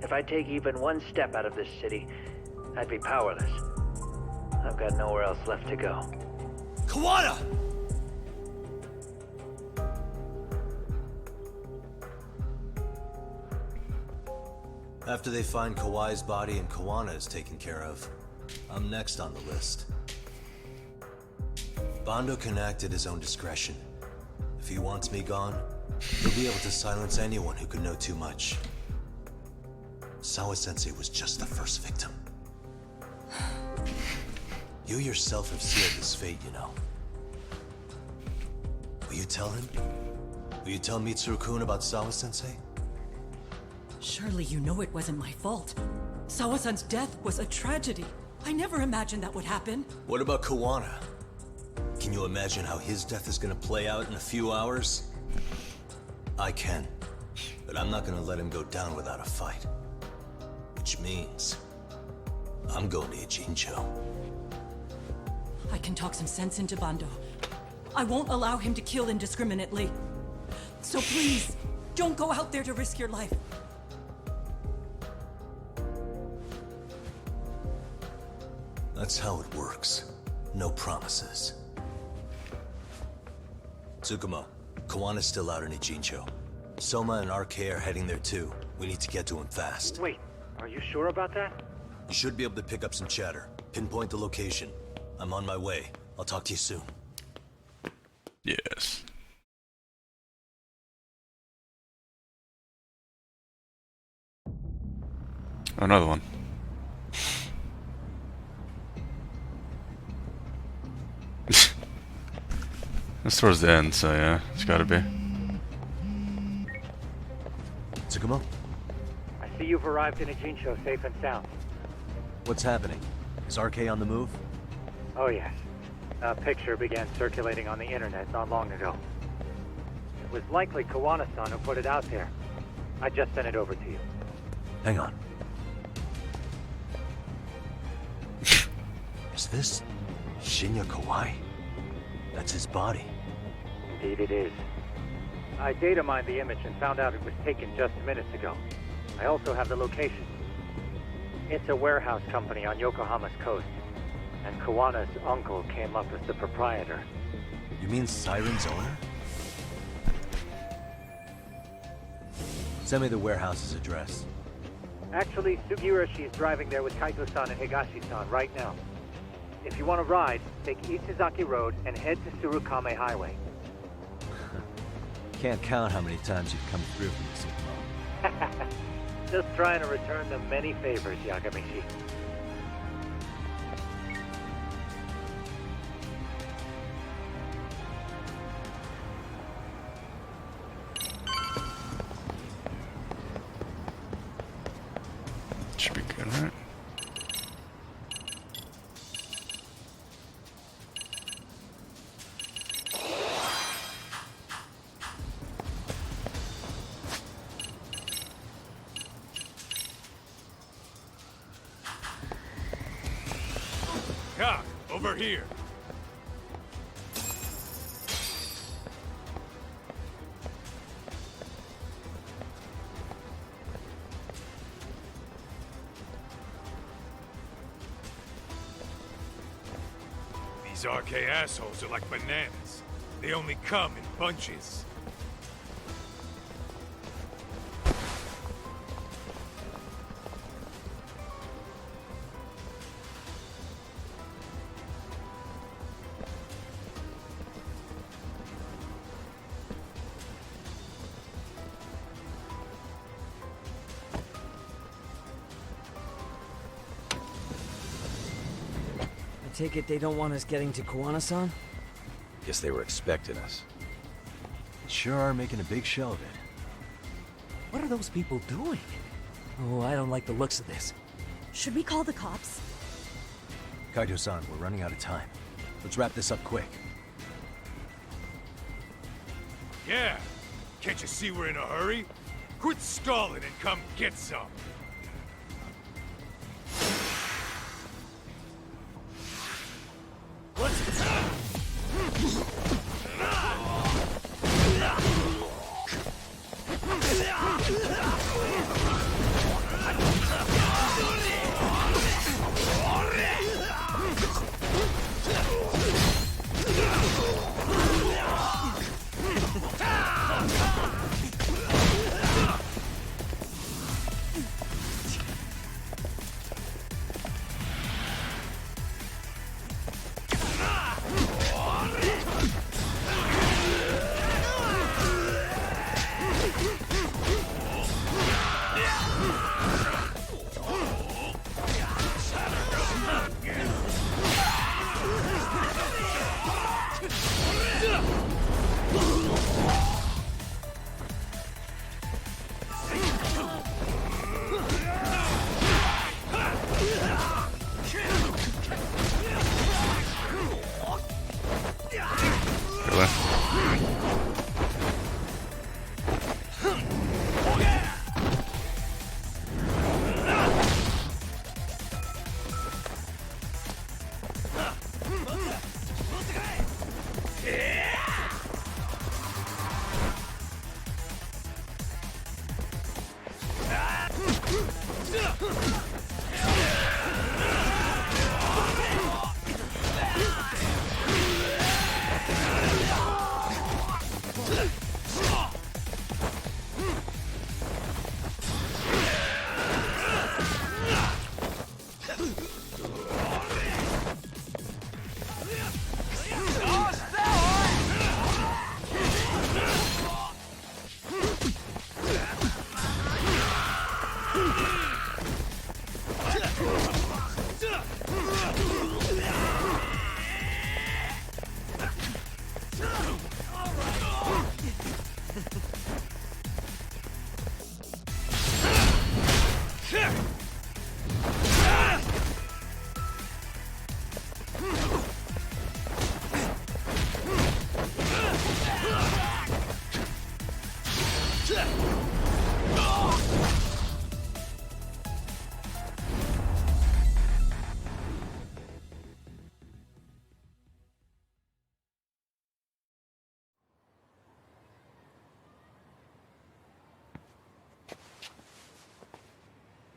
If I take even one step out of this city, I'd be powerless. I've got nowhere else left to go. Kuwana! After they find Kawai's body and Kuwana is taken care of, I'm next on the list. Bando can act at his own discretion. If he wants me gone, he'll be able to silence anyone who could know too much. Sawa-sensei was just the first victim. You yourself have sealed his fate, you know. Will you tell him? Will you tell Mitsuru-kun about Sawa-sensei? Surely you know it wasn't my fault. Sawa-san's death was a tragedy. I never imagined that would happen. What about Kawana? Can you imagine how his death is gonna play out in a few hours? I can, but I'm not gonna let him go down without a fight. Which means, I'm going to Ijincho. I can talk some sense into Bando. I won't allow him to kill indiscriminately. So please, don't go out there to risk your life. That's how it works. No promises. Tsukumo, Kawana's still out in Ijincho. Soma and RK are heading there too. We need to get to him fast. Wait, are you sure about that? You should be able to pick up some chatter. Pinpoint the location. I'm on my way. I'll talk to you soon. Yes. Oh, another one. It's towards the end, so yeah, it's gotta be. Tsukumo? I see you've arrived in Ijincho safe and sound. What's happening? Is RK on the move? Oh yes. A picture began circulating on the internet not long ago. It was likely Kawana-san who put it out there. I just sent it over to you. Hang on. Is this Shinya Kawai? That's his body. Indeed it is. I data mined the image and found out it was taken just minutes ago. I also have the location. It's a warehouse company on Yokohama's coast, and Kawana's uncle came up as the proprietor. You mean Siren's owner? Send me the warehouse's address. Actually, Sugiurashi is driving there with Kaito-san and Higashi-san right now. If you want to ride, take Isizaki Road and head to Surukame Highway. Can't count how many times you've come through for me, Tsukumo. Just trying to return the many favors, Yagamishi. Should be good, right? Cock, over here. These RK assholes are like bananas. They only come in bunches. I take it they don't want us getting to Kawana-san? Guess they were expecting us. Sure are making a big show of it. What are those people doing? Oh, I don't like the looks of this. Should we call the cops? Kaito-san, we're running out of time. Let's wrap this up quick. Yeah. Can't you see we're in a hurry? Quit stalling and come get some.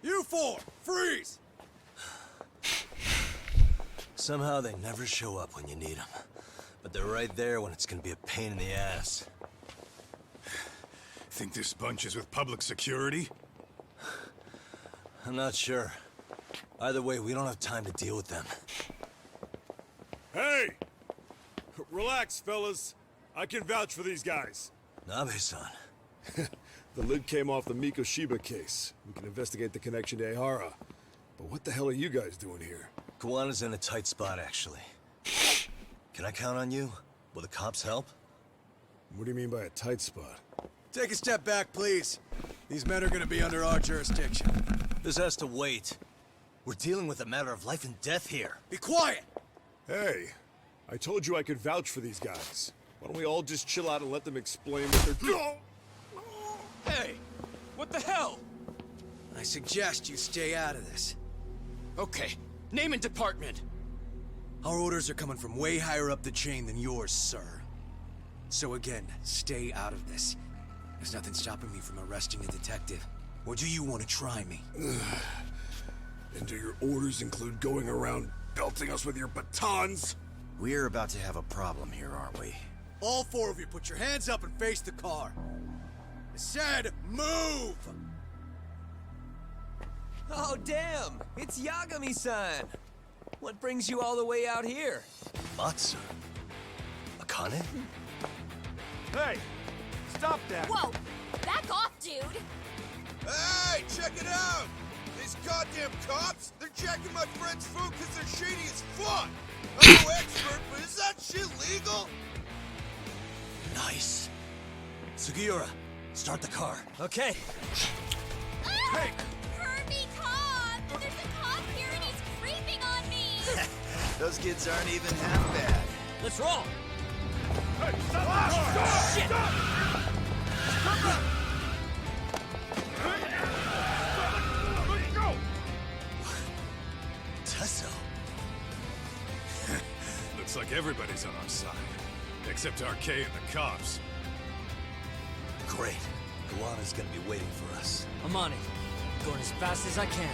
You four, freeze! Somehow they never show up when you need them. But they're right there when it's gonna be a pain in the ass. Think this bunch is with public security? I'm not sure. Either way, we don't have time to deal with them. Hey! Relax, fellas. I can vouch for these guys. Nabe-san. The lid came off the Mikoshiba case. We can investigate the connection to Ehara. But what the hell are you guys doing here? Kawana's in a tight spot, actually. Can I count on you? Will the cops help? What do you mean by a tight spot? Take a step back, please. These men are gonna be under our jurisdiction. This has to wait. We're dealing with a matter of life and death here. Be quiet! Hey, I told you I could vouch for these guys. Why don't we all just chill out and let them explain what they're doing? Hey! What the hell? I suggest you stay out of this. Okay, name and department. Our orders are coming from way higher up the chain than yours, sir. So again, stay out of this. There's nothing stopping me from arresting a detective. Or do you want to try me? And do your orders include going around belting us with your batons? We're about to have a problem here, aren't we? All four of you, put your hands up and face the car. I said, move! Oh, damn! It's Yagami-san! What brings you all the way out here? Matsu? Akane? Hey! Stop that! Whoa! Back off, dude! Hey, check it out! These goddamn cops, they're checking my friend's food because they're shady as fuck! I'm no expert, but is that shit legal? Nice. Sugiura, start the car. Okay. Hey! Kirby cop! There's a cop here and he's creeping on me! Those kids aren't even half bad. Let's roll! Hey, stop the car! Shit! Let's go! Tesso. Looks like everybody's on our side. Except RK and the cops. Great. Kawana's gonna be waiting for us. I'm on it. Going as fast as I can.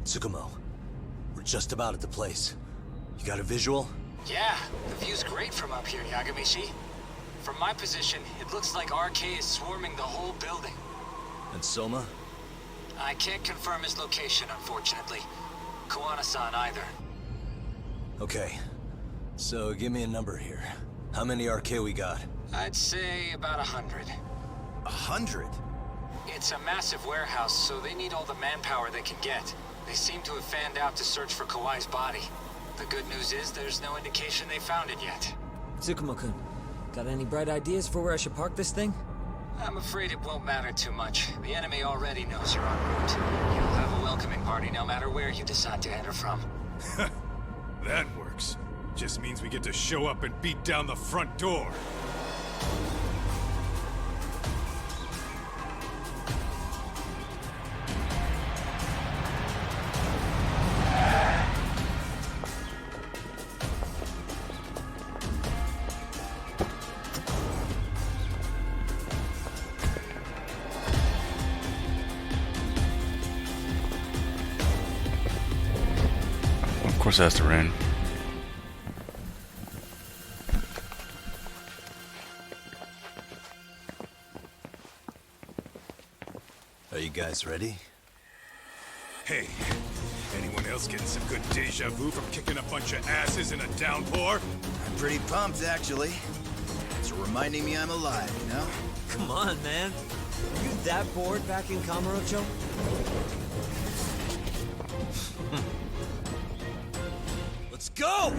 Tsukumo, we're just about at the place. You got a visual? Yeah, the view's great from up here, Yagamishi. From my position, it looks like RK is swarming the whole building. And Soma? I can't confirm his location, unfortunately. Kawana-san either. Okay. So give me a number here. How many RK we got? I'd say about 100. 100? It's a massive warehouse, so they need all the manpower they can get. They seem to have fanned out to search for Kawai's body. The good news is there's no indication they found it yet. Tsukumo-kun, got any bright ideas for where I should park this thing? I'm afraid it won't matter too much. The enemy already knows you're en route. You'll have a welcoming party no matter where you decide to enter from. That works. Just means we get to show up and beat down the front door. Of course it has to rain. Are you guys ready? Hey, anyone else getting some good deja vu from kicking a bunch of asses in a downpour? I'm pretty pumped, actually. It's reminding me I'm alive, you know? Come on, man. Are you that bored back in Kamurocho? Let's go!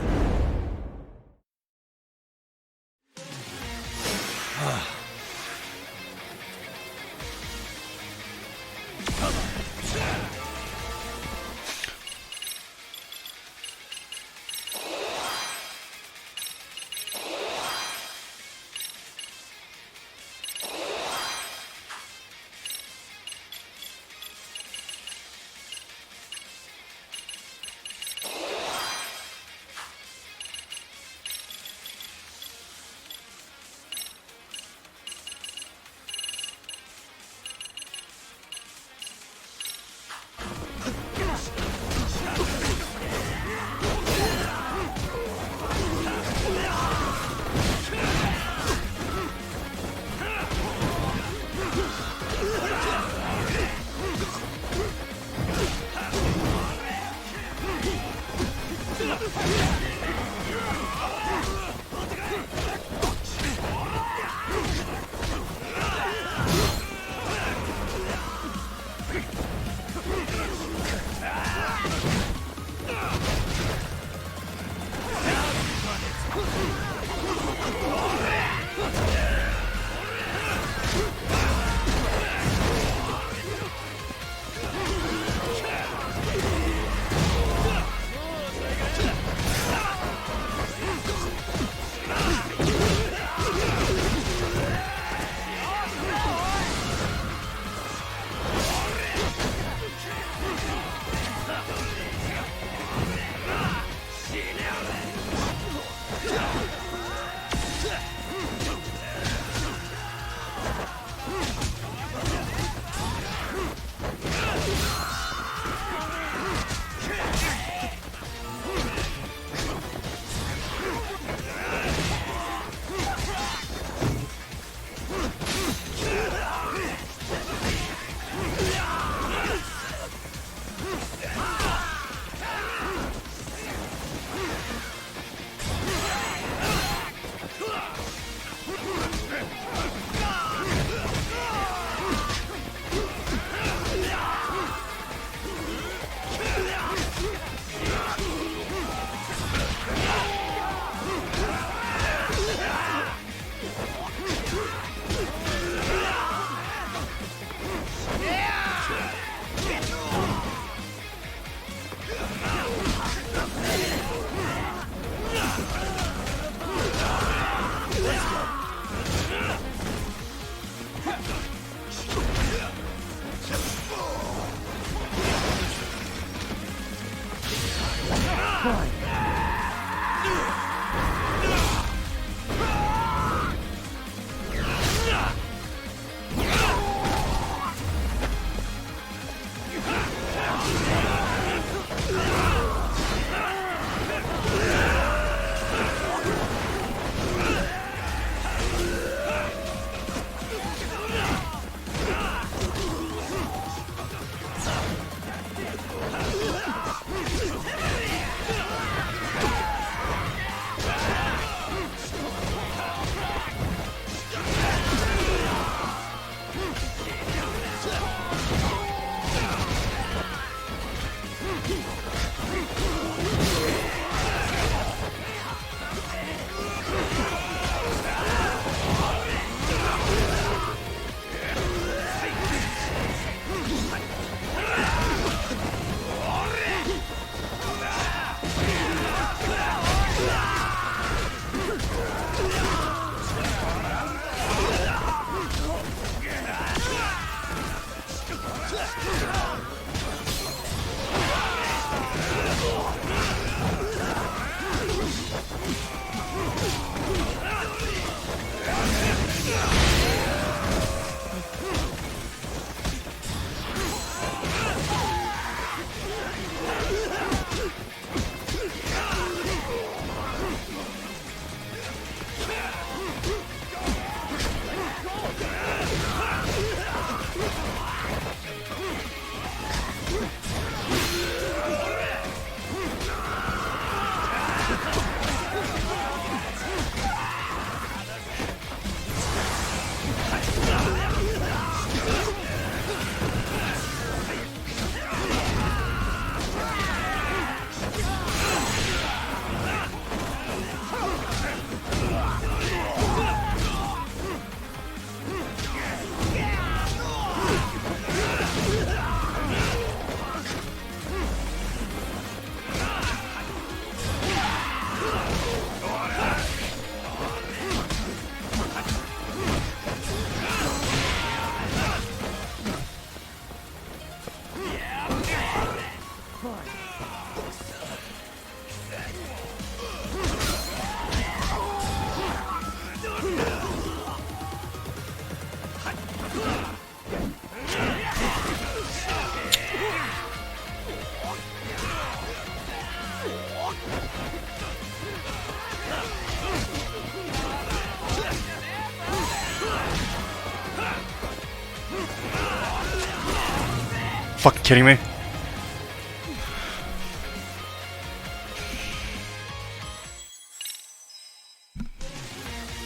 Fucking kidding me?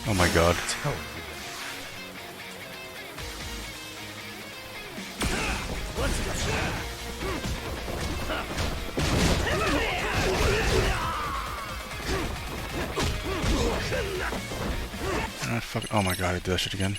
Oh my god. Fuck. Oh my god, I did that shit again.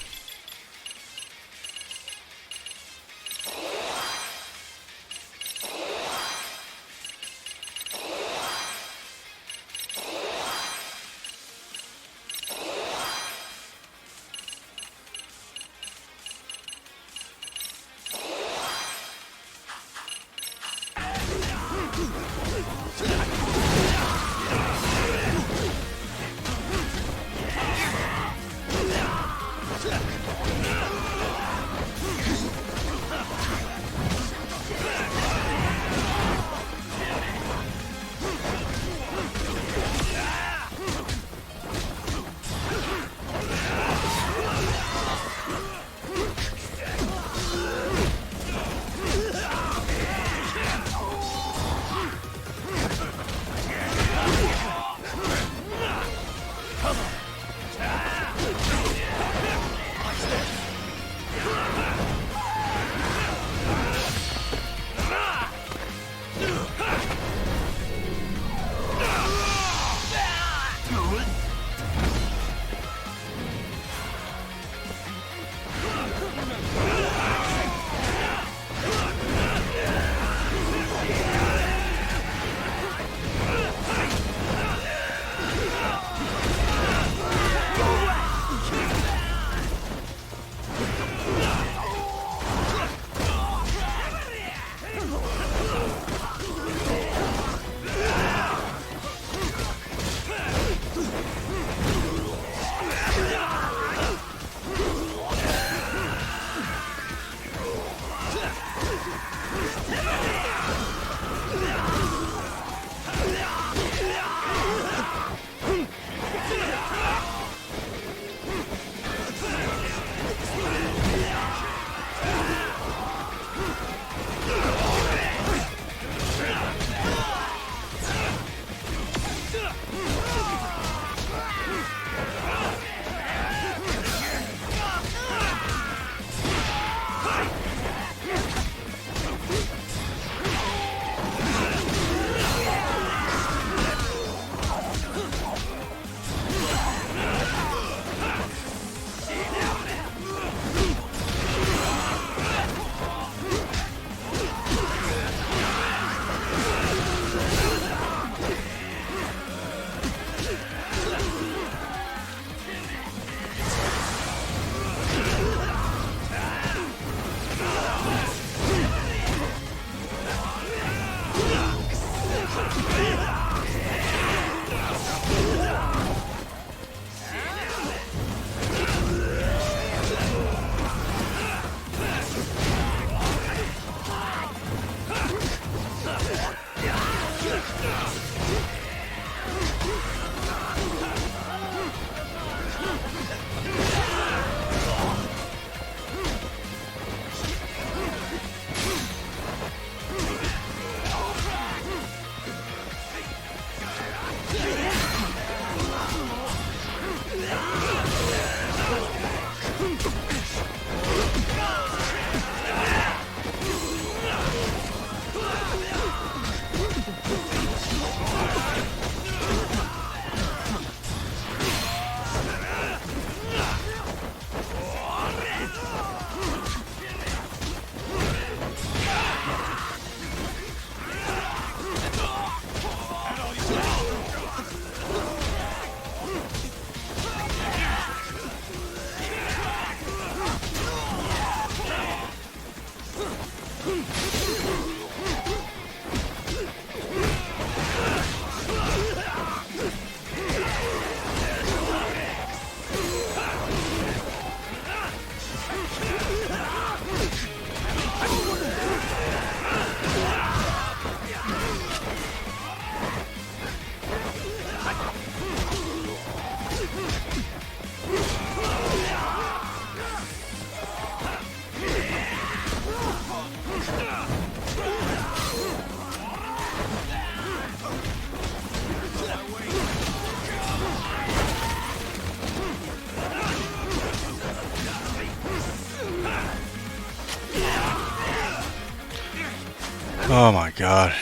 Oh my god.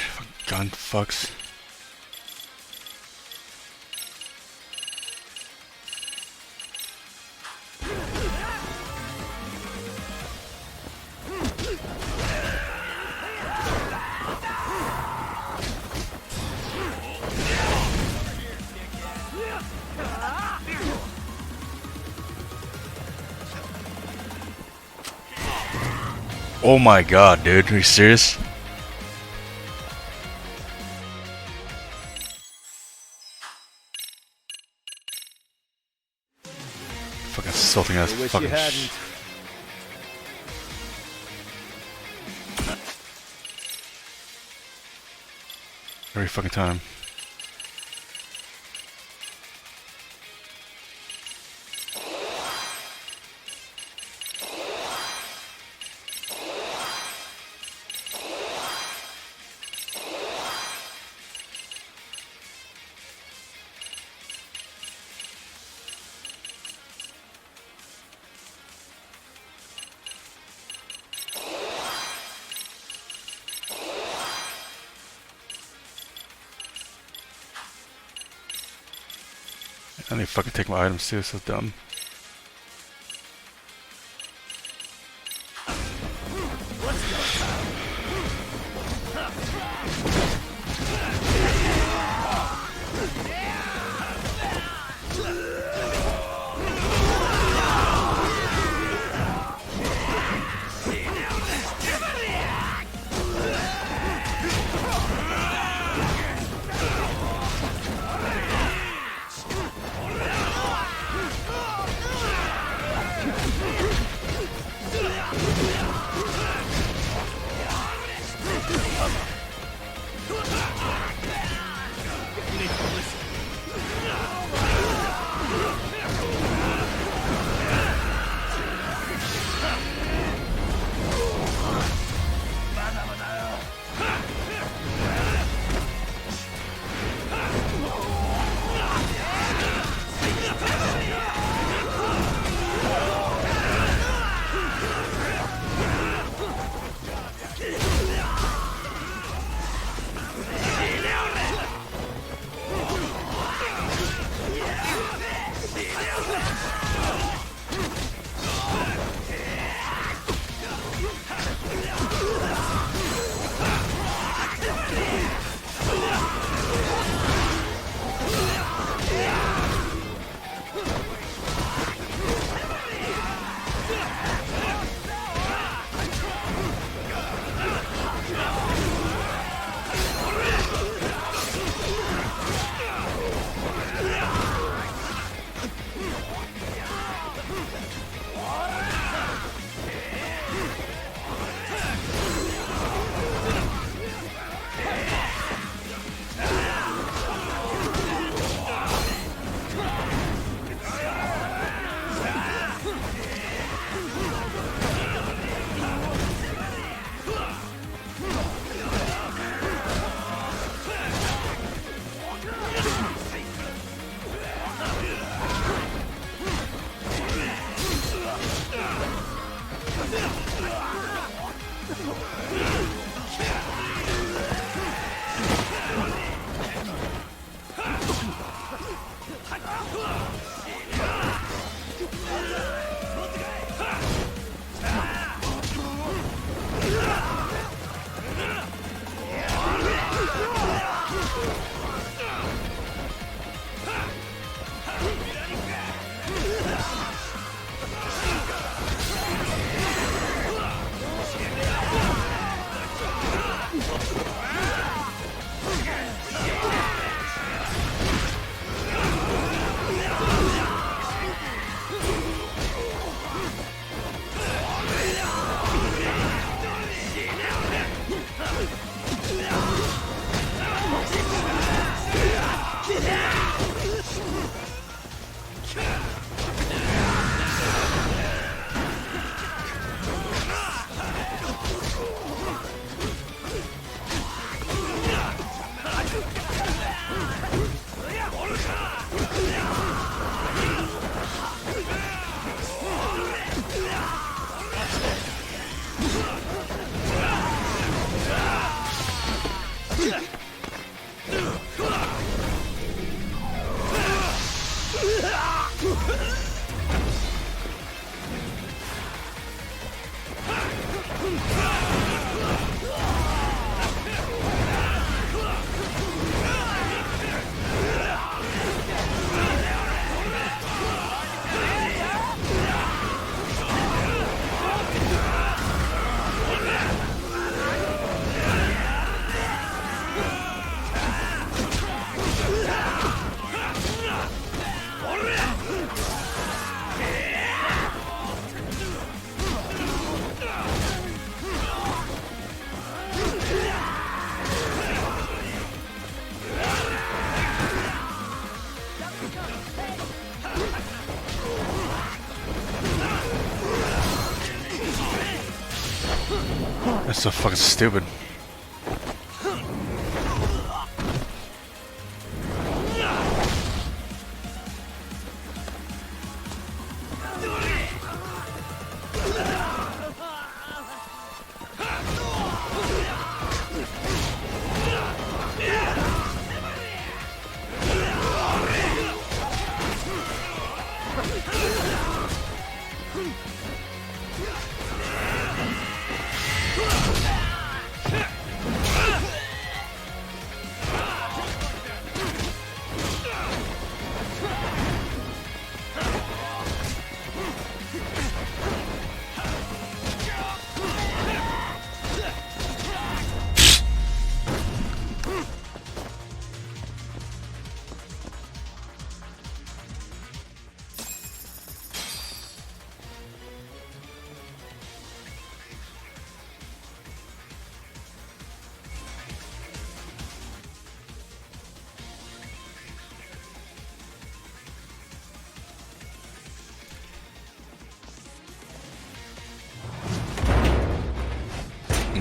Gun fucks. Oh my god, dude. Are you serious? Fucking insulting ass fucking every fucking time. I need to fucking take my items too, so dumb. That's so fucking stupid.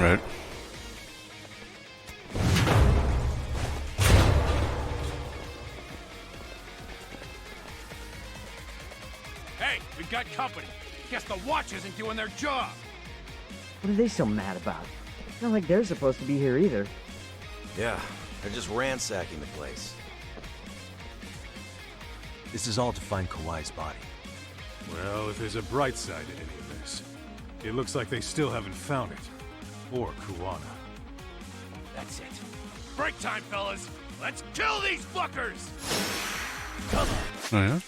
Right. Hey, we've got company. Guess the watch isn't doing their job. What are they so mad about? It's not like they're supposed to be here either. Yeah, they're just ransacking the place. This is all to find Kawai's body. Well, if there's a bright side to any of this, it looks like they still haven't found it. Or Kuwana. That's it. Break time, fellas. Let's kill these fuckers! Oh yeah?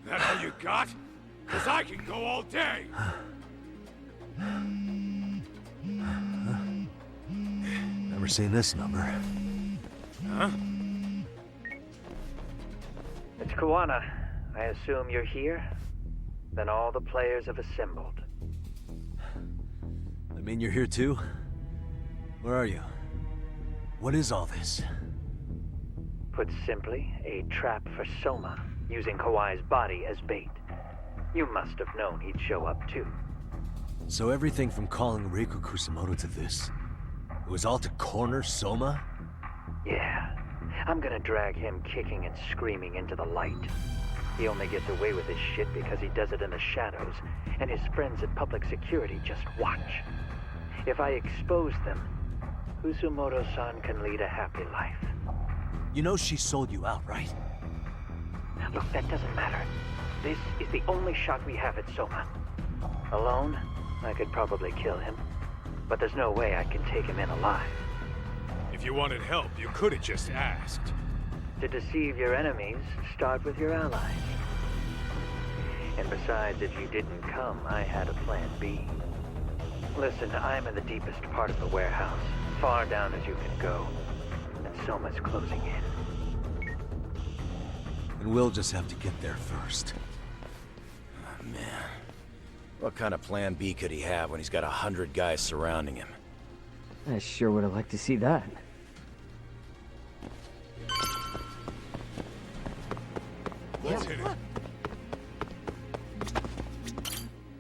That all you got? 'Cause I can go all day! Never seen this number. Huh? It's Kuwana. I assume you're here? Then all the players have assembled. I mean, you're here too? Where are you? What is all this? Put simply, a trap for Soma, using Kawai's body as bait. You must have known he'd show up too. So everything from calling Reiko Kusumoto to this, it was all to corner Soma? Yeah. I'm gonna drag him kicking and screaming into the light. He only gets away with his shit because he does it in the shadows, and his friends at public security just watch. If I expose them, Kusumoto-san can lead a happy life. You know she sold you out, right? Look, that doesn't matter. This is the only shot we have at Soma. Alone, I could probably kill him, but there's no way I can take him in alive. If you wanted help, you could have just asked. To deceive your enemies, start with your allies. And besides, if you didn't come, I had a plan B. Listen, I'm in the deepest part of the warehouse, far down as you can go. and Soma's closing in. And we'll just have to get there first. Oh, man. What kind of plan B could he have when he's got 100 guys surrounding him? I sure would have liked to see that. Let's hit it.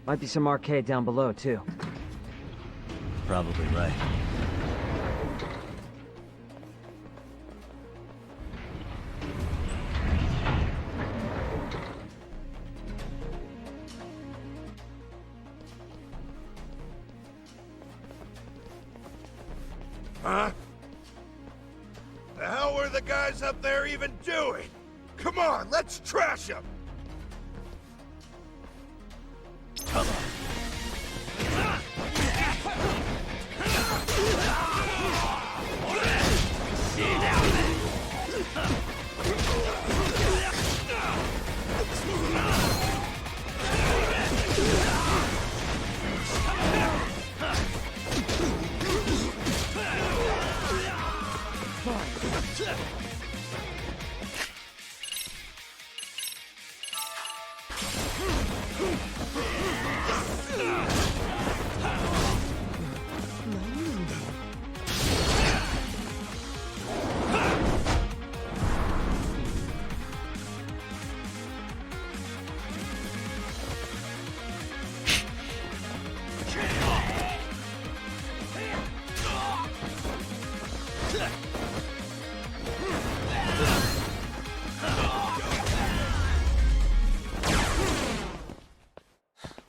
Might be some arcade down below, too. Probably right. Huh? The hell were the guys up there even doing? Come on, let's trash them! Come on.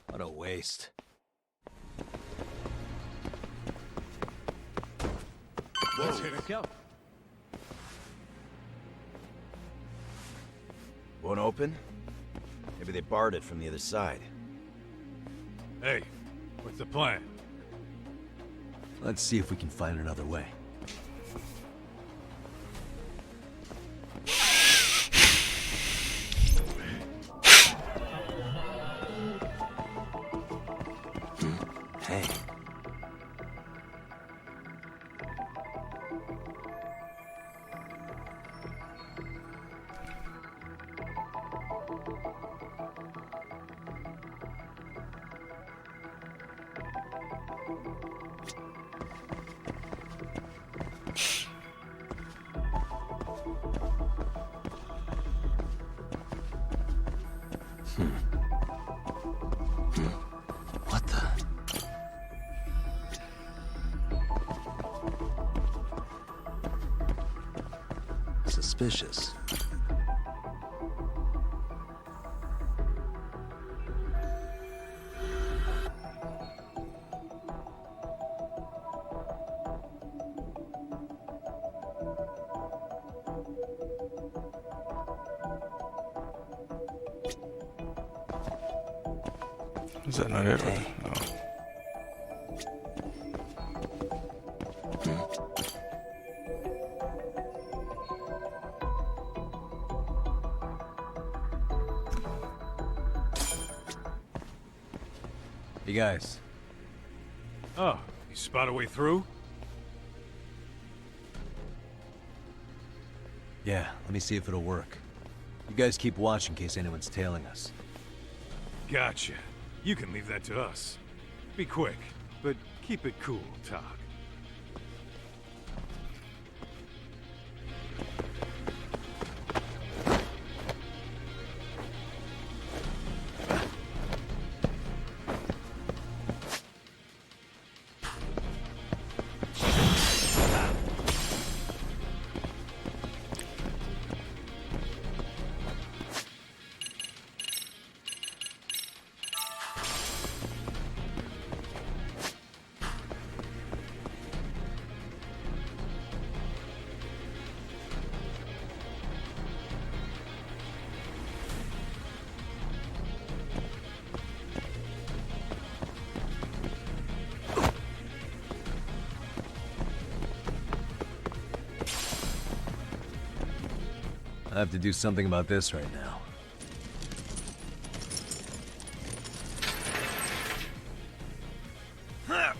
What a waste. Let's hit it. Go. Won't open? Maybe they barred it from the other side. Hey, what's the plan? Let's see if we can find another way. Hey. What the? Suspicious. Is that not it? Hey. No. You guys. Oh, you spot a way through? Yeah, let me see if it'll work. You guys keep watch in case anyone's tailing us. Gotcha. You can leave that to us. Be quick, but keep it cool, Todd. I have to do something about this right now. Here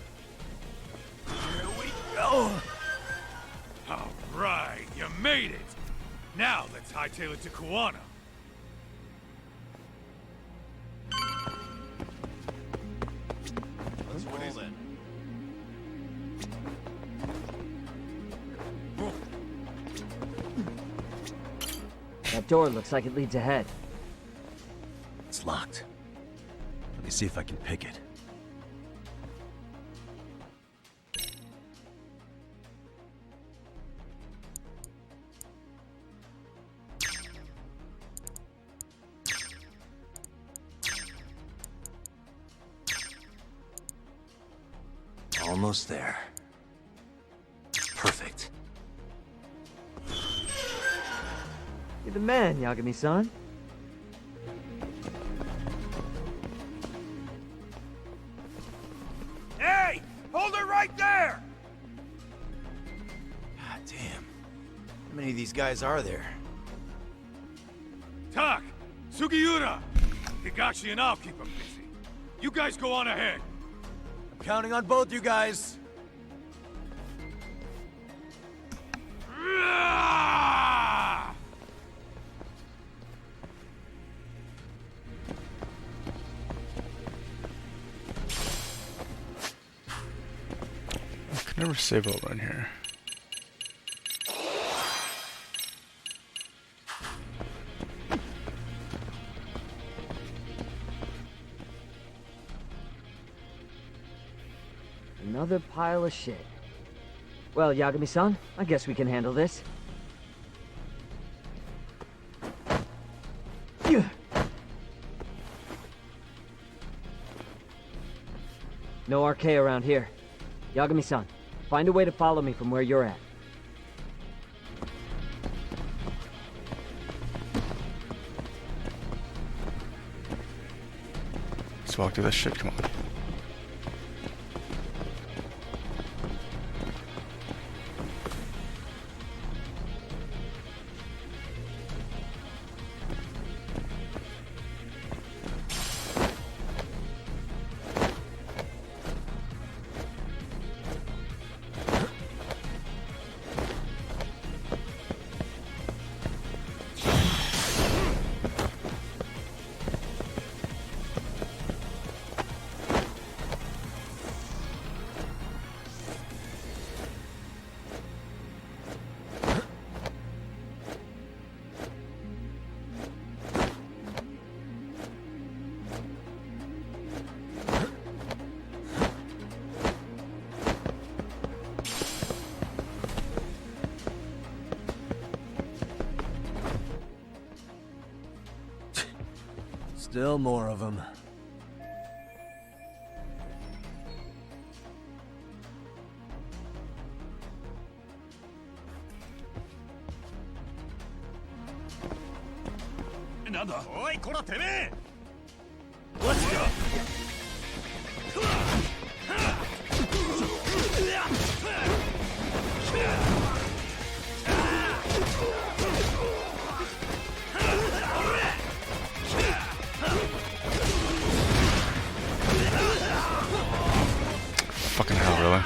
we go! All right! made it! Now let's hightail it to Kuwana. Let's roll then. That door looks like it leads ahead. It's locked. Let me see if I can pick it. Almost there. Perfect. You're the man, Yagami-san. Hey! Hold her right there! God damn. How many of these guys are there? Tak! Sugiura! Higashi and I'll keep them busy. You guys go on ahead. I'm counting on both you guys. I can never save over in here. Another pile of shit. Well, Yagami-san, I guess we can handle this. No RK around here. Yagami-san, find a way to follow me from where you're at. Let's walk through this shit, come on. Still more of them. Fucking hell, really?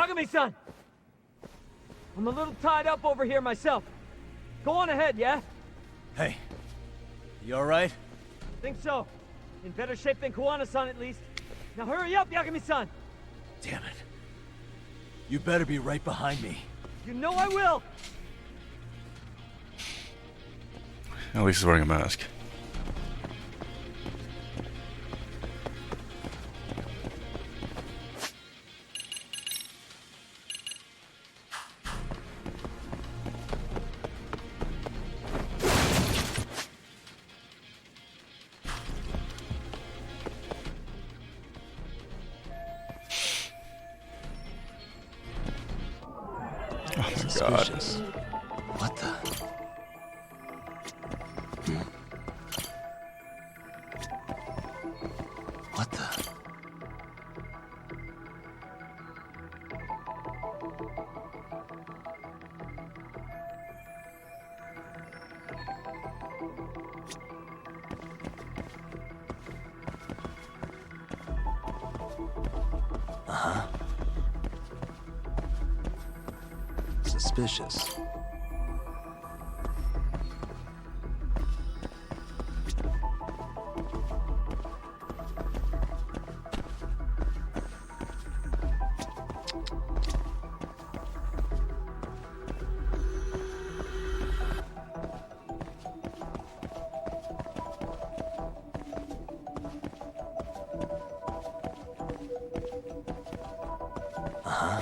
Yagami-san! I'm a little tied up over here myself. Go on ahead, yeah? Hey, you alright? Think so. In better shape than Kuwana-san, at least. Now hurry up, Yagami-san! Damn it. You better be right behind me. You know I will! At least he's wearing a mask. Suspicious. What the? What the? Uh-huh. Suspicious. Uh-huh.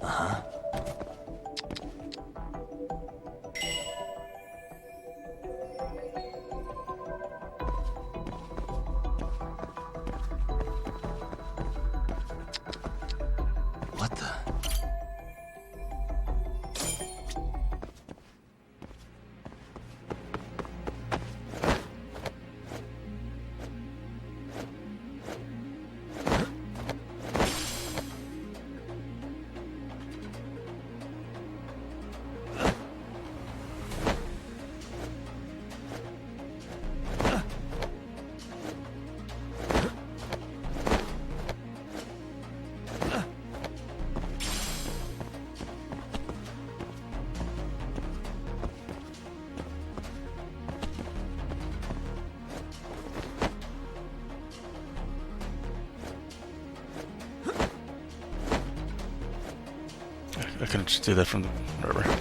Uh-huh. What the? I couldn't just do that from the wherever.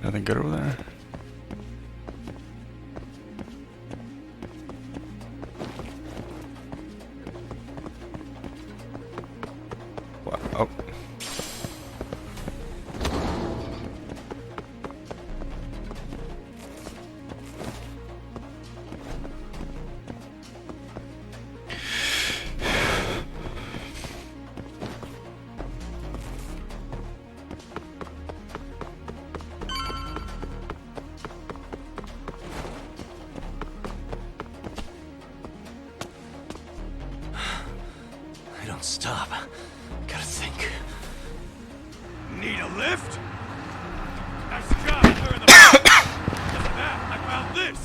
Nothing good over there. stop. Gotta think. Need a lift? Nice job clearing the path. Because of that, I found this.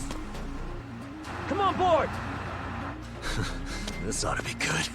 Come on board! This ought to be good.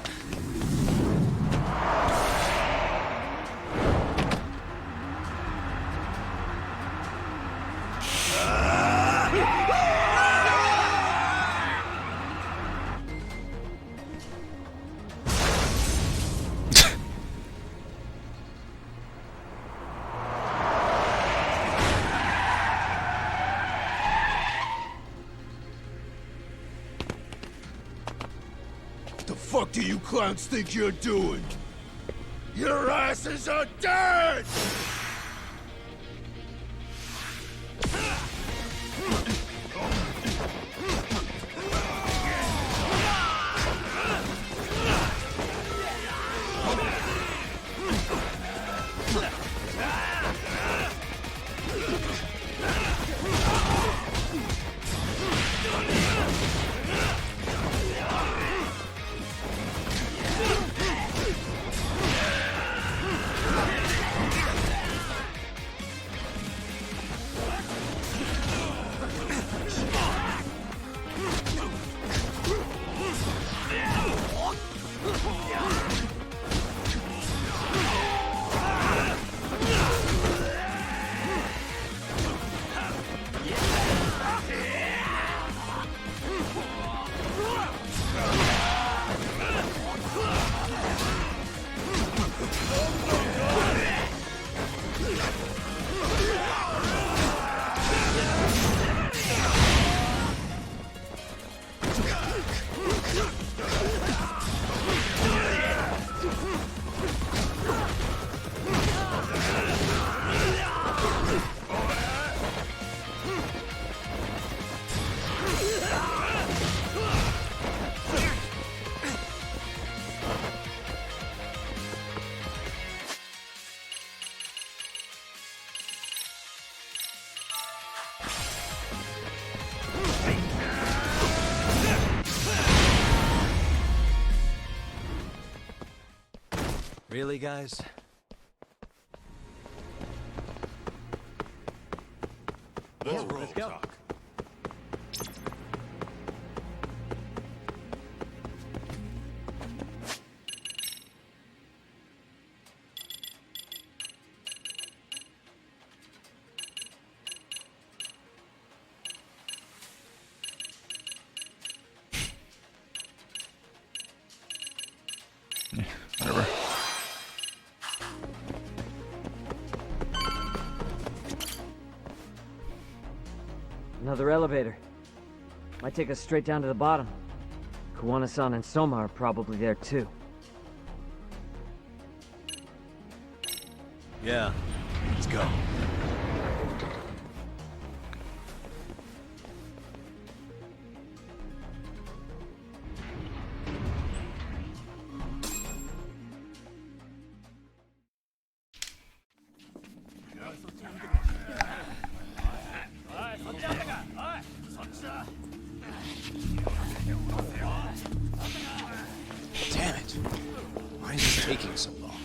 What the fuck do you clowns think you're doing? Your asses are dead! Really, guys? Let's go. Whatever. Another elevator. Might take us straight down to the bottom. Kuwana-san and Soma are probably there too. Yeah, let's go. Damn it! Why is it taking so long?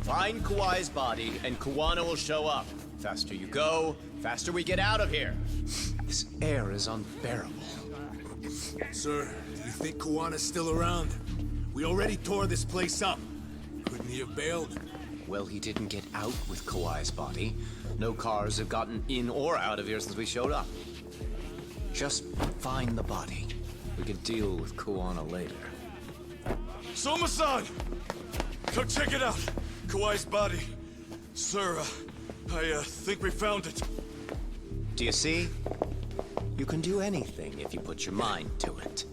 Find Kawai's body, and Kuwana will show up. Faster you go, faster we get out of here. This air is unbearable. Sir, do you think Kuwana's still around? We already tore this place up. Couldn't he have bailed? Well, he didn't get out with Kawai's body. No cars have gotten in or out of here since we showed up. Just find the body. We can deal with Kuwana later. Soma-san! Come check it out. Kawai's body. Sir, I think we found it. Do you see? You can do anything if you put your mind to it.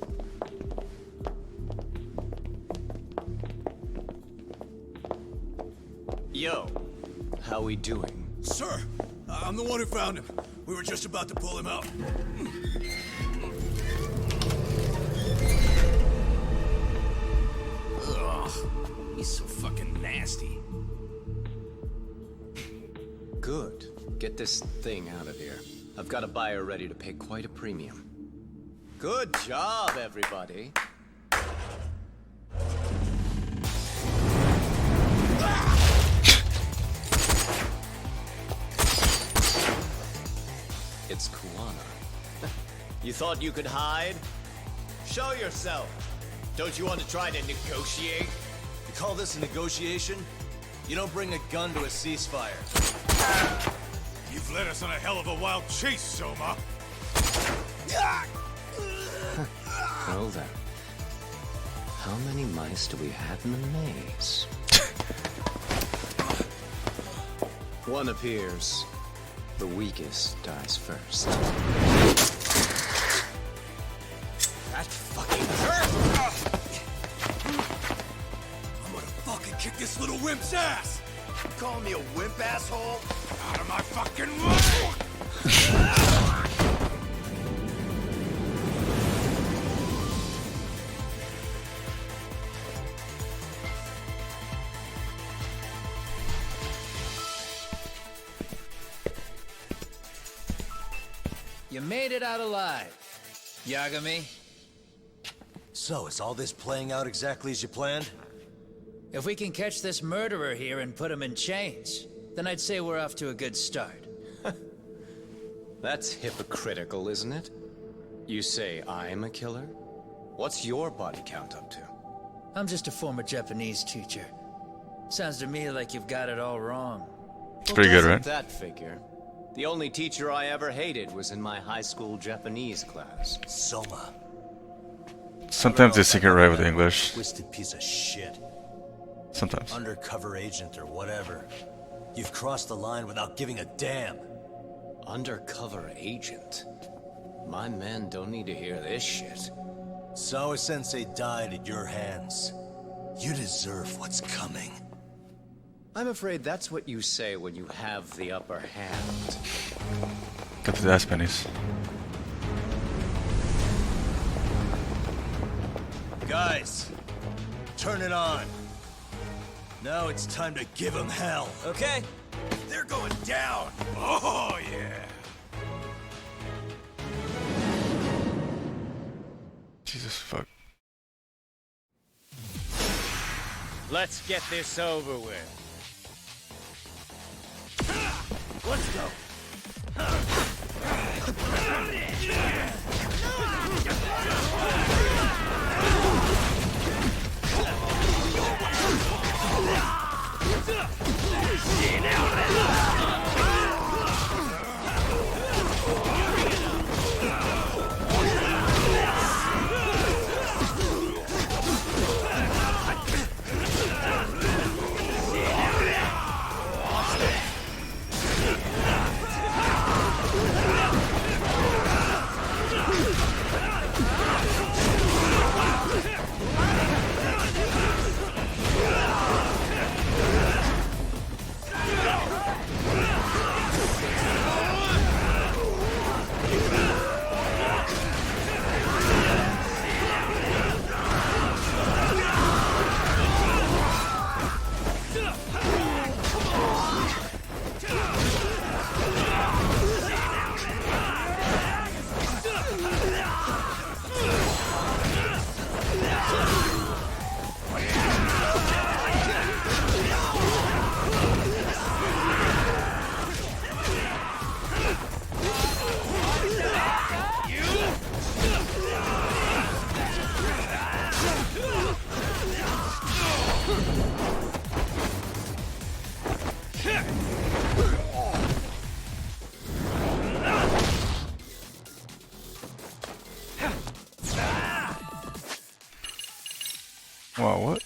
Yo, how we doing? Sir, I'm the one who found him. We were just about to pull him out. Ugh, he's so fucking nasty. Good. Get this thing out of here. I've got a buyer ready to pay quite a premium. Good job, everybody. It's Kuwana. You thought you could hide? Show yourself! Don't you want to try to negotiate? You call this a negotiation? You don't bring a gun to a ceasefire. You've led us on a hell of a wild chase, Soma. Well then. How many mice do we have in the maze? One appears. The weakest dies first. That fucking hurt! I'm gonna fucking kick this little wimp's ass! You calling me a wimp, asshole? Out of my fucking way! You made it out alive, Yagami. So, is all this playing out exactly as you planned? If we can catch this murderer here and put him in chains, then I'd say we're off to a good start. That's hypocritical, isn't it? You say I'm a killer? What's your body count up to? I'm just a former Japanese teacher. Sounds to me like you've got it all wrong. It's pretty good, Doesn't right? that figure? The only teacher I ever hated was in my high school Japanese class. Soma. Sometimes they sync it right with English. Twisted piece of shit. Sometimes. Undercover agent or whatever. You've crossed the line without giving a damn. Undercover agent? My men don't need to hear this shit. Sawa-sensei died at your hands. You deserve what's coming. I'm afraid that's what you say when you have the upper hand. Got the ass pennies. Guys, turn it on. Now it's time to give them hell. Okay? They're going down! Oh, yeah! Jesus fuck. Let's get this over with. Let's go. Wow, what?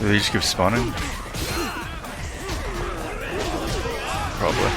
Do they just keep spawning? Probably.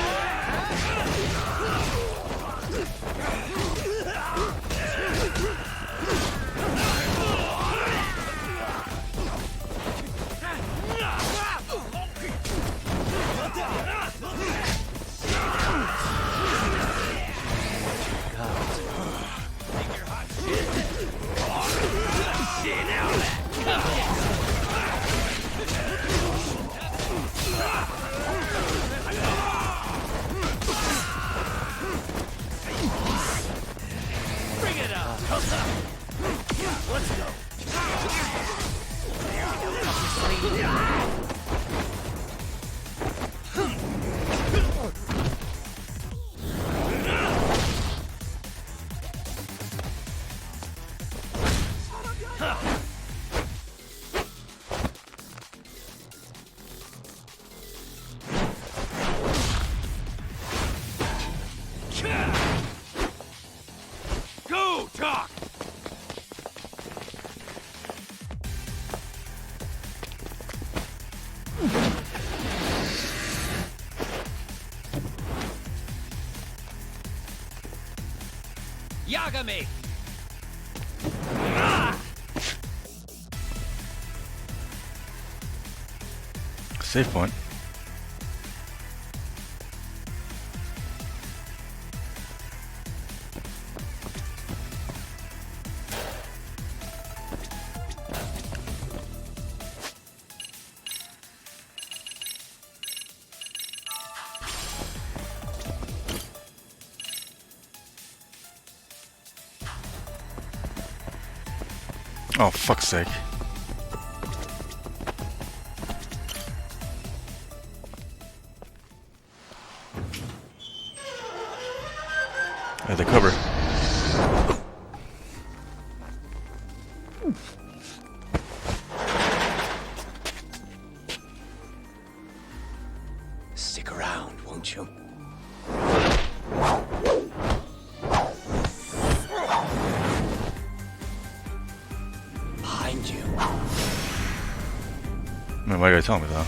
Yagami! Save point. Oh, fuck's sake. The cover. Stick around, won't you? Behind you. Man, why you gotta tell me that?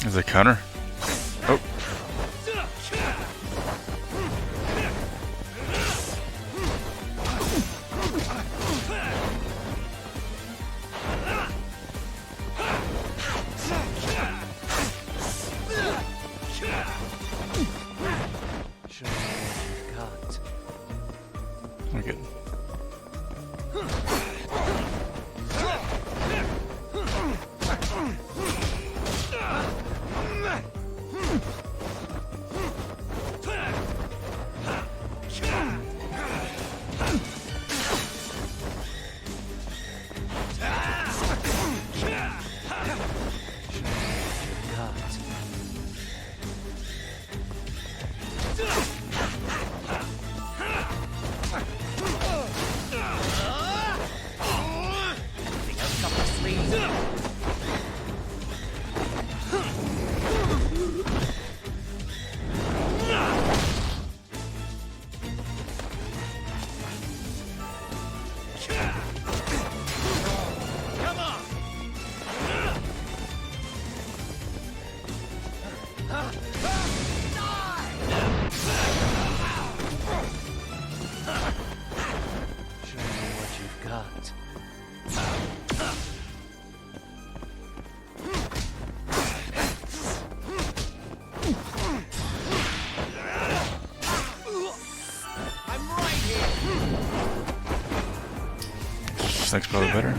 Is it counter? Oh. We're good. Snake's probably better.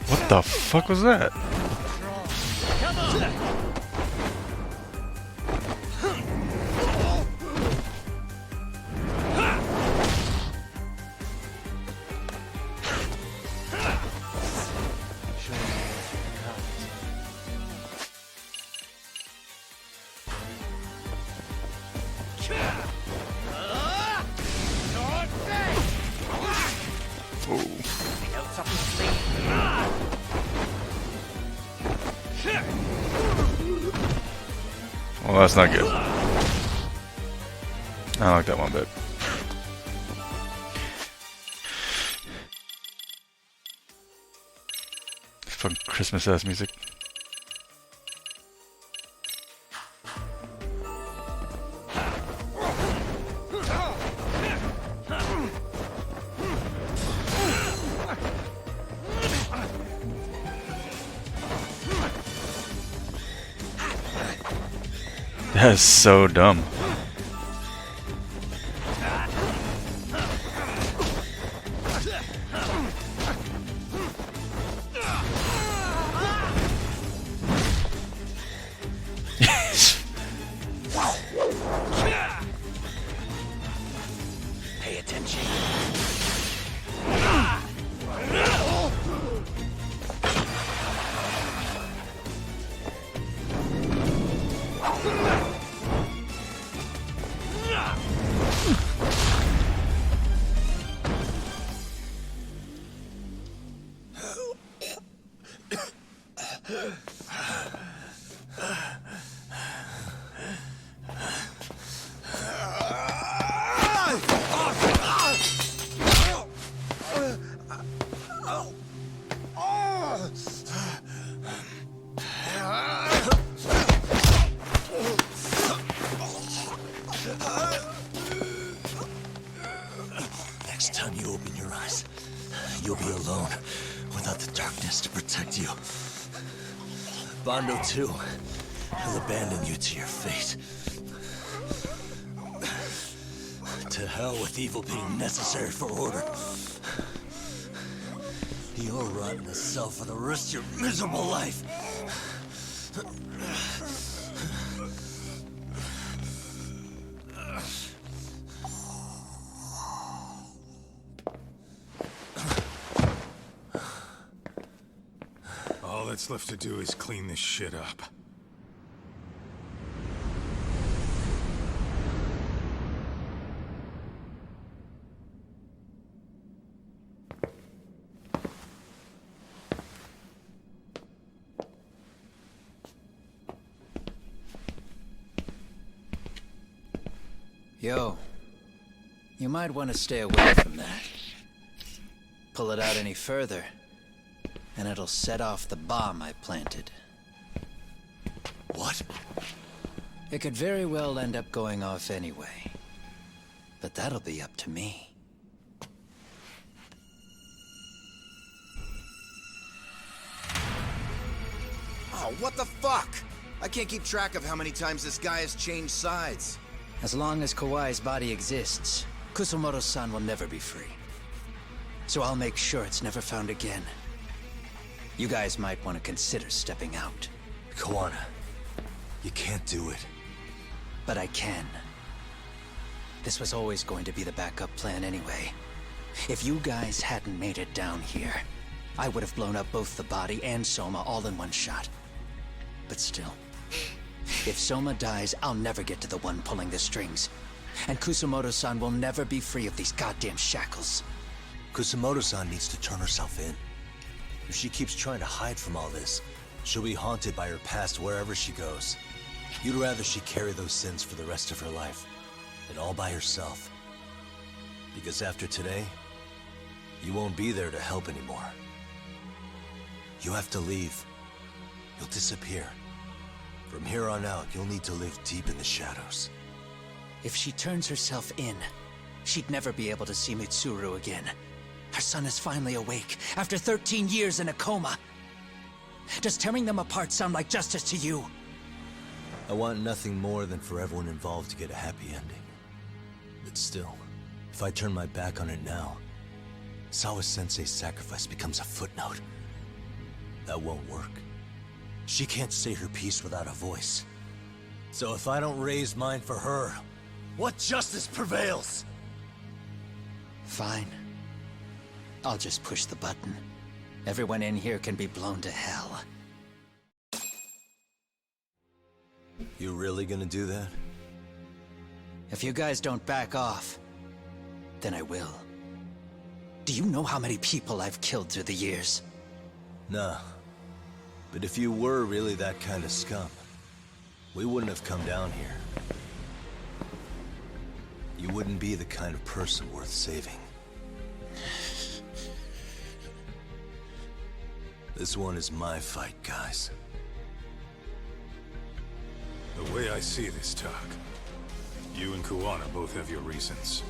What the fuck was that? Well, that's not good. I don't like that one bit. Fucking Christmas ass music. That is so dumb. Next time you open your eyes, you'll be alone without the darkness to protect you. Bando too will abandon you to your fate. To hell with evil being necessary for order. You'll rot in a cell for the rest of your miserable life. All that's left to do is clean this shit up. Yo, you might want to stay away from that. Pull it out any further, and it'll set off the bomb I planted. What? It could very well end up going off anyway. But that'll be up to me. Oh, what the fuck? I can't keep track of how many times this guy has changed sides. As long as Kawai's body exists, Kusumoto-san will never be free. So I'll make sure it's never found again. You guys might want to consider stepping out. Kawana, you can't do it. But I can. This was always going to be the backup plan anyway. If you guys hadn't made it down here, I would have blown up both the body and Soma all in one shot. But still, if Soma dies, I'll never get to the one pulling the strings. And Kusumoto-san will never be free of these goddamn shackles. Kusumoto-san needs to turn herself in. If she keeps trying to hide from all this, she'll be haunted by her past wherever she goes. You'd rather she carry those sins for the rest of her life, and all by herself. Because after today, you won't be there to help anymore. You have to leave. You'll disappear. From here on out, you'll need to live deep in the shadows. If she turns herself in, she'd never be able to see Mitsuru again. Her son is finally awake, after 13 years in a coma. Does tearing them apart sound like justice to you? I want nothing more than for everyone involved to get a happy ending. But still, if I turn my back on it now, Sawa-sensei's sacrifice becomes a footnote. That won't work. She can't say her piece without a voice. So if I don't raise mine for her, what justice prevails? Fine. I'll just push the button. Everyone in here can be blown to hell. You really gonna do that? If you guys don't back off, then I will. Do you know how many people I've killed through the years? Nah. But if you were really that kind of scum, we wouldn't have come down here. You wouldn't be the kind of person worth saving. This one is my fight, guys. The way I see this, Tak, you and Kuwana both have your reasons.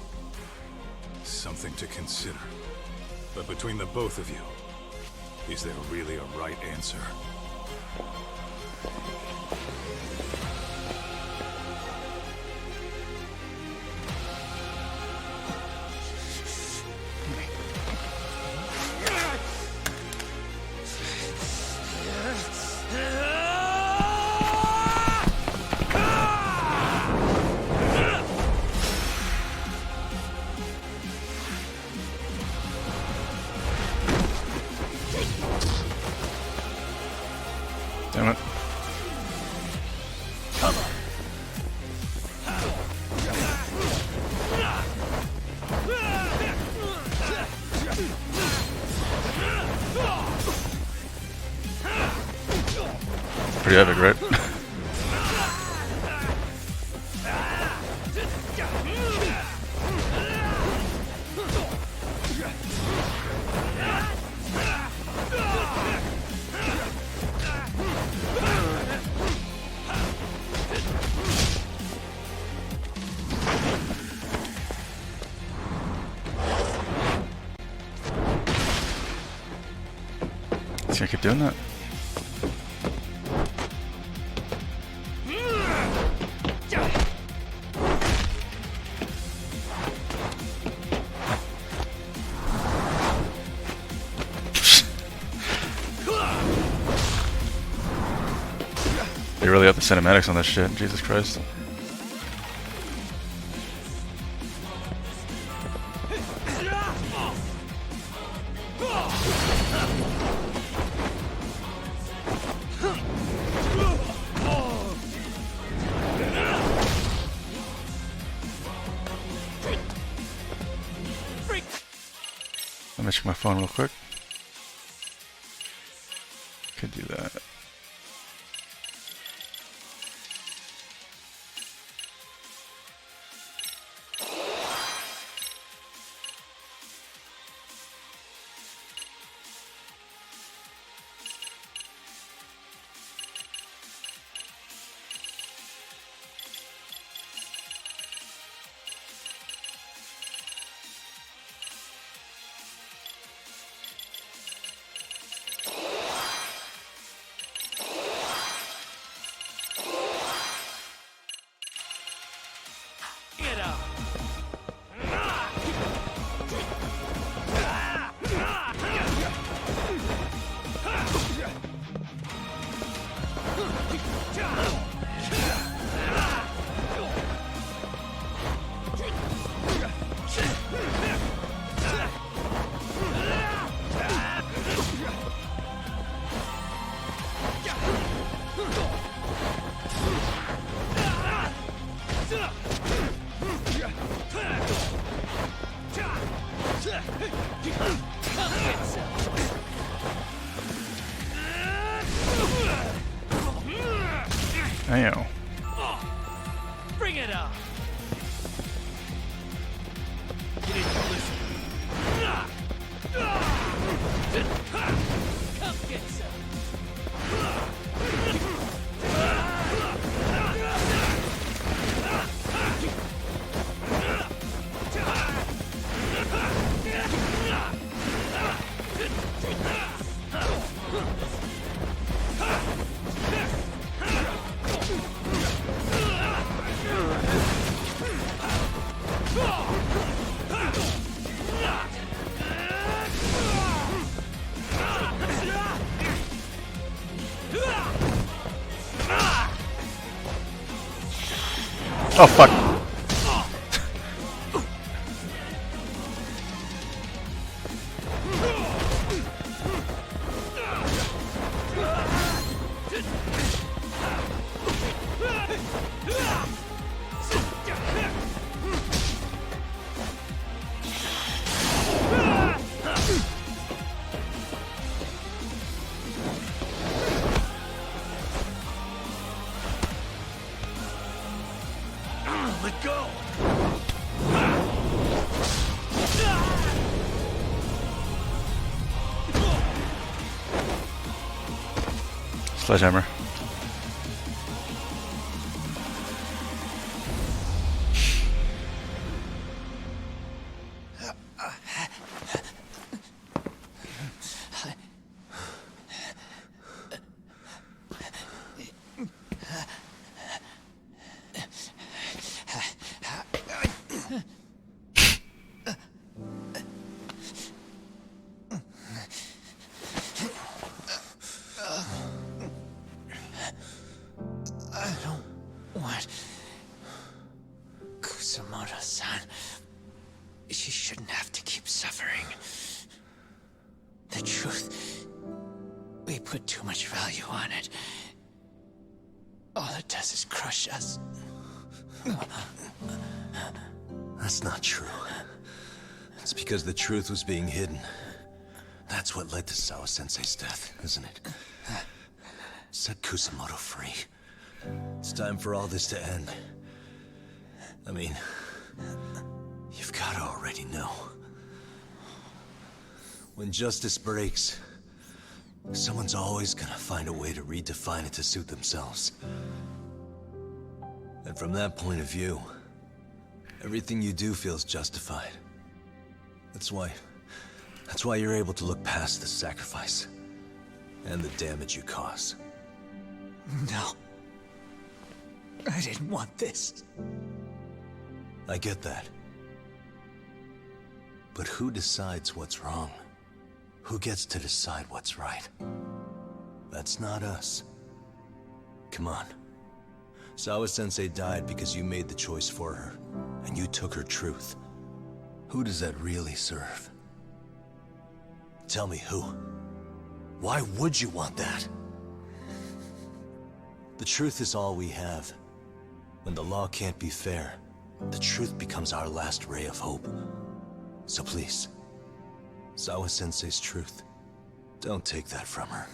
Something to consider. But between the both of you, is there really a right answer? Damn it. Come on. pretty epic, right? Is he gonna keep doing that? They really up the cinematics on this shit. Jesus Christ. Let me check my phone real quick. Could do that. Ayo. Bring it up. You didn't listen. Come get some. Oh fuck. Let go. Sledgehammer. I don't want Kusumoto-san. She shouldn't have to keep suffering. The truth, we put too much value on it. All it does is crush us. That's not true. It's because the truth was being hidden. That's what led to Sawa-sensei's death, isn't it? Set Kusumoto free. It's time for all this to end. I mean, you've gotta already know. When justice breaks, someone's always gonna find a way to redefine it to suit themselves. And from that point of view, everything you do feels justified. That's why you're able to look past the sacrifice and the damage you cause. No. I didn't want this. I get that. But who decides what's wrong? Who gets to decide what's right? That's not us. Come on. Sawa-sensei died because you made the choice for her, and you took her truth. Who does that really serve? Tell me who. Why would you want that? The truth is all we have. When the law can't be fair, the truth becomes our last ray of hope. So please, Sawa-sensei's truth, don't take that from her.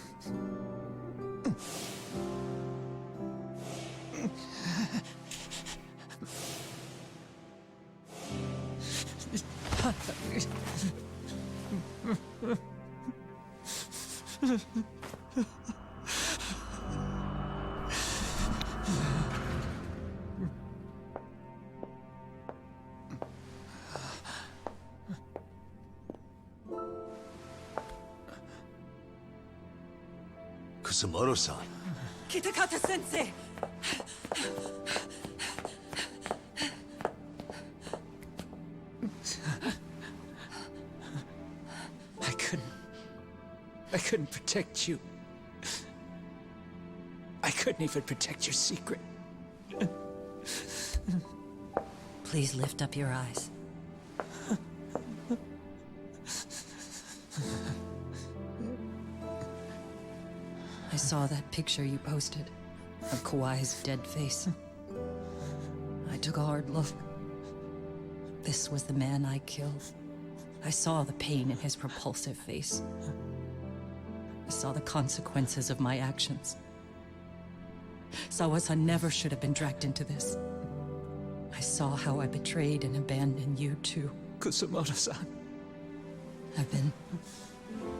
Kusumoto-san. Kitakata-sensei! I couldn't protect you. I couldn't even protect your secret. Please lift up your eyes. I saw that picture you posted of Kawai's dead face. I took a hard look. This was the man I killed. I saw the pain in his repulsive face. I saw the consequences of my actions. Sawa-san never should have been dragged into this. I saw how I betrayed and abandoned you too, Kusumoto-san. I've been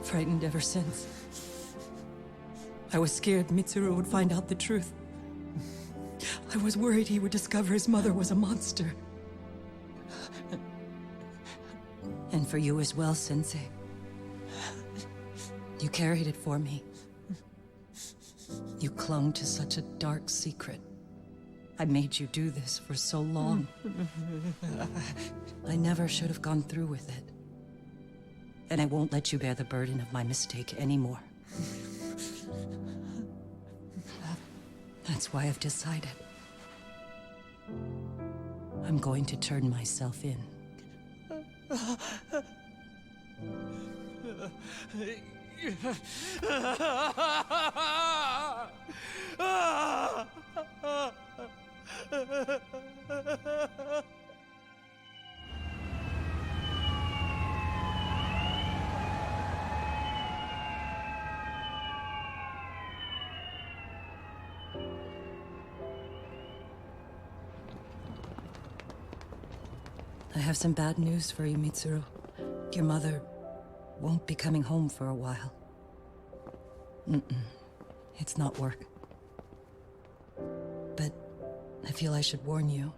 frightened ever since. I was scared Mitsuru would find out the truth. I was worried he would discover his mother was a monster. And for you as well, Sensei. You carried it for me. You clung to such a dark secret. I made you do this for so long. I never should have gone through with it. And I won't let you bear the burden of my mistake anymore. That's why I've decided. I'm going to turn myself in. I have some bad news for you, Mitsuru. Your mother won't be coming home for a while. It's not work. But I feel I should warn you.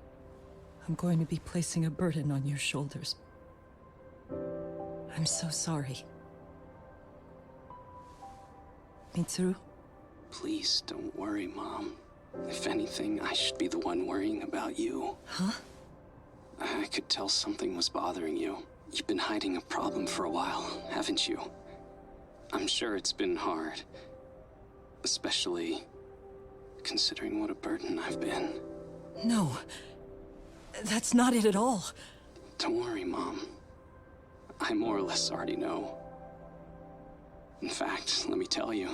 I'm going to be placing a burden on your shoulders. I'm so sorry. Mitsuru? Please don't worry, Mom. If anything, I should be the one worrying about you. Huh? I could tell something was bothering you. You've been hiding a problem for a while, haven't you? I'm sure it's been hard. Especially considering what a burden I've been. No. That's not it at all. Don't worry, Mom. I more or less already know. In fact, let me tell you.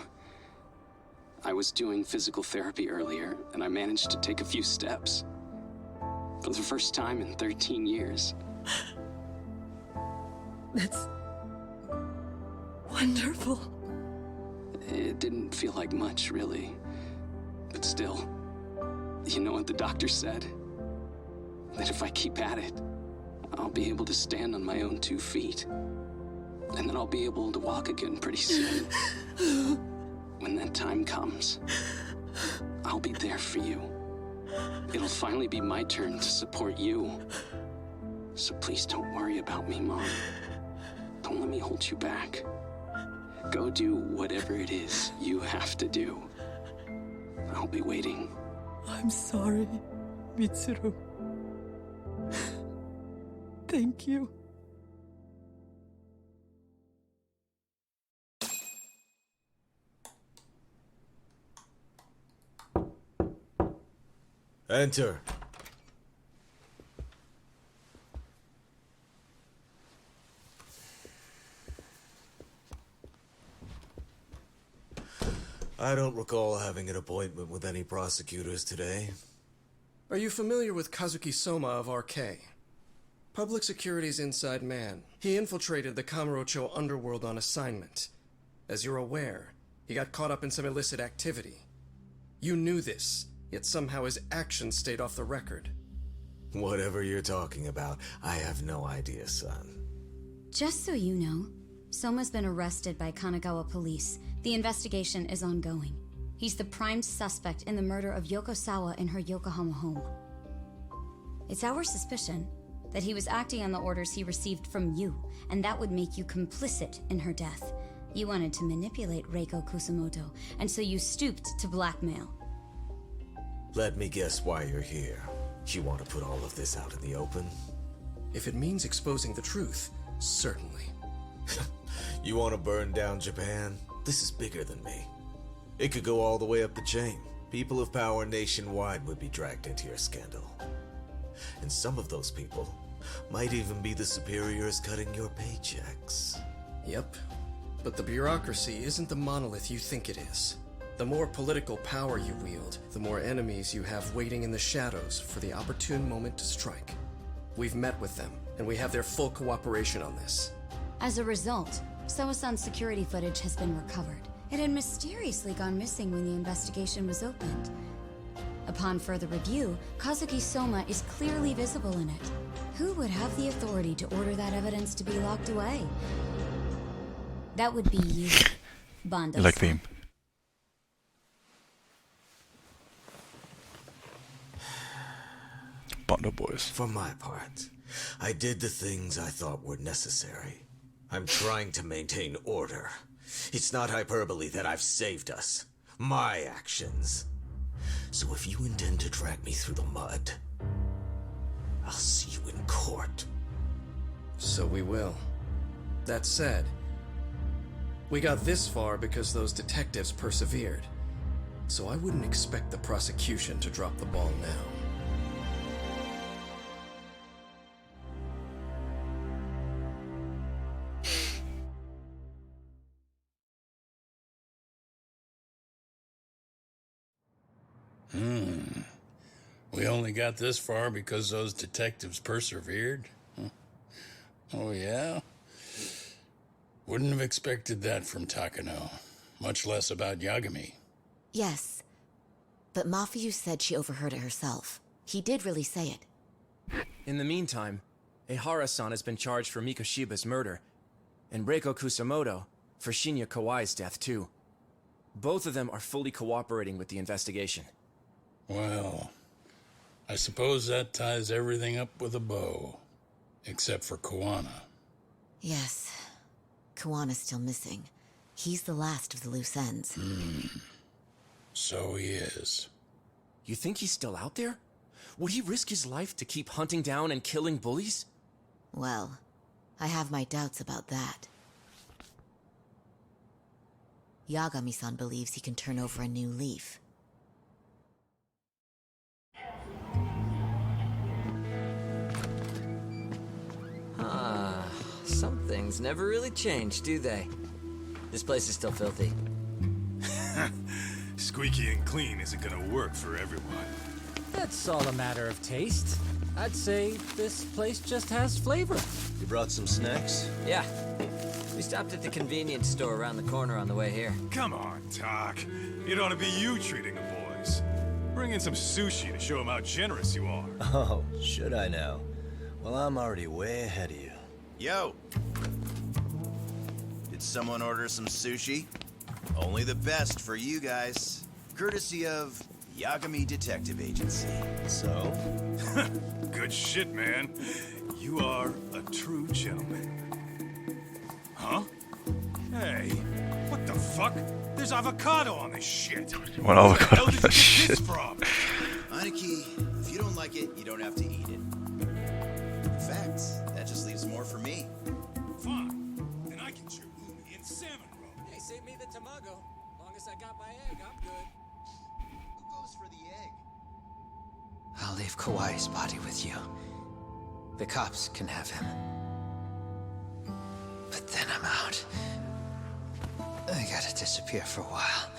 I was doing physical therapy earlier, and I managed to take a few steps. For the first time in 13 years. That's wonderful. It didn't feel like much, really. But still, you know what the doctor said? That if I keep at it, I'll be able to stand on my own 2 feet. And then I'll be able to walk again pretty soon. When that time comes, I'll be there for you. It'll finally be my turn to support you. So please don't worry about me, Mom. Don't let me hold you back. Go do whatever it is you have to do. I'll be waiting. I'm sorry, Mitsuru. Thank you. Enter. I don't recall having an appointment with any prosecutors today. Are you familiar with Kazuki Soma of RK? Public Security's inside man. He infiltrated the Kamurocho underworld on assignment. As you're aware, he got caught up in some illicit activity. You knew this, yet somehow his actions stayed off the record. Whatever you're talking about, I have no idea, son. Just so you know, Soma's been arrested by Kanagawa police. The investigation is ongoing. He's the prime suspect in the murder of Yoko Sawa in her Yokohama home. It's our suspicion that he was acting on the orders he received from you, and that would make you complicit in her death. You wanted to manipulate Reiko Kusumoto, and so you stooped to blackmail. Let me guess why you're here. You want to put all of this out in the open? If it means exposing the truth, certainly. You want to burn down Japan? This is bigger than me. It could go all the way up the chain. People of power nationwide would be dragged into your scandal. And some of those people might even be the superiors cutting your paychecks. Yep. But the bureaucracy isn't the monolith you think it is. The more political power you wield, the more enemies you have waiting in the shadows for the opportune moment to strike. We've met with them, and we have their full cooperation on this. As a result, Soa-san's security footage has been recovered. It had mysteriously gone missing when the investigation was opened. Upon further review, Kazuki Soma is clearly visible in it. Who would have the authority to order that evidence to be locked away? That would be you, Bondo. You like theme. Bondo boys. For my part, I did the things I thought were necessary. I'm trying to maintain order. It's not hyperbole that I've saved us. My actions. So if you intend to drag me through the mud, I'll see you in court. So we will. That said, we got this far because those detectives persevered. So I wouldn't expect the prosecution to drop the ball now. We only got this far because those detectives persevered? Huh. Oh, yeah? Wouldn't have expected that from Takano, much less about Yagami. Yes, but Mafuyu said she overheard it herself. He did really say it. In the meantime, Ehara-san has been charged for Mikoshiba's murder, and Reiko Kusumoto for Shinya Kawai's death, too. Both of them are fully cooperating with the investigation. Well, I suppose that ties everything up with a bow. Except for Kuwana. Yes. Kuwana's still missing. He's the last of the loose ends. So he is. You think he's still out there? Would he risk his life to keep hunting down and killing bullies? Well, I have my doubts about that. Yagami-san believes he can turn over a new leaf. Some things never really change, do they? This place is still filthy. Squeaky and clean isn't gonna work for everyone. That's all a matter of taste. I'd say this place just has flavor. You brought some snacks? Yeah. We stopped at the convenience store around the corner on the way here. Come on, Doc. It ought to be you treating a boy. boys. Bring in some sushi to show them how generous you are. Oh, should I now? Well, I'm already way ahead of you. Yo! Did someone order some sushi? Only the best for you guys. Courtesy of Yagami Detective Agency. So? Good shit, man. You are a true gentleman. Huh? Hey, what the fuck? There's avocado on this shit. What avocado Where the hell did you get shit? this from? Aniki, if you don't like it, you don't have to eat it. In fact, that just leaves more for me. Fine. Then I can chew umi and salmon roll. Hey, save me the tamago. Long as I got my egg, I'm good. Who goes for the egg? I'll leave Kawai's body with you. The cops can have him. But then I'm out. I gotta disappear for a while.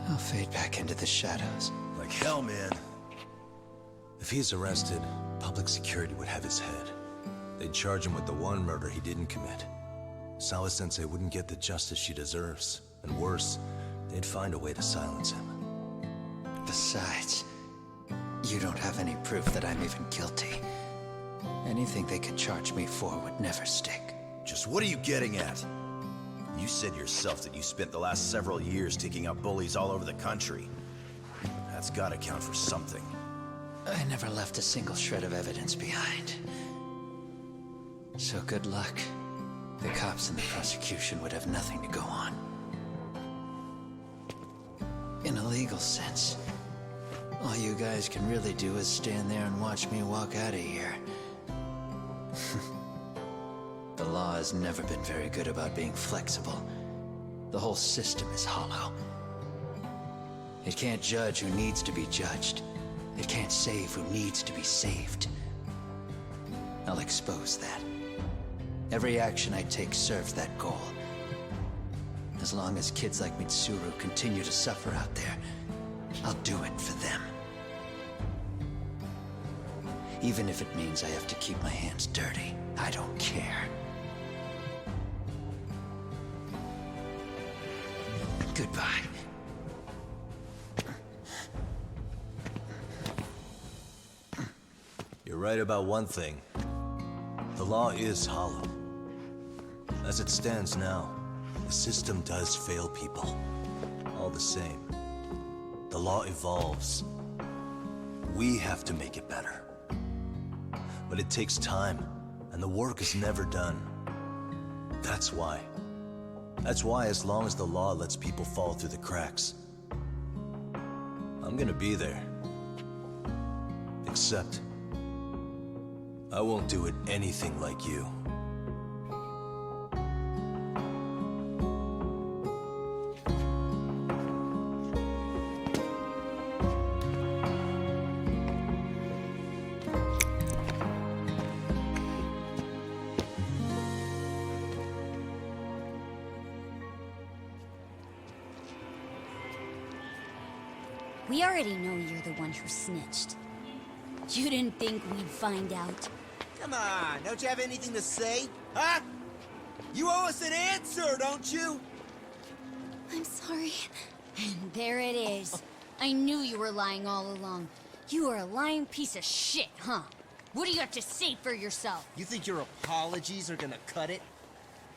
I'll fade back into the shadows. Like hell, man. If he's arrested, public security would have his head. They'd charge him with the one murder he didn't commit. Sawa-sensei wouldn't get the justice she deserves. And worse, they'd find a way to silence him. Besides, you don't have any proof that I'm even guilty. Anything they could charge me for would never stick. Just what are you getting at? You said yourself that you spent the last several years taking out bullies all over the country. That's gotta count for something. I never left a single shred of evidence behind. So good luck. The cops and the prosecution would have nothing to go on. In a legal sense, all you guys can really do is stand there and watch me walk out of here. The law has never been very good about being flexible. The whole system is hollow. It can't judge who needs to be judged. It can't save who needs to be saved. I'll expose that. Every action I take serves that goal. As long as kids like Mitsuru continue to suffer out there, I'll do it for them. Even if it means I have to keep my hands dirty, I don't care. Goodbye. You're right about one thing. The law is hollow. As it stands now, the system does fail people. All the same, the law evolves. We have to make it better. But it takes time, and the work is never done. That's why. That's why as long as the law lets people fall through the cracks, I'm gonna be there. Except, I won't do it anything like you. We already know you're the one who snitched. You didn't think we'd find out. Come on, don't you have anything to say? Huh? You owe us an answer, don't you? I'm sorry. And there it is. I knew you were lying all along. You are a lying piece of shit, huh? What do you have to say for yourself? You think your apologies are gonna cut it?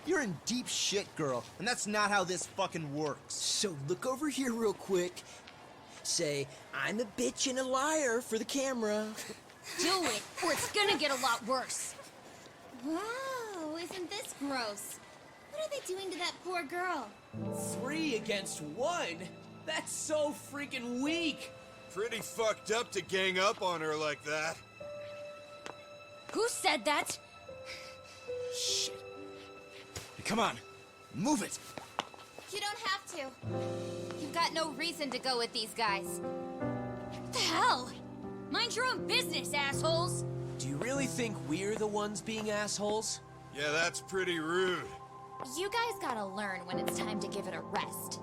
You're in deep shit, girl, and that's not how this fucking works. So look over here real quick. Say, I'm a bitch and a liar for the camera. Do it, or it's gonna get a lot worse. Wow, isn't this gross? What are they doing to that poor girl? 3 against 1? That's so freaking weak! Pretty fucked up to gang up on her like that. Who said that? Shit. Come on, move it. You don't have to. You've got no reason to go with these guys. What the hell? Mind your own business, assholes! Do you really think we're the ones being assholes? Yeah, that's pretty rude. You guys gotta learn when it's time to give it a rest.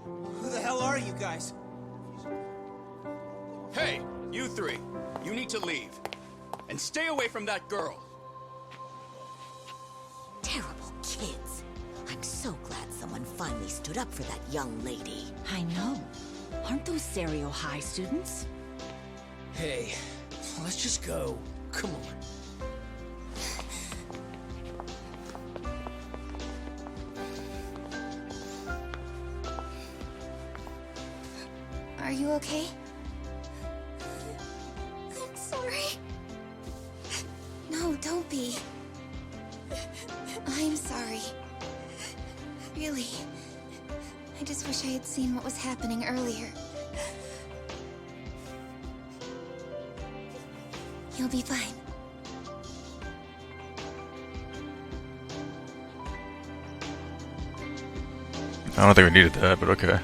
Who the hell are you guys? Hey, you three. You need to leave. And stay away from that girl. Terrible kids. I'm so glad someone finally stood up for that young lady. I know. Aren't those Serio High students? Hey, let's just go. Come on. Are you okay? I'm sorry. No, don't be. I'm sorry. Really. I just wish I had seen what was happening earlier. You'll be fine. I don't think we needed that, but okay.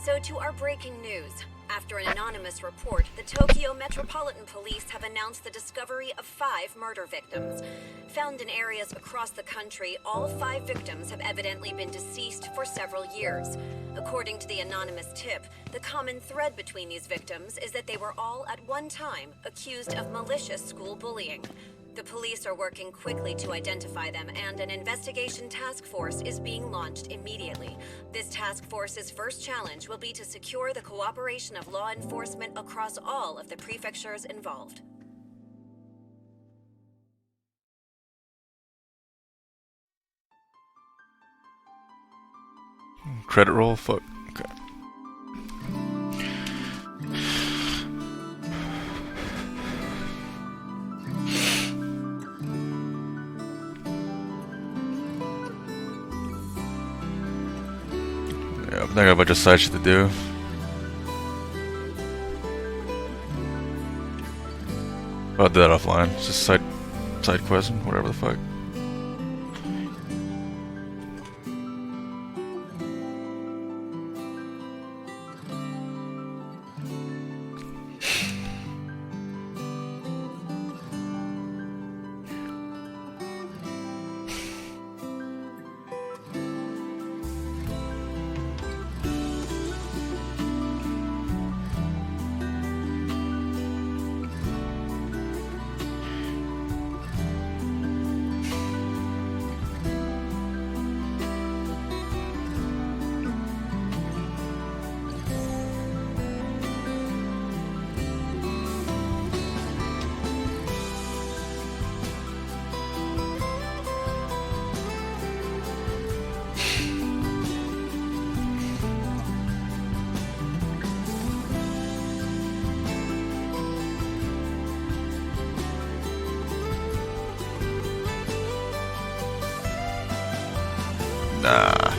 So to our breaking news. After an anonymous report, the Tokyo Metropolitan Police have announced the discovery of 5 murder victims. Found in areas across the country, all 5 victims have evidently been deceased for several years. According to the anonymous tip, the common thread between these victims is that they were all at one time accused of malicious school bullying. The police are working quickly to identify them, and an investigation task force is being launched immediately. This task force's first challenge will be to secure the cooperation of law enforcement across all of the prefectures involved. Credit roll? Fuck. Okay. Yeah, I got a bunch of side shit to do. I'll do that offline. It's just side quest, whatever the fuck. Nah.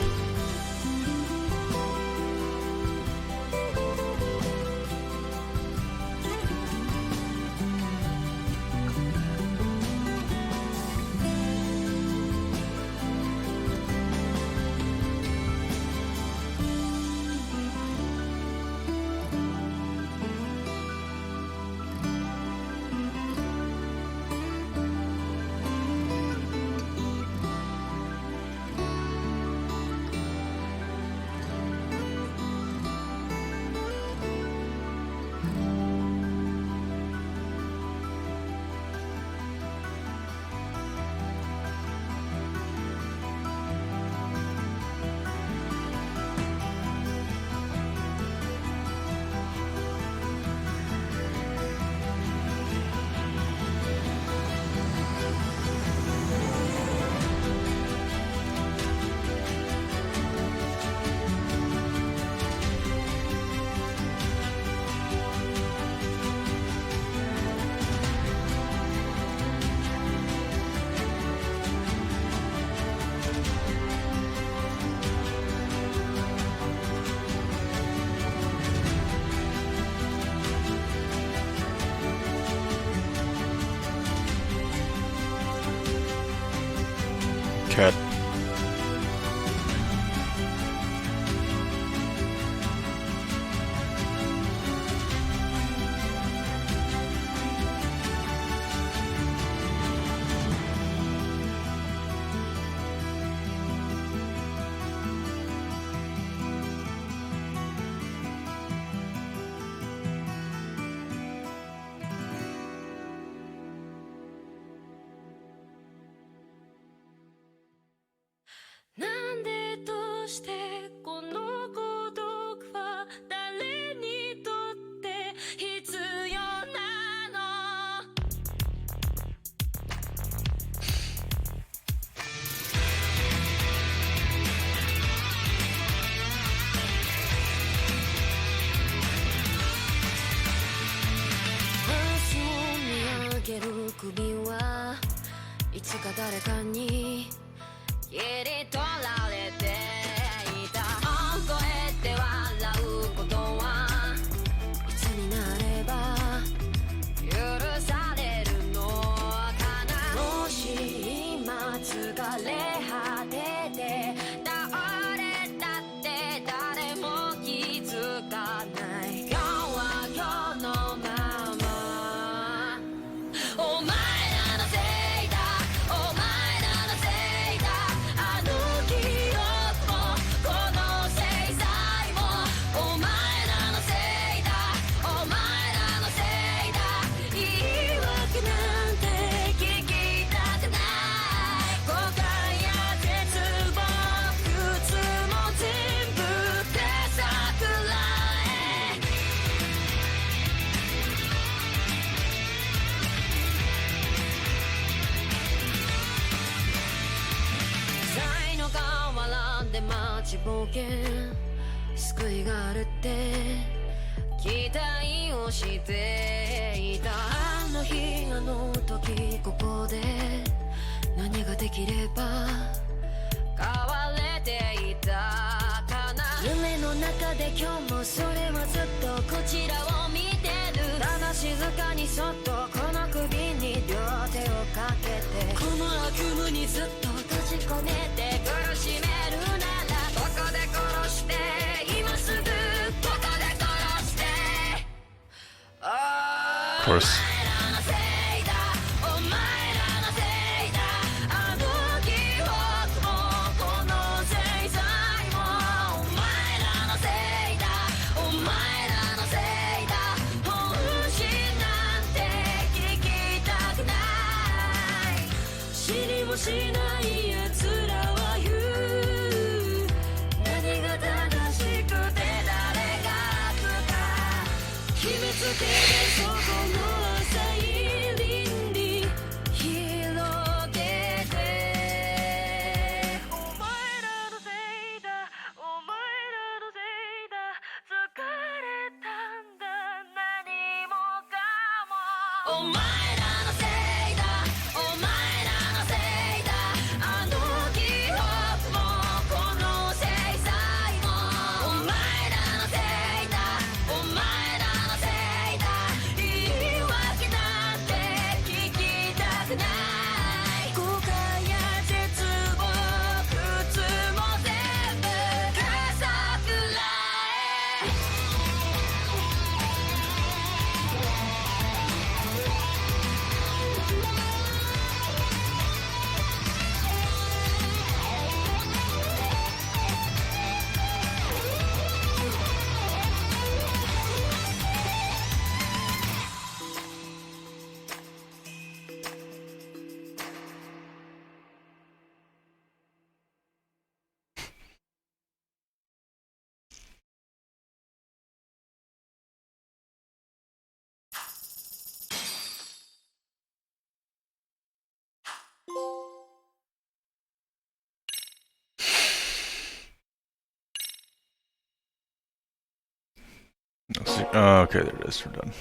Cat. 首はいつか誰かに切り取られていた。覚えて笑うことはいつになれば許されるのかな。もし今疲れ果てて倒れたって誰も気づかない。今日は今日のまま。お前らのせいだ、お前らのせいだ。あの記憶もこの制裁もお前らのせいだ、お前らのせいだ。言い訳なんて聞きたくない。後悔や絶望苦痛も全部手さくらえ。才の河原で待ちぼうけ救いがあるって期待をしていた。あの日あの時ここで何ができれば変われていたかな。夢の中で今日もそれはずっとこちらを見てる。ただ静かにそっとこの首に両手をかけてこの悪夢にずっと閉じ込めて苦しめるならここで殺して今すぐここで殺して。Of course. しない奴らは言う。何が正しくて誰が悪か決めつけてそこの浅い倫理広げて。お前らのせいだ、お前らのせいだ。疲れたんだ何もかも。お前らのせいだ、お前らのせいだ。あの記憶もこの制裁もお前らのせいだ、お前らのせいだ。言い訳なんて聞きたくない。後悔や絶望苦痛も全部かさくらえ。Okay, there it is. We're done.